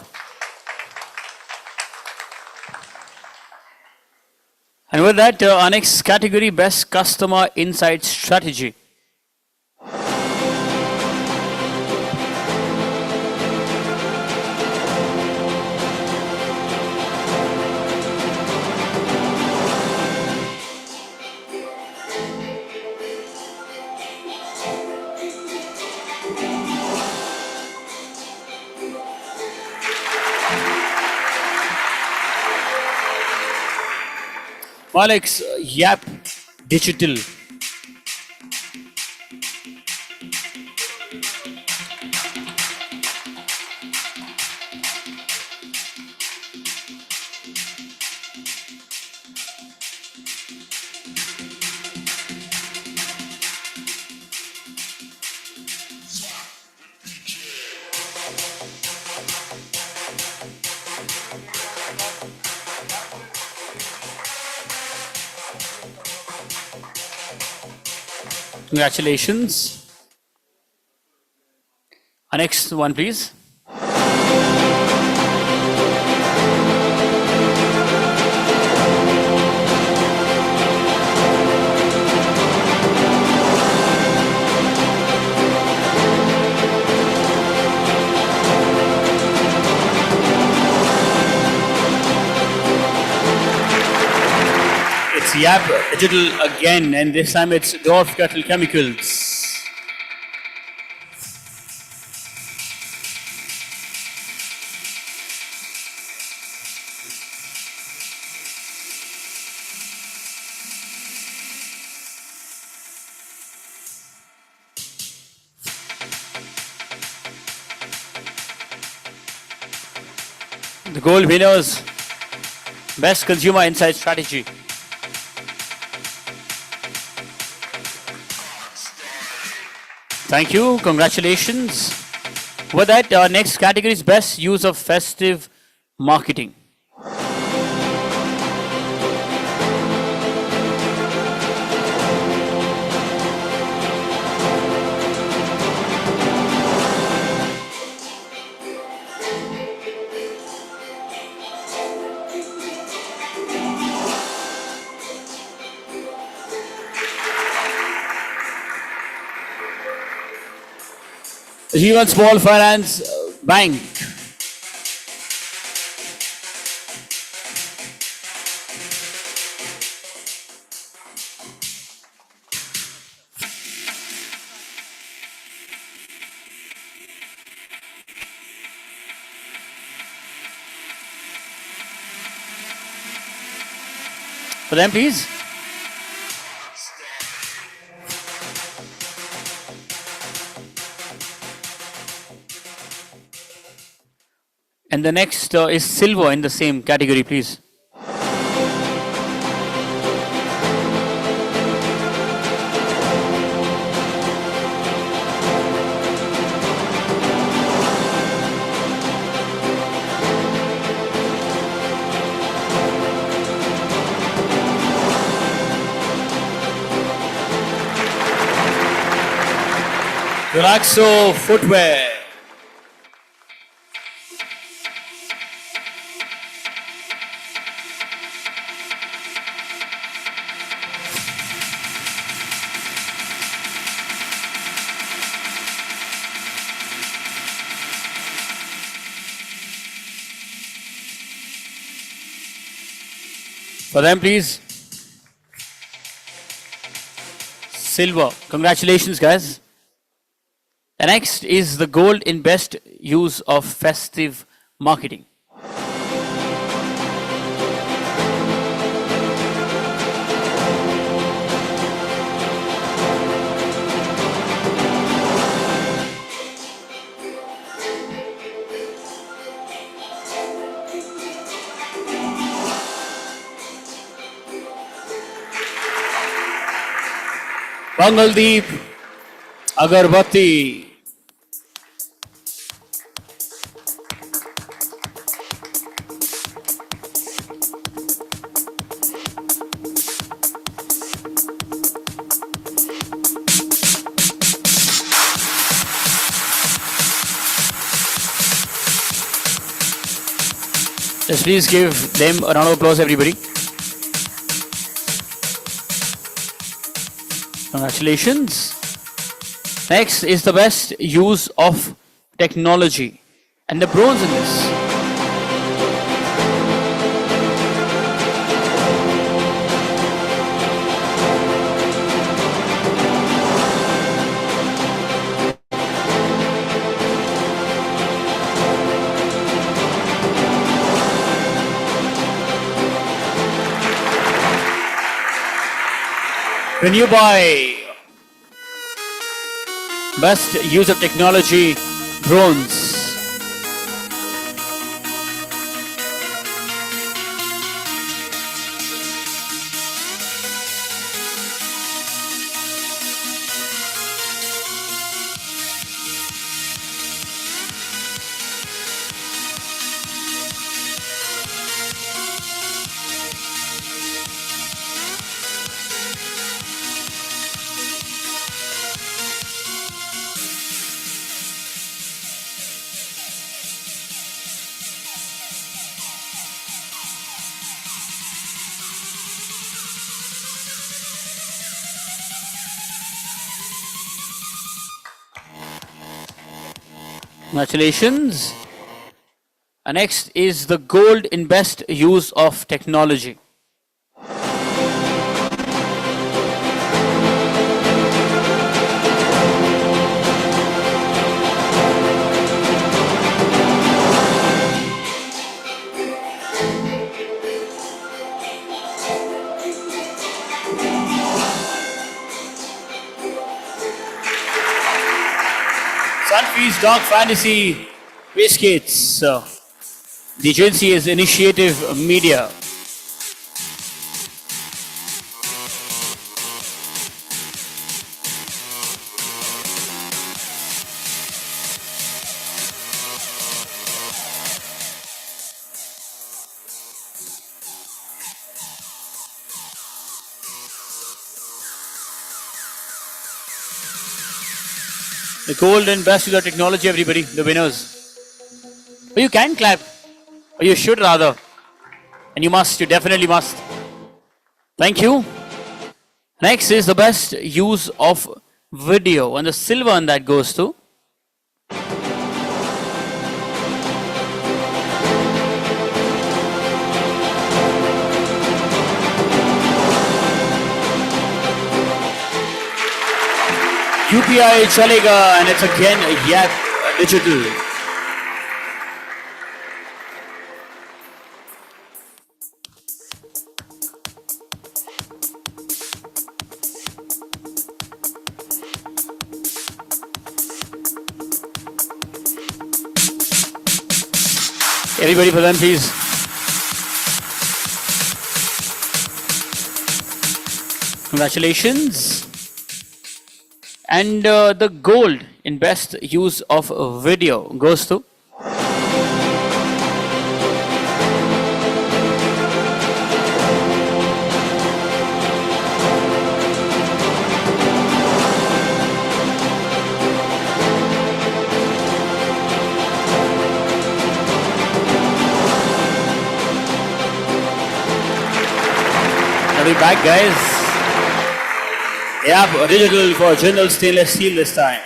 And with that, our next category, Best Customer Insight Strategy. Alex, Yap Digital. Congratulations. Our next one, please. It's Yap Digital again, and this time it's Dorf Cattle Chemicals. The gold winners, Best Consumer Insight Strategy. Thank you, congratulations. With that, our next category is Best Use of Festive Marketing. Jeevan Small Finance Bank. For them, please. And the next is silver in the same category, please. Relaxo Footwear. For them, please. Silver. Congratulations, guys. The next is the gold in best use of festive marketing. Bangaldeep Agarbatti. Let's please give them a round of applause, everybody. Congratulations. Next is the best use of technology and the bronze in this. When you buy best use of technology, bronze. Congratulations. And next is the gold in best use of technology. Sunfeast Dog Fantasy Biscuits. The agency is Initiative Media. The gold and best user technology, everybody, the winners. But you can clap, or you should rather. And you must, you definitely must. Thank you. Next is the best use of video, and the silver one that goes to. UPI chalega, and it's again Yap Digital. Everybody for them, please. Congratulations. And the gold in best use of video goes to. I'll be back, guys. Yeah, digital for general stainless steel this time.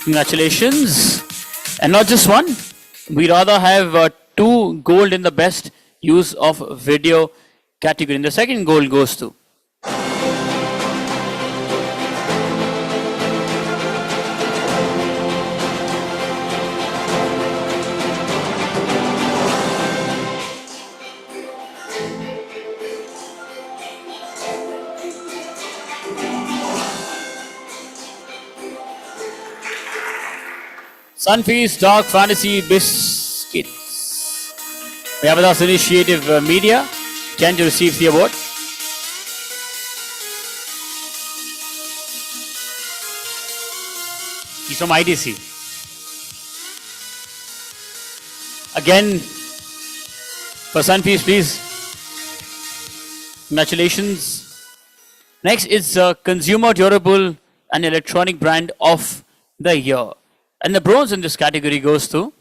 Congratulations. And not just one, we rather have 2 gold in the best use of video category. And the second gold goes to. Sunfeast Dog Fantasy Biscuits. We have with us Initiative Media. Ken to receive the award. He's from IDC. Again, for Sunfeast, please. Congratulations. Next is Consumer Durable and Electronic Brand of the Year. And the bronze in this category goes to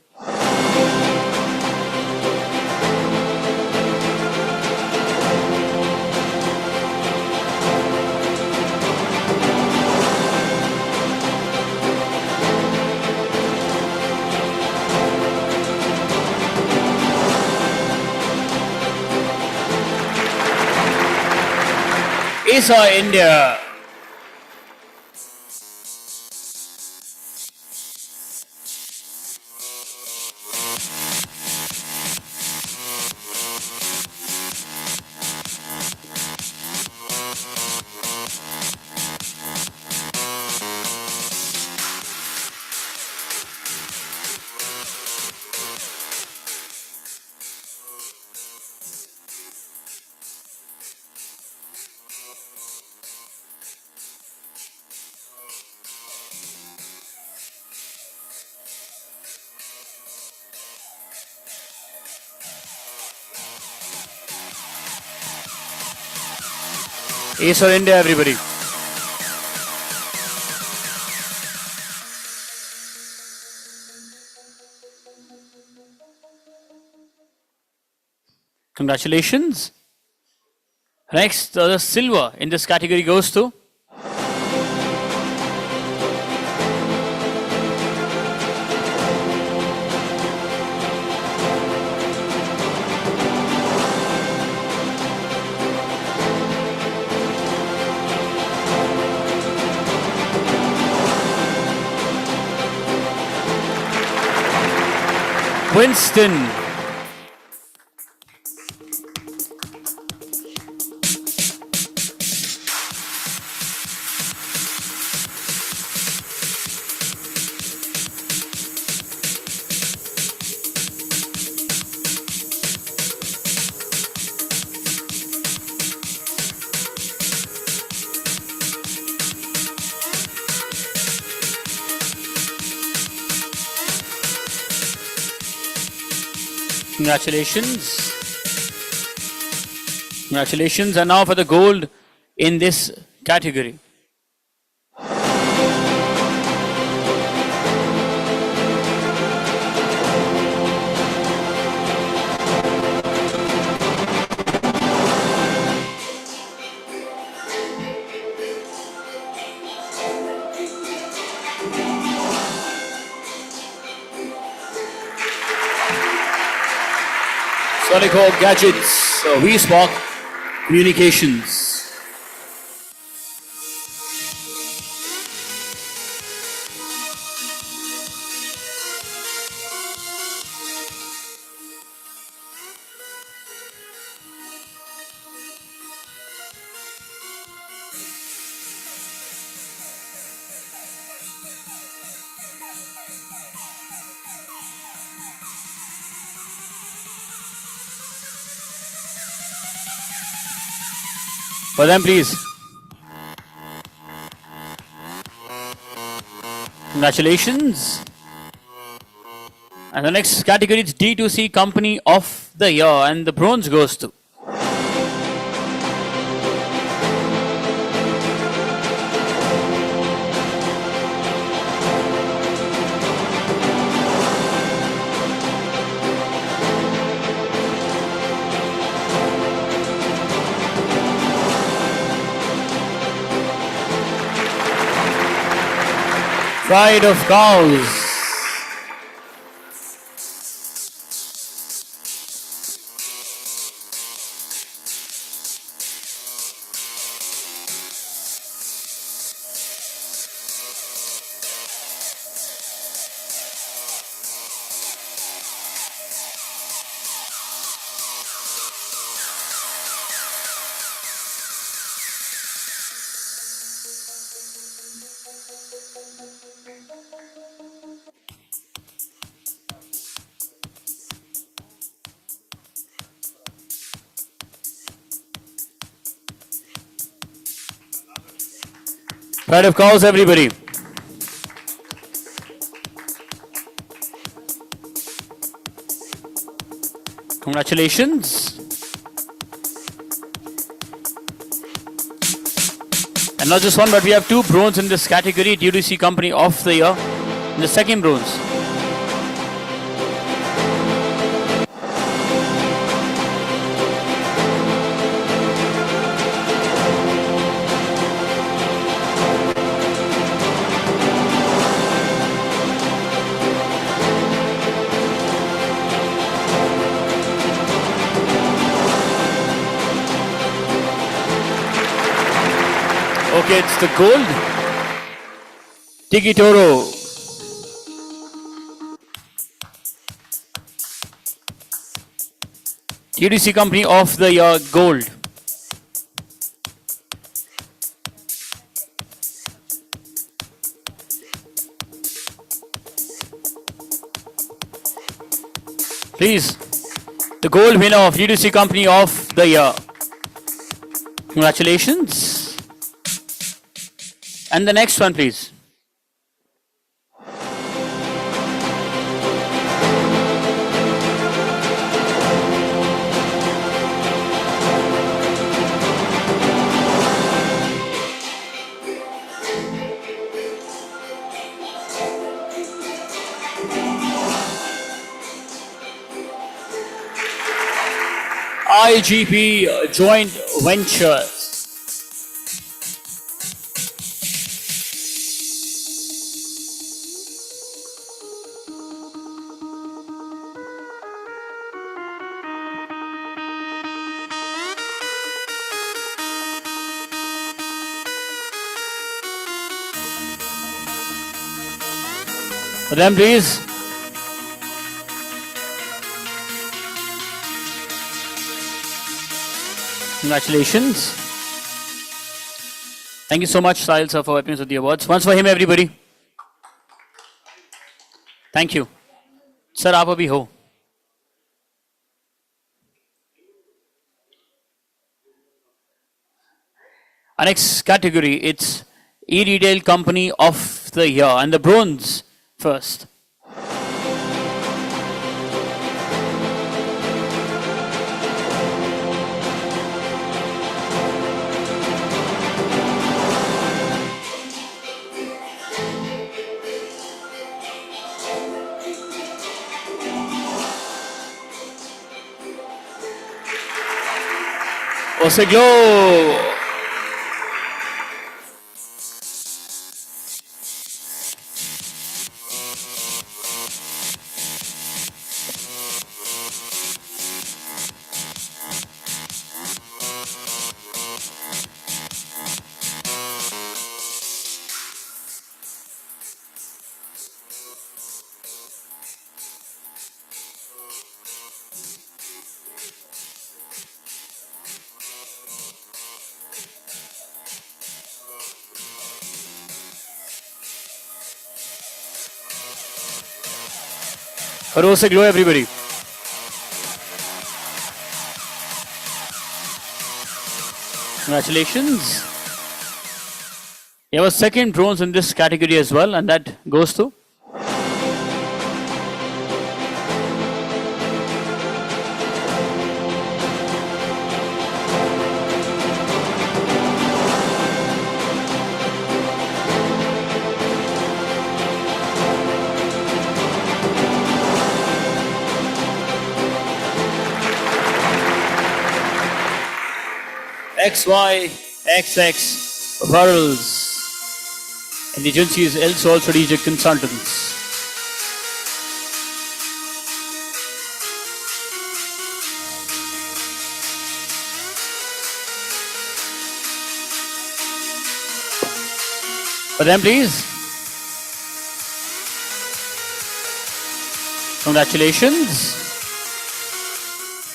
ISA India. ISA India, everybody. Congratulations. Next, the silver in this category goes to Winston. Congratulations. Congratulations. And now for the gold in this category. Solico Gadgets, VSpark Communications. For them, please. Congratulations. And the next category is D2C Company of the Year, and the bronze goes to Pride of Cows. Round of applause, everybody. Congratulations. And not just one, but we have 2 bronze in this category, DTC Company of the Year, in the second bronze. Okay, it's the gold. Tiki Toro. TDC Company of the Year Gold. Please, the gold winner of TDC Company of the Year. Congratulations. And the next one, please. IGP Joint Ventures. For them, please. Congratulations. Thank you so much, Sahil sir, for helping us with the awards. Once for him, everybody. Thank you. Sir, aap abhi ho. Our next category, it's E-Retail Company of the Year, and the bronze first. Oseglo. Oseglo, everybody. Congratulations. You have a second bronze in this category as well, and that goes to XYXX Apparels and the agency is Elsol Strategic Consultants. For them, please. Congratulations.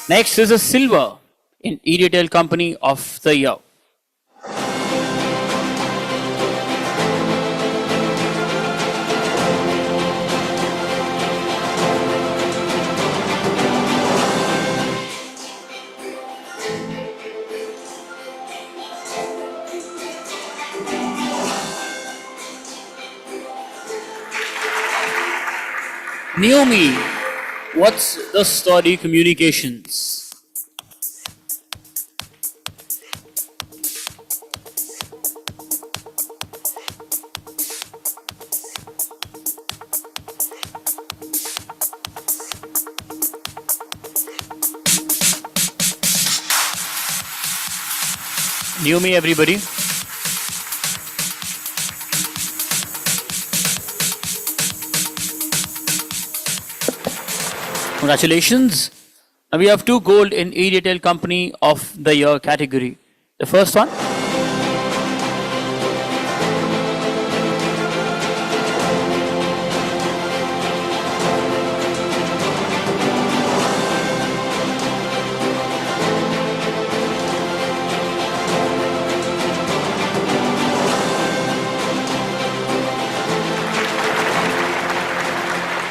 Next is a silver in E-Retail Company of the Year. Naomi, what's the story communications? Naomi, everybody. Congratulations. Now we have 2 gold in e-retail company of the year category. The first one.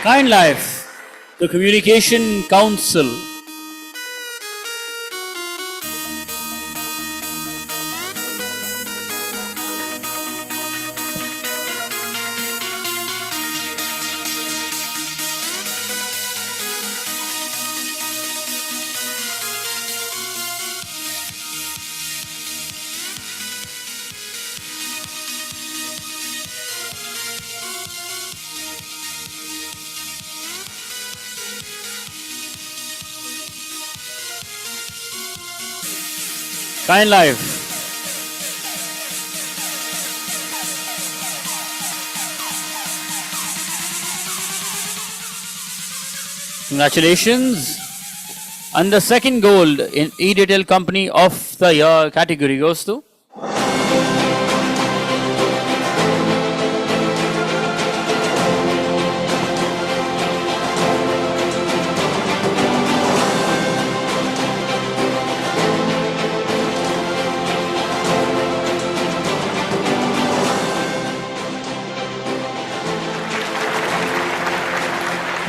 Kind Life, the Communication Council. Kind Life. Congratulations. And the second gold in e-retail company of the year category goes to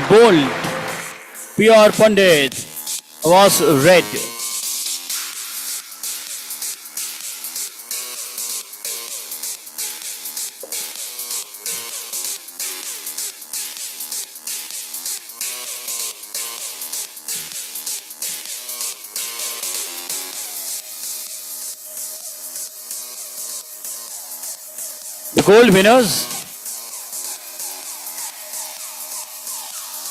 Bold, PR Pandit was red. The gold winners.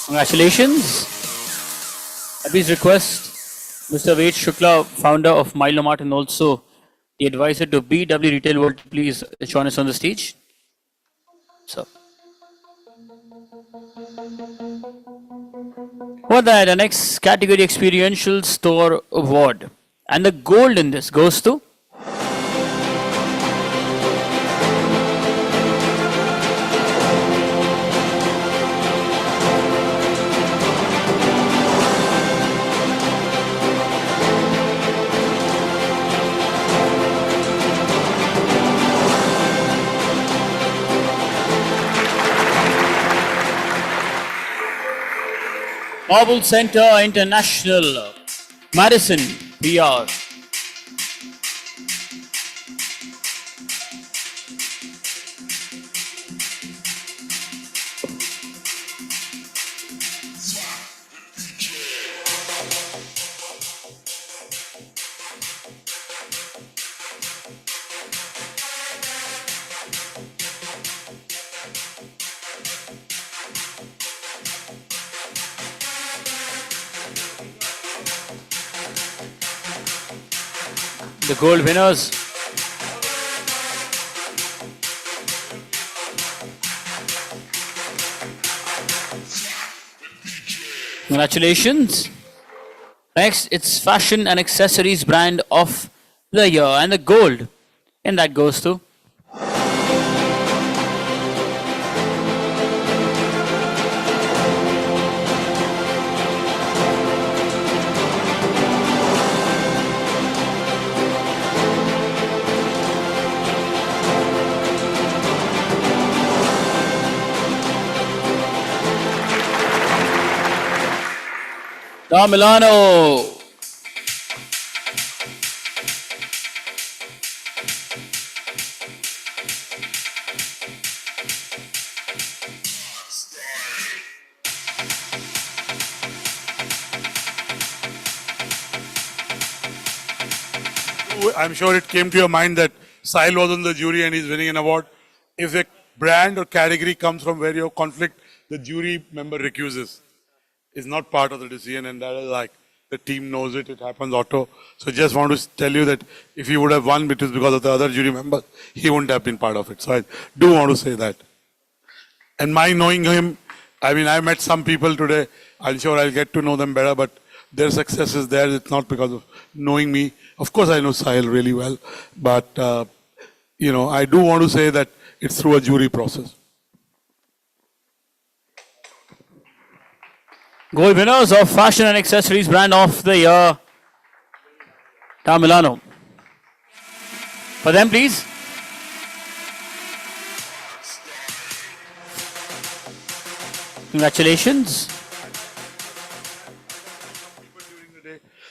Congratulations. I please request Mr. Ved Shukla, founder of Milomart and also the advisor to BW Retail World, please join us on the stage. So, for that, the next category, Experiential Store Award. And the gold in this goes to Marble Center International, Madison, PR. The gold winners. Congratulations. Next, it's fashion and accessories brand of the year and the gold. And that goes to Da Milano. I'm sure it came to your mind that Sahil was on the jury and he's winning an award. If a brand or category comes from where you have conflict, the jury member recuses. It's not part of the decision, and that is like the team knows it. It happens auto. So just want to tell you that if he would have won, it is because of the other jury members, he wouldn't have been part of it. So I do want to say that. And my knowing him, I mean, I met some people today. I'm sure I'll get to know them better, but their success is there. It's not because of knowing me. Of course, I know Sahil really well, but I do want to say that it's through a jury process. Gold winners of Fashion and Accessories Brand of the Year, Tamilano. For them, please. Congratulations.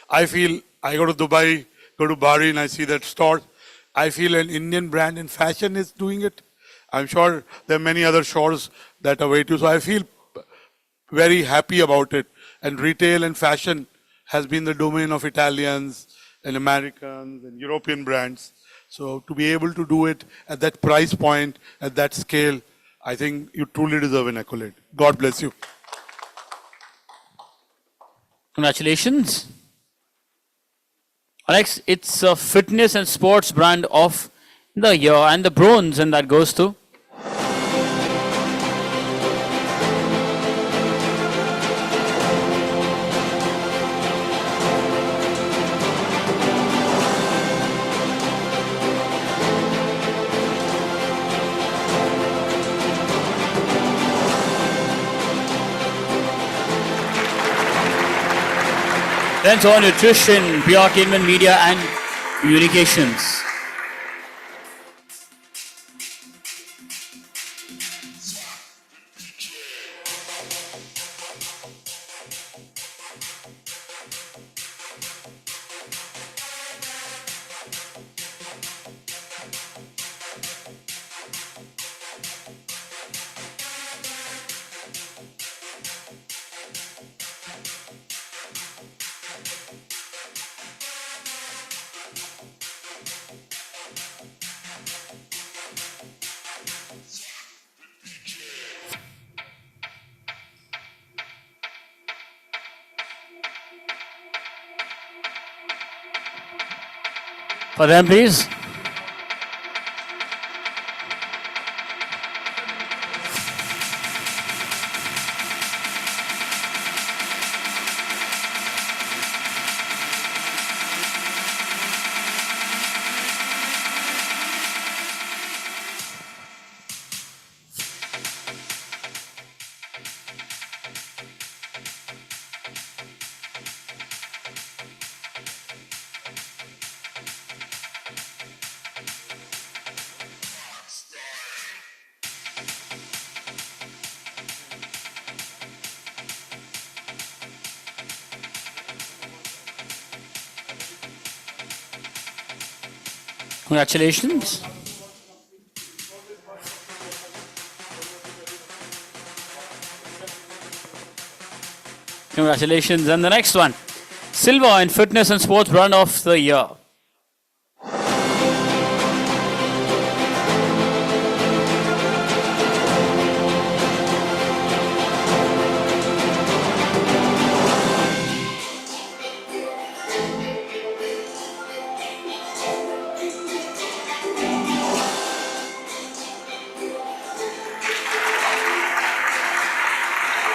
I feel I go to Dubai, go to Bahrain, I see that store. I feel an Indian brand in fashion is doing it. I'm sure there are many other shores that are way too. So I feel very happy about it. And retail and fashion has been the domain of Italians and Americans and European brands. So to be able to do it at that price point, at that scale, I think you truly deserve an accolade. God bless you. Congratulations. Alex, it's a fitness and sports brand of the year, and the bronze, and that goes to Then on nutrition, pre-entertainment, media and communications. For them, please. Congratulations. Congratulations. And the next one, silver in fitness and sports brand of the year.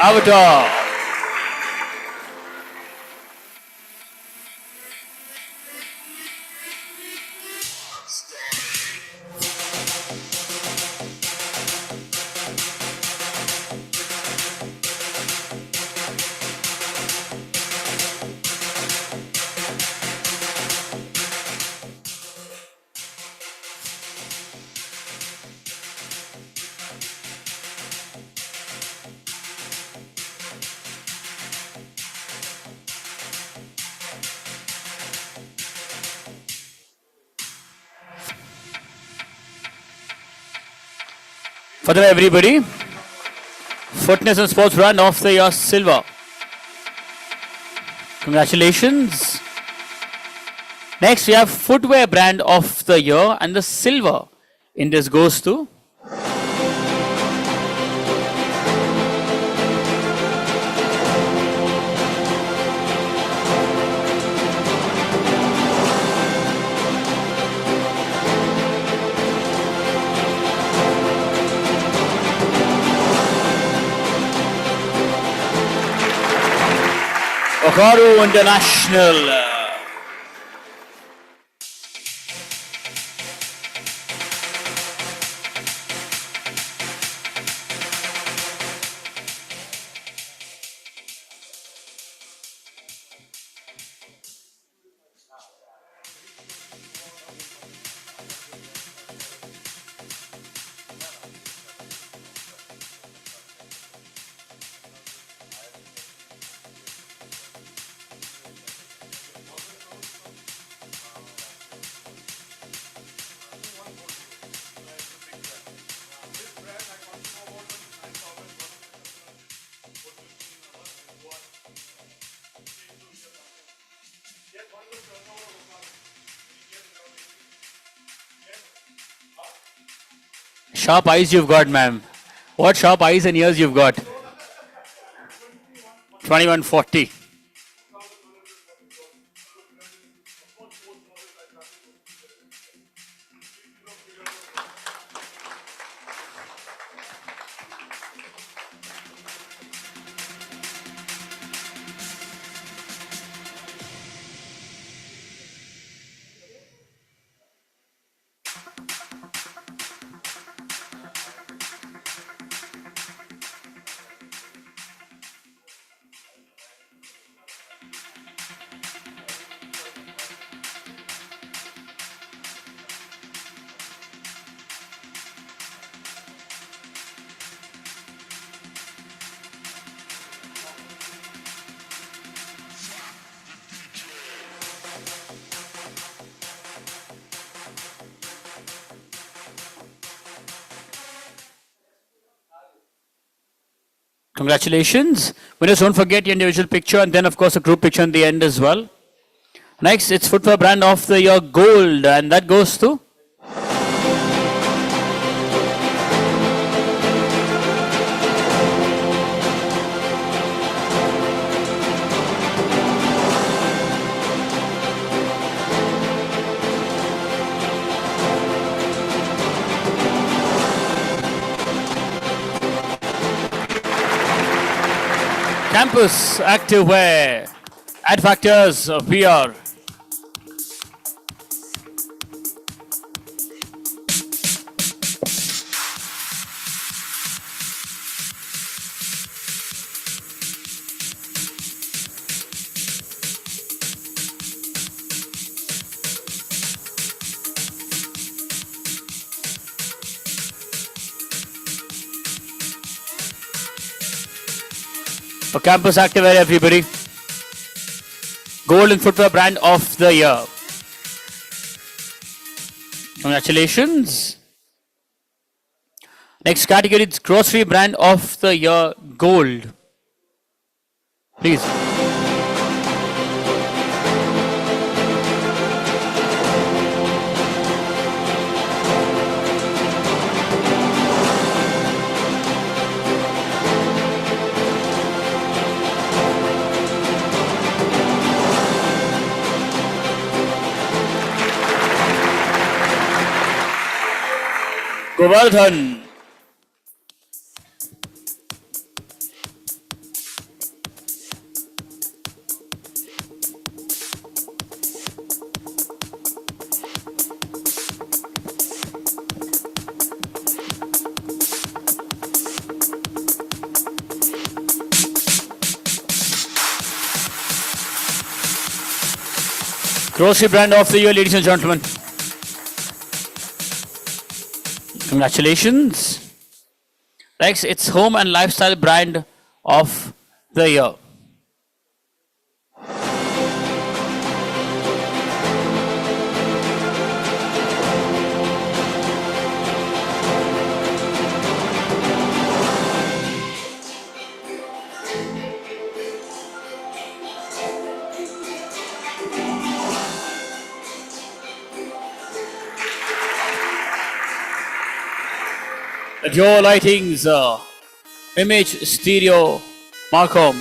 Avatar. For them, everybody, fitness and sports brand of the year, silver. Congratulations. Next, we have footwear brand of the year, and the silver in this goes to Okaru International. Sharp eyes you've got, ma'am. What sharp eyes and ears you've got? 2140. Congratulations. Winners, don't forget your individual picture and then, of course, a group picture in the end as well. Next, it's footwear brand of the year gold, and that goes to Campus Activewear. Ad Factors PR. For Campus Activewear, everybody. Gold and footwear brand of the year. Congratulations. Next category is grocery brand of the year gold. Please. Govardhan. Grocery brand of the year, ladies and gentlemen. Congratulations. Next, it's home and lifestyle brand of the year. Your lightings, image, stereo, Marcom.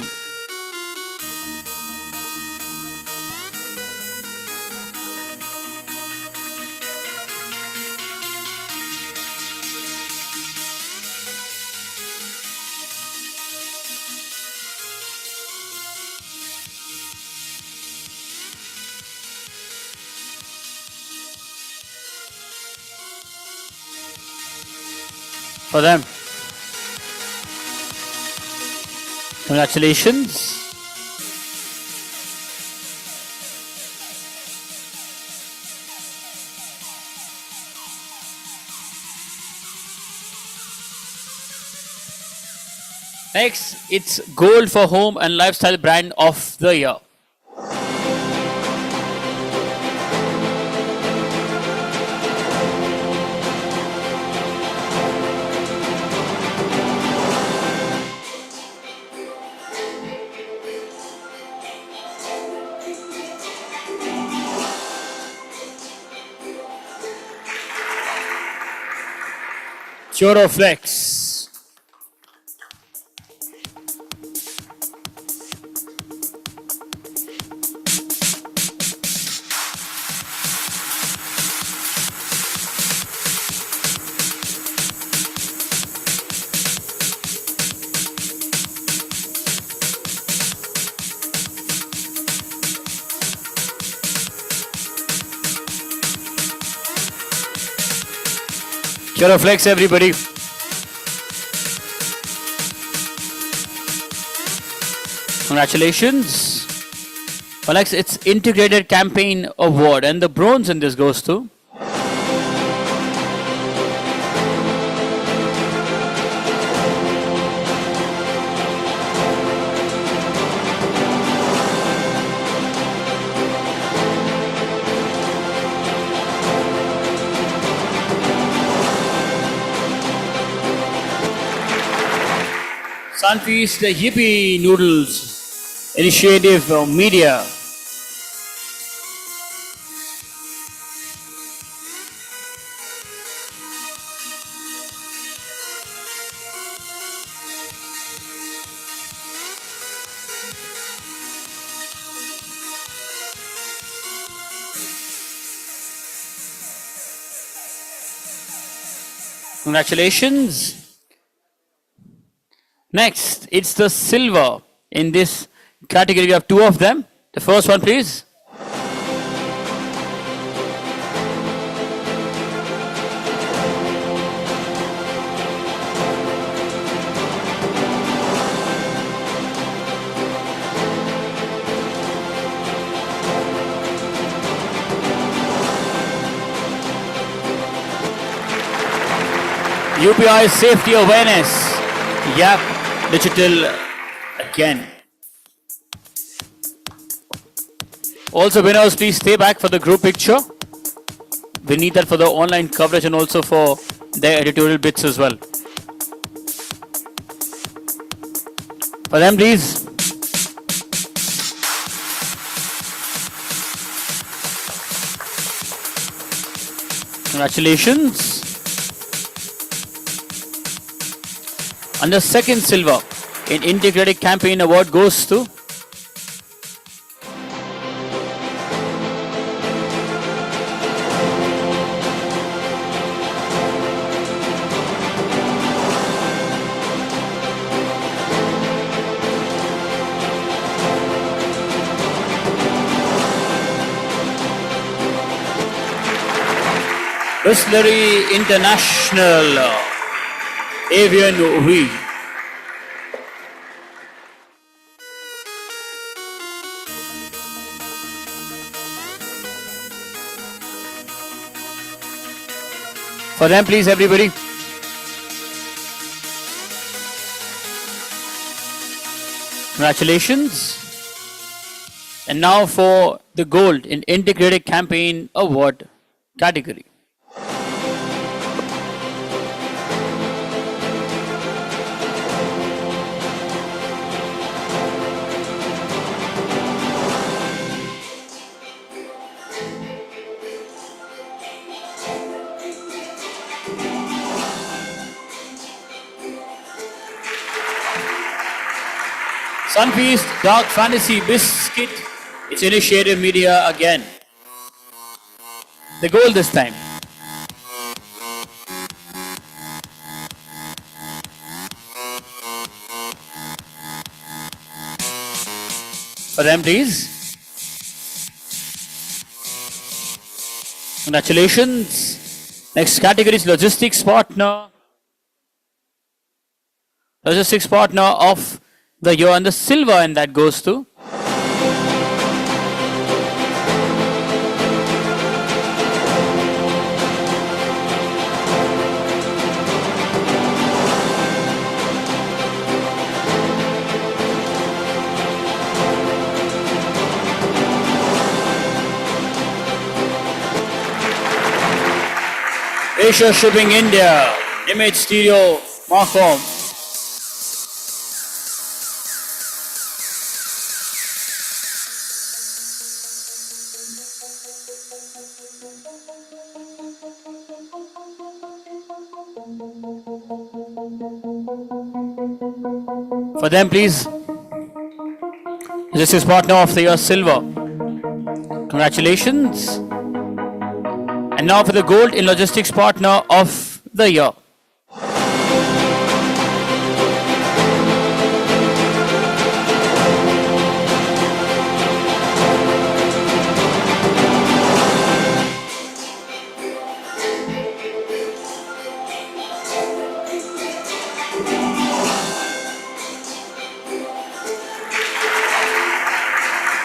For them. Congratulations. Next, it's Gold for Home and Lifestyle Brand of the Year. Flex. Flex, everybody. Congratulations. Alex, it's Integrated Campaign Award, and the bronze in this goes to Sunfeast Yippee Noodles Initiative Media. Congratulations. Next, it's the silver in this category. We have two of them. The first one, please. UPI Safety Awareness. Yep. Digital again. Also, winners, please stay back for the group picture. We need that for the online coverage and also for their editorial bits as well. For them, please. Congratulations. And the second silver in Integrated Campaign Award goes to Distillery International Avian Wheat. For them, please, everybody. Congratulations. And now for the gold in Integrated Campaign Award category. Sunfeast Dark Fantasy Biscuit. It's Initiative Media again. The goal this time. For them, please. Congratulations. Next category is logistics partner. Logistics partner of the year, and the silver, and that goes to Asia Shipping India, Image Stereo Marcom. For them, please. This is partner of the year, silver. Congratulations. And now for the gold in logistics partner of the year.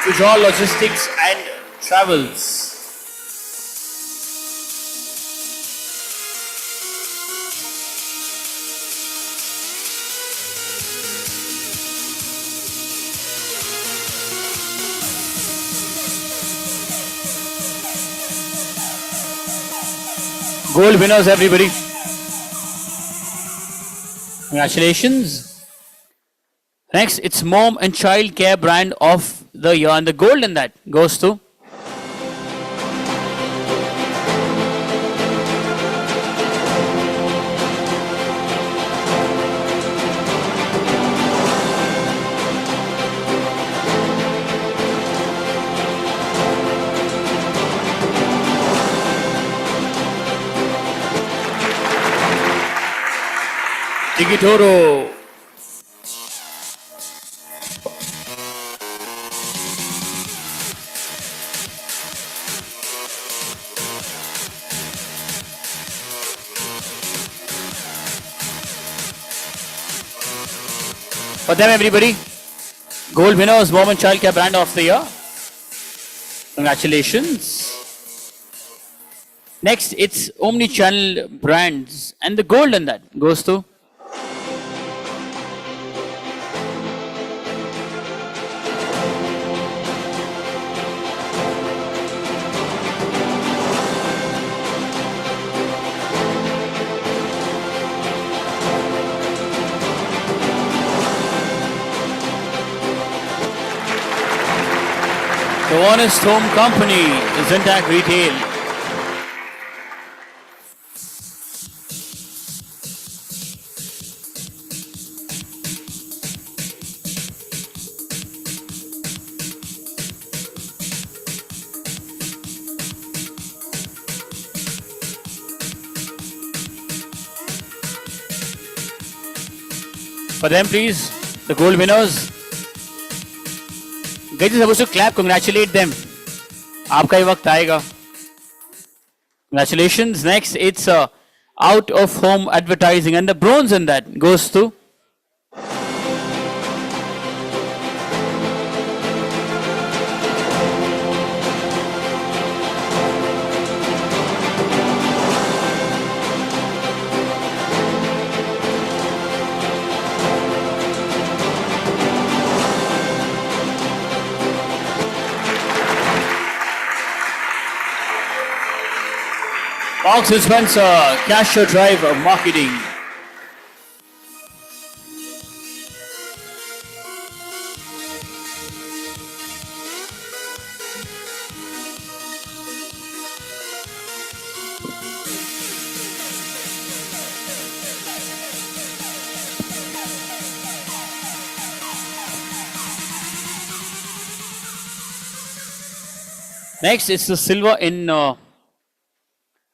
Visual Logistics and Travels. Gold winners, everybody. Congratulations. Next, it's Mom and Child Care brand of the year, and the gold in that goes to Tigitoro. For them, everybody, gold winners, Mom and Child Care brand of the year. Congratulations. Next, it's omni-channel brands, and the gold in that goes to The Honest Home Company, Zintac Retail. For them, please, the gold winners. Guys, you're supposed to clap, congratulate them. आपका ही वक्त आएगा. Congratulations. Next, it's out of home advertising, and the bronze in that goes to Marks and Spencer, Cashier Drive of Marketing. Next, it's the silver in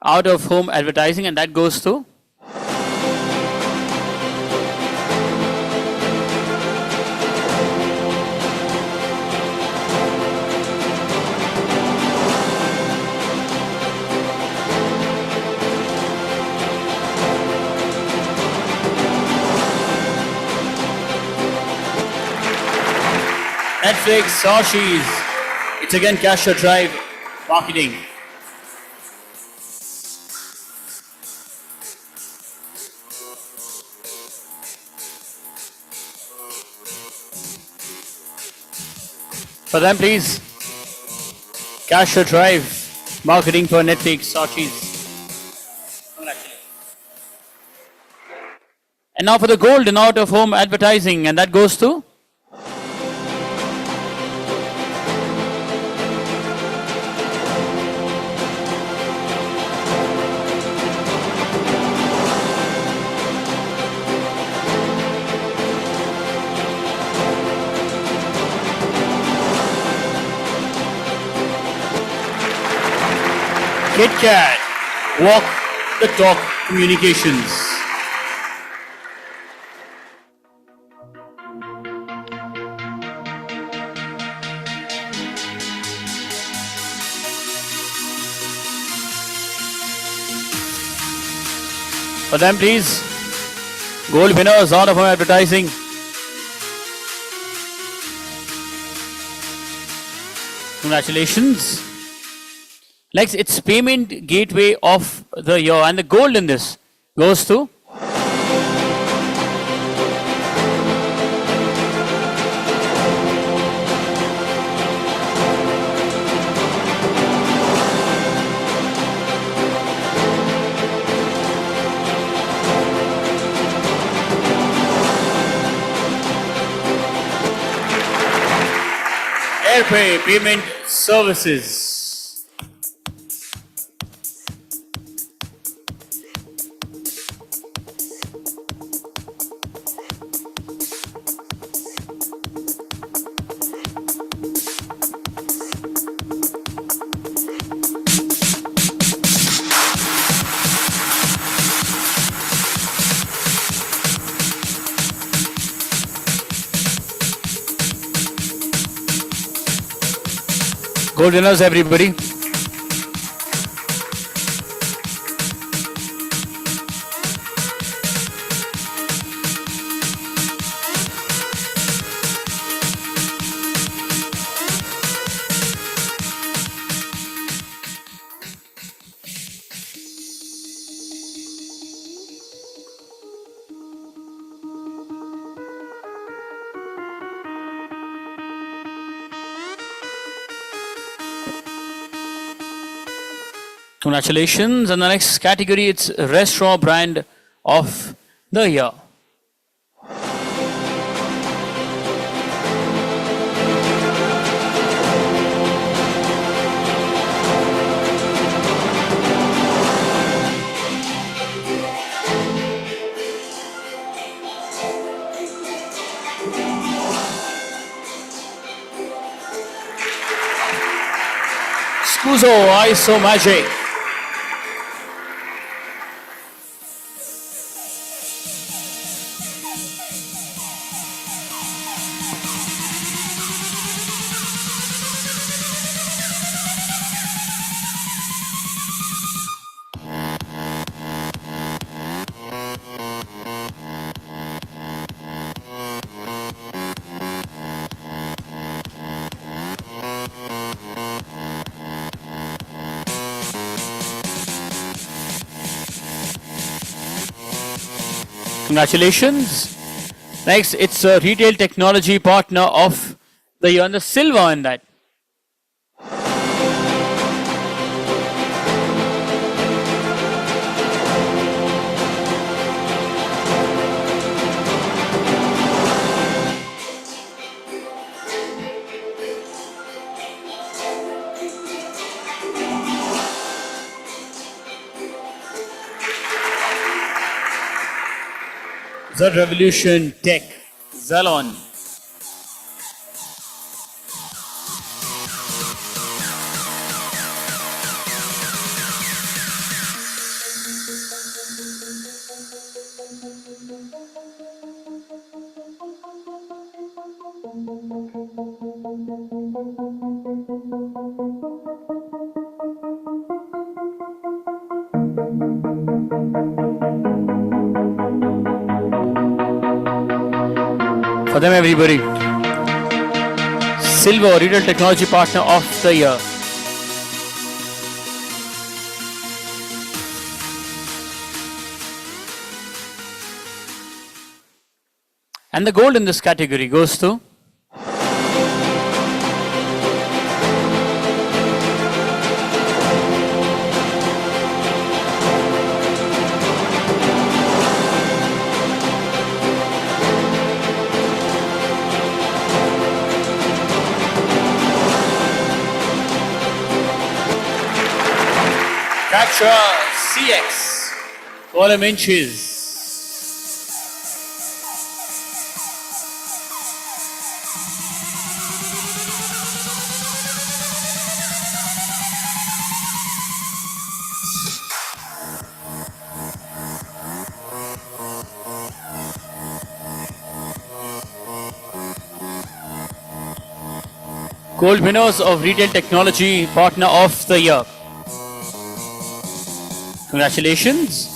out-of-home advertising, and that goes to Netflix, Sashis. It's again Cash or Drive marketing. For them, please. Cash or Drive marketing for Netflix, Sashis. And now for the gold in out-of-home advertising, and that goes to KitKat, Walk the Talk Communications. For them, please. Gold winners out of home advertising. Congratulations. Next, it's payment gateway of the year, and the gold in this goes to AirPay Payment Services. Gold winners, everybody. Congratulations. And the next category, it's Restaurant Brand of the Year. Scuso, ISO Magic. Congratulations. Next, it's a retail technology partner of the year, and the silver in that. The Revolution Tech, Zalon. For them, everybody. Silver Retail Technology Partner of the Year. And the gold in this category goes to Capture CX. Column inches. Gold winners of Retail Technology Partner of the Year. Congratulations.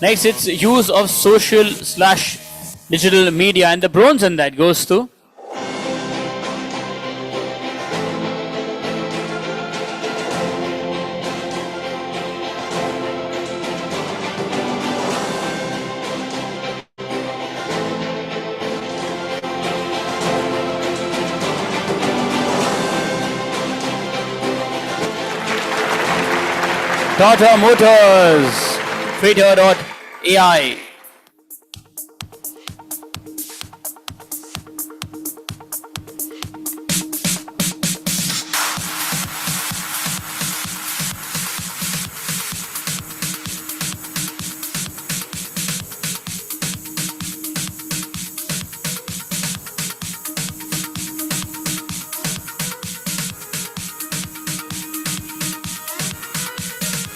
Next, it's use of social/digital media, and the bronze in that goes to Tata Motors, Freighter.ai.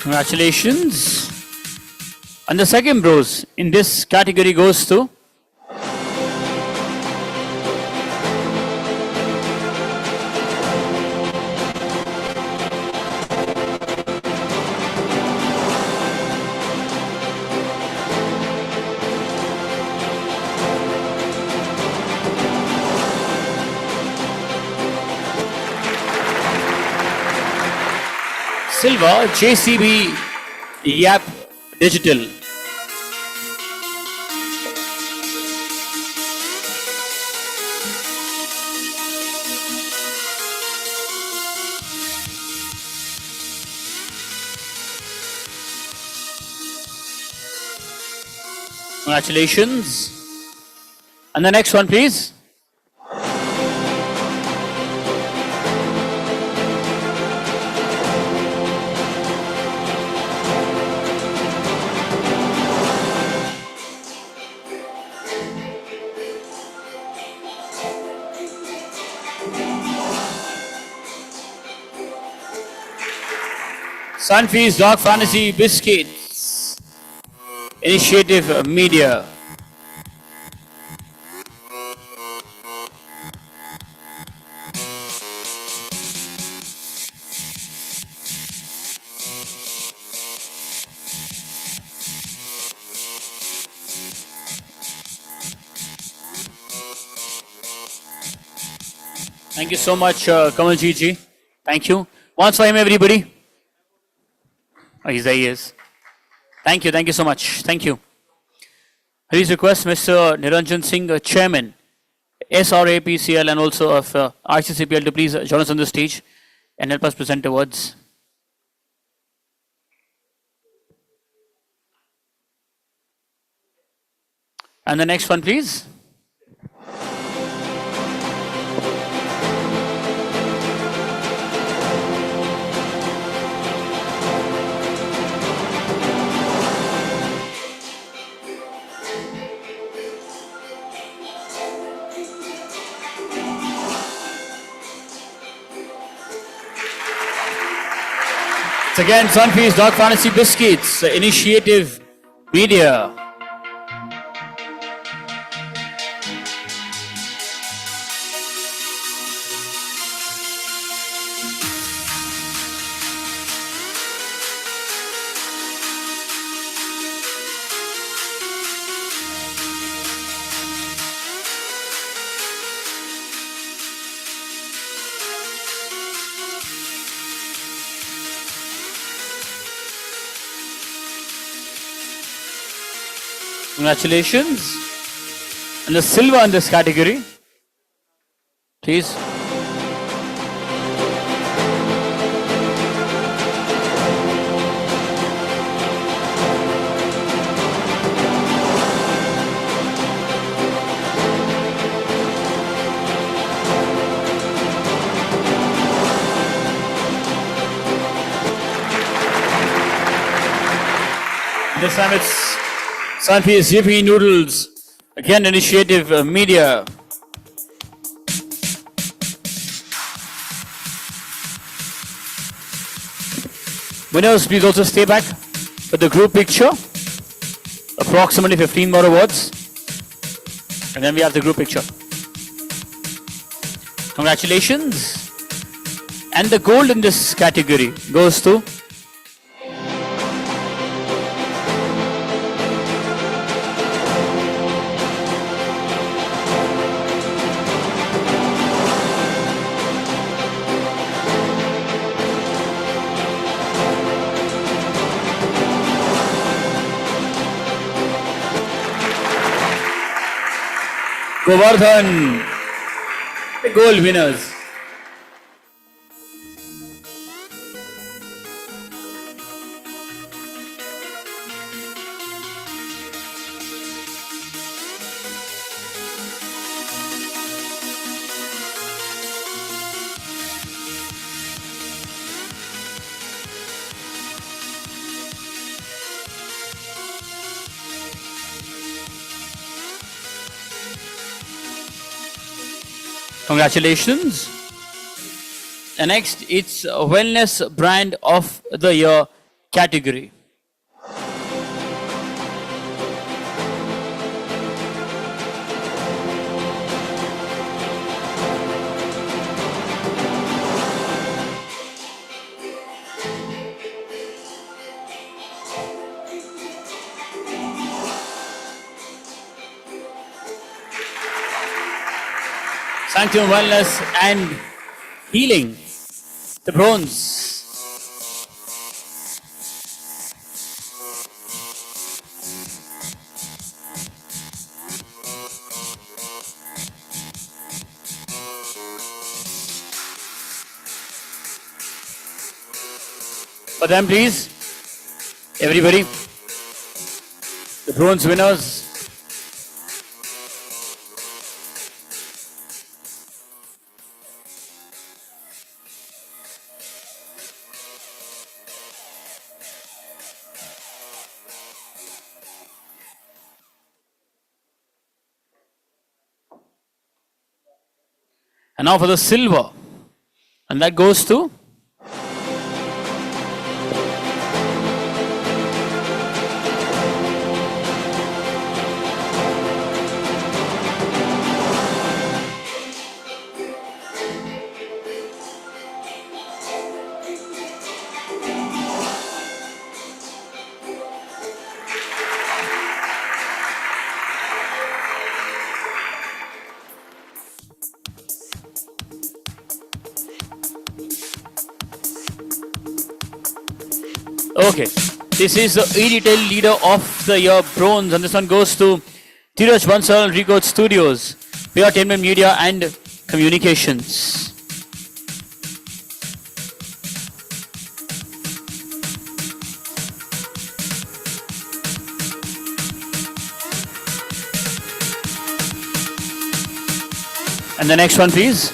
Congratulations. And the second bronze in this category goes to silver JCB Yap Digital. Congratulations. And the next one, please. Sunfeast Dog Fantasy Biscuits. Initiative Media. Thank you so much, Kamalji ji. Thank you. Once for him, everybody. Oh, he's there, he is. Thank you so much. Thank you. Please request Mr. Niranjan Singh, Chairman, SRAPCL and also of ICCPL to please join us on the stage and help us present awards. And the next one, please. It's again Sunfeast Dog Fantasy Biscuits, Initiative Media. Congratulations. And the silver in this category, please. This time it's Sanfi's Yippee Noodles, again initiative media. Winners, please also stay back with the group picture. Approximately 15 more awards. And then we have the group picture. Congratulations. And the gold in this category goes to Govardhan, the gold winners. Congratulations. And next, it's Wellness Brand of the Year category. Sanctum Wellness and Healing, the bronze. For them, please, everybody, the bronze winners. And now for the silver. And that goes to okay. This is the e-retail leader of the year bronze, and this one goes to Dheeraj Bansal, Recode Studios, PR Entertainment Media and Communications. And the next one, please.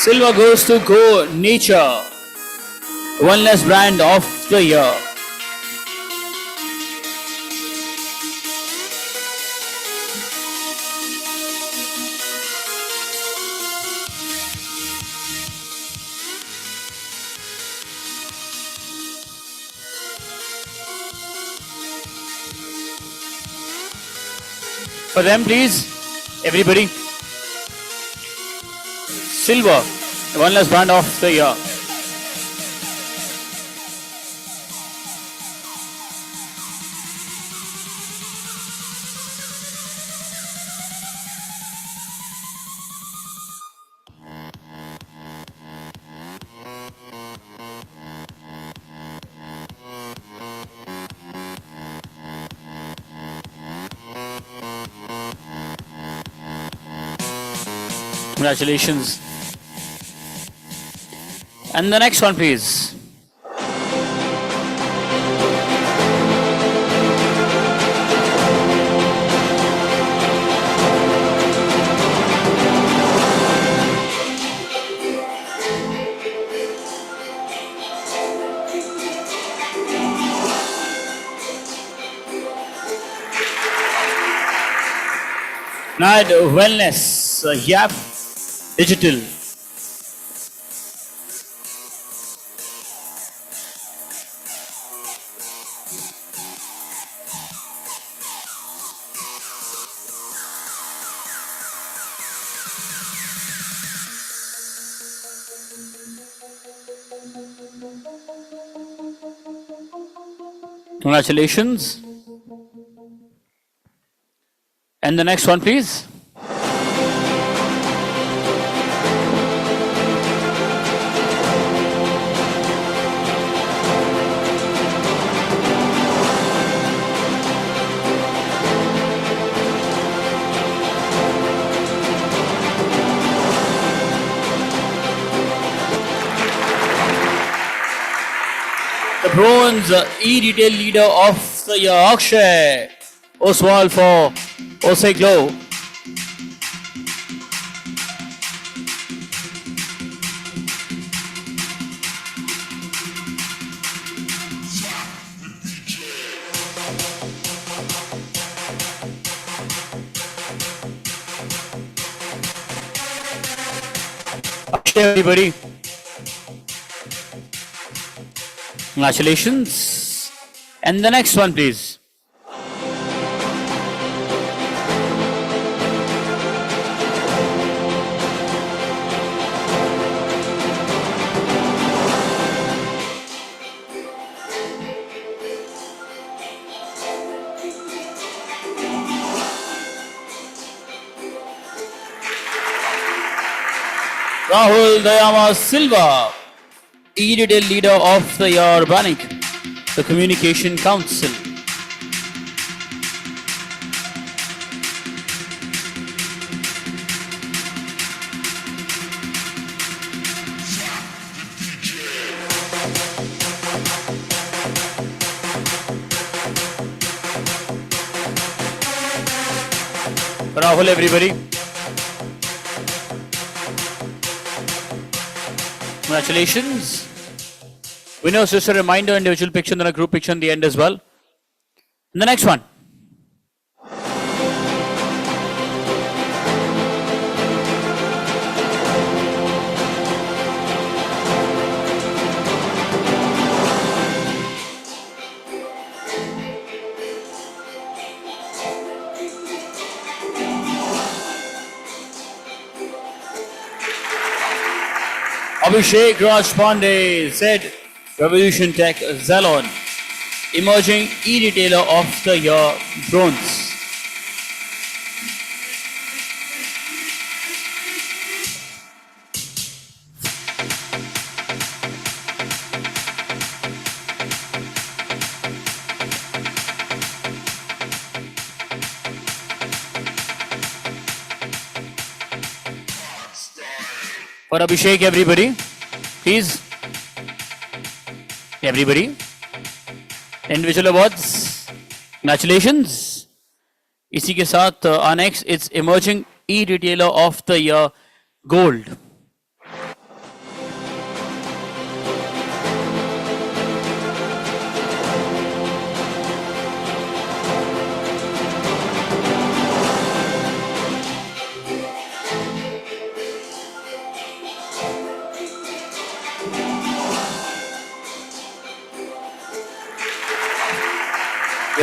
Silver goes to Go Nature, Wellness Brand of the Year. For them, please, everybody. Silver, one last brand of the year. Congratulations. And the next one, please. Night Wellness, Yap Digital. Congratulations. And the next one, please. The bronze e-retail leader of the year, Akshay Oswal for Osai Glow. Akshay, everybody. Congratulations. And the next one, please. Rahul Dayama Silva, e-retail leader of the year, Banik, the Communication Council. Rahul, everybody. Congratulations. Winners, just a reminder, individual picture and then a group picture in the end as well. And the next one. Abhishek Raj Pandey said Revolution Tech Zalon, emerging e-retailer of the year, bronze. For Abhishek, everybody, please. Everybody. Individual awards. Congratulations. इसी के साथ our next, it's emerging e-retailer of the year, gold.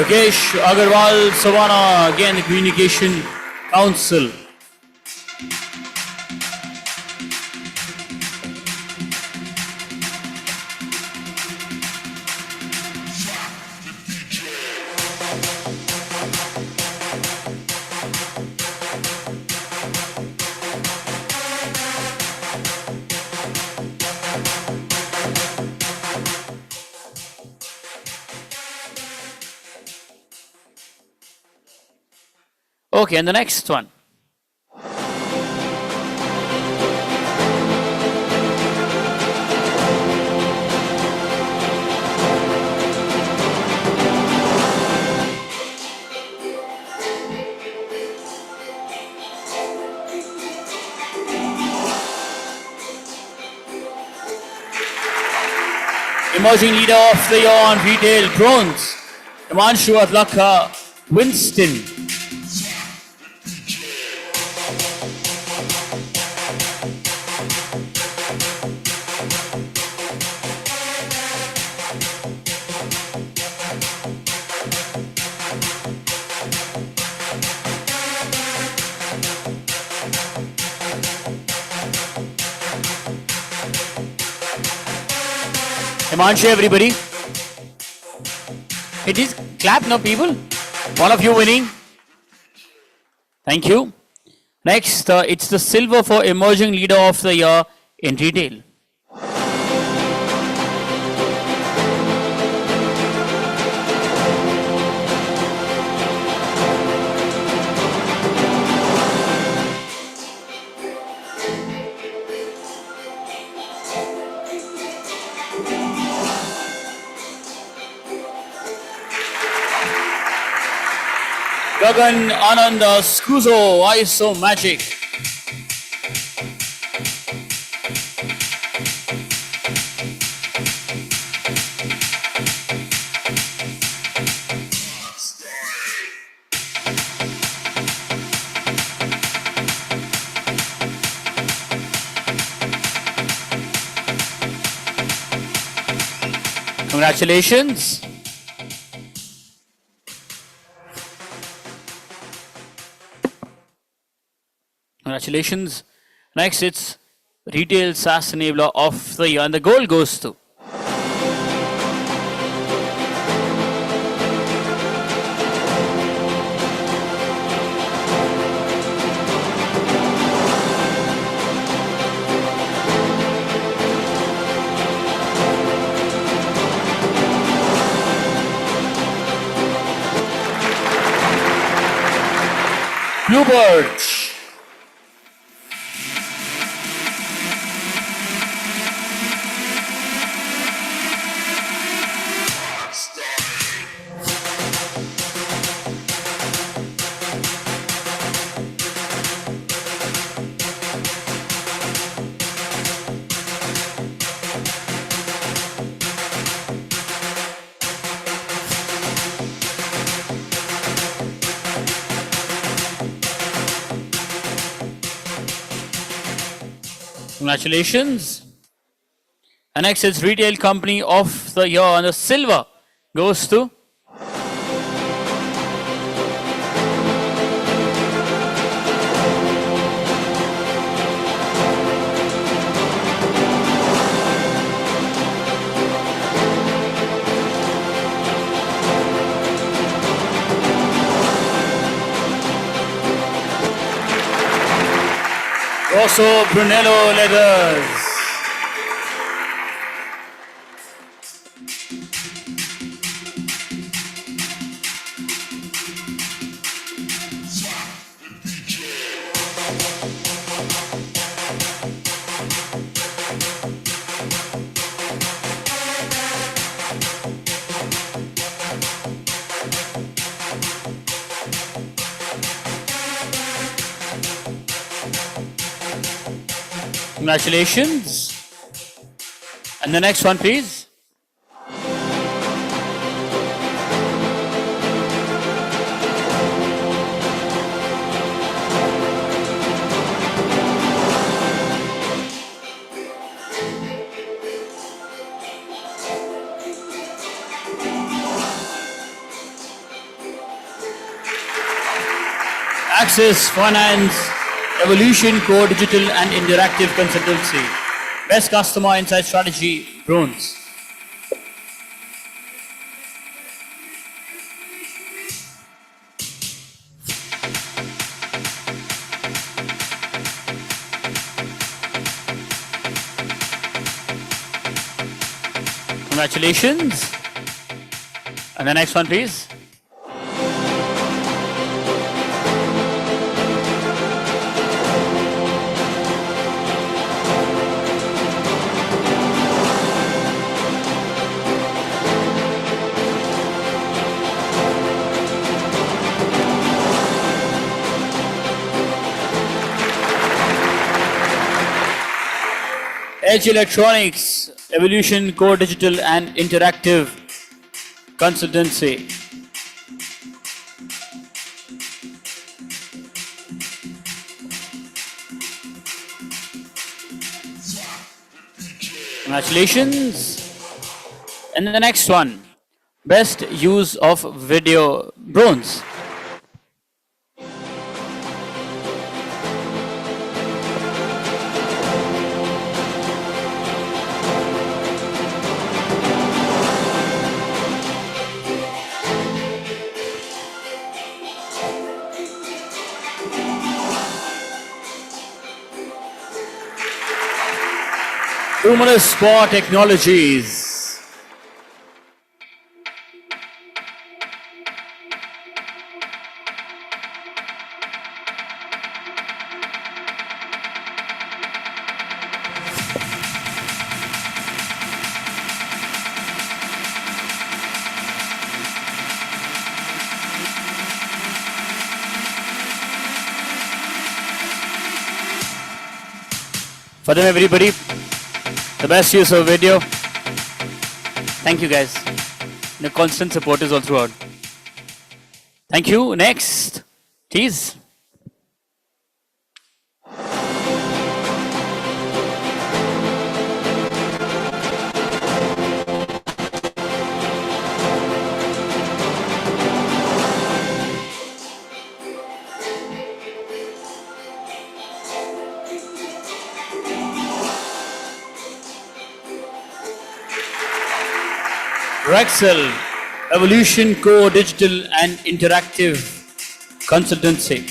Yogesh Agarwal Savana, again the Communication Council. Okay, and the next one. Emerging Leader of the Year on Retail Bronze, Himanshu Adlakha Winston. Himanshu, everybody. It is clap now, people. All of you winning. Thank you. Next, it's the silver for Emerging Leader of the Year in Retail. Gagan Ananda Skuzo, Why So Magic? Congratulations. Congratulations. Next, it's Retail SaaS Enabler of the Year, and the gold goes to Bluebird. Congratulations. And next is Retail Company of the Year, and the silver goes to Rosso Brunello Leathers. Congratulations. And the next one, please. Access Finance, Evolution Core Digital and Interactive Consultancy. Best Customer Insight Strategy, bronze. Congratulations. And the next one, please. Edge Electronics, Evolution Core Digital and Interactive Consultancy. Congratulations. And the next one, Best Use of Video, bronze. Luminous Sport Technologies. For them, everybody, the best use of video. Thank you, guys. The constant support is all throughout. Thank you. Next, please. Rexel, Evolution Core Digital and Interactive Consultancy.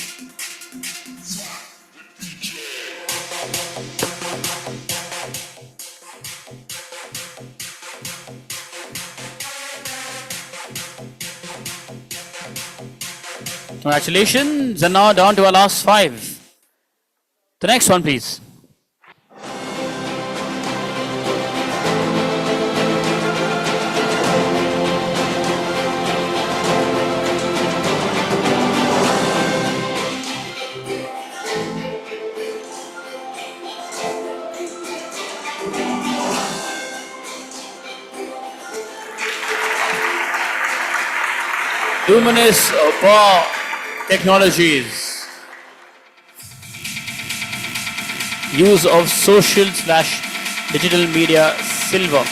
Congratulations, and now down to our last five. The next one, please. Luminous Power Technologies. Use of social/digital media, silver.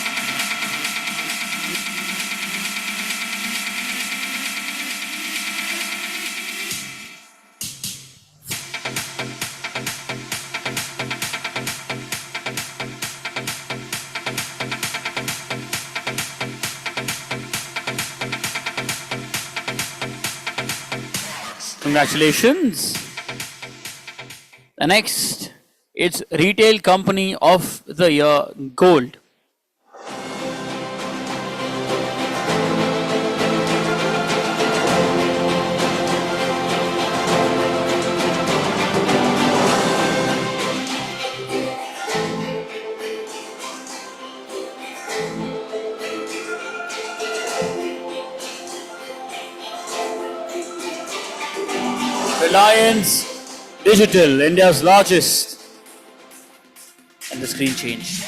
Congratulations. The next, it's Retail Company of the Year, Gold. Reliance Digital, India's largest. And the screen changed.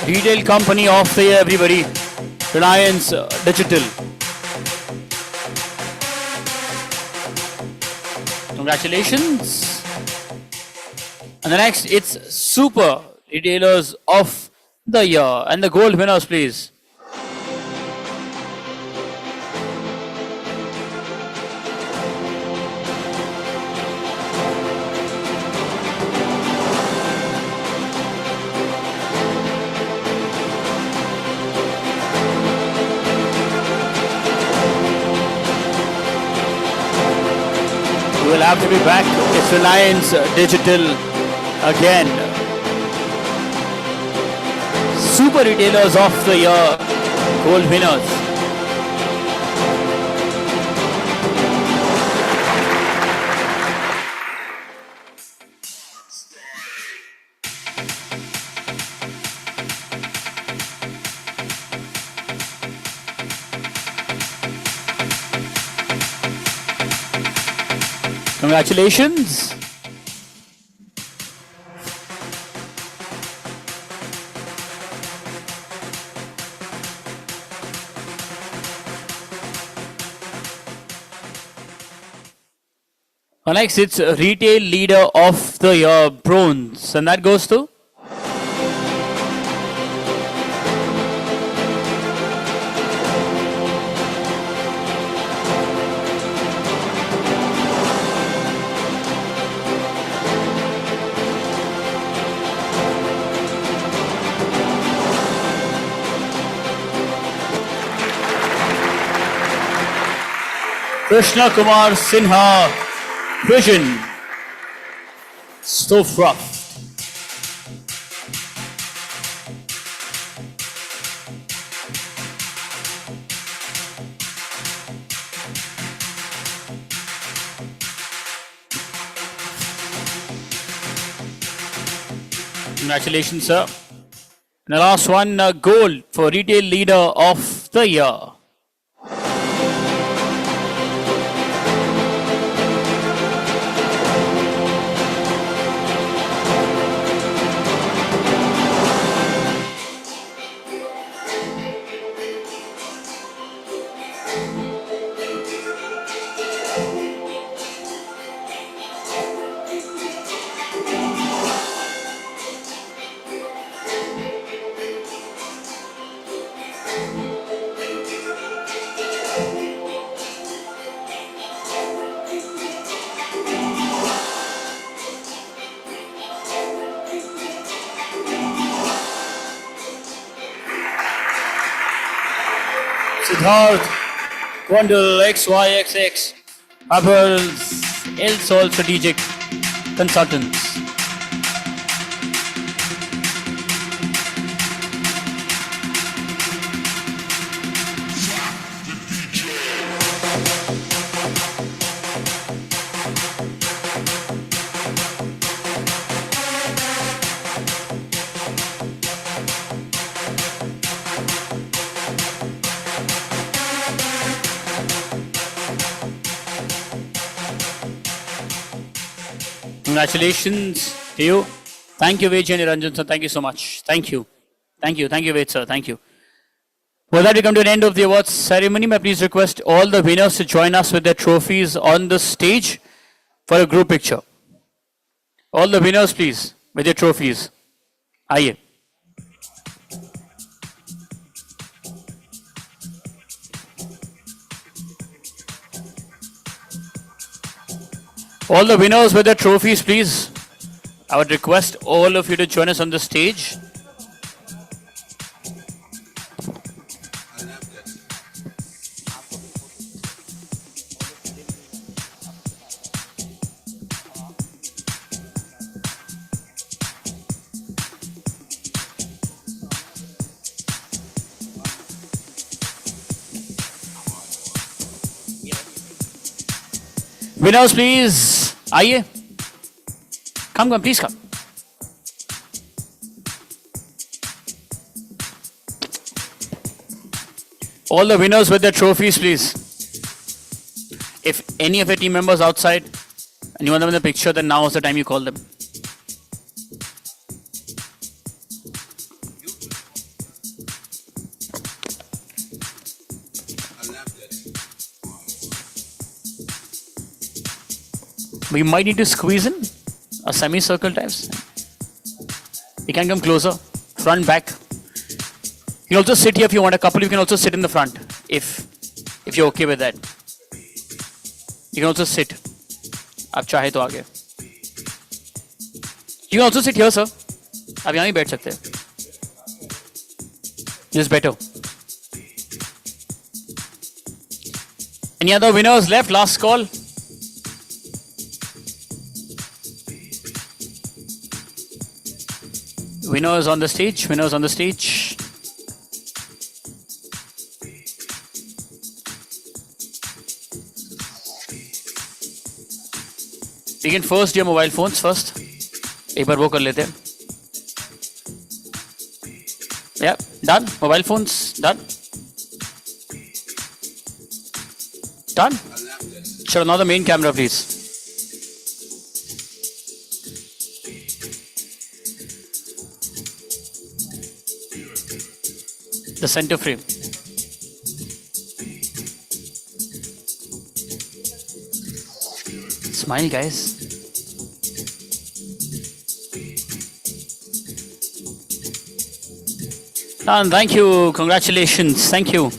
Retail Company of the Year, everybody. Reliance Digital. Congratulations. And the next, it's Super Retailers of the Year. And the gold winners, please. We will have to be back. It's Reliance Digital again. Super Retailers of the Year, gold winners. Congratulations. Next, it's Retail Leader of the Year, Bronze. And that goes to? Krishna Kumar Sinha, Vision, Stove Rough. Congratulations, sir. And the last one, gold for Retail Leader of the Year. Siddharth, Quandal, XYXX, Apples, El Sol Strategic Consultants. Congratulations to you. Thank you, Ved and Niranjan sir. Thank you so much. Thank you. Thank you. Thank you, Ved sir. Thank you. With that, we come to an end of the awards ceremony. May I please request all the winners to join us with their trophies on the stage for a group picture. All the winners, please, with your trophies. Aye. All the winners with their trophies, please. I would request all of you to join us on the stage. Winners, please. Aye. Come, please come. All the winners with their trophies, please. If any of your team members outside and you want them in the picture, then now is the time you call them. We might need to squeeze in a semicircle types. You can come closer, front, back. You can also sit here if you want. A couple, you can also sit in the front if you're okay with that. You can also sit. आप चाहे तो आगे. You can also sit here, sir. आप यहाँ ही बैठ सकते हैं. This is better. Any other winners left? Last call. Winners on the stage. Winners on the stage. We can first do your mobile phones first. एक बार वो कर लेते हैं. Yeah, done. Mobile phones done. Done. Sure, now the main camera, please. The center frame. Smile, guys. And thank you. Congratulations. Thank you.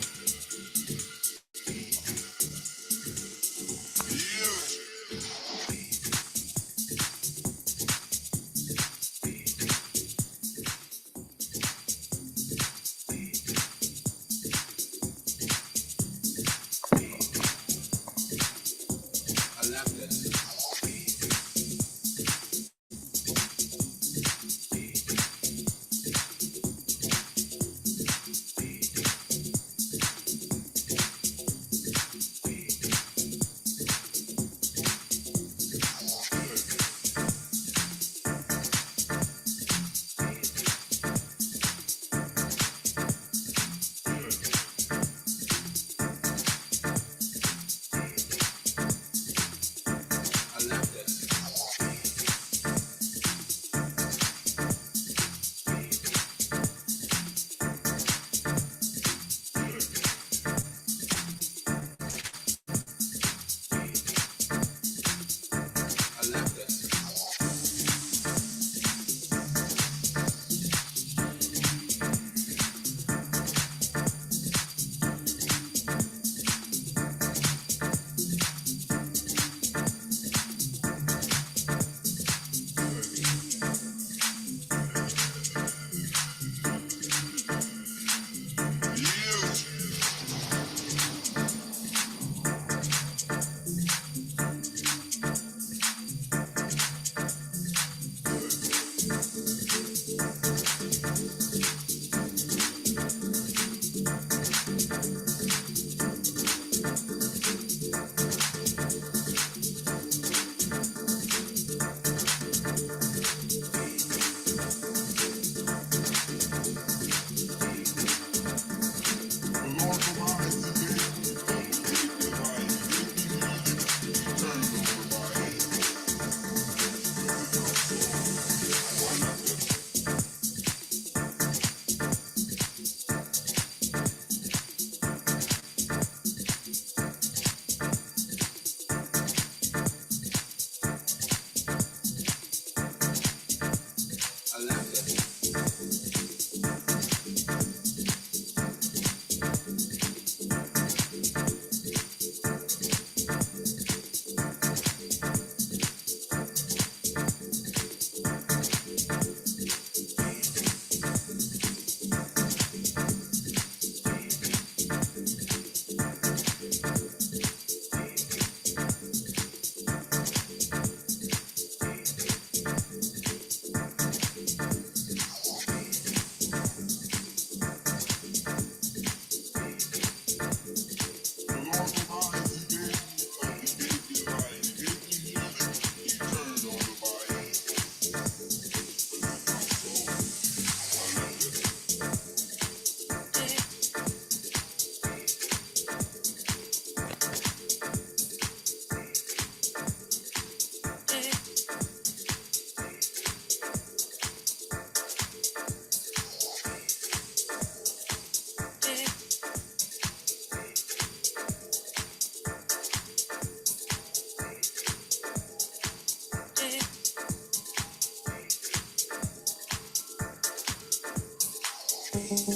Thank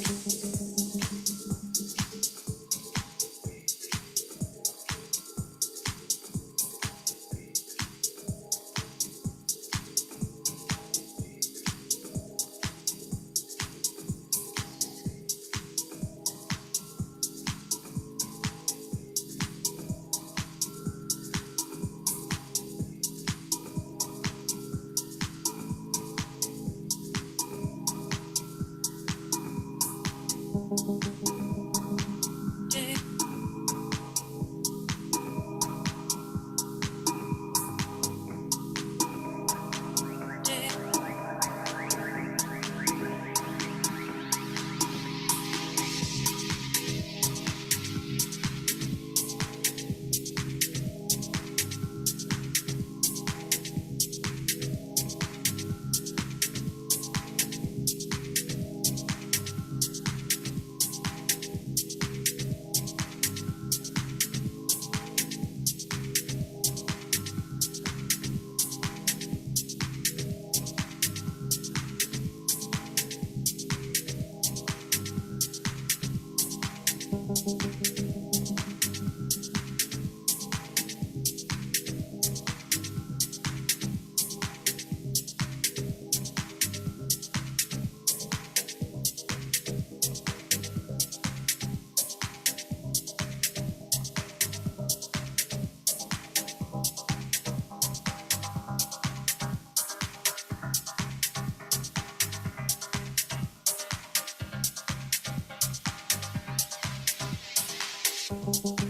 you.